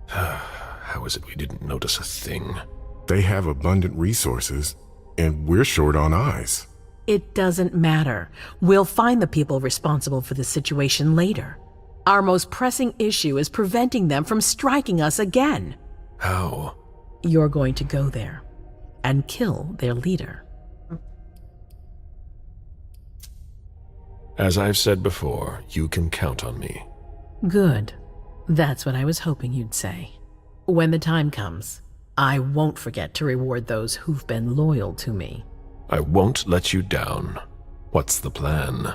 How is it we didn't notice a thing? They have abundant resources, and we're short on eyes. It doesn't matter. We'll find the people responsible for the situation later. Our most pressing issue is preventing them from striking us again. How? You're going to go there and kill their leader. As I've said before, you can count on me. Good. That's what I was hoping you'd say. When the time comes, I won't forget to reward those who've been loyal to me. I won't let you down. What's the plan?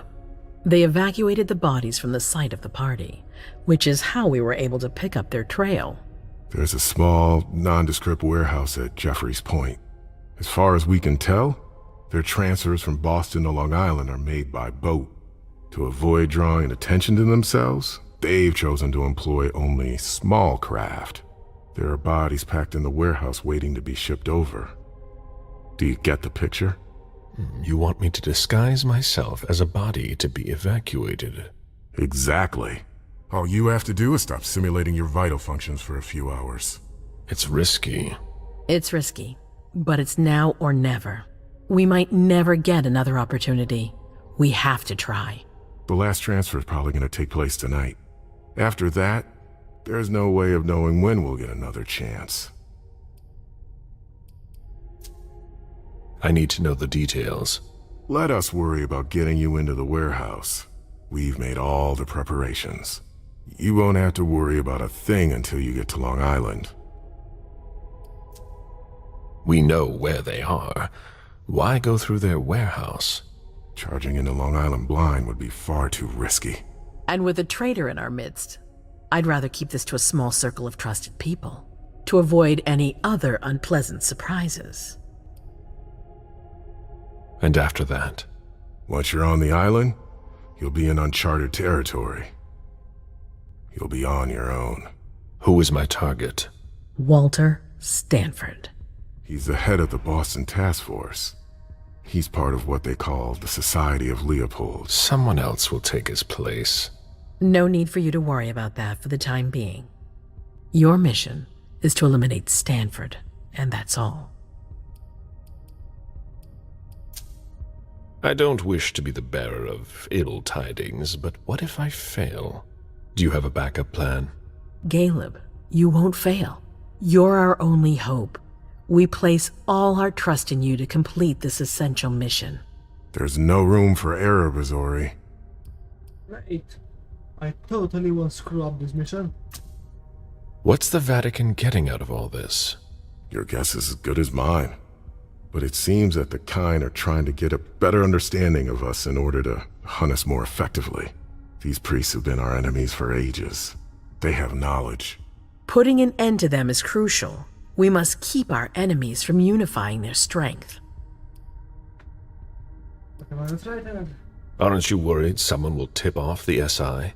They evacuated the bodies from the site of the party, which is how we were able to pick up their trail. There's a small, nondescript warehouse at Jeffrey's Point. As far as we can tell, their transfers from Boston to Long Island are made by boat. To avoid drawing attention to themselves, they've chosen to employ only small craft. There are bodies packed in the warehouse waiting to be shipped over. Do you get the picture? You want me to disguise myself as a body to be evacuated? Exactly. All you have to do is stop simulating your vital functions for a few hours. It's risky. It's risky, but it's now or never. We might never get another opportunity. We have to try. The last transfer is probably going to take place tonight. After that, there's no way of knowing when we'll get another chance. I need to know the details. Let us worry about getting you into the warehouse. We've made all the preparations. You won't have to worry about a thing until you get to Long Island. We know where they are. Why go through their warehouse? Charging into Long Island blind would be far too risky. And with a traitor in our midst, I'd rather keep this to a small circle of trusted people, to avoid any other unpleasant surprises. And after that? Once you're on the island, you'll be in uncharted territory. You'll be on your own. Who is my target? Walter Stanford. He's the head of the Boston Task Force. He's part of what they call the Society of Leopold. Someone else will take his place. No need for you to worry about that for the time being. Your mission is to eliminate Stanford, and that's all. I don't wish to be the bearer of ill tidings, but what if I fail? Do you have a backup plan? Caleb, you won't fail. You're our only hope. We place all our trust in you to complete this essential mission. There's no room for error, Bizori. Right. I totally won't screw up this mission. What's the Vatican getting out of all this? Your guess is as good as mine. But it seems that the kind are trying to get a better understanding of us in order to hunt us more effectively. These priests have been our enemies for ages. They have knowledge. Putting an end to them is crucial. We must keep our enemies from unifying their strength. Aren't you worried someone will tip off the SI?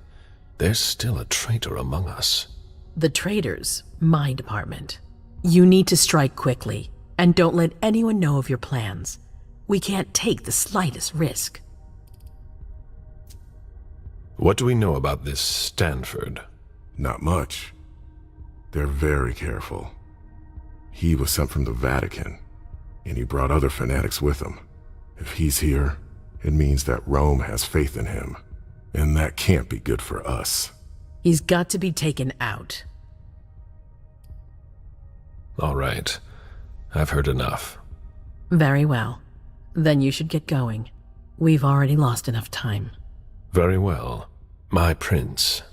There's still a traitor among us. The traitors, my department. You need to strike quickly, and don't let anyone know of your plans. We can't take the slightest risk. What do we know about this Stanford? Not much. They're very careful. He was sent from the Vatican, and he brought other fanatics with him. If he's here, it means that Rome has faith in him, and that can't be good for us. He's got to be taken out. All right. I've heard enough. Very well. Then you should get going. We've already lost enough time. Very well, my prince.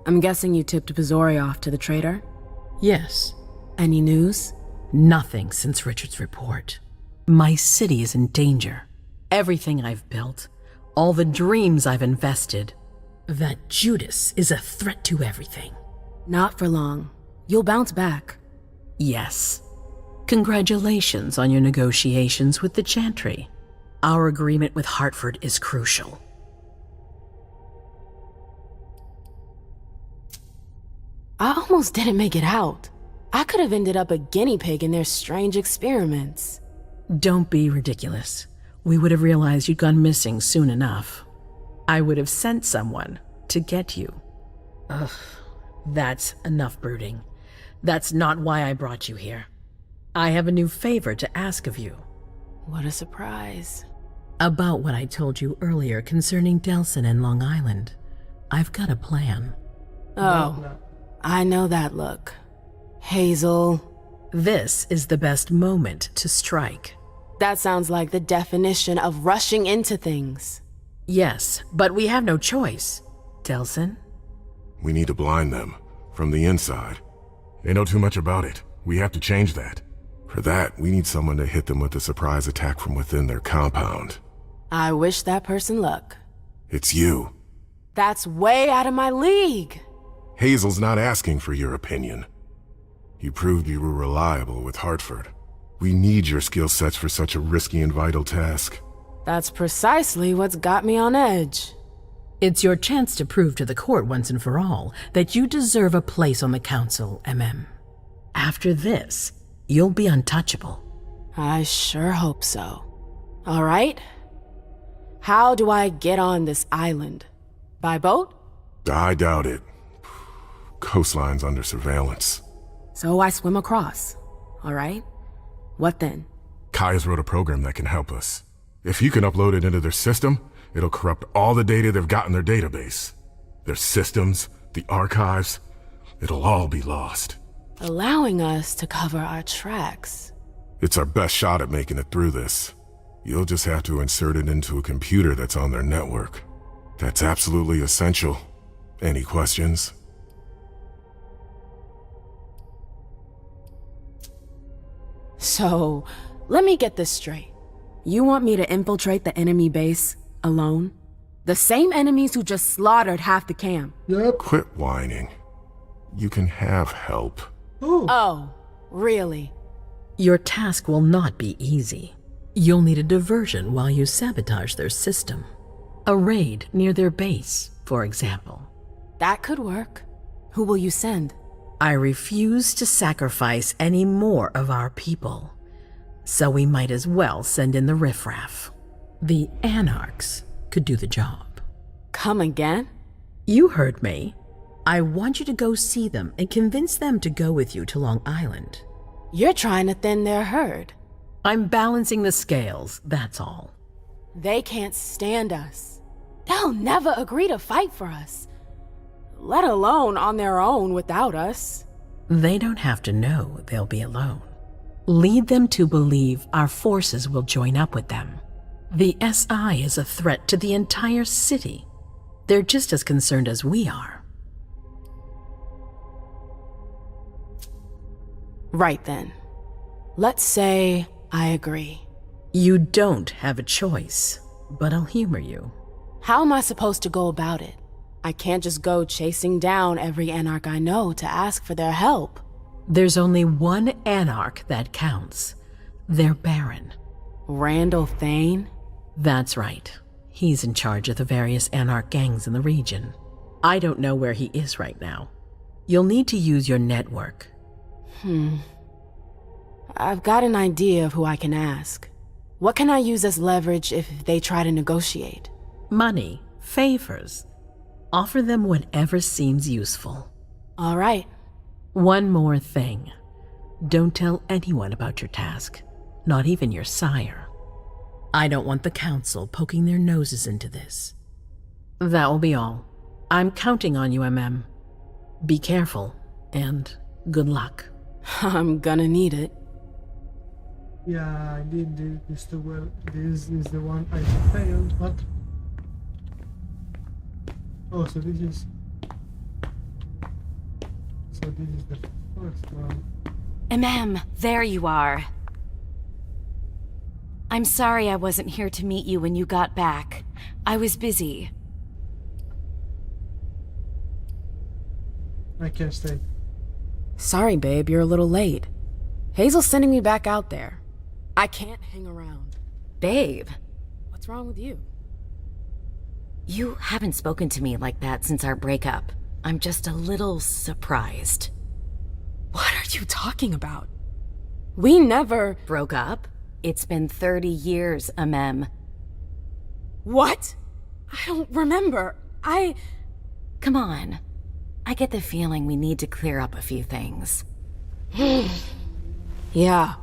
I'm guessing you tipped Bizori off to the traitor? Yes. Any news? Nothing since Richard's report. My city is in danger. Everything I've built, all the dreams I've invested. That Judas is a threat to everything. Not for long. You'll bounce back. Yes. Congratulations on your negotiations with the Chantry. Our agreement with Hartford is crucial. I almost didn't make it out. I could have ended up a guinea pig in their strange experiments. Don't be ridiculous. We would have realized you'd gone missing soon enough. I would have sent someone to get you. Ugh, that's enough brooding. That's not why I brought you here. I have a new favor to ask of you. What a surprise. About what I told you earlier concerning Delson and Long Island. I've got a plan. Oh, I know that look. Hazel. This is the best moment to strike. That sounds like the definition of rushing into things. Yes, but we have no choice. Delson? We need to blind them, from the inside. They know too much about it. We have to change that. For that, we need someone to hit them with a surprise attack from within their compound. I wish that person luck. It's you. That's way out of my league. Hazel's not asking for your opinion. You proved you were reliable with Hartford. We need your skill sets for such a risky and vital task. That's precisely what's got me on edge. It's your chance to prove to the court once and for all that you deserve a place on the council, MM. After this, you'll be untouchable. I sure hope so. All right. How do I get on this island? By boat? I doubt it. Coastline's under surveillance. So I swim across. All right. What then? Kaya's wrote a program that can help us. If you can upload it into their system, it'll corrupt all the data they've got in their database. Their systems, the archives, it'll all be lost. Allowing us to cover our tracks. It's our best shot at making it through this. You'll just have to insert it into a computer that's on their network. That's absolutely essential. Any questions? So, let me get this straight. You want me to infiltrate the enemy base alone? The same enemies who just slaughtered half the camp. Yep. Quit whining. You can have help. Ooh. Oh, really? Your task will not be easy. You'll need a diversion while you sabotage their system. A raid near their base, for example. That could work. Who will you send? I refuse to sacrifice any more of our people. So we might as well send in the riffraff. The Anarchs could do the job. Come again? You heard me. I want you to go see them and convince them to go with you to Long Island. You're trying to thin their herd. I'm balancing the scales, that's all. They can't stand us. They'll never agree to fight for us, let alone on their own without us. They don't have to know they'll be alone. Lead them to believe our forces will join up with them. The SI is a threat to the entire city. They're just as concerned as we are. Right then. Let's say I agree. You don't have a choice, but I'll humor you. How am I supposed to go about it? I can't just go chasing down every Anarch I know to ask for their help. There's only one Anarch that counts. Their Baron. Randall Thane? That's right. He's in charge of the various Anarch gangs in the region. I don't know where he is right now. You'll need to use your network. I've got an idea of who I can ask. What can I use as leverage if they try to negotiate? Money, favors. Offer them whatever seems useful. All right. One more thing. Don't tell anyone about your task, not even your sire. I don't want the council poking their noses into this. That will be all. I'm counting on you, MM. Be careful, and good luck. I'm gonna need it. Yeah, I did this too well. This is the one I failed. What? Oh, so this is the first one. There you are. I'm sorry I wasn't here to meet you when you got back. I was busy. I can't stay. Sorry, babe, you're a little late. Hazel's sending me back out there. I can't hang around. Babe. What's wrong with you? You haven't spoken to me like that since our breakup. I'm just a little surprised. What are you talking about? We never... Broke up? It's been 30 years, Amem. What? I don't remember. Come on. I get the feeling we need to clear up a few things. Yeah.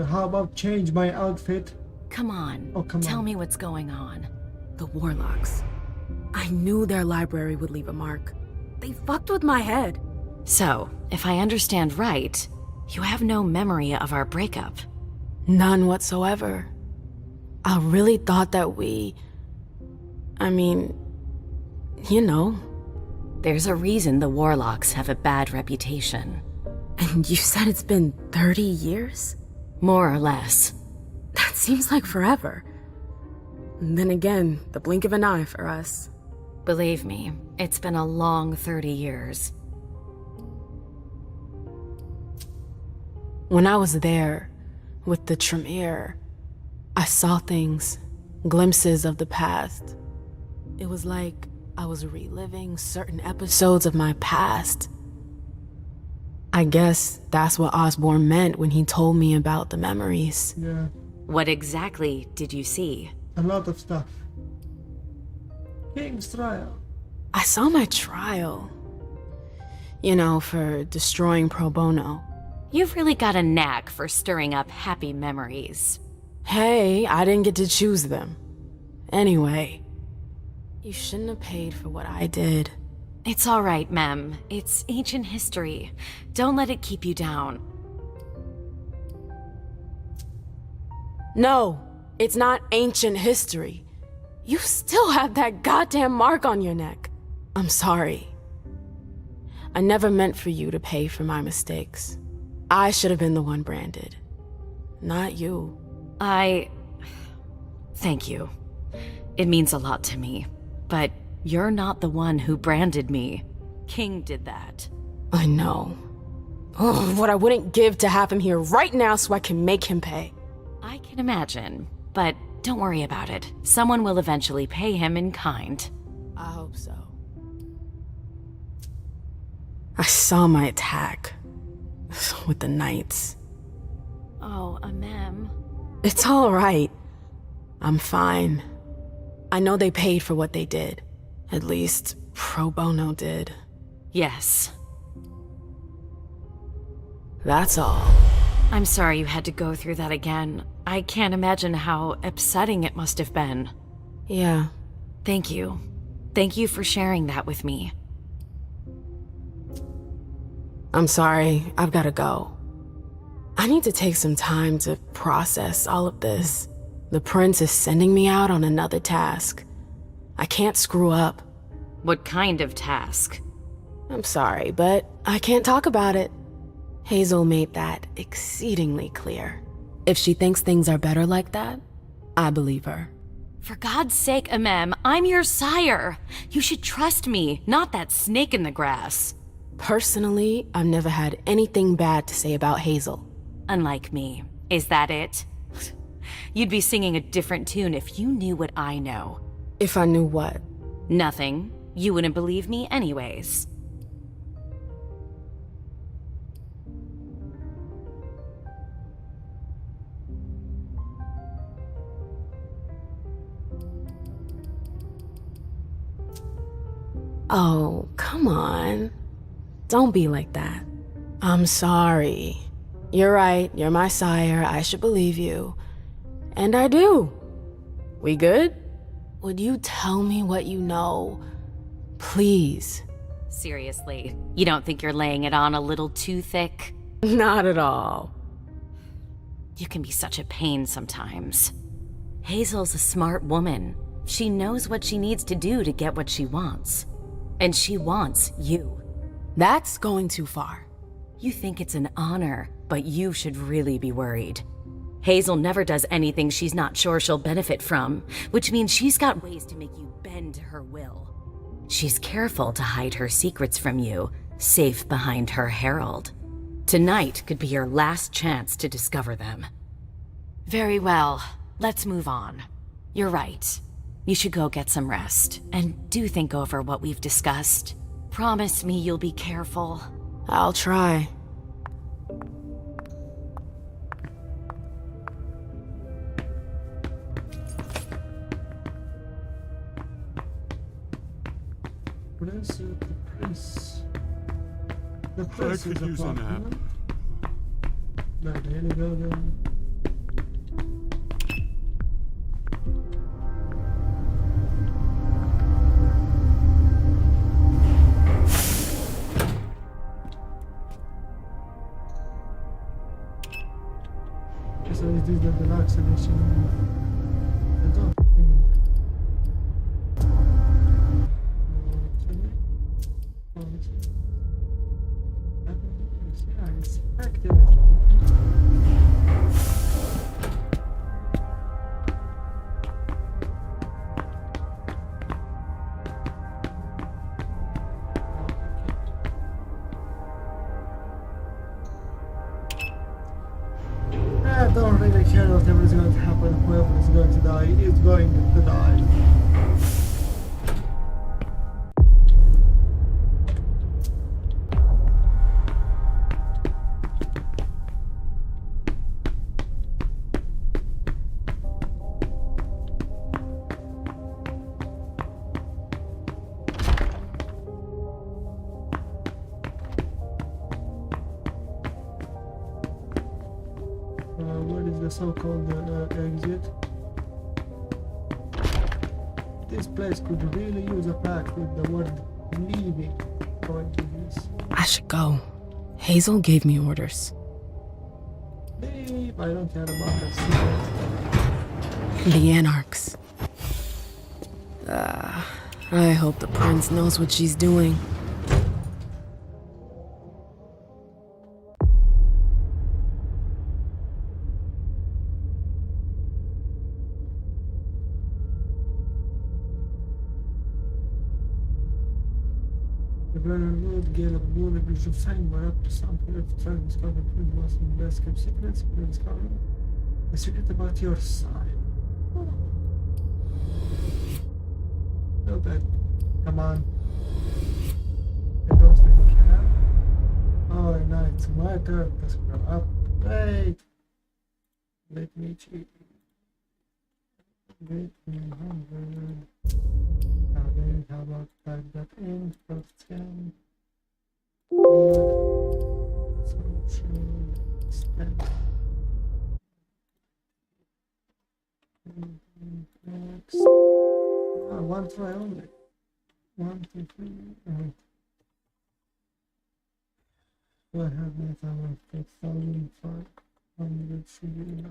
How about change my outfit? Come on. Oh, come Tell on. me what's going on. The Warlocks. I knew their library would leave a mark. They fucked with my head. So, if I understand right, you have no memory of our breakup. None whatsoever. I really thought that we... I mean... You know. There's a reason the Warlocks have a bad reputation. And you said it's been 30 years? More or less. That seems like forever. And then again, the blink of an eye for us. Believe me, it's been a long 30 years. When I was there, with the Tremere, I saw things, glimpses of the past. It was like I was reliving certain episodes of my past. I guess that's what Osborne meant when he told me about the memories. Yeah. What exactly did you see? A lot of stuff. King's trial. I saw my trial. You know, for destroying pro bono. You've really got a knack for stirring up happy memories. Hey, I didn't get to choose them. Anyway, you shouldn't have paid for what I did. It's all right, Mem. It's ancient history. Don't let it keep you down. No, it's not ancient history. You still have that goddamn mark on your neck. I'm sorry. I never meant for you to pay for my mistakes. I should have been the one branded, not you. Thank you. It means a lot to me. But you're not the one who branded me. King did that. I know. Oh, what I wouldn't give to have him here right now so I can make him pay. I can imagine, but don't worry about it. Someone will eventually pay him in kind. I hope so. I saw my attack. With the Knights. Oh, Amem. It's all right. I'm fine. I know they paid for what they did. At least, pro bono did. Yes. That's all. I'm sorry you had to go through that again. I can't imagine how upsetting it must have been. Yeah. Thank you. Thank you for sharing that with me. I'm sorry, I've gotta go. I need to take some time to process all of this. The prince is sending me out on another task. I can't screw up. What kind of task? I'm sorry, but I can't talk about it. Hazel made that exceedingly clear. If she thinks things are better like that, I believe her. For God's sake, Amem, I'm your sire. You should trust me, not that snake in the grass. Personally, I've never had anything bad to say about Hazel. Unlike me. Is that it? You'd be singing a different tune if you knew what I know. If I knew what? Nothing. You wouldn't believe me anyways. Oh, come on. Don't be like that. I'm sorry. You're right, you're my sire, I should believe you. And I do. We good? Would you tell me what you know? Please. Seriously, you don't think you're laying it on a little too thick? Not at all. You can be such a pain sometimes. Hazel's a smart woman. She knows what she needs to do to get what she wants. And she wants you. That's going too far. You think it's an honor, but you should really be worried. Hazel never does anything she's not sure she'll benefit from, which means she's got ways to make you bend to her will. She's careful to hide her secrets from you, safe behind her herald. Tonight could be your last chance to discover them. Very well, let's move on. You're right. You should go get some rest, and do think over what we've discussed. Promise me you'll be careful. I'll try. The prince could is a use a nap. No, there you go then. So is this the deluxe edition? I don't think. Yeah, it's active. I don't really care whatever is going to happen. Whoever is going to die is going to die. Where is the so-called exit? This place could really use a pack with the word leaving going to this. I should go. Hazel gave me orders. Leave, I don't care about that. The Anarchs. I hope the prince knows what she's doing. Gale of Moon, a bridge of time, where up to some period of time discovered with was in best kept secrets, we discovered a secret about your side. Oh. No bad. Come on. I don't really care. Oh, now it's my turn to scroll up. Wait. Let me cheat. 100. How about that in first scan? Next. One try only. 1, 2, 3. I have my time of 500 CD now.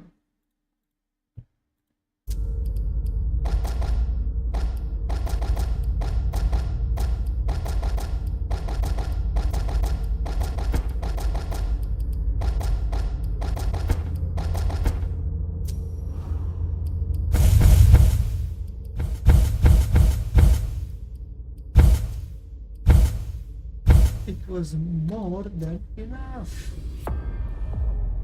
It was more than enough.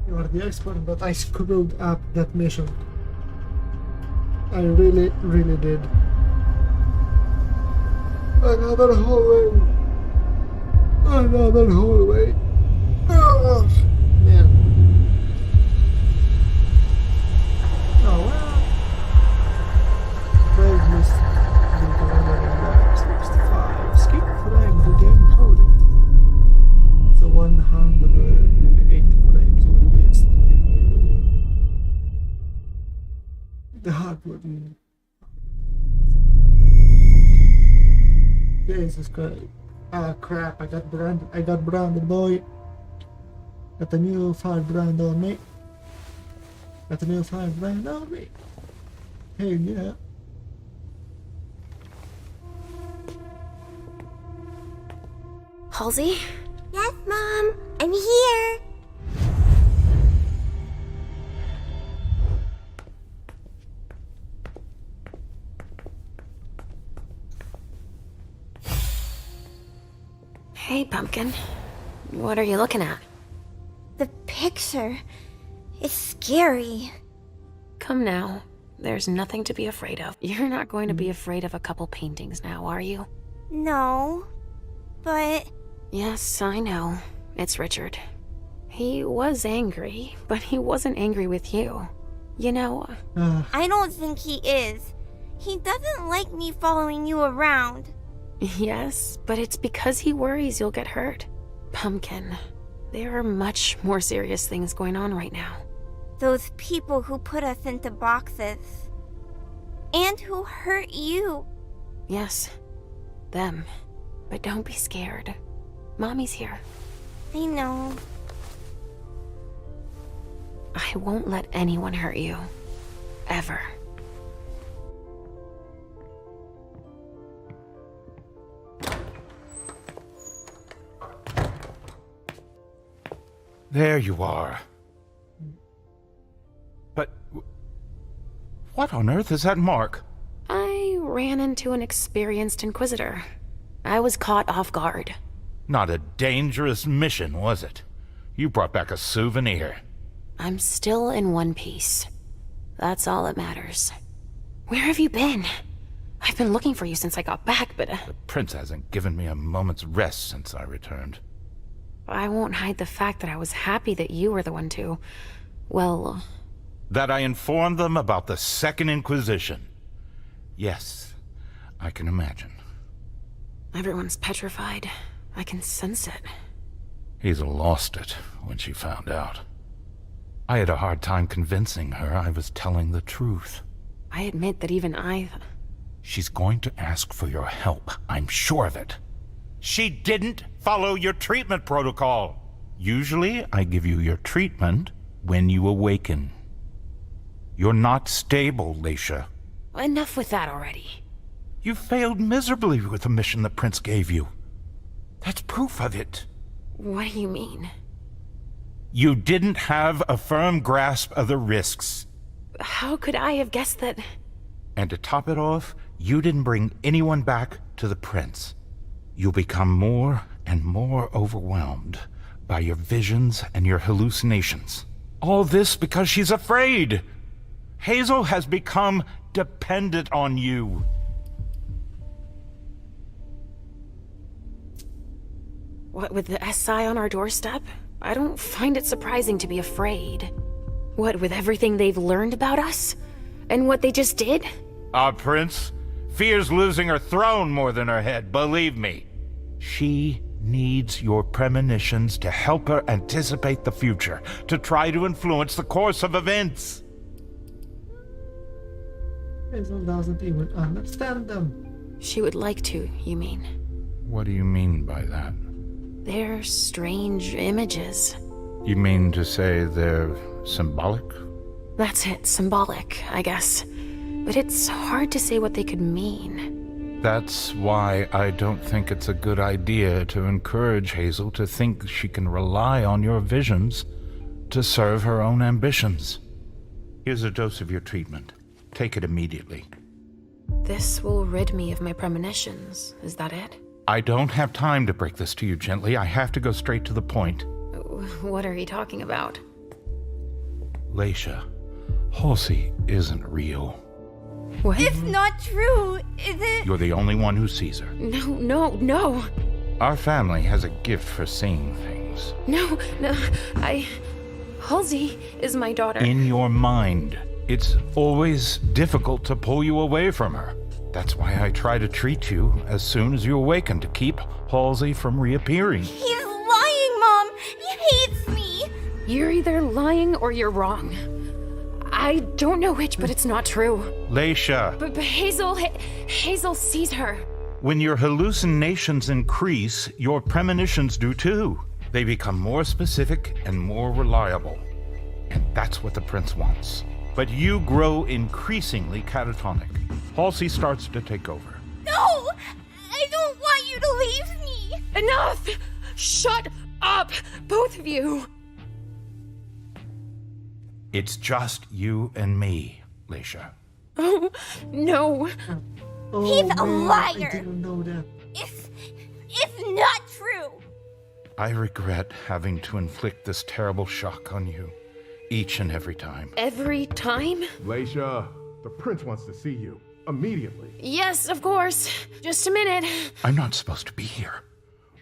You are the expert, but I screwed up that mission. I really did. Another hallway. Another hallway. Oh, man. Oh well. Brave Miss 65. Skip frame to game coding. So 108 frames were missed. The hardwood. Jesus Christ. Ah crap, I got branded boy. Got a new 5 brand on me. Got a new 5 brand on me. Hey yeah. Halsey? Yes, Mom. I'm here. Hey, Pumpkin. What are you looking at? The picture is scary. Come now. There's nothing to be afraid of. You're not going to be afraid of a couple paintings now, are you? No, but... Yes, I know. It's Richard. He was angry, but he wasn't angry with you. You know... I don't think he is. He doesn't like me following you around. Yes, but it's because he worries you'll get hurt. Pumpkin, there are much more serious things going on right now. Those people who put us into boxes. And who hurt you. Yes, them. But don't be scared. Mommy's here. I know. I won't let anyone hurt you. Ever. There you are. But what on earth is that mark? I ran into an experienced Inquisitor. I was caught off guard. Not a dangerous mission, was it? You brought back a souvenir. I'm still in one piece. That's all that matters. Where have you been? I've been looking for you since I got back, but... The prince hasn't given me a moment's rest since I returned. I won't hide the fact that I was happy that you were the one to... well... That I informed them about the Second Inquisition. Yes, I can imagine. Everyone's petrified. I can sense it. Hazel lost it when she found out. I had a hard time convincing her I was telling the truth. I admit that even I... She's going to ask for your help, I'm sure of it. She didn't follow your treatment protocol. Usually, I give you your treatment when you awaken. You're not stable, Leisha. Enough with that already. You failed miserably with the mission the prince gave you. That's proof of it. What do you mean? You didn't have a firm grasp of the risks. How could I have guessed that... And to top it off, you didn't bring anyone back to the prince. You'll become more and more overwhelmed by your visions and your hallucinations. All this because she's afraid. Hazel has become dependent on you. What, with the SI on our doorstep? I don't find it surprising to be afraid. What, with everything they've learned about us? And what they just did? Our prince fears losing her throne more than her head, believe me. She needs your premonitions to help her anticipate the future, to try to influence the course of events. Hazel doesn't even understand them. She would like to, you mean? What do you mean by that? They're strange images. You mean to say they're symbolic? That's it, symbolic, I guess. But it's hard to say what they could mean. That's why I don't think it's a good idea to encourage Hazel to think she can rely on your visions to serve her own ambitions. Here's a dose of your treatment. Take it immediately. This will rid me of my premonitions, is that it? I don't have time to break this to you gently. I have to go straight to the point. What are you talking about? Leisha, Halsey isn't real. What? It's not true, is it? You're the only one who sees her. No. Our family has a gift for seeing things. No, Halsey is my daughter. In your mind. It's always difficult to pull you away from her. That's why I try to treat you as soon as you awaken, to keep Halsey from reappearing. He's lying, Mom! He hates me! You're either lying or you're wrong. I don't know which, but it's not true. Leisha. But Hazel sees her. When your hallucinations increase, your premonitions do too. They become more specific and more reliable. And that's what the prince wants. But you grow increasingly catatonic. Halsey starts to take over. No! I don't want you to leave me! Enough! Shut up, both of you! It's just you and me, Leisha. Oh, no. He's a liar! I didn't know that. It's not true! I regret having to inflict this terrible shock on you. Each and every time. Every time? Leisha, the prince wants to see you. Immediately. Yes, of course. Just a minute. I'm not supposed to be here.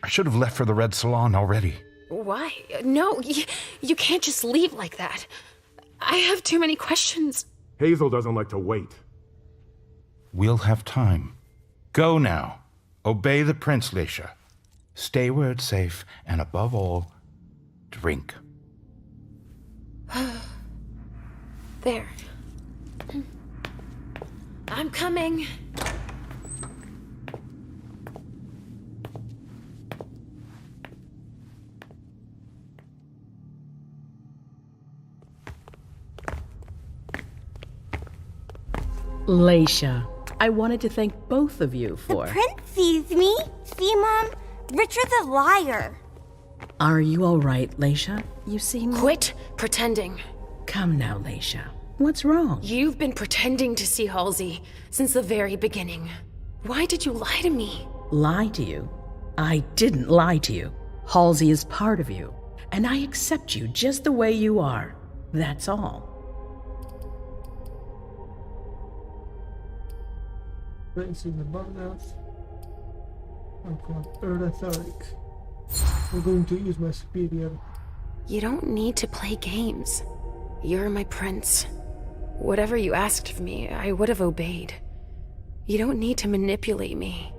I should have left for the Red Salon already. Why? No, you can't just leave like that. I have too many questions. Hazel doesn't like to wait. We'll have time. Go now. Obey the prince, Leisha. Stay where it's safe, and above all, drink. There. I'm coming. Leisha, I wanted to thank both of you for... The prince sees me. See, Mom? Richard's a liar. Are you all right, Leisha? You seem... Quit pretending. Come now, Leisha. What's wrong? You've been pretending to see Halsey since the very beginning. Why did you lie to me? Lie to you? I didn't lie to you. Halsey is part of you, and I accept you just the way you are. That's all. Prince in the bughouse. I'm called Earth. I'm going to use my superior. You don't need to play games. You're my prince. Whatever you asked of me, I would have obeyed. You don't need to manipulate me.